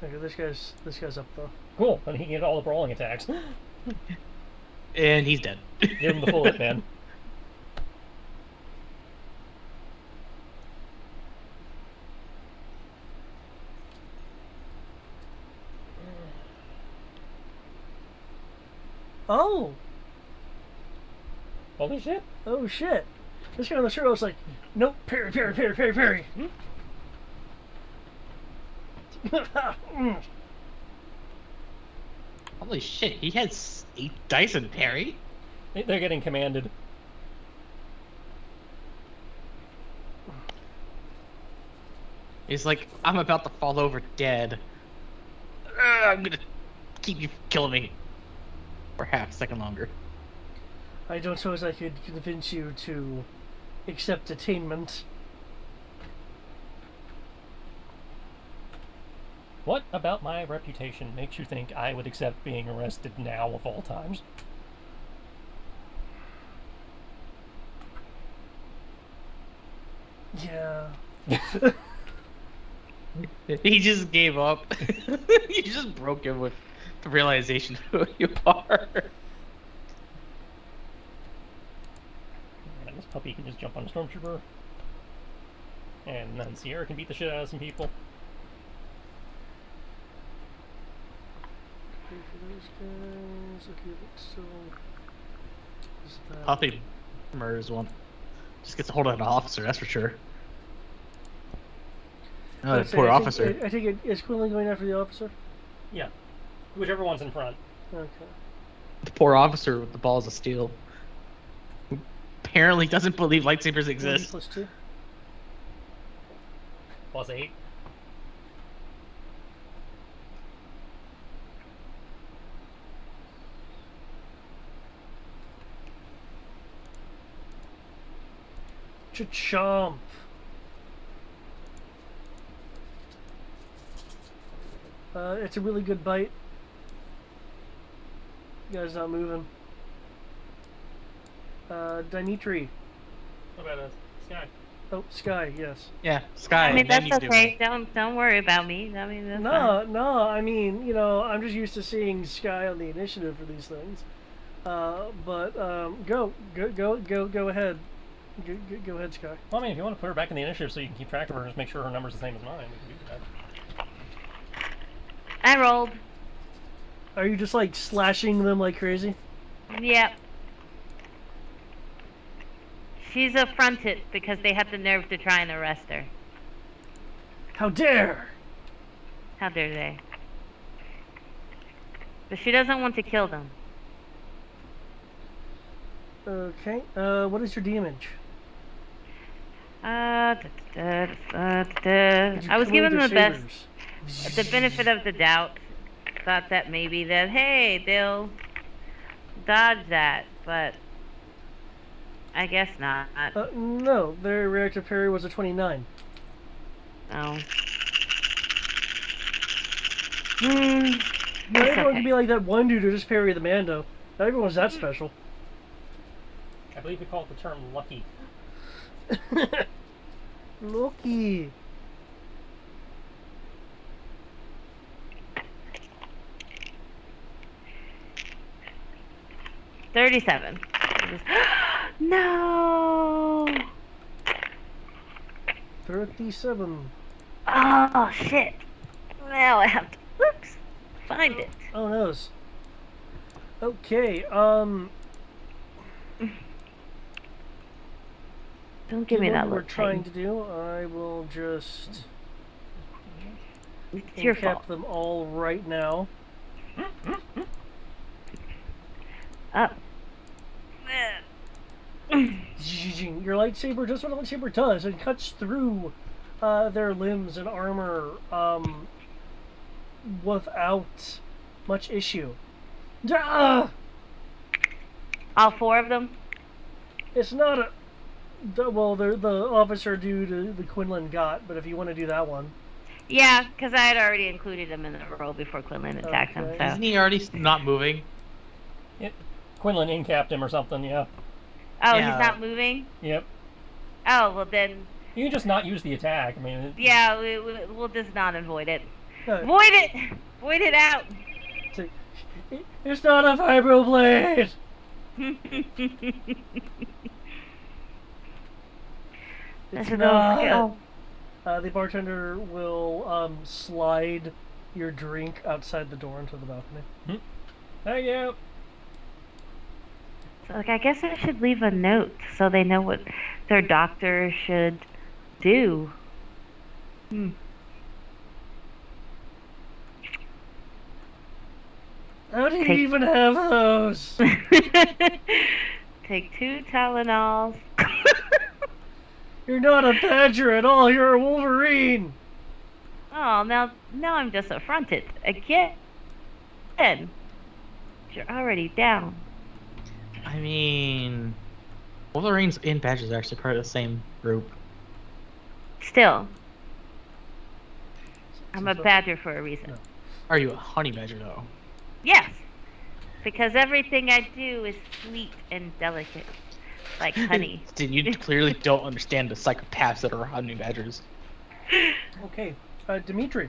Okay, this guy's up though. Cool, and he can get all the brawling attacks. And he's dead. Give him the full hit, man. Oh! Holy shit. Oh shit! This guy on the shirt was like, nope, parry, parry, parry, parry, parry. Holy shit, he has 8 dice in parry? They're getting commanded. He's like, I'm about to fall over dead. I'm gonna keep you killing me for half a second longer. I don't suppose I could convince you to accept attainment. What about my reputation makes you think I would accept being arrested now of all times? Yeah. He just gave up. You just broke him with the realization of who you are. And this puppy can just jump on a stormtrooper. And then Sierra can beat the shit out of some people. Okay, for those guys. Okay, but still. Is that... Puppy murders one. Just gets a hold of an officer, that's for sure. Oh, Let's that say, poor I officer. I take it, is Quinlan going after the officer? Yeah. Whichever one's in front. Okay. The poor officer with the balls of steel. Who apparently doesn't believe lightsabers 1d exist. plus 2. +8. Chomp. It's a really good bite. You guys not moving. Dimitri. What about Sky? Oh, Sky, yes. Yeah, Sky. I mean, that that's needs to do okay. it. Don't worry about me. I mean, that's fine. No, I mean, you know, I'm just used to seeing Sky on the initiative for these things. But go ahead. Go ahead, Sky. Well, I mean, if you want to put her back in the initiative so you can keep track of her and just make sure her number's the same as mine, we can do that. I rolled. Are you just like slashing them like crazy? Yep. She's affronted because they had the nerve to try and arrest her. How dare! How dare they? But she doesn't want to kill them. Okay. What is your damage? I Did you was kill given their the best, sabers? the benefit of the doubt. Thought that maybe that, hey, they'll dodge that, but I guess not. No, their reactive parry was a 29. No. Not everyone can be like that one dude who just parry the Mando. Not everyone's that special. I believe we call it the term lucky. Lucky. $37. No. 37. Oh shit! Now I have to. Whoops. Find it. Oh no. Okay. Don't give me what that you were look. trying to do. I will just It's your fault. cap them all right now. Up. Your lightsaber does what a lightsaber does. It cuts through their limbs and armor without much issue. Ah! All 4 of them? It's not a... Well, the officer dude the Quinlan got, but if you want to do that one. Yeah, because I had already included him in the roll before Quinlan attacked him. So. Isn't he already not moving? Yep. Quinlan incapped him or something, yeah. Oh, Yeah. he's not moving? Yep. Oh, well then... You can just not use the attack. I mean... Yeah, we'll just not avoid it. No. Void it! Void it out! It's not a vibroblade! It's not. The bartender will slide your drink outside the door into the balcony. Thank you. So, like, I guess I should leave a note so they know what their doctor should do. How do you even have those? Take 2 Tylenols. You're not a badger at all. You're a Wolverine. Oh, now I'm just affronted again. You're already down. I mean, Wolverines and Badgers are actually part of the same group. Still, I'm a badger for a reason. Are you a honey badger though? Yes, because everything I do is sweet and delicate, like honey. Then you clearly don't understand the psychopaths that are honey badgers. Okay, Dimitri.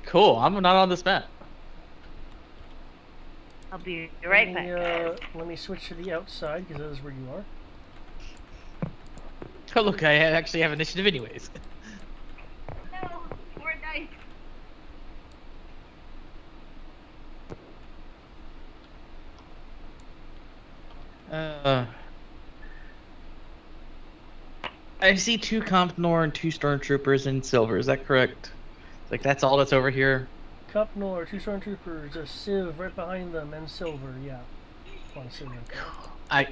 Cool, I'm not on this map. I'll be right back. Let me switch to the outside because that is where you are. Oh look, I actually have initiative anyways. No, more dice. I see 2 Comp Nor and 2 Stormtroopers in silver. Is that correct? Like that's all that's over here. Cup Nor, 2 stormtroopers, a sieve right behind them, and silver. Yeah, one sieve right there.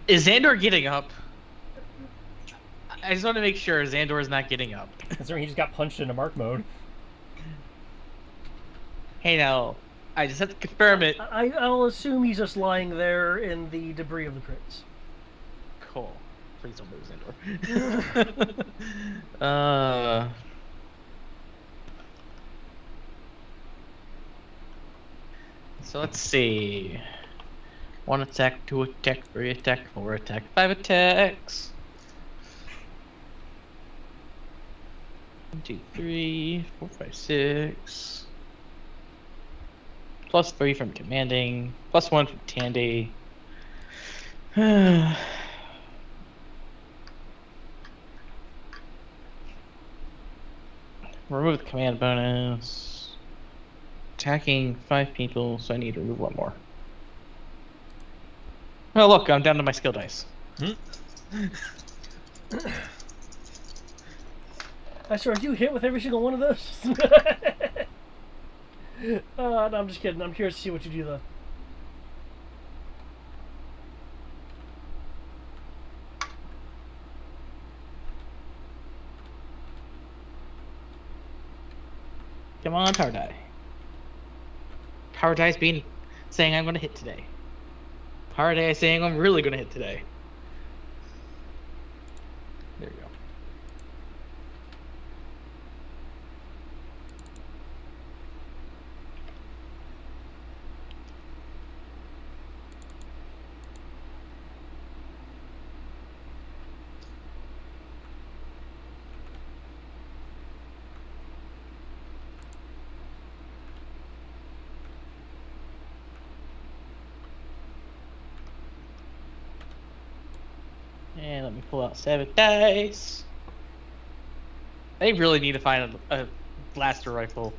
Is Xandor getting up? I just want to make sure Xandor is not getting up. Considering he just got punched into mark mode. Hey now, I just have to confirm it. I'll assume he's just lying there in the debris of the crates. Cool. Please don't move Xandor. So let's see. 1 attack, 2 attack, 3 attack, 4 attack, 5 attacks. 1, 2, 3, 4, 5, 6. +3 from commanding. +1 from Tandy. Remove the command bonus. Attacking 5 people, so I need to remove 1 more. Oh look, I'm down to my skill dice. Are you hit with every single one of those? No, I'm just kidding. I'm curious to see what you do though. Come on, Power Die. Power Die's being saying I'm gonna hit today. Power Die is saying I'm really gonna hit today. There we go. And let me pull out 7 dice. They really need to find a blaster rifle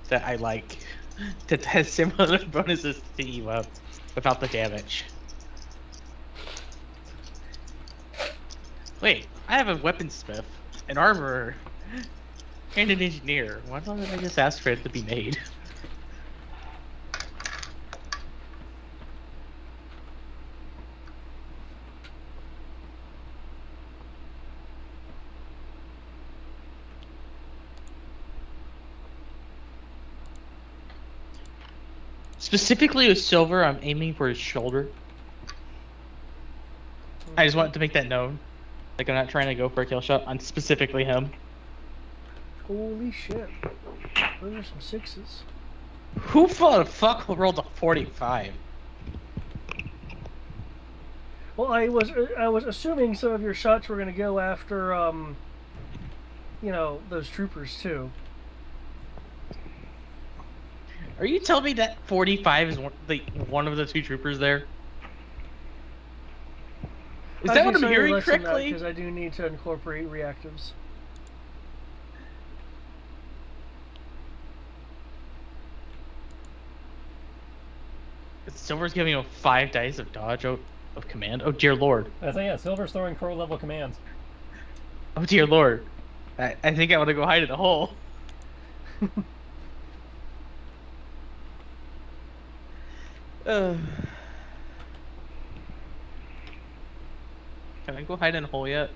that I like that has similar bonuses to you up without the damage. Wait, I have a weaponsmith, an armorer, and an engineer. Why don't I just ask for it to be made? Specifically with silver, I'm aiming for his shoulder. I just wanted to make that known. Like, I'm not trying to go for a kill shot on specifically him. Holy shit. Those are some 6s. Who the fuck rolled a 45? Well, I was assuming some of your shots were going to go after, you know, those troopers too. Are you telling me that 45 is one of the 2 troopers there? Is that what I'm hearing correctly? Because I do need to incorporate reactives. Silver's giving him 5 dice of dodge of command. Oh dear lord. Yeah, Silver's throwing crow level commands. Oh dear lord. I think I want to go hide in a hole. Can I go hide in a hole yet?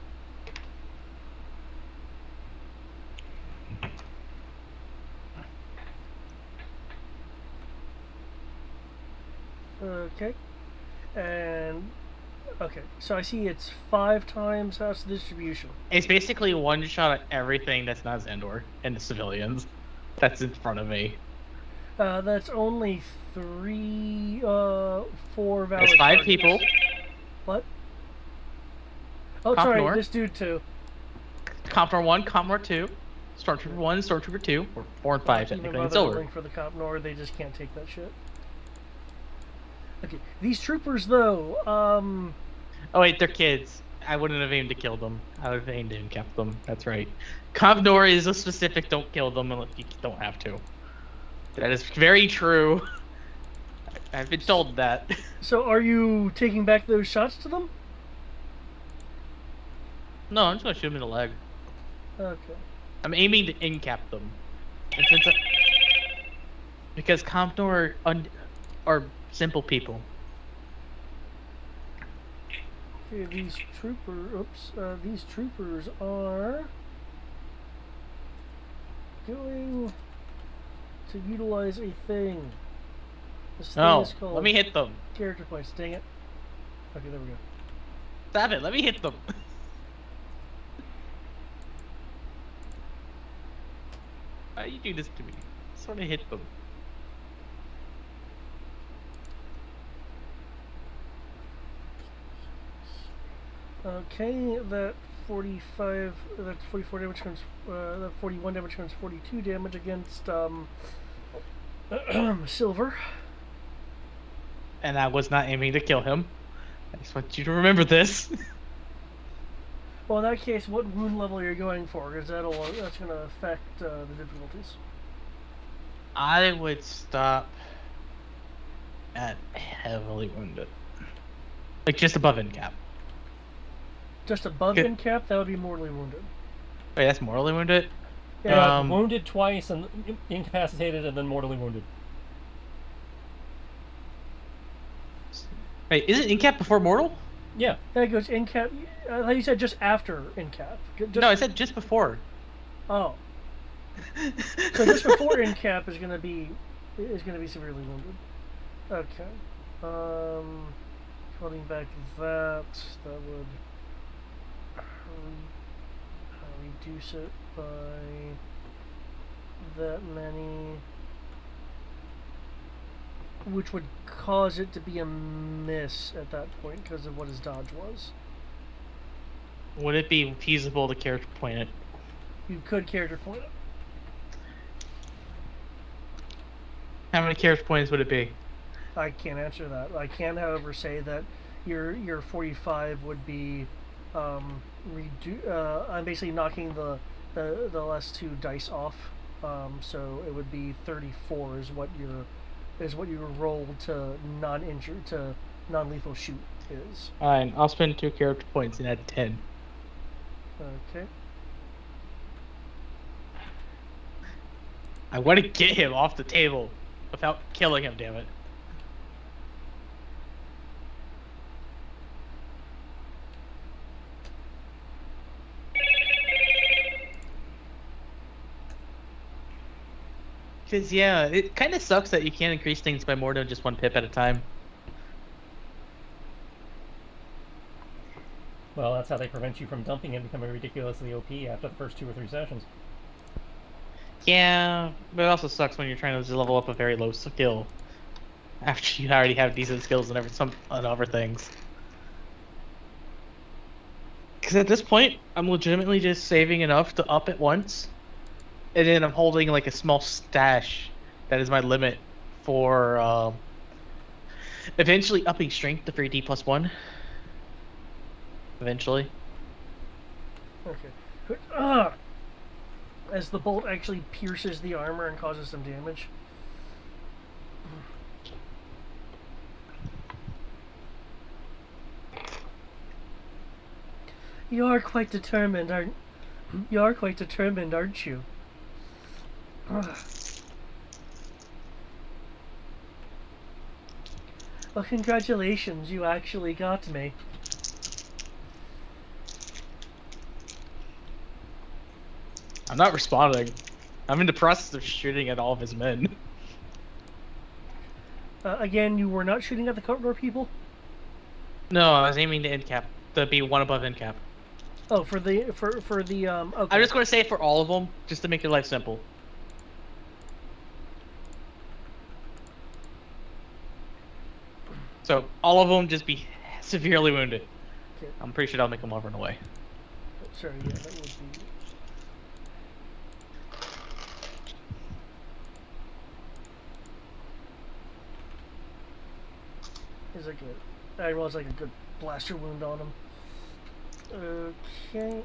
Okay. And okay, so I see it's 5 times house distribution. It's basically 1 shot at everything that's not Xandor and the civilians that's in front of me. That's only 3, 4 valid. That's 5 targets. people. What? Oh, Comp sorry, Nor. this dude too. Comp Nor 1, Comp Nor 2, Stormtrooper 1, Stormtrooper 2, or 4 and 5 technically in silver. For the Comp Nor, they just can't take that shit. Okay, these troopers though, Oh wait, they're kids. I wouldn't have aimed to kill them. I would have aimed and kept them. That's right. Comp Nor is a specific don't kill them unless you don't have to. That is very true. I've been told that. So are you taking back those shots to them? No, I'm just gonna shoot him in the leg. Okay. I'm aiming to in-cap them. And since because Compnor are simple people. Okay, these troopers are going to utilize a thing. This thing No, is called let me hit them. character points. Dang it. Okay, there we go. Stop it, let me hit them. Why you do this to me? I just want to hit them. Okay, that 44 damage turns, that 41 damage turns 42 damage against, Silver. And I was not aiming to kill him. I just want you to remember this. Well, in that case, what wound level are you going for? Because that's going to affect the difficulties. I would stop at heavily wounded. Like just above in cap. Just above Okay. in cap, that would be mortally wounded. Wait, that's mortally wounded? Yeah, wounded twice and incapacitated and then mortally wounded. Wait, isn't in cap before mortal? Yeah. That goes in cap. I thought you said just after in cap. No, I said just before. Oh. So just before in cap is gonna be severely wounded. Okay. Calling back that would reduce it by that many, which would cause it to be a miss at that point because of what his dodge was. Would it be feasible to character point it? You could character point it. How many character points would it be? I can't answer that. I can, however, say that your 45 would be I'm basically knocking the last two dice off. So it would be 34 is what your roll to non-lethal shoot is. Fine, I'll spend 2 character points and add 10. Okay. I want to get him off the table without killing him, damn it. Because, yeah, it kind of sucks that you can't increase things by more than just 1 pip at a time. Well, that's how they prevent you from dumping and becoming ridiculously OP after the first 2 or 3 sessions. Yeah, but it also sucks when you're trying to just level up a very low skill after you already have decent skills and some other things. Because at this point, I'm legitimately just saving enough to up at once, and then I'm holding like a small stash that is my limit for eventually upping strength to 3D plus 1. Eventually. Okay. As the bolt actually pierces the armor and causes some damage. You're quite determined, aren't you? Well, congratulations, you actually got me. I'm not responding. I'm in the process of shooting at all of his men. Again, you were not shooting at the Courtnor people? No, I was aiming to end cap. To be 1 above end cap. Oh, for the okay. I'm just going to say it for all of them, just to make your life simple. So, all of them just be severely wounded. Okay. I'm pretty sure that'll make them all run away. Sorry, yeah, that would be... Is like a... I was like a good blaster wound on him. Okay.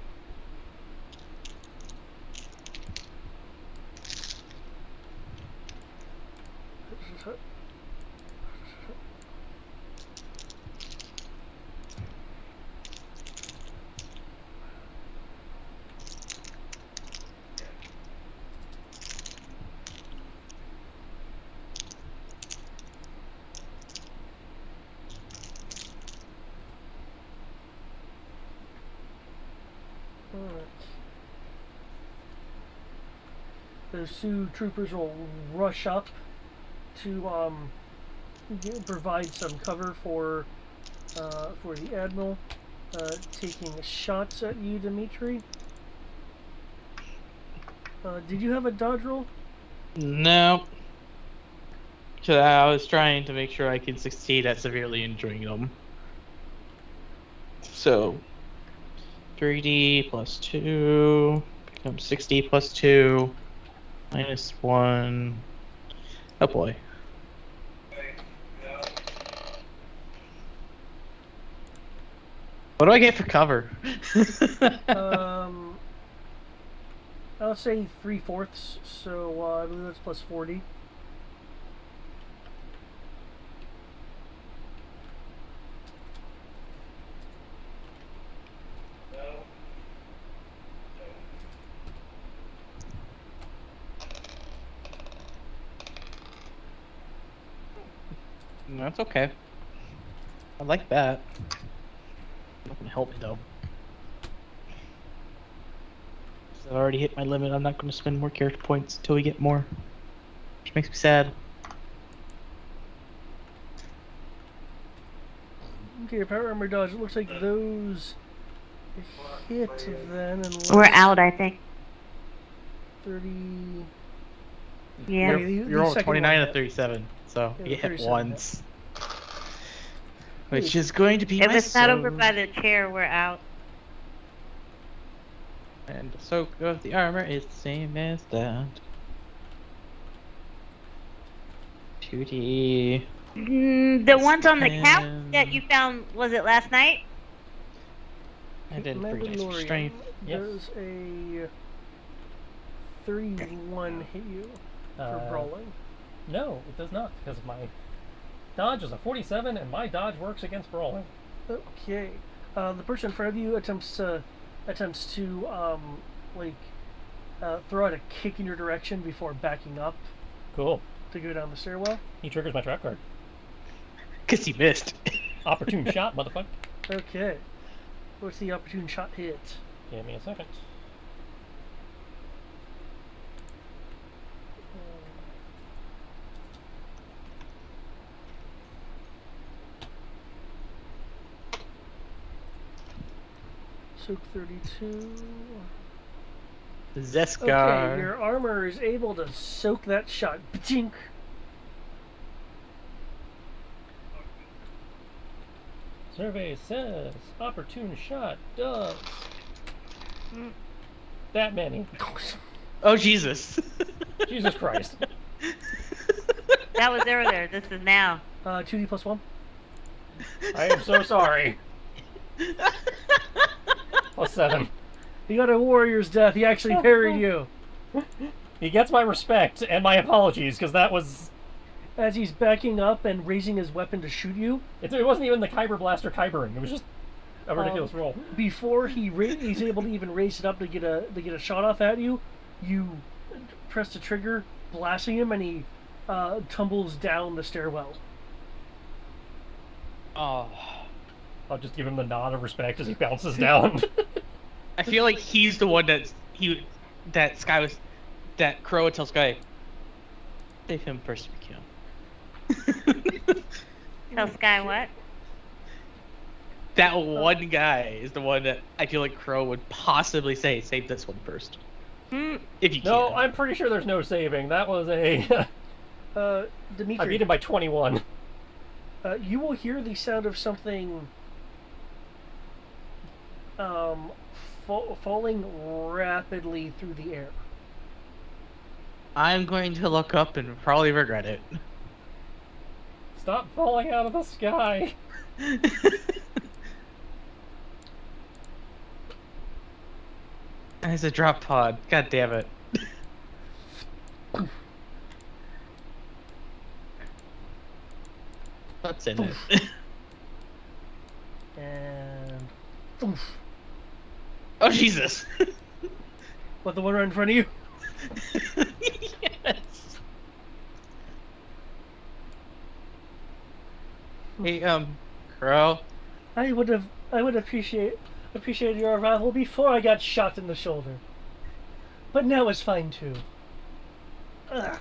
those two troopers will rush up to provide some cover for the Admiral, taking shots at you, Dimitri. Did you have a dodge roll? No. So I was trying to make sure I could succeed at severely injuring them. So 3d plus 2 becomes 60 plus 2 minus 1. Oh boy. What do I get for cover? I'll say 3/4, so I believe that's plus 40. That's okay. I like that. Not gonna help me though. I've already hit my limit. I'm not going to spend more character points until we get more, which makes me sad. Okay, power armor dodge. It looks like those hit then. We're out, I think. 30. Yeah. You're all 29 to 37, so Yeah, you hit 37 once. Which is going to be If my it's not over soak. by the chair, we're out. And the soak of the armor is the same as that. 2d. The ones on the couch that you found, was it last night? I didn't bring dice for strength. Does a 31 hit you for brawling? No, it does not, because my dodge is a 47, and my dodge works against brawling. Okay. The person in front of you attempts to throw out a kick in your direction before backing up. Cool. To go down the stairwell. He triggers my trap card. Cause he missed. Opportune shot, motherfucker. Okay. What's the opportune shot hit? Give me a second. Soak 32. Zeskar. Okay, your armor is able to soak that shot. Jink. Survey says opportune shot does that many. Oh Jesus. Jesus Christ. That was earlier. This is now. 2d plus 1. I am so sorry. Plus 7. He got a warrior's death. He actually parried you. He gets my respect and my apologies, because that was... As he's backing up and raising his weapon to shoot you. It wasn't even the Kyber Blaster Kybering. It was just a ridiculous roll. Before he's able to even raise it up to get a shot off at you, you press the trigger, blasting him, and he tumbles down the stairwell. Oh. I'll just give him the nod of respect as he bounces down. I feel like he's the one that Crow would tell Sky, save him first if you can. Tell Sky what? That one guy is the one that I feel like Crow would possibly say, save this one first. If you can. No, I'm pretty sure there's no saving. That was a... Dimitri. I beat him by 21. You will hear the sound of something falling rapidly through the air. I'm going to look up and probably regret it. Stop falling out of the sky! There's a drop pod. God damn it. What's in it? And... Oof. Oh, Jesus! What, the one right in front of you? Yes! Hey, Crow? I would appreciate your arrival before I got shot in the shoulder. But now it's fine too. Ugh.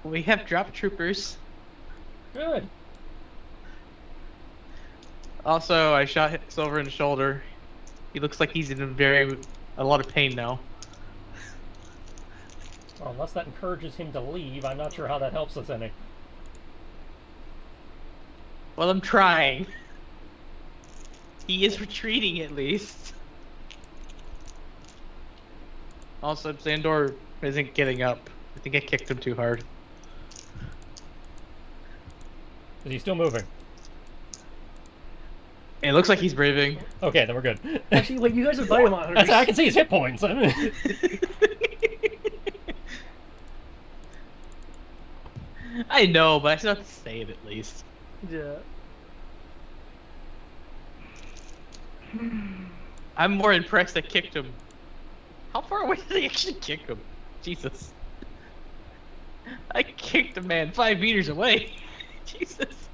We have drop troopers. Good. Also, I shot Silver in the shoulder. He looks like he's in a lot of pain now. Well, unless that encourages him to leave, I'm not sure how that helps us any. Well, I'm trying. He is retreating at least. Also, Xandor isn't getting up. I think I kicked him too hard. Is he still moving? It looks like he's breathing. Okay, then we're good. Actually, wait, you guys have body monitors. That's, I can see his hit points. I know, but I still have to say it at least. Yeah. I'm more impressed I kicked him. How far away did I actually kick him? Jesus. I kicked a man 5 meters away. Jesus.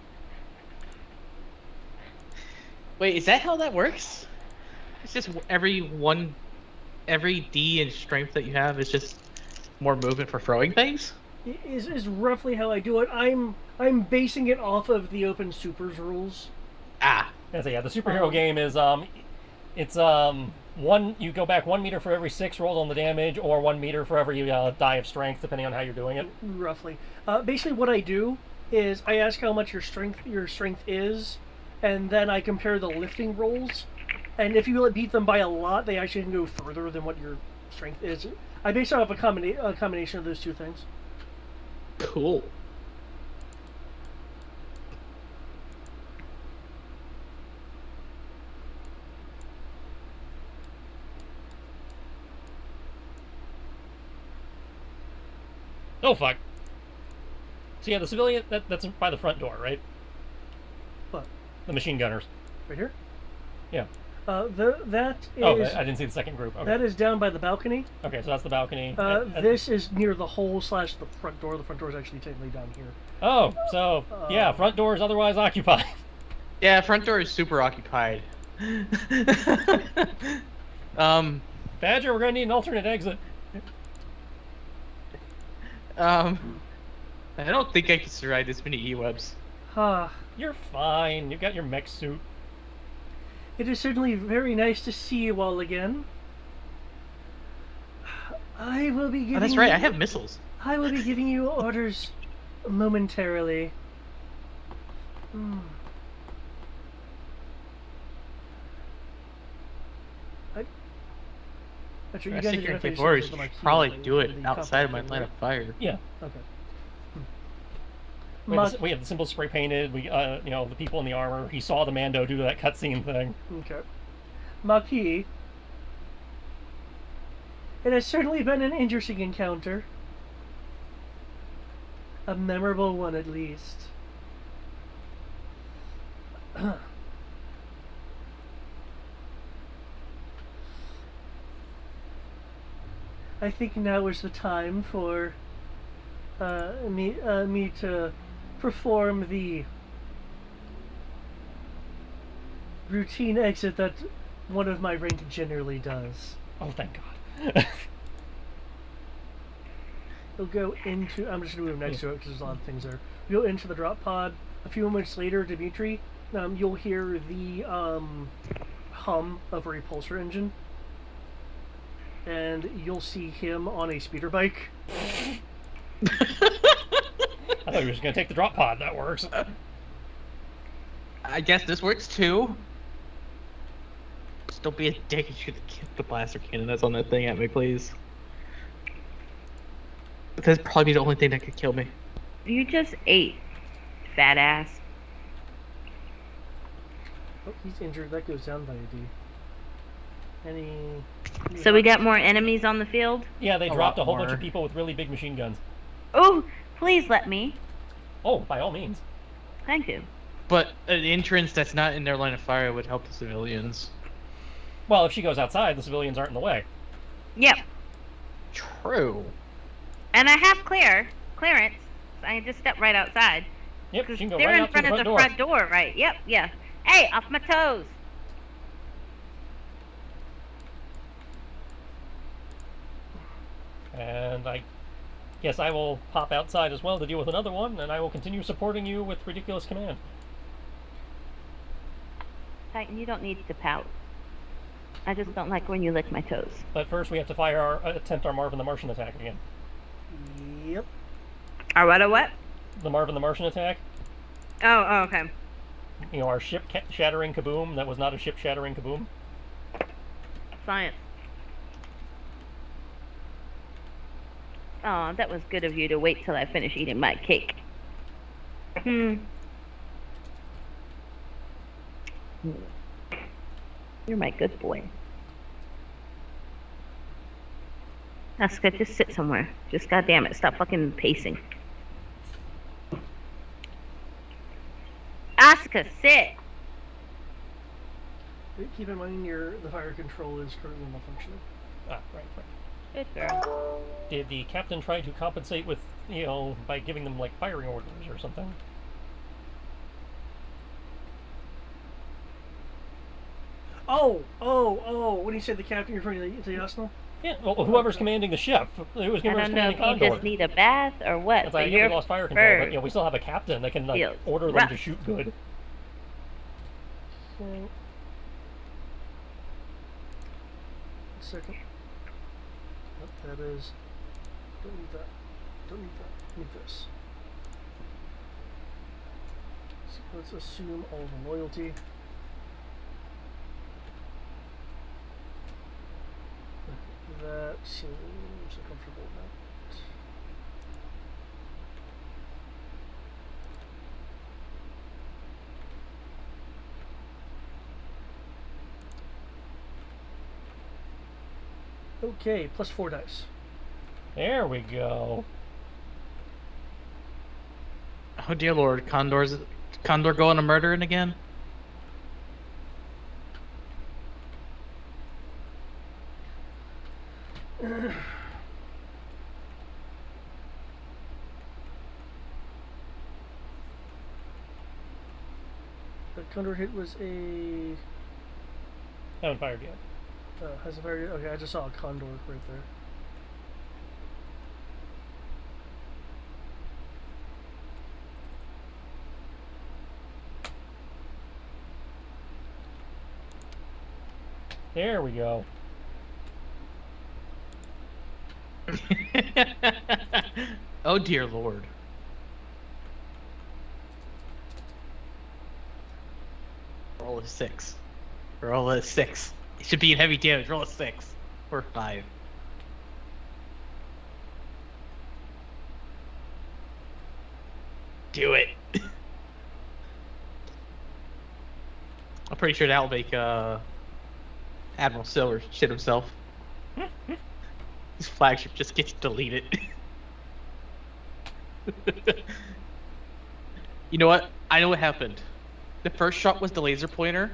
Wait, is that how that works? It's just every D in strength that you have is just more movement for throwing things? Is roughly how I do it. I'm basing it off of the Open Supers rules. Ah. And so yeah, the superhero game is it's you go back 1 meter for every 6 rolls on the damage, or 1 meter for every die of strength, depending on how you're doing it. Roughly. Basically, what I do is I ask how much your strength is, and then I compare the lifting rolls. And if you beat them by a lot, they actually can go further than what your strength is. I base it off a combination of those two things. Cool. Oh fuck. So yeah, the civilian that's by the front door, right? What? The machine gunners. Right here? Yeah. That is... Oh, I didn't see the second group. Okay. That is down by the balcony. Okay, so that's the balcony. This is near the hole / the front door. The front door is actually technically down here. Oh, so yeah, front door is otherwise occupied. Yeah, front door is super occupied. Badger, we're gonna need an alternate exit. I don't think I can survive this many E-webs. You're fine. You've got your mech suit. It is certainly very nice to see you all again. I will be giving... Oh, that's right, I have missiles. I will be giving you orders momentarily. Actually, you guys Secret identify before yourselves you as the should probably Maquis, do it the outside of my company, line of fire. Yeah. Okay. We have the symbols spray painted. We, the people in the armor. He saw the Mando do that cutscene thing. Okay. Maquis, it has certainly been an interesting encounter. A memorable one, at least. I think now is the time for me to perform the routine exit that one of my rank generally does. Oh, thank God. You'll go into... I'm just going to move next to it because there's a lot of things there. You'll go into the drop pod. A few moments later, Dimitri, you'll hear the hum of a repulsor engine. And you'll see him on a speeder bike. I thought he was just going to take the drop pod. That works. I guess this works too. Just don't be a dick and shoot the blaster cannon that's on that thing at me, please. That's probably the only thing that could kill me. You just ate, fat ass. Oh, he's injured. That goes down by a D. So we got more enemies on the field? Yeah, they dropped a whole bunch of people with really big machine guns. Oh, please let me. Oh, by all means. Thank you. But an entrance that's not in their line of fire would help the civilians. Well, if she goes outside, the civilians aren't in the way. Yep. True. And I have clearance. I just stepped right outside. Yep, she can go they're right in out front to of the door. front door, right? Yep, yeah. Hey, off my toes. And I guess I will pop outside as well to deal with another one, and I will continue supporting you with ridiculous command. Titan, you don't need to pout. I just don't like when you lick my toes. But first, we have to attempt our Marvin the Martian attack again. Yep. Our what? The Marvin the Martian attack. Oh, okay. You know, our ship-shattering kaboom that was not a ship-shattering kaboom. Science. Oh, that was good of you to wait till I finish eating my cake. You're my good boy. Asuka, just sit somewhere. Just goddamn it, stop fucking pacing. Asuka, sit! Keep in mind the fire control is currently malfunctioning. Ah, right. Good girl. Did the captain try to compensate with, by giving them, like, firing orders or something? Oh! When you say the captain, you're referring to Yasna? Yeah, well, whoever's commanding the ship, who's I don't know if you just need a bath or what. It's like, we lost fire control, but we still have a captain that can order them to shoot good. One second. Nope, that is. Don't need that. Need this. So let's assume all the loyalty. That seems a comfortable amount. Okay, plus 4 dice. There we go. Oh dear lord, Condor going to murdering again? The Condor hit was a... Haven't fired yet. Hasn't fired yet? Okay, I just saw a Condor right there. There we go. Oh dear lord. Roll a 6. Roll a 6. It should be in heavy damage. Roll a 6. Or 5. Do it. I'm pretty sure that'll make Admiral Silver shit himself. His flagship just gets deleted. You know what? I know what happened. The first shot was the laser pointer.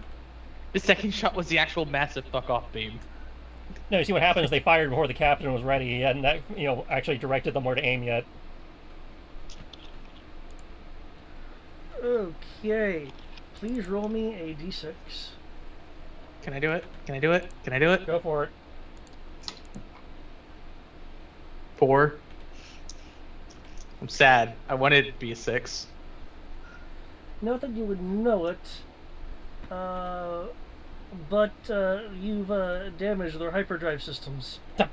The second shot was the actual massive fuck off beam. No, you see what happened is they fired before the captain was ready. He hadn't actually directed them where to aim yet. Okay. Please roll me a d6. Can I do it? Can I do it? Can I do it? Go for it. 4. I'm sad. I wanted it to be a 6. Not that you would know it, but you've damaged their hyperdrive systems. I'm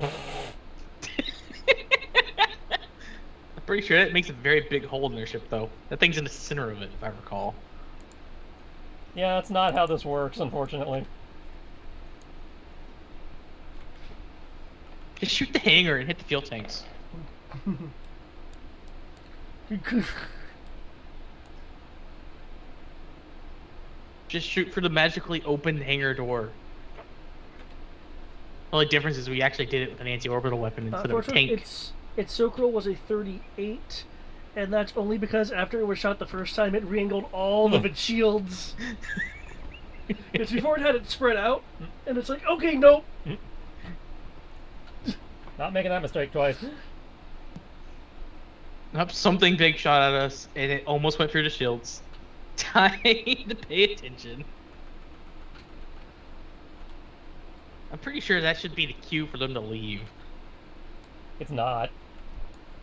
pretty sure that makes a very big hole in their ship, though. That thing's in the center of it, if I recall. Yeah, that's not how this works, unfortunately. Just shoot the hangar and hit the fuel tanks. Just shoot for the magically opened hangar door. The only difference is we actually did it with an anti-orbital weapon instead of a tank. Its soak roll was a 38, and that's only because after it was shot the first time, it re-angled all of its shields. It's before it had it spread out, and it's like, okay, nope. Not making that mistake twice. Nope, something big shot at us, and it almost went through the shields. Time to pay attention. I'm pretty sure that should be the cue for them to leave. It's not.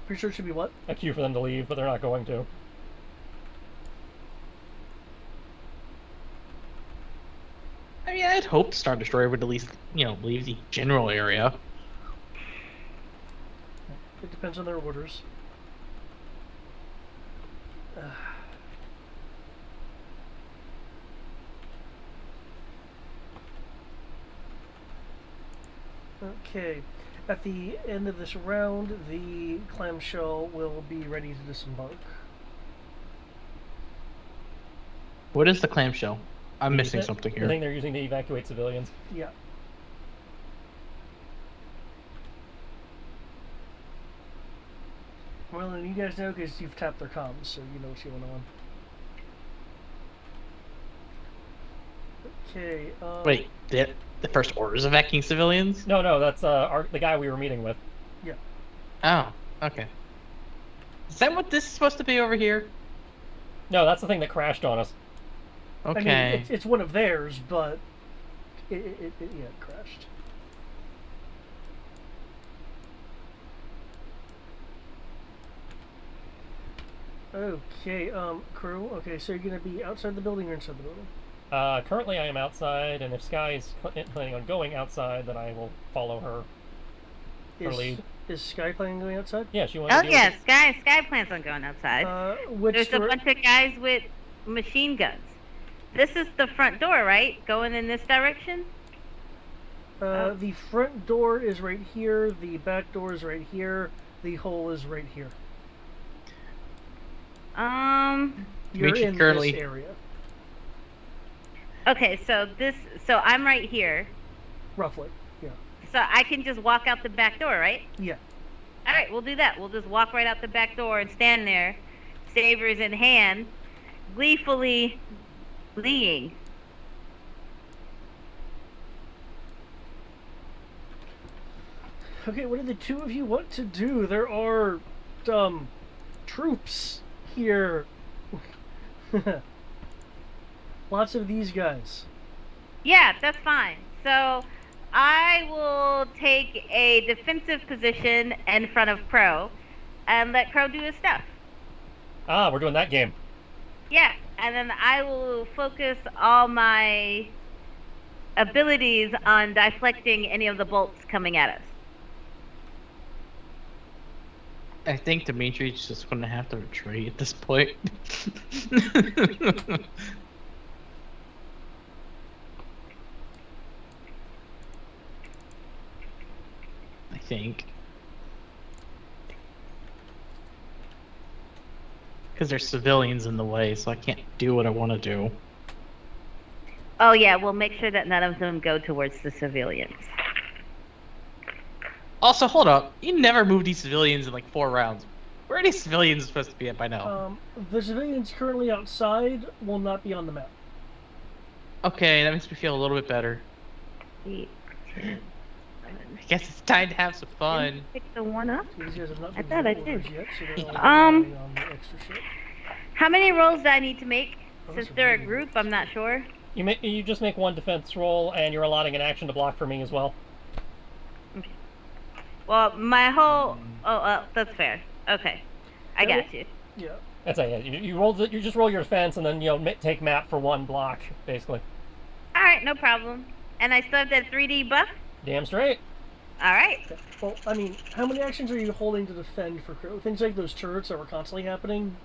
Pretty sure it should be what? A queue for them to leave, but they're not going to. I mean, I'd hope Star Destroyer would at least, leave the general area. It depends on their orders. Okay. At the end of this round, the clamshell will be ready to disembark. What is the clamshell? I'm missing something The here. thing they're using to evacuate civilians. Yeah. Well, and you guys know because you've tapped their comms, so you know what's going on. Okay. Wait, the first order is evacuating civilians? No, that's the guy we were meeting with. Yeah. Oh, okay. Is that what this is supposed to be over here? No, that's the thing that crashed on us. Okay. I mean, it's one of theirs, but it crashed. Okay, crew. Okay, so you're gonna be outside the building or inside the building? Currently I am outside, and if Sky is planning on going outside, then I will follow her lead. Is Sky planning on going outside? Yeah, she wants Oh to do yeah, Sky plans on going outside. There's a bunch of guys with machine guns. This is the front door, right? Going in this direction? The front door is right here. The back door is right here. The hole is right here. You're in this area. Okay, so I'm right here. Roughly, yeah. So I can just walk out the back door, right? Yeah. All right, we'll do that. We'll just walk right out the back door and stand there, sabers in hand, gleefully fleeing. Okay, what do the two of you want to do? There are, troops here. Lots of these guys. Yeah, that's fine. So I will take a defensive position in front of Crow and let Crow do his stuff. Ah, we're doing that game. Yeah, and then I will focus all my abilities on deflecting any of the bolts coming at us. I think Dimitri's just gonna have to retreat at this point. I think. Because there's civilians in the way, so I can't do what I want to do. Oh yeah, we'll make sure that none of them go towards the civilians. Also, hold up. You never moved these civilians in like 4 rounds. Where are these civilians supposed to be at by now? The civilians currently outside will not be on the map. Okay, that makes me feel a little bit better. 8, 10, 11. I guess it's time to have some fun. Didn't pick the one up? These guys have not I been thought I given did. orders yet, so they're all relying on the extra shit. How many rolls do I need to make? Oh, Since that's they're a really group, I'm not sure. You just make one defense roll, and you're allotting an action to block for me as well. Okay. Well, my whole... Oh, that's fair. Okay. I got you. Yeah. That's it. You just roll your defense, and then take map for one block, basically. Alright, no problem. And I still have that 3D buff? Damn straight. Alright. Okay. Well, I mean, how many actions are you holding to defend for Crow? Things like those turrets that were constantly happening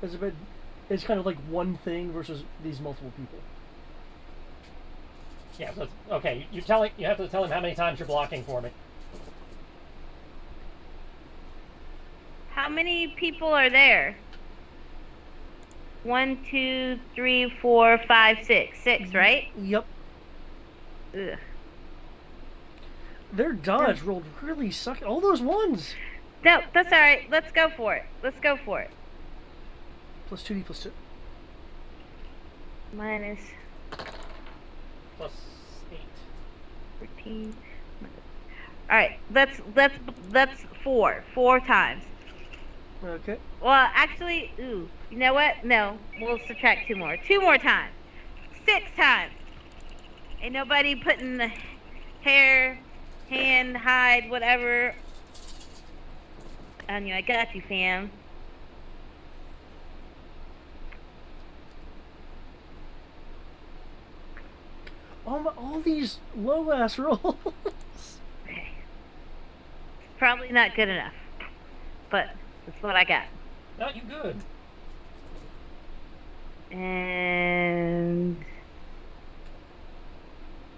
is kind of like one thing versus these multiple people. Yeah, so okay. You have to tell him how many times you're blocking for me. How many people are there? 1, 2, 3, 4, 5, 6. 6, right? Yep. Ugh. Their dodge rolled really suck. All those ones! No, that's alright. Let's go for it. Let's go for it. Plus 2d plus 2. Minus Plus 8. 13. Alright, that's 4. 4 times. Okay. Well, actually, you know what? No, we'll subtract 2 more. 2 more times. 6 times. Ain't nobody putting the hair, hand, hide, whatever, on you. I got you, fam. All these low ass rolls. Okay. Probably not good enough, but that's what I got. Not you good. And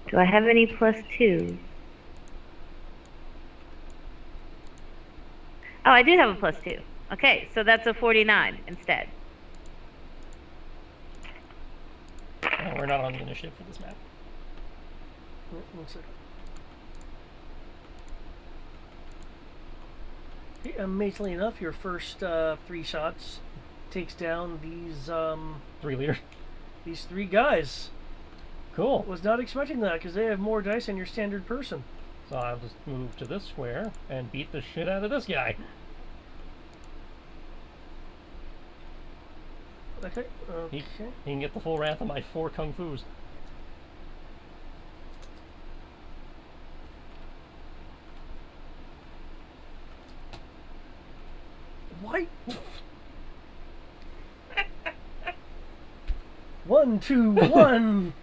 do I have any +2s? Oh, I do have a +2. Okay, so that's a 49 instead. Oh, we're not on the initiative for this map. One second. Okay, amazingly enough, your first 3 shots takes down these 3 leader. these 3 guys. Cool. Was not expecting that because they have more dice than your standard person. So I'll just move to this square and beat the shit out of this guy. Okay. He can get the full wrath of my 4 kung fus. Why? 1, 2, 1.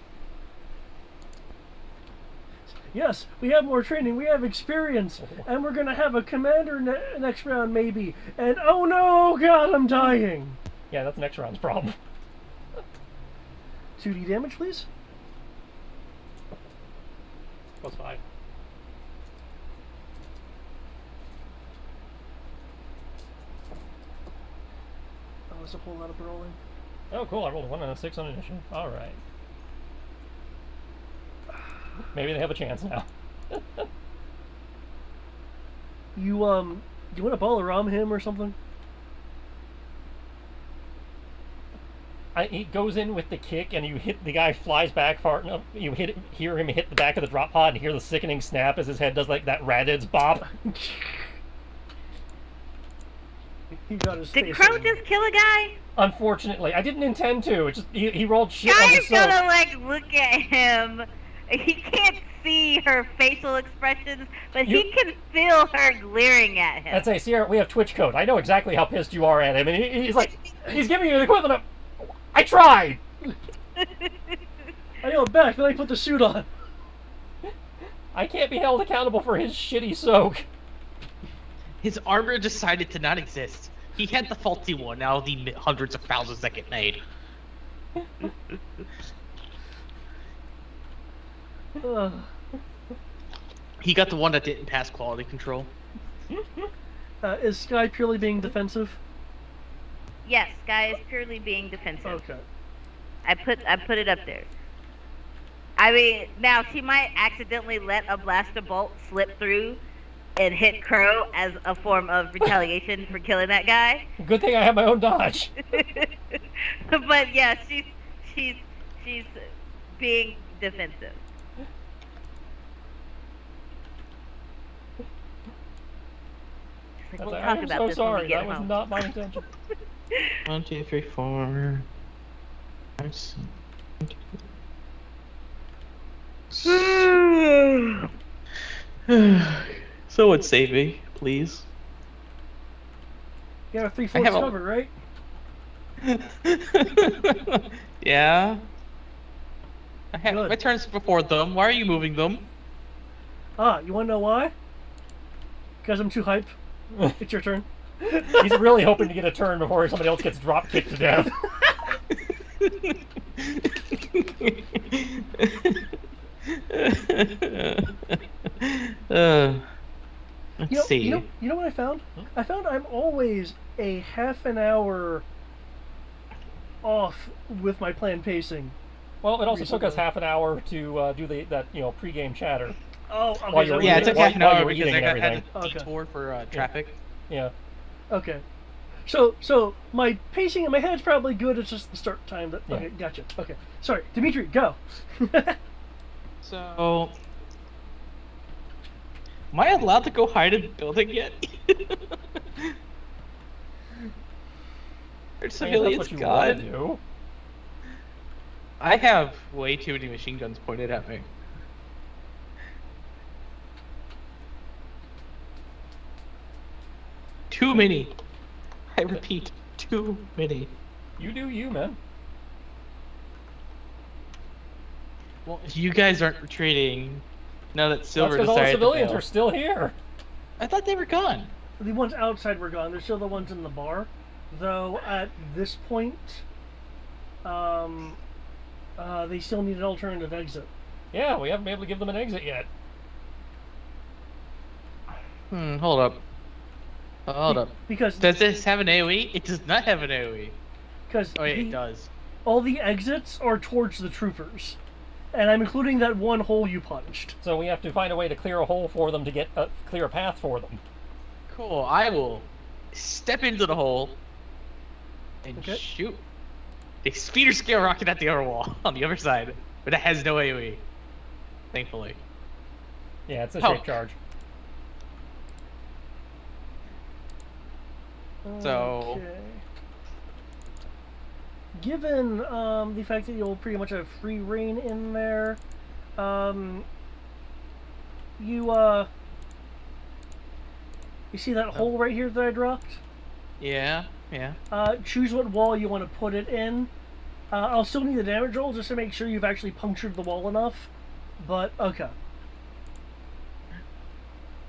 Yes, we have more training, we have experience, and we're gonna have a commander next round maybe. And oh no, God, I'm dying. Yeah, that's next round's problem. 2d damage, please. +5. Oh, there's a whole lot of rolling. Oh, cool. I rolled a 1 and a 6 on initiative. Alright. Maybe they have a chance now. You want to Balaram him or something? He goes in with the kick, and you hit the guy, flies back far enough. You hear him hit the back of the drop pod, and hear the sickening snap as his head does like that Raditz bop. He got his Did face Crow in. just kill a guy? Unfortunately, I didn't intend to. It's just he rolled shit on the Guy's soap. gonna like look at him. He can't see her facial expressions, but he can feel her glaring at him. I'd say, Sierra, we have Twitch code. I know exactly how pissed you are at him, and he's like, he's giving you the equivalent of, I tried. I yelled back, then I put the suit on. I can't be held accountable for his shitty soak. His armor decided to not exist. He had the faulty one, now the hundreds of thousands that get made. He got the one that didn't pass quality control. Is Sky purely being defensive? Yes, Sky is purely being defensive. Okay. I put it up there. I mean, now she might accidentally let a blaster bolt slip through and hit Crow as a form of retaliation for killing that guy. Good thing I have my own dodge. But yeah, she's being defensive. Like, we'll talk I'm about so this sorry. when we get That was home. not my intention. 1, 2, 3, 4. 5, 6. Someone save me, please. You got a 3/4 I have a- cover, right? Yeah. I have Good. my turns before them. Why are you moving them? You wanna know why? Because I'm too hype. It's your turn. He's really hoping to get a turn before somebody else gets drop kicked to death. Let's see. You know what I found? I found I'm always a half an hour off with my planned pacing. Well, it also took us Recently. half an hour to do that pre-game chatter. Oh, okay. While you were Yeah, it eating- took half an while you hour were because eating I and had everything. a Okay. detour for traffic. Yeah. Okay. So my pacing in my head's probably good. It's just the start time. That, Yeah. Okay, gotcha. Okay. Sorry, Dimitri, go. So, am I allowed to go hide in the building yet? There's I mean, civilians, that's what you want to God. do. I have way too many machine guns pointed at me. Too many. I repeat, too many. You do you, man. Well, if you guys aren't retreating, now that Silver That's because all the decided civilians to bail. are still here. I thought they were gone. The ones outside were gone. There's still the ones in the bar. Though, at this point, they still need an alternative exit. Yeah, we haven't been able to give them an exit yet. Hold up. Hold up. Because Does this have an AoE? It does not have an AoE. Because Oh, yeah, it does. All the exits are towards the troopers. And I'm including that one hole you punched. So we have to find a way to clear a hole for them to get clear a path for them. Cool. I will step into the hole and shoot a speeder scale rocket at the other wall on the other side, but it has no AoE. Thankfully. Yeah, it's a shape charge. So. Okay. Given the fact that you'll pretty much have free reign in there, you see that hole right here that I dropped? Yeah. Choose what wall you want to put it in. I'll still need the damage roll just to make sure you've actually punctured the wall enough. But, okay.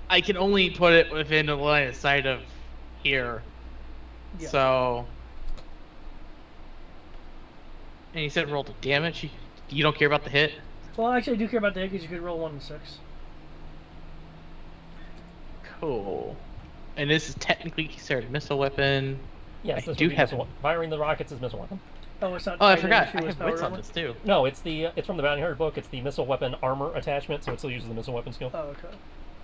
I can only put it within the line of sight of here. Yeah. So. And you said roll the damage? You don't care about the hit? Well, actually, I do care about the hit because you could roll 1 and 6. Cool. And this is technically considered a missile weapon. Yes, I this do would be have missile. Firing the rockets is missile weapon. Oh, it's not. Oh, I tied forgot. into I his have power wits on armor? this too. No, it's from the Bounty Hunter book. It's the missile weapon armor attachment, so it still uses the missile weapon skill. Oh, okay.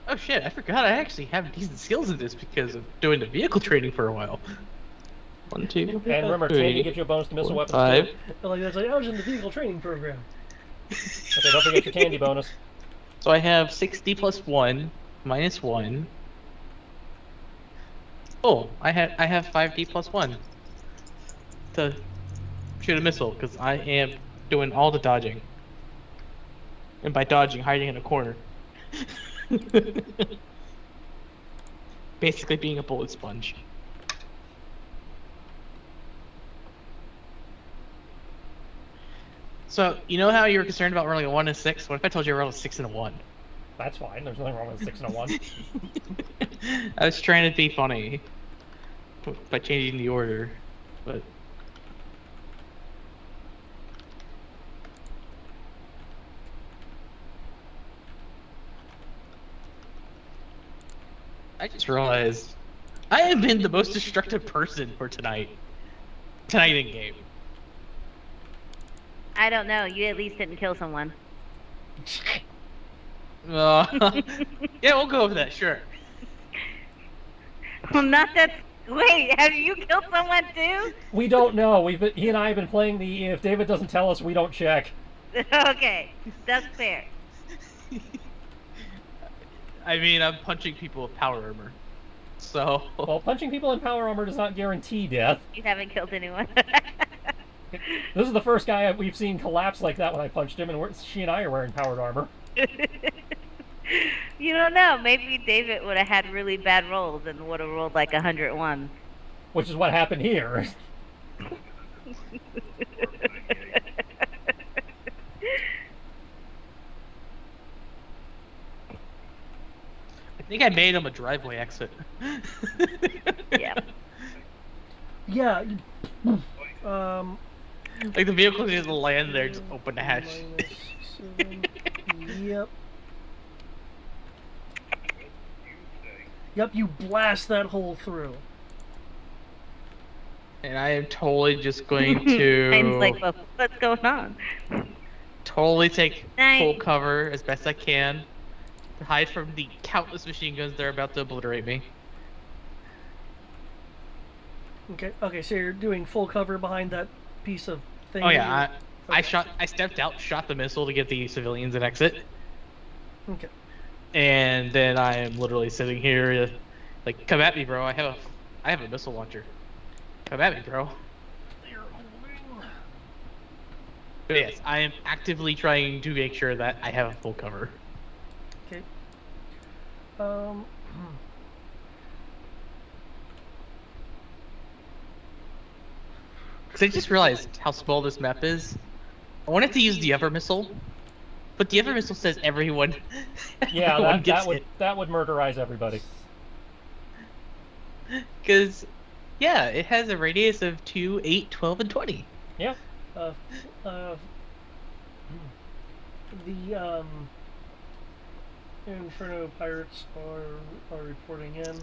Oh shit! I forgot. I actually have decent skills in this because of doing the vehicle training for a while. 1, 2, And remember, 3, Tandy gives you a bonus to missile 4, weapon 5. skill. Like, that's like, I was in the vehicle training program. Okay, don't forget your Tandy bonus. So I have 60 plus 1 minus 1. Oh, I have 5d plus 1 to shoot a missile because I am doing all the dodging. And by dodging, hiding in a corner. Basically being a bullet sponge. So, you know how you were concerned about rolling a 1 and 6? What if I told you to roll a 6 and a 1? That's fine. There's nothing wrong with a 6 and a 1. I was trying to be funny by changing the order, but I just realized I have been the most destructive person for tonight in game. I don't know. You at least didn't kill someone. Yeah, we'll go with that, sure. Well, not that. Wait, have you killed someone too? We don't know. He and I have been playing the if David doesn't tell us, we don't check. Okay, that's fair. I mean, I'm punching people with power armor, so. Well, punching people in power armor does not guarantee death. You haven't killed anyone. This is the first guy we've seen collapse like that when I punched him, and she and I are wearing powered armor. You don't know. Maybe David would have had really bad rolls and would have rolled like 101. Which is what happened here. I think I made him a driveway exit. Yeah. Yeah. Like the vehicle just land there, just open the hatch. -7. Yep. Yep, you blast that hole through. And I am totally just going to Time's like, well, what's going on? totally take Nice. full cover as best I can to hide from the countless machine guns that are about to obliterate me. Okay, so you're doing full cover behind that piece of thing. Oh yeah, I Okay. I stepped out, shot the missile to get the civilians an exit, Okay. and then I am literally sitting here, like, come at me, bro. I have a missile launcher. Come at me, bro. But yes, I am actively trying to make sure that I have a full cover. Okay. Because I just realized how small this map is. I wanted to use the Ever Missile, but the Ever Missile says everyone. Yeah, everyone gets that would murderize everybody. Because, yeah, it has a radius of 2, 8, 12, and 20. Yeah. The Inferno pirates are reporting in.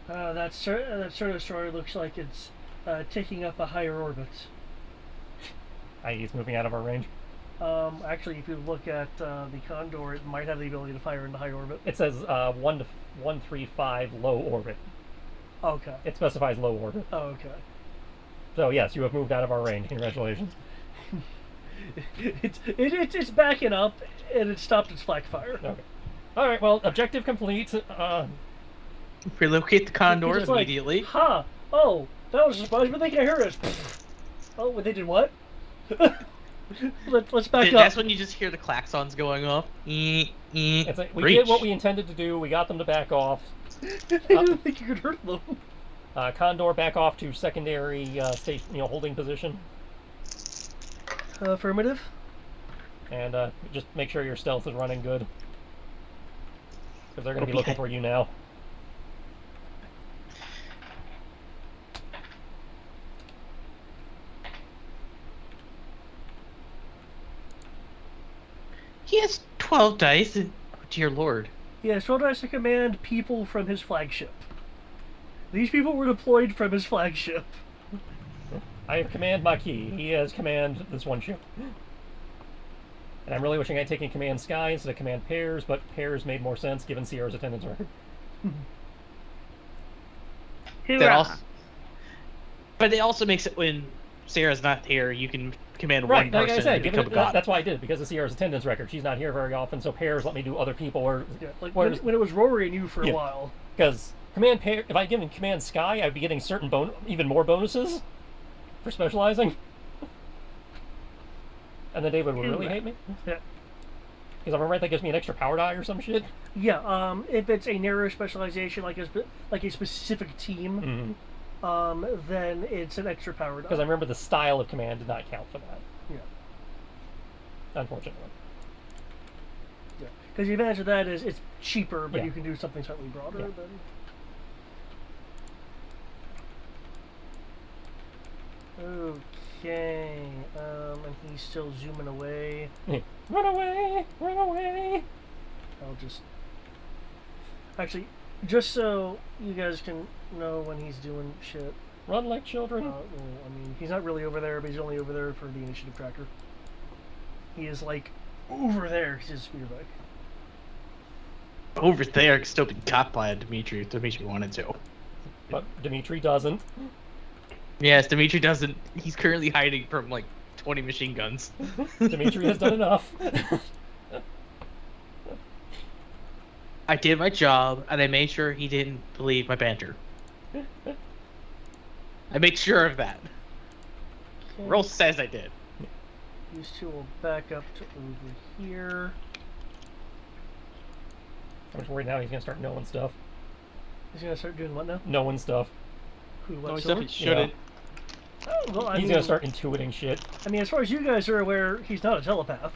That sort of story looks like it's taking up a higher orbit. I.e., it's moving out of our range. Actually, if you look at the Condor, it might have the ability to fire into high orbit. It says 135 low orbit. Okay. It specifies low orbit. Oh, okay. So yes, you have moved out of our range. Congratulations. It's backing up, and it stopped its flak fire. Okay. All right. Well, objective complete. Relocate the Condor It's like, immediately. Oh, that was a surprise, but they can't hear us. Oh, they did what? Let's back up. That's when you just hear the klaxons going off. It's like, we did what we intended to do. We got them to back off. I didn't think you could hurt them. Condor, back off to secondary station, holding position. Affirmative. And just make sure your stealth is running good, because they're going to be looking for you now. He has 12 dice. Oh, dear lord. He has 12 dice to command people from his flagship. These people were deployed from his flagship. I have command Maquis. He has command this one ship. And I'm really wishing I'd taken command Sky instead of command Pairs, but Pairs made more sense given Sierra's attendance record. But it also makes it when Sarah's not here, you can command right, one person like I said, and become a god. that's why I did it, because of Sierra's attendance record. She's not here very often, so Pairs let me do other people. Or when it was Rory and you for a while. Because command Pair, if I'd given command Sky, I'd be getting certain even more bonuses for specializing. And then David would really hate me. Yeah. Because I'm right, that gives me an extra power die or some shit. Yeah. If it's a narrow specialization, like a specific team, then it's an extra power die. Because I remember the style of command did not count for that. Yeah. Unfortunately. Yeah. Because the advantage of that is it's cheaper, but Yeah. you can do something slightly broader. Yeah. Than... Okay. And he's still zooming away. Run away! Run away! I'll just... Actually, just so you guys can know when he's doing shit. Run like children. Well, I mean, he's not really over there, but he's only over there for the initiative tracker. He is, like, over there. He's just speeder bike. Over there could still be caught by a Dimitri if Dimitri wanted to. But Dimitri doesn't. Yes, Dimitri doesn't. He's currently hiding from, like, 20 machine guns. Dimitri has done enough. I did my job, and I made sure he didn't believe my banter. I made sure of that. Okay. Roll says I did. These two will back up to over here. I'm just worried now he's gonna start knowing stuff. He's gonna start doing what now? Knowing stuff. Who, what, No, he Silver? definitely shouldn't. Oh, well, He's gonna start intuiting shit. I mean, as far as you guys are aware, he's not a telepath.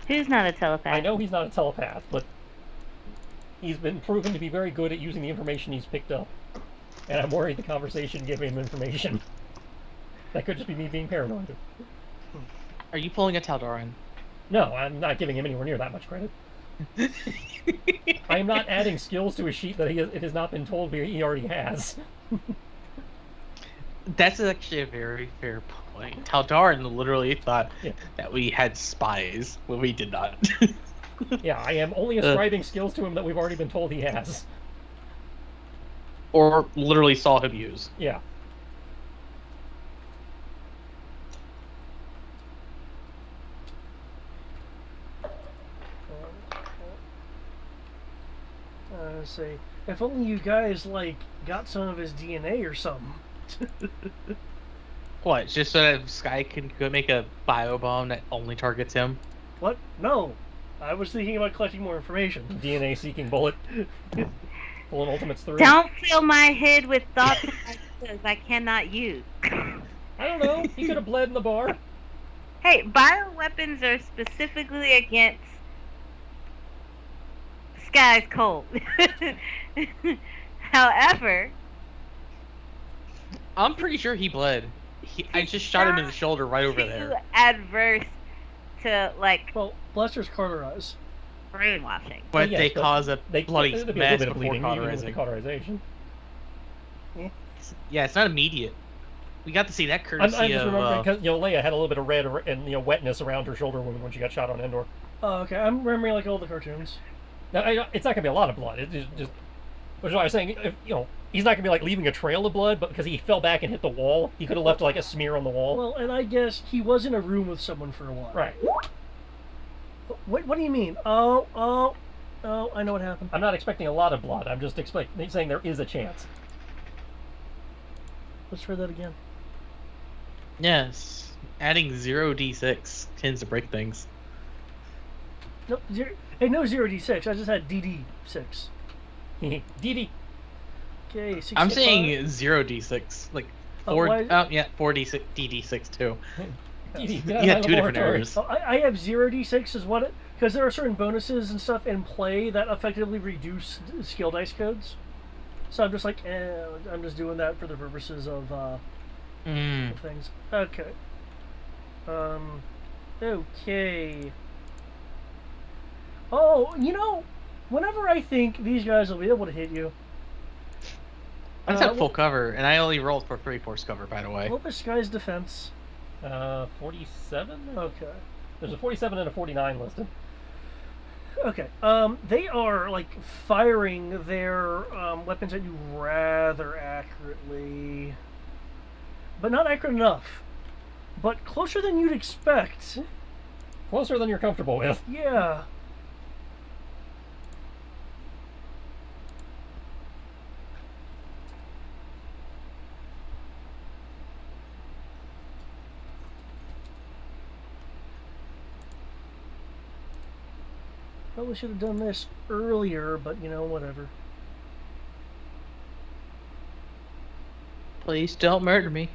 Who's not a telepath? I know he's not a telepath, but he's been proven to be very good at using the information he's picked up. And I'm worried the conversation gave him information. That could just be me being paranoid. Are you pulling a Taldaran? No, I'm not giving him anywhere near that much credit. I am not adding skills to a sheet that it has not been told he already has. That's actually a very fair point. Taldaran literally thought that we had spies when we did not. Yeah, I am only ascribing skills to him that we've already been told he has. Or literally saw him use. Yeah. Say, if only you guys, like, got some of his DNA or something. What, just so that Sky can go make a biobomb that only targets him? What? No. I was thinking about collecting more information. DNA seeking bullet. Bullet Ultimates 3. Don't fill my head with thoughts I cannot use. I don't know. He could have bled in the bar. Hey, bioweapons are specifically against Sky's cold. However, I'm pretty sure he bled. I just shot him in the shoulder right over too there. adverse to like Well, blasters cauterize. brainwashing. But yes, they but cause a There'd bloody be a little mess bit of before bleeding, even with the cauterizing. cauterization. Yeah, it's not immediate. We got to see that I'm courtesy just of. remembering because Leia had a little bit of red and wetness around her shoulder wound when she got shot on Endor. Oh, okay. I'm remembering like all the cartoons. Now, it's not gonna be a lot of blood. It's just which is why I was saying, if, he's not gonna be like leaving a trail of blood, but because he fell back and hit the wall, he could have left like a smear on the wall. Well, and I guess he was in a room with someone for a while. Right. What do you mean? Oh, I know what happened. I'm not expecting a lot of blood. I'm just saying there is a chance. Let's try that again. Yes, adding 0d6 tends to break things. Nope. Hey, no 0d6. I just had DD6. DD. Okay, 65. I'm saying 0d6, like four. why- Yeah, 4d6, dd6 too. DD. You had two different errors. Oh, I have 0d6 is what it... Because there are certain bonuses and stuff in play that effectively reduce skill dice codes. So I'm just like, I'm just doing that for the purposes of things. Okay. Okay. Oh, whenever I think these guys will be able to hit you... I just had full cover, and I only rolled for 3/4 cover, by the way. What was Sky's defense? 47? Okay. There's a 47 and a 49 listed. Okay. They are like firing their weapons at you rather accurately, but not accurate enough. But closer than you'd expect. Closer than you're comfortable with. Yeah. Probably should have done this earlier, but whatever. Please don't murder me.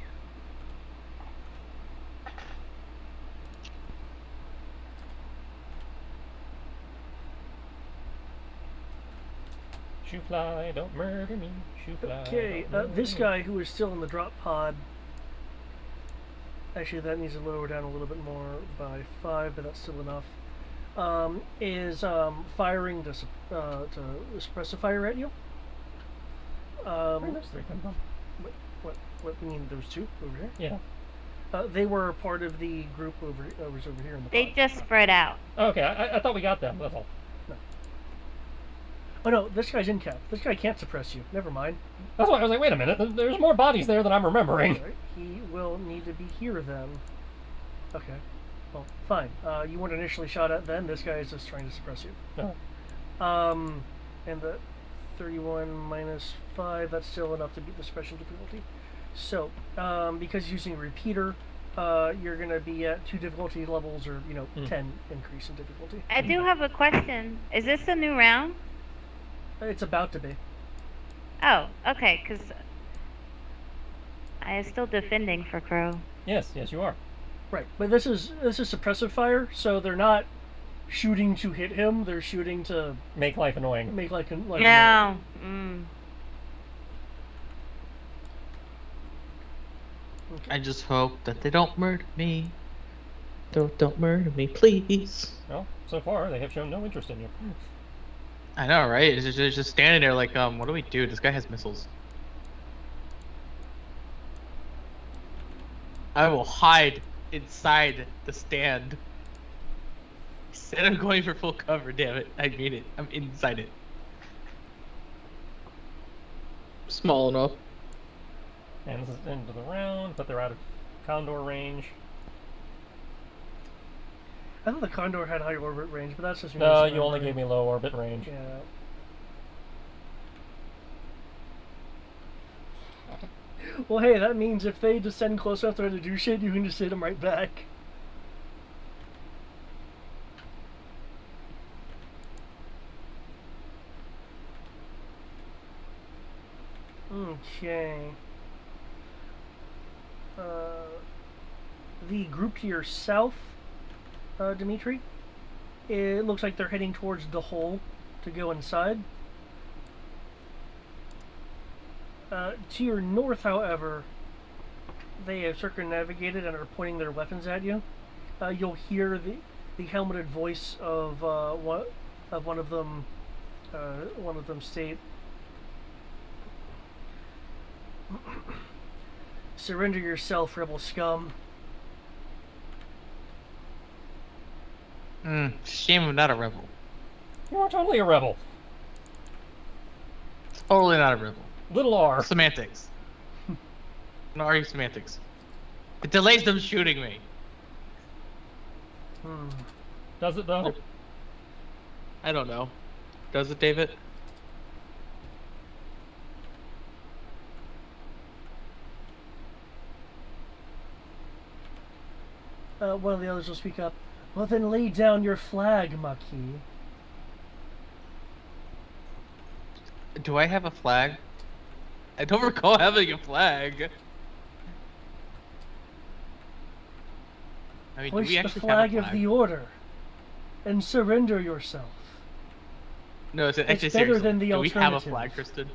Shoo fly, don't murder me. Shoo fly. Okay, don't murder this me. guy who is still in the drop pod. Actually, that needs to lower down a little bit more by 5, but that's still enough. Is firing to suppress a fire at you. Where did those three come from? What you mean? Those two over here? Yeah. They were part of the group over here in the. They pod. just spread out. Okay, I thought we got them. That's all. No. Oh no, this guy's in cap. This guy can't suppress you. Never mind. That's why I was like, wait a minute. There's more bodies there than I'm remembering. All right, he will need to be here then. Okay. Well, fine. You weren't initially shot at then. This guy is just trying to suppress you. Oh. And the 31 minus 5, that's still enough to beat the suppression difficulty. So, because using a repeater, you're going to be at 2 difficulty levels or, 10 increase in difficulty. I do have a question. Is this a new round? It's about to be. Oh, okay, because I am still defending for Crow. Yes, you are. Right, but this is suppressive fire, so they're not shooting to hit him, they're shooting to Make life annoying. make like No. Okay. I just hope that they don't murder me. Don't murder me, please. Well, so far they have shown no interest in you. I know, right? It's just standing there like, what do we do? This guy has missiles. I will hide inside the stand. Instead of going for full cover, damn it. I mean it. I'm inside it. Small enough. And this is the end of the round, but they're out of Condor range. I thought the Condor had high orbit range, but that's just No, you only gave me low orbit range. Yeah. Well, hey, that means if they descend close enough to do shit, you can just hit them right back. Okay. the group to your south, Dimitri, it looks like they're heading towards the hole to go inside. To your north, however, they have circumnavigated and are pointing their weapons at you. You'll hear the helmeted voice of one of them. One of them state, "Surrender yourself, rebel scum." Shame I'm not a rebel. You are totally a rebel. Totally not a rebel. Little R. Semantics. No, are you semantics? It delays them shooting me. Does it though? I don't know. Does it, David? One of the others will speak up. "Well, then lay down your flag, Maquis." Do I have a flag? I don't recall having a flag. I mean, do we "Hoist the actually flag have a of flag? the order and surrender yourself." No, it's actually better seriously. than the Do we have a alternative. flag, Kristen?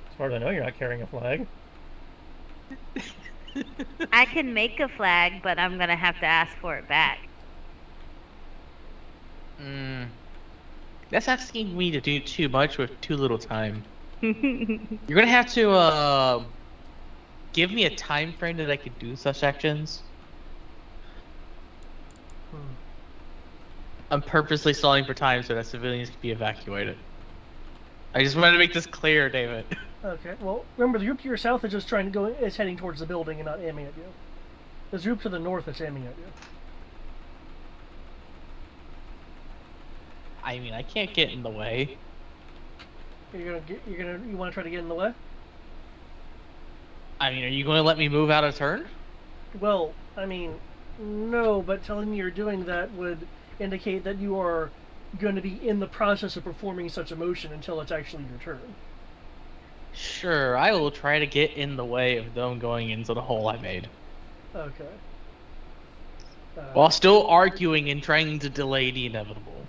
As far as I know, you're not carrying a flag. I can make a flag, but I'm gonna have to ask for it back. That's asking me to do too much with too little time. You're gonna have to give me a time frame that I could do such actions. I'm purposely stalling for time so that civilians can be evacuated. I just wanted to make this clear, David. Okay. Well, remember the group to your south is just trying to go. Is heading towards the building and not aiming at you. There's a group to the north that's aiming at you. I mean, I can't get in the way. You want to try to get in the way? I mean, are you going to let me move out of turn? Well, I mean, no, but telling me you're doing that would indicate that you are going to be in the process of performing such a motion until it's actually your turn. Sure, I will try to get in the way of them going into the hole I made. Okay. While still arguing and trying to delay the inevitable.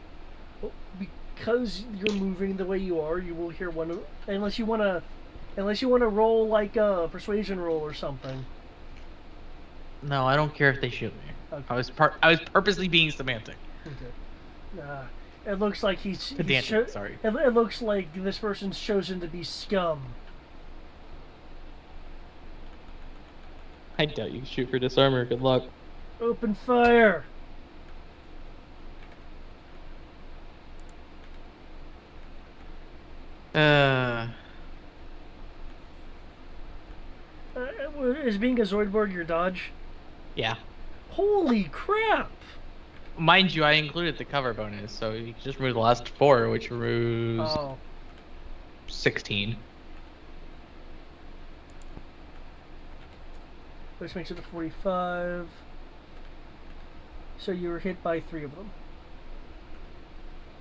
Well, because you're moving the way you are, you will hear one of... Unless you want to roll like a persuasion roll or something. No, I don't care if they shoot me. Okay. I was purposely being semantic. Okay. It looks like sorry. It looks like this person's chosen to be scum. I doubt you can shoot for disarmor. Good luck. Open fire! Is being a Zoidberg your dodge? Yeah. Holy crap! Mind you, I included the cover bonus, so you just remove the last 4, which removes 16. Which makes it a 45. So you were hit by 3 of them.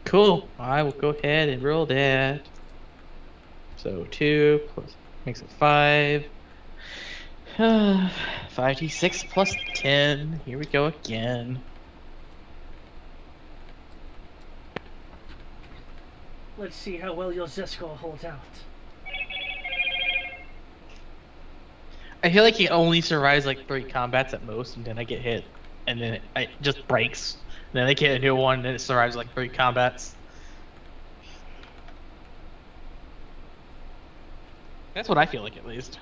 Cool. I will go ahead and roll that. So 2 plus makes it 5. 5d6 plus 10. Here we go again. Let's see how well your Zeskull holds out. I feel like he only survives like 3 combats at most, and then I get hit, and then it just breaks. And then I get a new one, and then it survives like 3 combats. That's what I feel like, at least.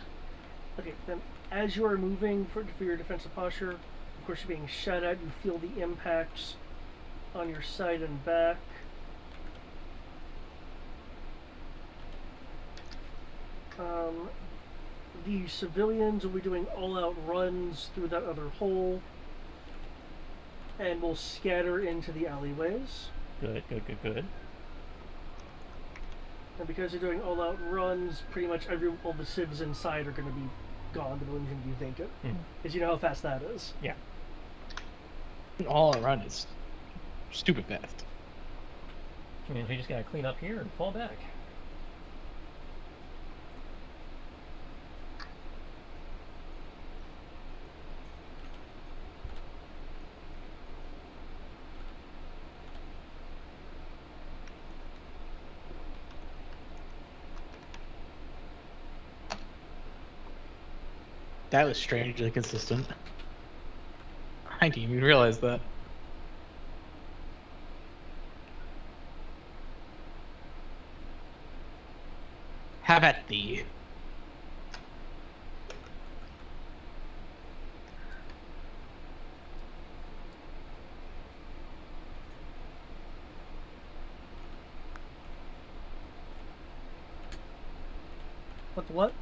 Okay, then as you are moving for your defensive posture, of course you're being shot at, you feel the impacts on your side and back. The civilians will be doing all-out runs through that other hole and will scatter into the alleyways. Good. And because they're doing all-out runs, pretty much all the civs inside are going to be gone. The building's going to be vacant. Because you know how fast that is. Yeah. All around is stupid fast. I mean, we just gotta clean up here and fall back. That was strangely consistent. I didn't even realize that. Have at thee. What?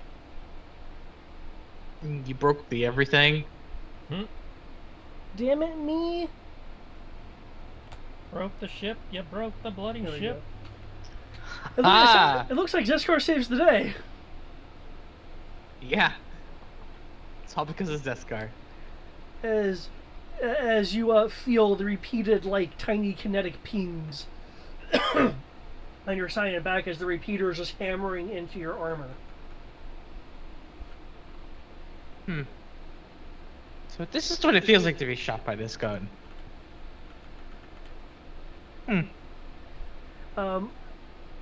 You broke the everything. Damn it, me! Broke the ship. You broke the bloody There we ship. go. It looks like Zeskar saves the day. Yeah. It's all because of Zeskar. As you feel the repeated, like, tiny kinetic pings on your side and back as the repeater is just hammering into your armor. So this is what it feels like to be shot by this gun.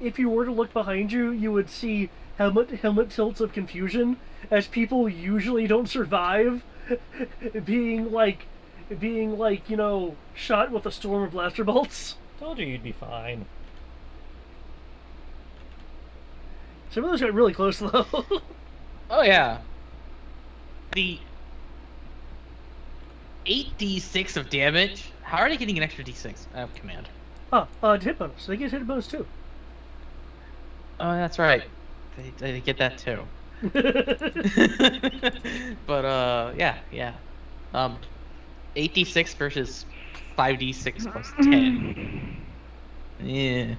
If you were to look behind you, you would see helmet tilts of confusion, as people usually don't survive being like, you know, shot with a storm of blaster bolts. Told you you'd be fine. Some of those got really close, though. Oh, yeah. The 8d6 of damage. How are they getting an extra d6? Command. Hit bonus. They get hit bonus, too. Oh, that's right. They get that, too. But, yeah. 8d6 versus 5d6 plus 10. Yeah.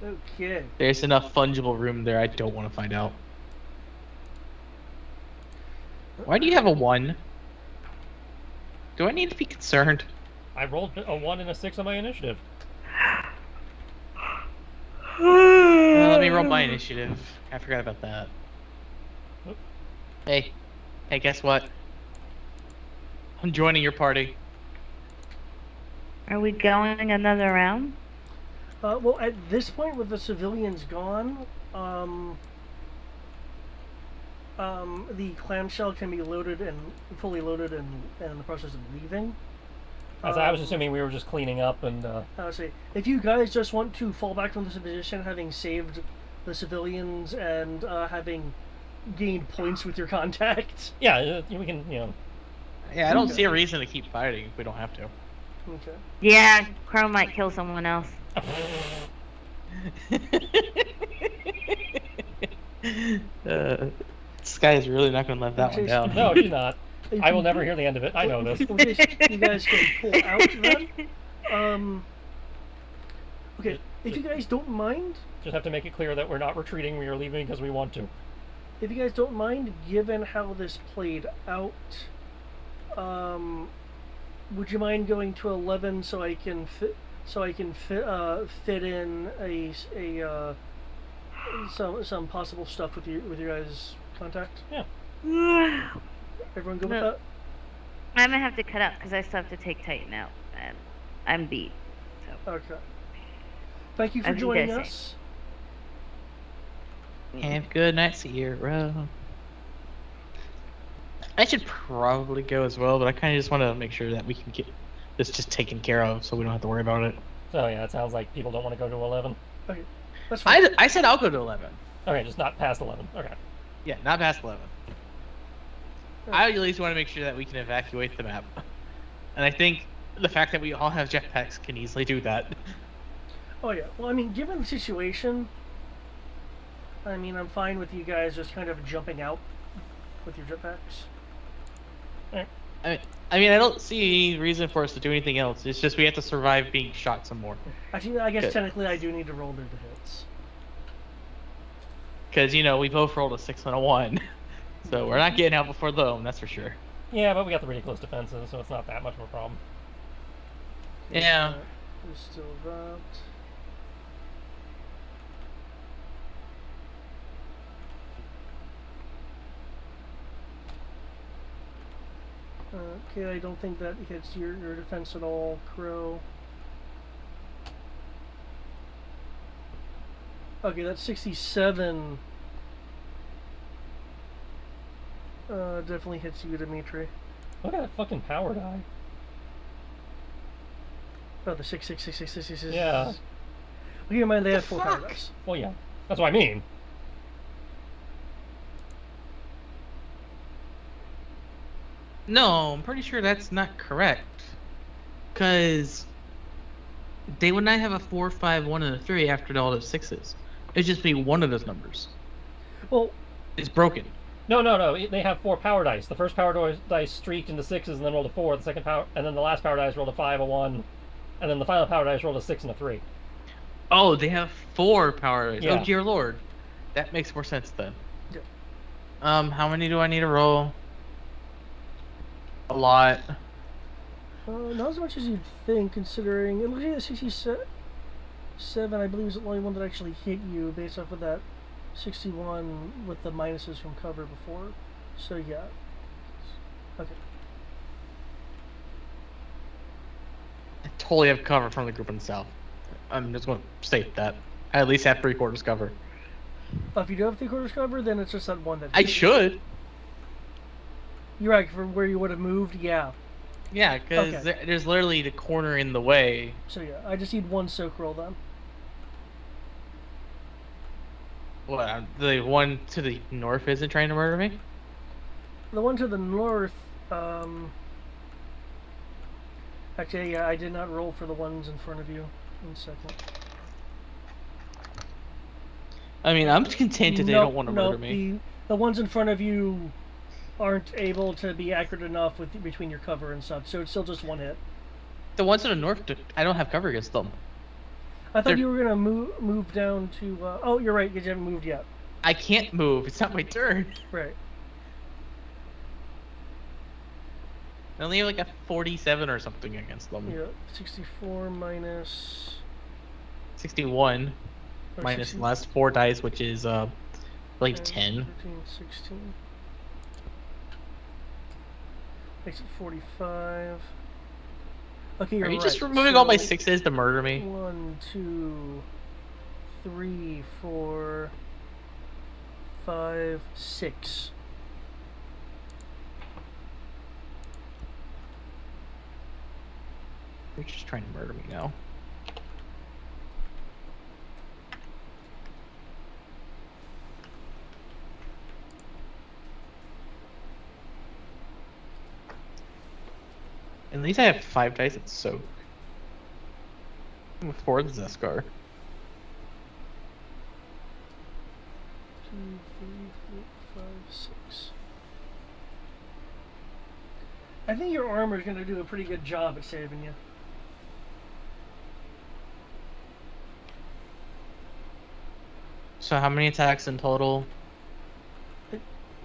Okay. There's enough fungible room there. I don't want to find out. Why do you have a 1? Do I need to be concerned? I rolled a 1 and a 6 on my initiative. Let me roll my initiative. I forgot about that. Oop. Hey, guess what? I'm joining your party. Are we going another round? Well, at this point, with the civilians gone, the clamshell can be loaded and fully loaded and in the process of leaving. As I was assuming we were just cleaning up and... if you guys just want to fall back from this position, having saved the civilians and having gained points with your contacts. Yeah, we can, you know... Yeah, I don't see a reason to keep fighting if we don't have to. Okay. Yeah, Crow might kill someone else. This guy is really not going to let that one down. No, she's not. I will never hear the end of it. I know this. You guys can pull out then. Okay, if you guys don't mind... Just have to make it clear that we're not retreating, we are leaving because we want to. If you guys don't mind, given how this played out, would you mind going to 11 so I can fit fit in some possible stuff with your guys' contact? Yeah. Everyone good with that? I'm gonna have to cut out because I still have to take Titan out, and I'm beat. So. Okay. Thank you for joining us. Have a good night, Sierra. I should probably go as well, but I kind of just want to make sure that we can get this just taken care of so we don't have to worry about it. So yeah, it sounds like people don't want to go to 11. Okay, that's fine. I said I'll go to 11. Okay, just not past 11. Okay. Yeah, not past 11. I at least want to make sure that we can evacuate the map. And I think the fact that we all have jetpacks can easily do that. Oh yeah, well I mean, given the situation, I mean, I'm fine with you guys just kind of jumping out with your jetpacks. I mean, I don't see any reason for us to do anything else. It's just we have to survive being shot some more. Actually, I guess technically I do need to roll the hits. Because, you know, we both rolled a 6 and a 1. So we're not getting out before the home, that's for sure. Yeah, but we got the really close defenses, so it's not that much of a problem. Yeah. There's still that. Okay, I don't think that hits your defense at all, Crow. Okay, that's 67. Definitely hits you, Dimitri. Look at that fucking power die. Oh, the 6. Yeah. Keep in mind they have The 4 power fuck? dice. Well, yeah. That's what I mean. No, I'm pretty sure that's not correct. Because they would not have a 4, 5, 1, and a 3 after all those 6s. It'd just be one of those numbers. Well, It's broken. No. They have 4 power dice. The first power dice streaked into 6s and then rolled a 4. The second power, and then the last power dice rolled a 5, a 1, and then the final power dice rolled a 6 and a 3. Oh, they have 4 power dice. Yeah. Oh, dear lord. That makes more sense then. Yeah. How many do I need to roll? A lot. Not as much as you'd think, considering it looks like the 67, I believe, is the only one that actually hit you based off of that 61 with the minuses from cover before. So yeah. Okay. I totally have cover from the group in the south. I'm just going to state that. I at least have 3/4 cover. If you do have 3/4 cover, then it's just that one that. I should. You're right, for where you would have moved, yeah. Yeah, because Okay. there's literally the corner in the way. So yeah, I just need one soak roll then. What? The one to the north isn't trying to murder me? The one to the north, actually, yeah, I did not roll for the ones in front of you. 1 second. I mean, I'm content that they don't want to murder me. The ones in front of you aren't able to be accurate enough with between your cover and such, so it's still just one hit. The ones to the north, I don't have cover against them. I thought They're- you were gonna move down to. Oh, you're right, because you haven't moved yet. I can't move. It's not my turn. Right. I only have like a 47 or something against them. Yeah, 64 minus. 61 or minus 60 the last 4 dice, which is like 10. 13, 16. Makes it 45. Okay, you're Are you right. just removing all my So, 6s to murder me? 1, 2, 3, 4, 5, 6. They're just trying to murder me now. At least I have 5 dice at soak. I'm 4 the Zeskar. 2, 3, 4, 5, 6. I think your armor is going to do a pretty good job at saving you. So how many attacks in total?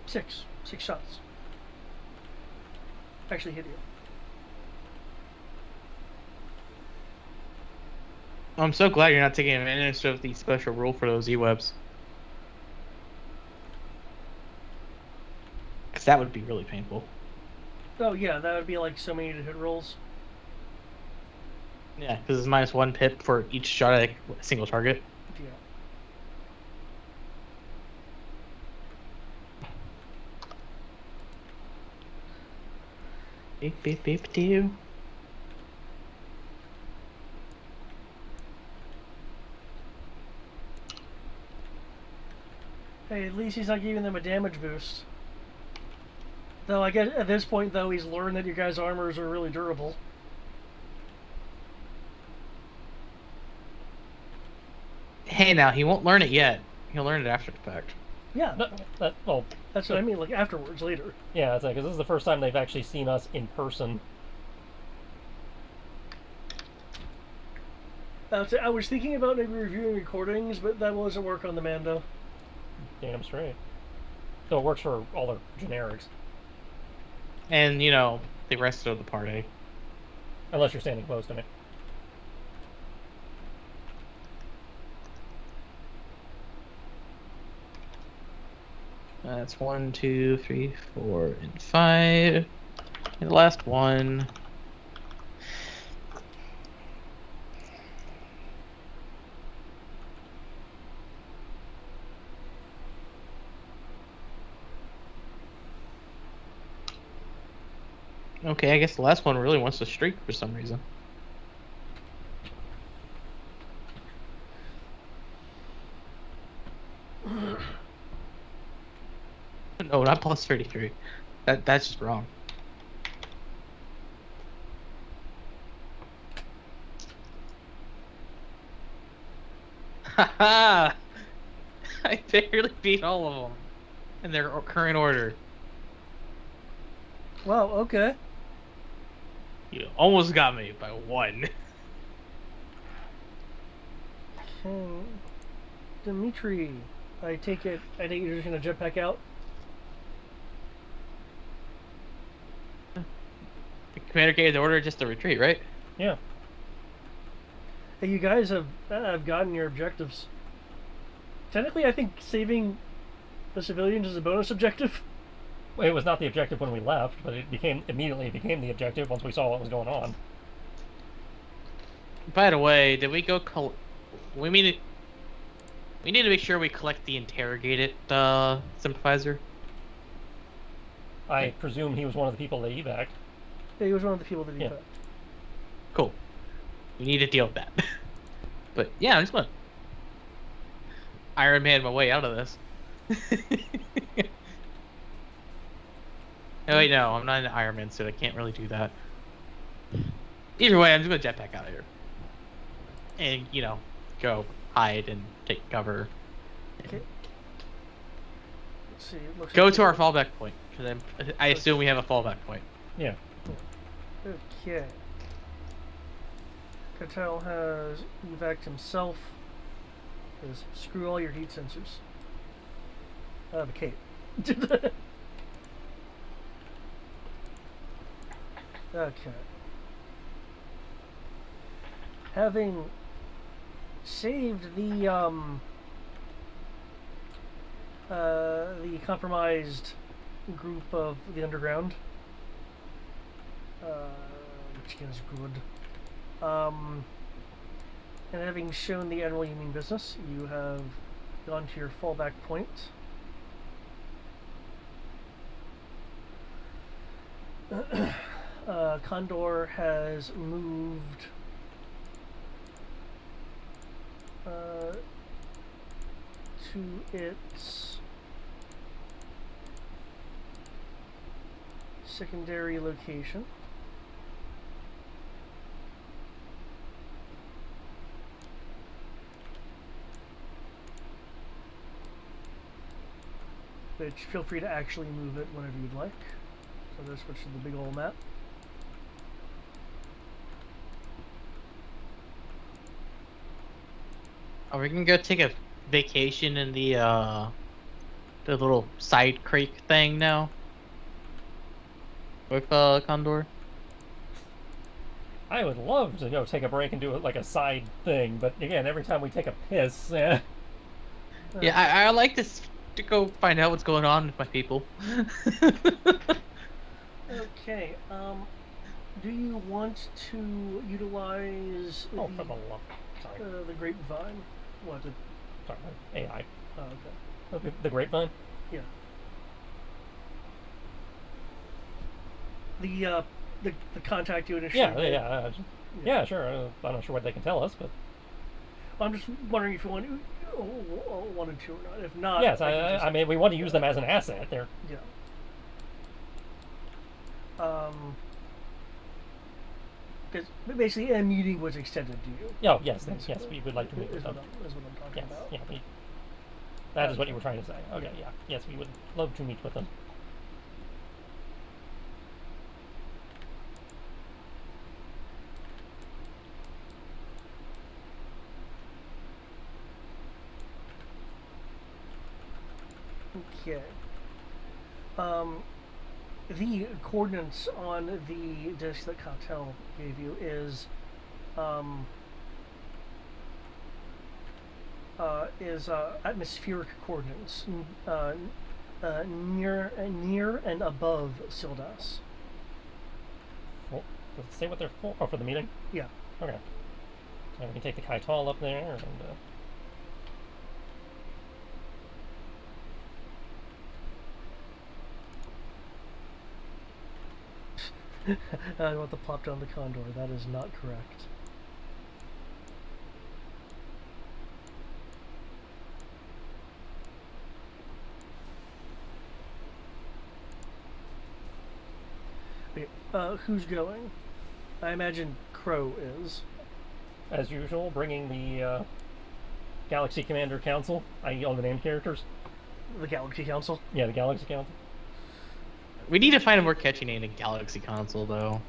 6 shots. Actually hit you. I'm so glad you're not taking advantage of the special rule for those E-webs. Because that would be really painful. Oh yeah, that would be like so many to hit rolls. Yeah, because it's -1 pip for each shot at a single target. Yeah. Beep beep beep doo. Hey, at least he's not giving them a damage boost. Though I guess at this point, though, he's learned that your guys' armors are really durable. Hey, now he won't learn it yet. He'll learn it after the fact. Yeah, Well, that's what I mean. Like afterwards, later. yeah, it's like, because this is the first time they've actually seen us in person. I was thinking about maybe reviewing recordings, but that wasn't work on the Mando. Damn straight. So it works for all the generics. And, you know, the rest of the party. Unless you're standing close to me. That's 1, 2, 3, 4, and 5. And the last one. Okay, I guess the last one really wants to streak for some reason. No, not plus 33. That's just wrong. Haha! I barely beat all of them in their current order. Wow, okay. You almost got me by 1. Okay. Dimitri, I take it you're just gonna jetpack out? The commander gave the order just to retreat, right? Yeah. Hey, you guys have gotten your objectives. Technically, I think saving the civilians is a bonus objective. Well, it was not the objective when we left, but it immediately became the objective once we saw what was going on. By the way, did we go we need to make sure we collect the interrogated sympathizer. I presume he was one of the people they evac. Yeah, he was one of the people that he evac. Cool. We need to deal with that. But yeah, I'm just gonna Iron Man my way out of this. Oh wait, no, I'm not an Iron Man suit. I can't really do that. Either way, I'm just gonna jetpack out of here, and go hide and take cover. Okay. Let's see. Go to our fallback point, because I assume we have a fallback point. Yeah. Okay. Cattell has evac'd himself. Because screw all your heat sensors. I have a cape. Okay. Having saved the compromised group of the underground, which again is good. And having shown the Admiral you mean business, you have gone to your fallback point. Condor has moved to its secondary location. Which, feel free to actually move it whenever you'd like. So let's switch to the big old map. Are we gonna go take a vacation in the little side creek thing now? With Condor? I would love to go take a break and do it like a side thing, but again, every time we take a piss, yeah. Yeah, I like this to go find out what's going on with my people. Okay, do you want to utilize Oh, for the love. Sorry. the grapevine? What? Sorry, AI. Oh, okay. The grapevine? Yeah. The contact you initially. Yeah, sure. I'm not sure what they can tell us, but I'm just wondering if you wanted to or not. If not, yes, I mean we want to use them as an asset. They're yeah. Because basically a meeting was extended to you. Oh yes, yes, we would like to meet with them. Is what I'm talking about. Yeah, that is what you were trying to say. Okay, yeah, yes, we would love to meet with them. Okay. The coordinates on the disk that Cartel gave you is atmospheric coordinates near and above Sildas. Well, does it say what they're for? Oh, for the meeting? Yeah. Okay. So we can take the Kaital up there and. I want to plop down the condor. That is not correct. Okay, who's going? I imagine Crow is. As usual, bringing the Galaxy Commander Council. I all the name characters. The Galaxy Council? Yeah, the Galaxy Council. We need to find a more catchy name than Galaxy Console, though.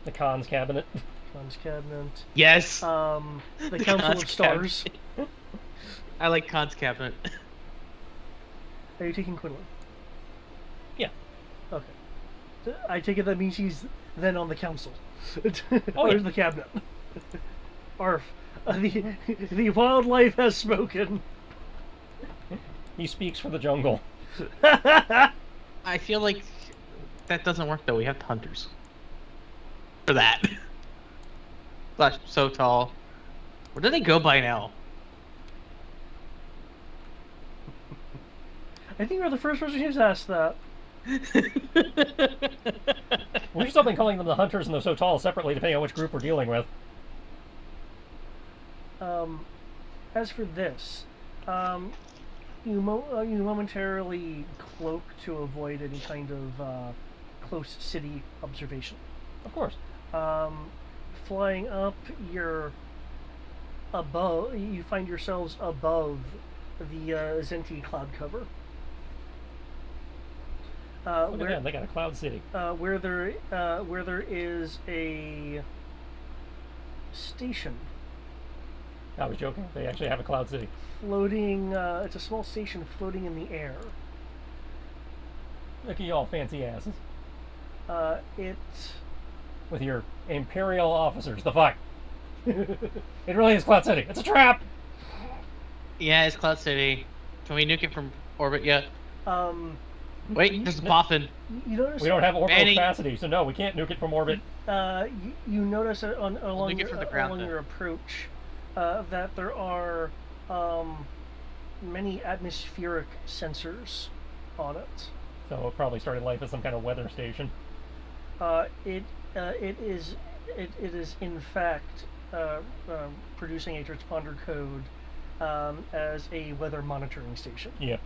The Cons Cabinet. Cons Cabinet. Yes. The Council Cons of Stars. I like Cons Cabinet. Are you taking Quinlan? Yeah. Okay. I take it that means he's then on the council. Oh, or yeah. the cabinet. Arf. The wildlife has spoken. He speaks for the jungle. I feel like that doesn't work, though. We have hunters. For that. Flash so tall. Where do they go by now? I think you're the first person who's asked that. We should stop calling them the hunters and the so tall separately, depending on which group we're dealing with. As for this, you momentarily cloak to avoid any kind of close city observation. Of course. Flying up, you find yourselves above the Zenti cloud cover. Look at them, they got a cloud city. Where there is a station. I was joking. They actually have a cloud city. Floating, it's a small station floating in the air. Look at y'all fancy asses. It's... With your Imperial officers, the fuck? It really is Cloud City. It's a trap! Yeah, it's Cloud City. Can we nuke it from orbit yet? Wait, there's a boffin. You notice we don't have orbital Manny. capacity, so no, we can't nuke it from orbit. You notice along ground, your approach that there are many atmospheric sensors on it. So it probably started life as some kind of weather station. It is in fact producing a transponder code as a weather monitoring station. Yeah.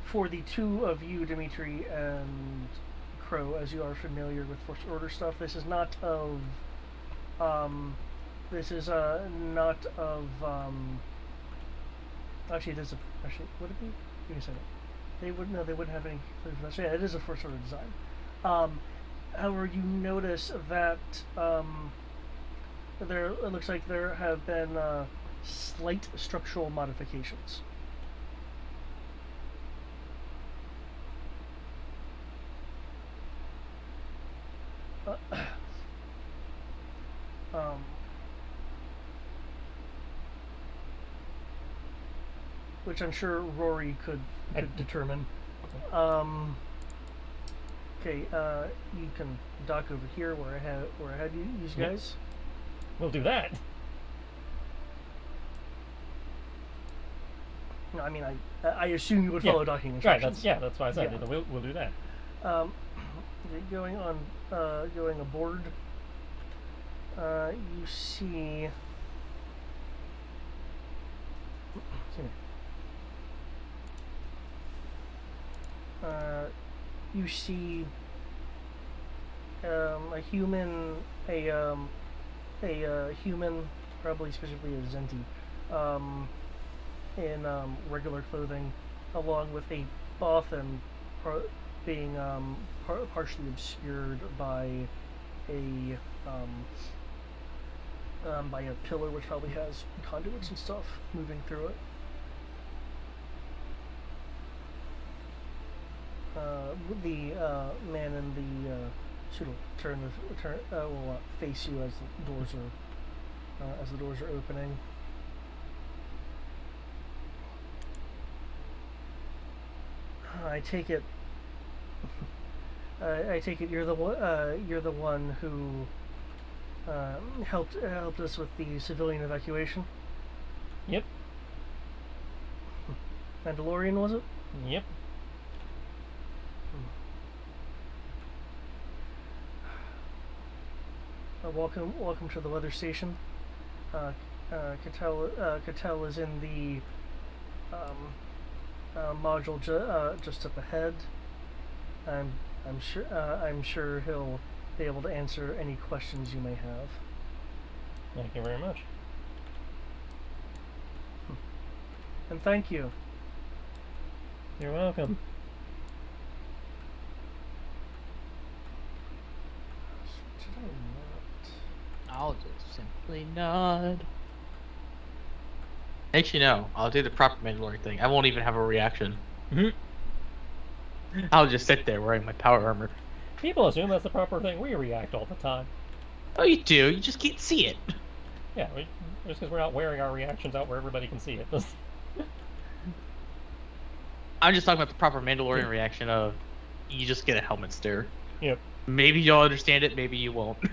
For the two of you, Dimitri and Crow, as you are familiar with First Order stuff, this is not of actually it is a actually would it be? Give me a second. They wouldn't have any clue for that. So yeah, it is a First Order design. However, you notice that it looks like there have been slight structural modifications. Which I'm sure Rory could determine. Okay, you can dock over here where I had you guys. We'll do that. No, I mean I assume you would follow docking instructions. Right. That's why I said we'll do that. Going aboard. You see. You see a human, probably specifically a Zenti, in regular clothing, along with a Bothan being partially obscured by a pillar which probably has conduits and stuff moving through it. The man in the suit will will face you as the doors are opening. I take it. I take it you're the one who helped us with the civilian evacuation. Yep. Mandalorian, was it? Yep. Welcome to the weather station. Cattell is in the module just up ahead. I'm sure he'll be able to answer any questions you may have. Thank you very much. And thank you. You're welcome. Did I not? I'll just simply nod. Actually, no. I'll do the proper Mandalorian thing. I won't even have a reaction. I'll just sit there wearing my power armor. People assume that's the proper thing. We react all the time. Oh, you do. You just can't see it. Yeah, just because we're not wearing our reactions out where everybody can see it. I'm just talking about the proper Mandalorian reaction of you just get a helmet stare. Yep. Maybe you'll understand it, maybe you won't. Come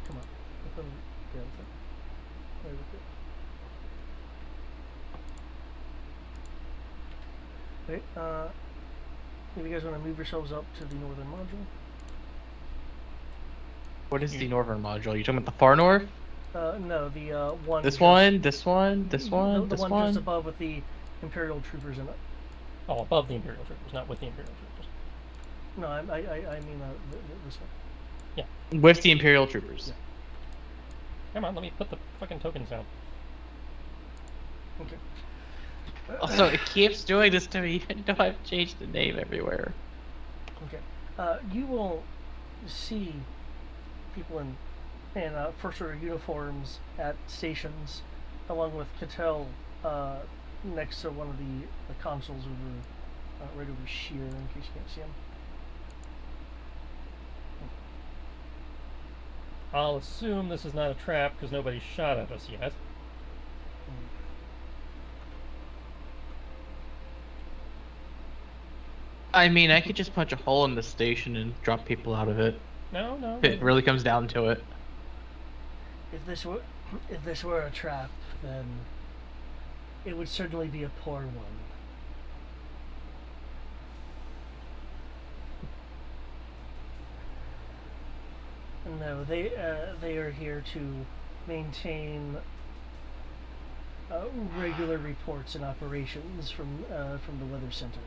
on. Open the other thing. There we go. Okay, if you guys want to move yourselves up to the northern module. What is the northern module? You talking about the far north? No, the one. This just, one, this one, this one, the this one one. just above with the Imperial troopers in it. Oh, above the Imperial troopers, not with the Imperial troopers. No, I mean this one. Yeah. With the Imperial troopers. Yeah. Come on, let me put the fucking tokens down. Okay. Also, it keeps doing this to me even though I've changed the name everywhere. Okay. You will see people in first order uniforms at stations, along with Cattell next to one of the consoles over right over here, in case you can't see him. I'll assume this is not a trap because nobody shot at us yet. I mean, I could just punch a hole in the station and drop people out of it. No. If it really comes down to it. If this were a trap, then it would certainly be a poor one. No, they are here to maintain regular reports and operations from the weather center.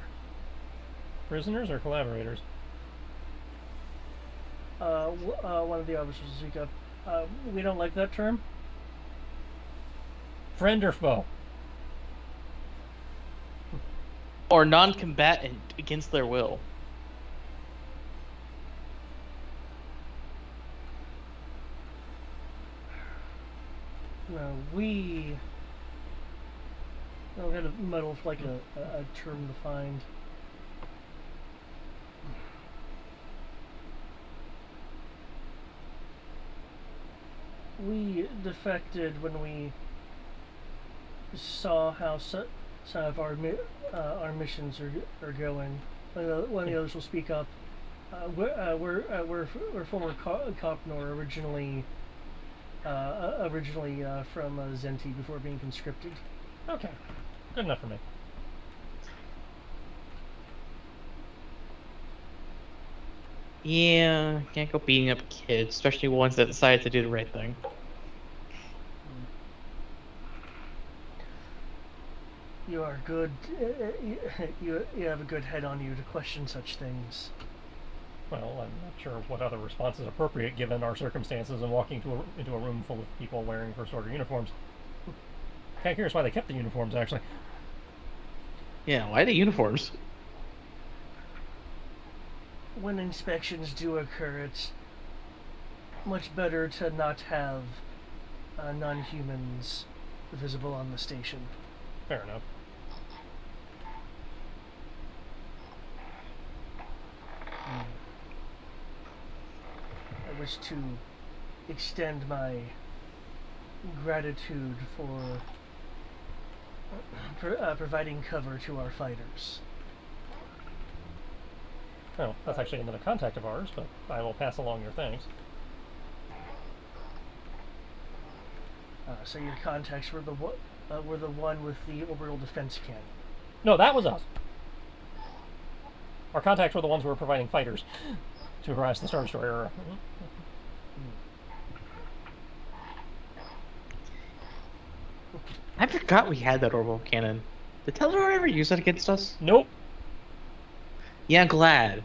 Prisoners or collaborators? One of the officers will speak up. We don't like that term. Friend or foe? Or non-combatant against their will. No, we kind of muddle like a term to find. We defected when we saw how some of our missions are going. One of the others will speak up. We're former Copnor, originally from Zenti before being conscripted. Okay, good enough for me. Yeah, can't go beating up kids, especially ones that decide to do the right thing. You are good. You have a good head on you to question such things. Well, I'm not sure what other response is appropriate given our circumstances and walking into a room full of people wearing first order uniforms. Kind of curious why they kept the uniforms, actually. Yeah, why the uniforms? When inspections do occur, it's much better to not have non-humans visible on the station. Fair enough. I wish to extend my gratitude for providing cover to our fighters. Oh, that's actually another contact of ours, but I will pass along your thanks. So your contacts were the one with the orbital defense cannon. No, that was us. Our contacts were the ones who were providing fighters to harass the Star Destroyer. I forgot we had that orbital cannon. Did Teledor ever use that against us? Nope. Yeah, glad.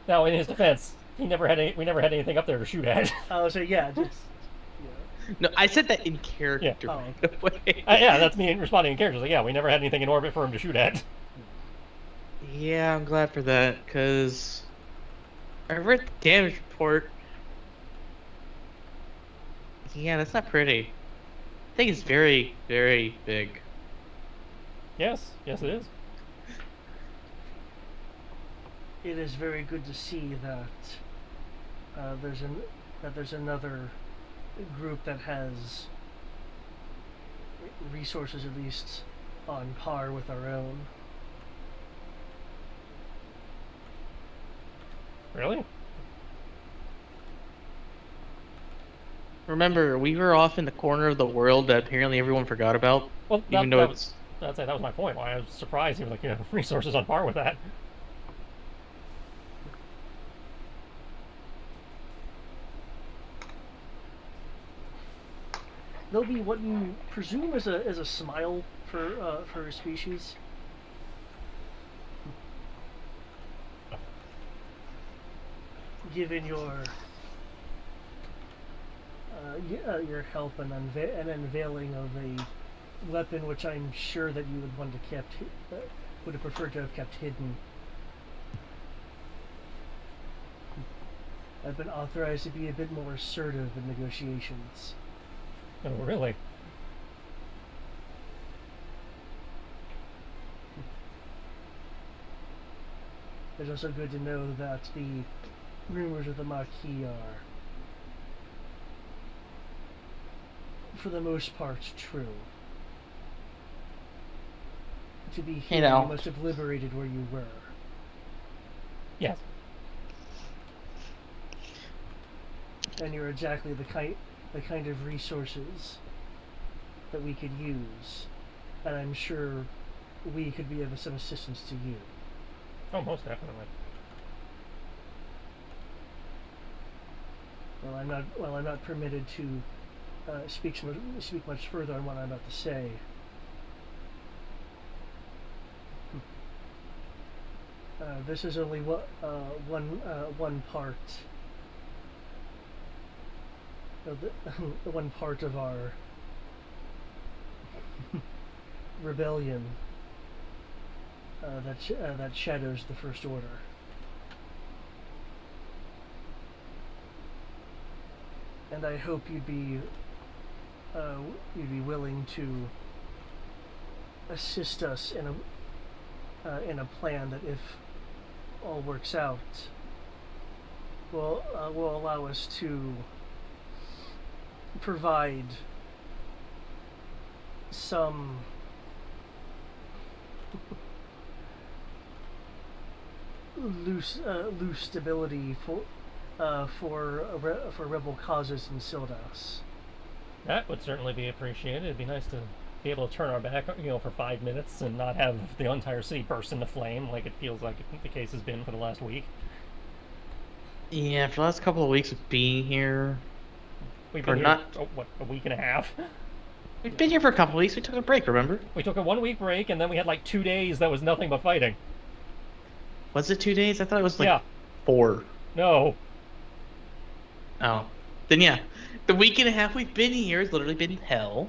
Now, in his defense, we never had anything up there to shoot at. I would say, yeah, just... No, I said that in character. Yeah. By the way. Yeah, that's me responding in character. Like, yeah, we never had anything in orbit for him to shoot at. Yeah, I'm glad for that, because I read the damage report. Yeah, that's not pretty. I think it's very, very big. Yes, it is. It is very good to see that there's another group that has resources at least on par with our own. Really? Remember, we were off in the corner of the world that apparently everyone forgot about. Well, even though it's... I'd say that was my point. Why I was surprised he was like, resources on par with that. There'll be what you presume is a smile for a species. Given your help and unveiling of a weapon, which I'm sure that you would have preferred to have kept hidden. I've been authorized to be a bit more assertive in negotiations. Oh, really? It's also good to know that the rumors of the Maquis are, for the most part, true. To be here, you must have liberated where you were. Yes. And you're exactly the kind of resources that we could use, and I'm sure we could be of some assistance to you. Oh, most definitely. Well, I'm not permitted to speak much further on what I'm about to say. This is only one part of the one part of our rebellion that shadows the First Order. And I hope you'd be willing to assist us in a plan that, if all works out, will allow us to provide some loose stability for rebel causes in Sildas. That would certainly be appreciated. It'd be nice to be able to turn our back, for 5 minutes and not have the entire city burst into flame like it feels like the case has been for the last week. Yeah, for the last couple of weeks of being here, we've been here, a week and a half? We've been here for a couple of weeks. We took a break, remember? We took a 1 week break, and then we had like 2 days that was nothing but fighting. Was it 2 days? I thought it was like 4. No. Oh. Then yeah. The week and a half we've been here has literally been hell.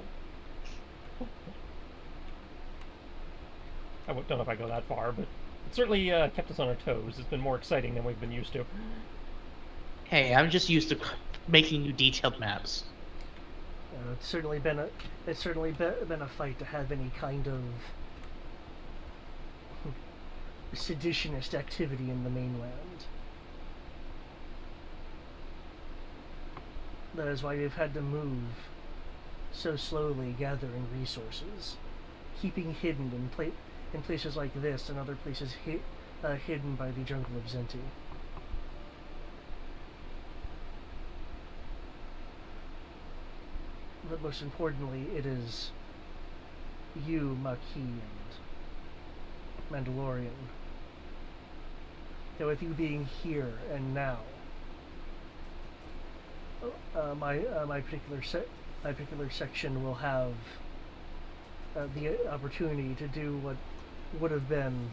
I don't know if I go that far, but it certainly kept us on our toes. It's been more exciting than we've been used to. Hey, I'm just used to making you detailed maps. It's certainly been a fight to have any kind of seditionist activity in the mainland. That is why we've had to move so slowly, gathering resources, keeping hidden in places like this and other places hidden by the jungle of Zenti. but most importantly, it is you, Maquis and Mandalorian. That with you being here and now, my particular section will have the opportunity to do what would have been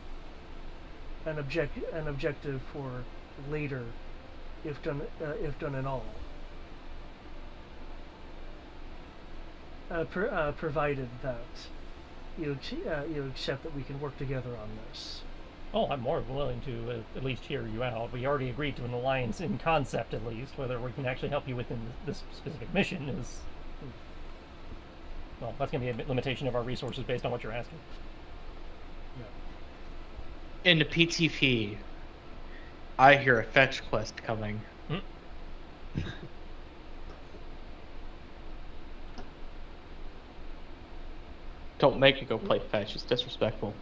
an objective for later, if done at all. Provided that you accept that we can work together on this. Oh, I'm more than willing to at least hear you out. We already agreed to an alliance in concept, at least. Whether we can actually help you within this specific mission is... Well, that's going to be a limitation of our resources based on what you're asking. In the PTP, I hear a fetch quest coming. Don't make me go play fetch, it's disrespectful.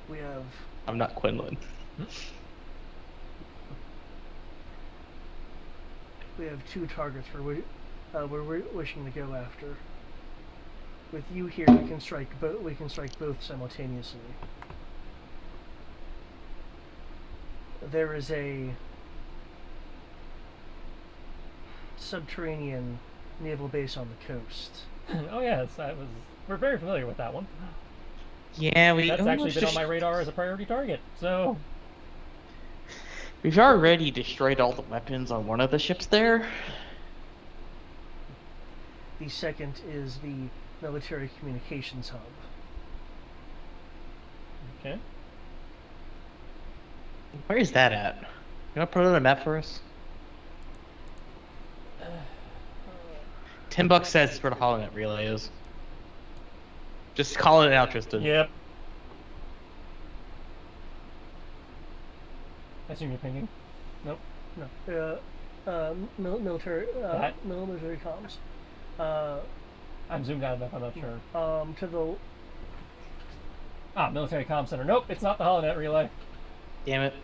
We have... I'm not Quinlan. We have two targets we're wishing to go after. With you here, we can strike both simultaneously. There is a subterranean naval base on the coast. Oh yes, we're very familiar with that one. Yeah, that's actually been on my radar as a priority target. So we've already destroyed all the weapons on one of the ships there. The second is the military communications hub. Okay. Where is that at? You want to put it on a map for us? $10 says where the holonet relay is. Just call it out, Tristan. Yep. I assume you're pinging. Nope. No. Military comms. I'm zoomed out enough, I'm not sure. To the... Military comm center. Nope, it's not the holonet relay. Damn it.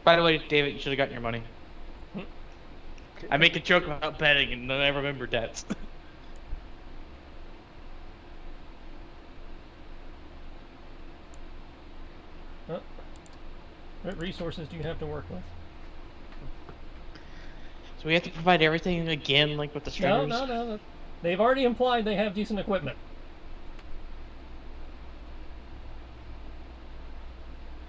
By the way, David, you should have gotten your money. I make a joke about betting and then I remember debts. What resources do you have to work with? So we have to provide everything again, like with the stringers? No. They've already implied they have decent equipment.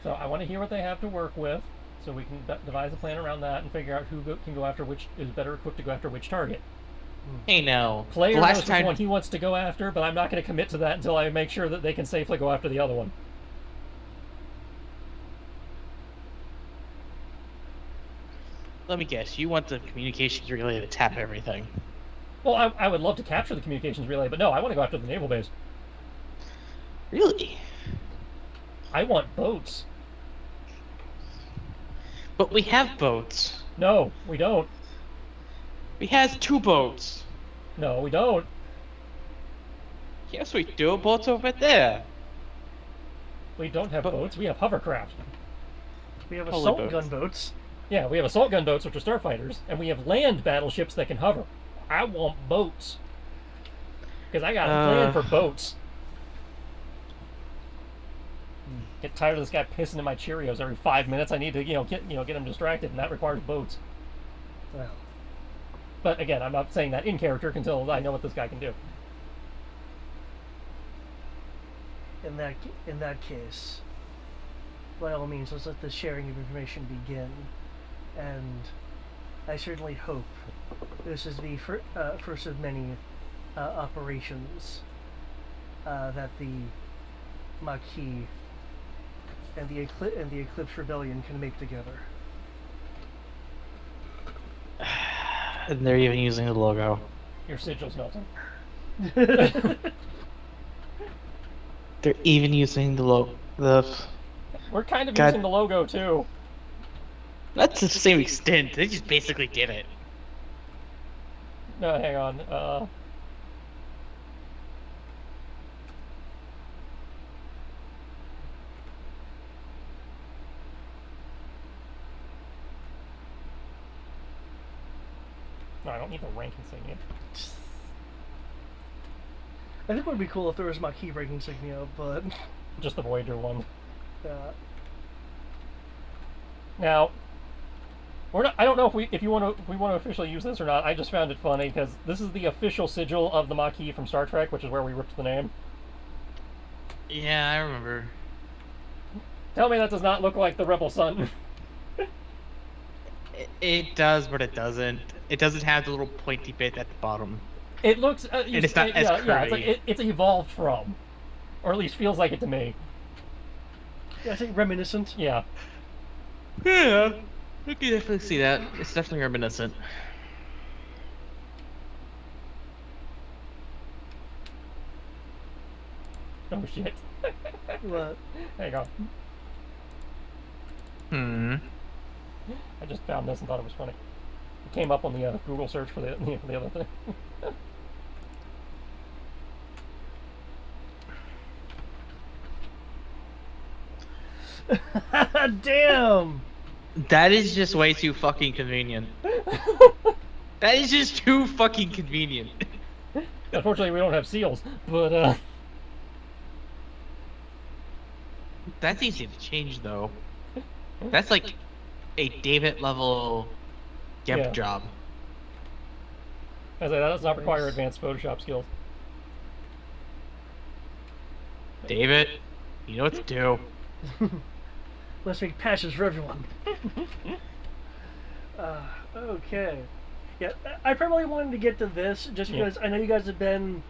So I want to hear what they have to work with, so we can devise a plan around that and figure out who can go after which is better equipped to go after which target. Hey, now. Player knows which one he wants to go after, but I'm not going to commit to that until I make sure that they can safely go after the other one. Let me guess, you want the communications relay to tap everything. Well, I would love to capture the communications relay, but no, I want to go after the naval base. Really? I want boats. But we have boats. No, we don't. We have 2 boats. No, we don't. Yes, we do. Boats over there. We don't have boats. We have hovercraft. We have assault gunboats. Yeah, we have assault gunboats, which are starfighters, and we have land battleships that can hover. I want boats. Because I got a plan for boats. Get tired of this guy pissing in my Cheerios every 5 minutes. I need to, get him distracted, and that requires boats. Well. But again, I'm not saying that in character until I know what this guy can do. In that case, by all means, let's let the sharing of information begin. And I certainly hope this is the first of many operations that the Maquis and the Eclipse Rebellion can make together. And they're even using the logo. Your sigil's melting. They're even using the logo. We're kind of using the logo too. Not to the same extent. They just basically did it. No, hang on. No, I don't need the rank insignia. I think it would be cool if there was Maquis rank insignia, but Just the Voyager one. uh, Now, we're not. I don't know if we want to officially use this or not. I just found it funny because this is the official sigil of the Maquis from Star Trek, which is where we ripped the name. Yeah, I remember. Tell me that does not look like the Rebel Sun. It does, but it doesn't. It doesn't have the little pointy bit at the bottom. It looks. And it's not as yeah, it's, curvy. like, it's evolved from, or at least feels like it to me. yeah, I think reminiscent. Yeah. Yeah, I can definitely see that. It's definitely reminiscent. Oh shit. What? Hang on. I just found this and thought it was funny. It came up on the Google search for the other thing. Damn! That is just way too fucking convenient. That is just too fucking convenient. Unfortunately, we don't have seals, but That's easy to change, though. That's like a David level GIMP Yeah. job. as I say, that does not require advanced Photoshop skills. David, you know what to do. Let's make patches for everyone. Okay. Yeah, I probably wanted to get to this just because I know you guys have been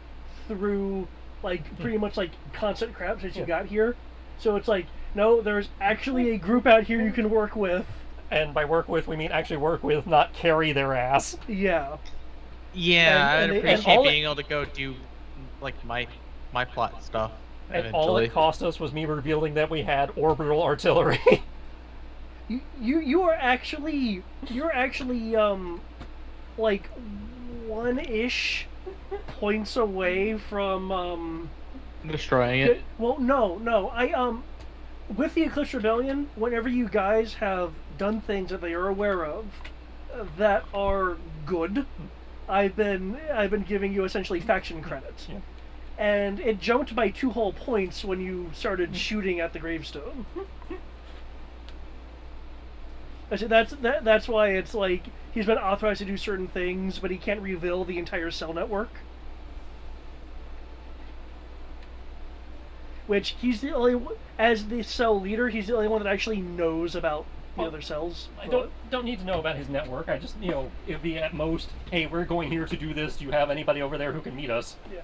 through like pretty much like constant crap since you got here. So it's like, no, there's actually a group out here you can work with. And by work with, we mean actually work with, not carry their ass. Yeah. Yeah, And I'd they- and appreciate all being able to go do like my plot stuff. And all it cost us was me revealing that we had orbital artillery. You're actually like one-ish points away from destroying it. Well, no. I with the Eclipse Rebellion, whenever you guys have done things that they are aware of that are good, I've been giving you essentially faction credits. Yeah. And it jumped by 2 whole points when you started shooting at the gravestone. I said that's why it's like he's been authorized to do certain things, but he can't reveal the entire cell network. Which he's the only as the cell leader, he's the only one that actually knows about the other cells. I don't need to know about his network. I just, it'd be at most, hey, we're going here to do this. Do you have anybody over there who can meet us? Yeah.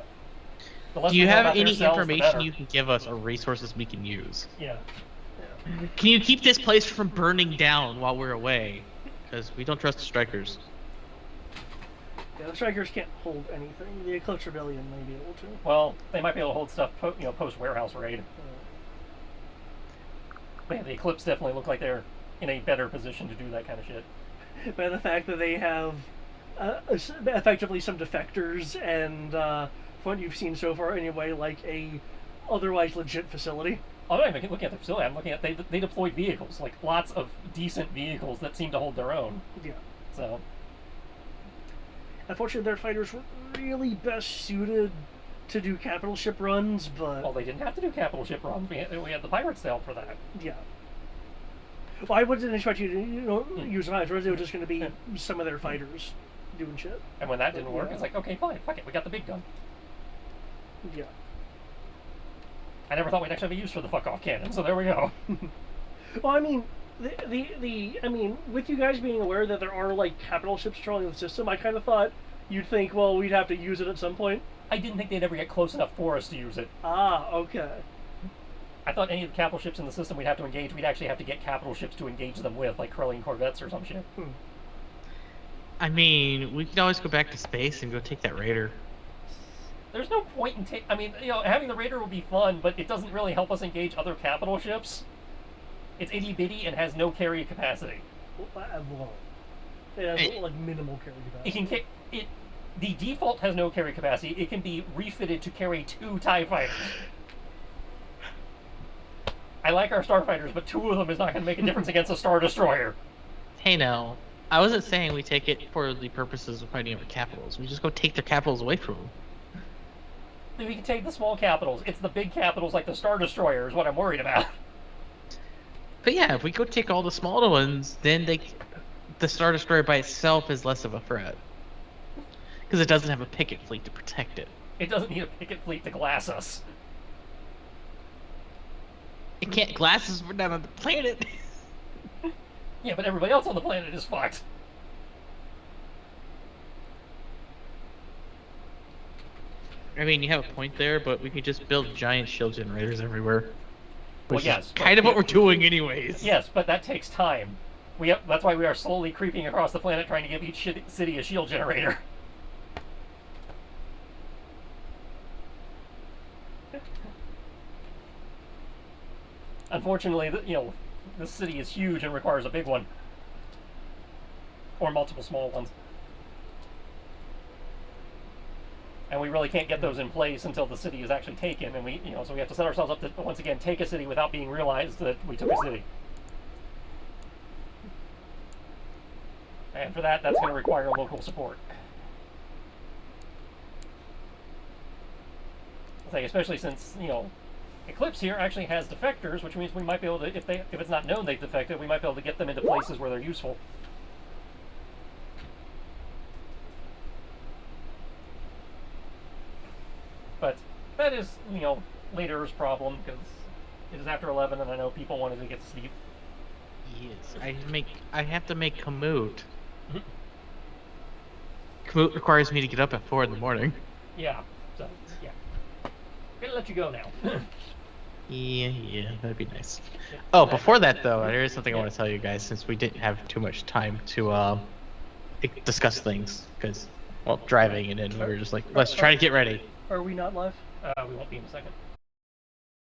The less Do you we know have about their any cells, the information better. you can give us or resources we can use? Yeah. Can you keep this place from burning down while we're away? Because we don't trust the strikers. Yeah, the strikers can't hold anything. The Eclipse Rebellion may be able to. Well, they might be able to hold stuff, post warehouse raid. But yeah, the Eclipse definitely look like they're in a better position to do that kind of shit. By the fact that they have effectively some defectors and, from what you've seen so far anyway, like a otherwise legit facility. I'm not even looking at the facility. I'm looking at they deployed vehicles, like lots of decent vehicles that seem to hold their own. Yeah. So Unfortunately, their fighters were really best suited to do capital ship runs, but... Well, they didn't have to do capital ship runs. We had the pirates to help for that. Yeah. Well, I wouldn't expect you to use knives. It was just going to be some of their fighters doing shit. And when that didn't work, it's like, okay, fine, fuck it, we got the big gun. Yeah. I never thought we'd actually have a use for the fuck-off cannon, so there we go. Well, I mean, with you guys being aware that there are, like, capital ships trolling the system, I kind of thought you'd think, well, we'd have to use it at some point. I didn't think they'd ever get close enough for us to use it. Ah, okay. I thought any of the capital ships in the system we'd have to engage, we'd actually have to get capital ships to engage them with, like Krellian corvettes or some shit. I mean, we could always go back to space and go take that raider. There's no point in having the raider would be fun, but it doesn't really help us engage other capital ships. It's itty-bitty and has no carry capacity. Well, it has, like, minimal carry capacity. The default has no carry capacity. It can be refitted to carry 2 TIE fighters. I like our starfighters, but 2 of them is not going to make a difference against a Star Destroyer. Hey, now, I wasn't saying we take it for the purposes of fighting over capitals. We just go take their capitals away from them. We can take the small capitals. It's the big capitals like the Star Destroyer is what I'm worried about. But yeah, if we go take all the smaller ones, then the Star Destroyer by itself is less of a threat. Because it doesn't have a picket fleet to protect it. It doesn't need a picket fleet to glass us. It can't glass us. We're not on the planet. Yeah, but everybody else on the planet is fucked. I mean, you have a point there, but we could just build giant shield generators everywhere. Well, Which yes, is kind of what we're doing anyways. Yes, but that takes time. That's why we are slowly creeping across the planet trying to give each city a shield generator. Unfortunately, this city is huge and requires a big one. Or multiple small ones. And we really can't get those in place until the city is actually taken, and so we have to set ourselves up to, once again, take a city without being realized that we took a city. And for that, that's going to require local support. Especially since, Eclipse here actually has defectors, which means we might be able to, if it's not known they've defected, we might be able to get them into places where they're useful. But that is, later's problem, because it is after 11 and I know people wanted to get to sleep. Yes, I have to make Kamut. Kamut requires me to get up at 4 in the morning. Yeah, so, yeah. I'm gonna let you go now. Yeah, that'd be nice. Oh, before that though, there is something I want to tell you guys, since we didn't have too much time to discuss things, because, well, driving, and then we were just like, let's try to get ready. Are we not live? We won't be in a second.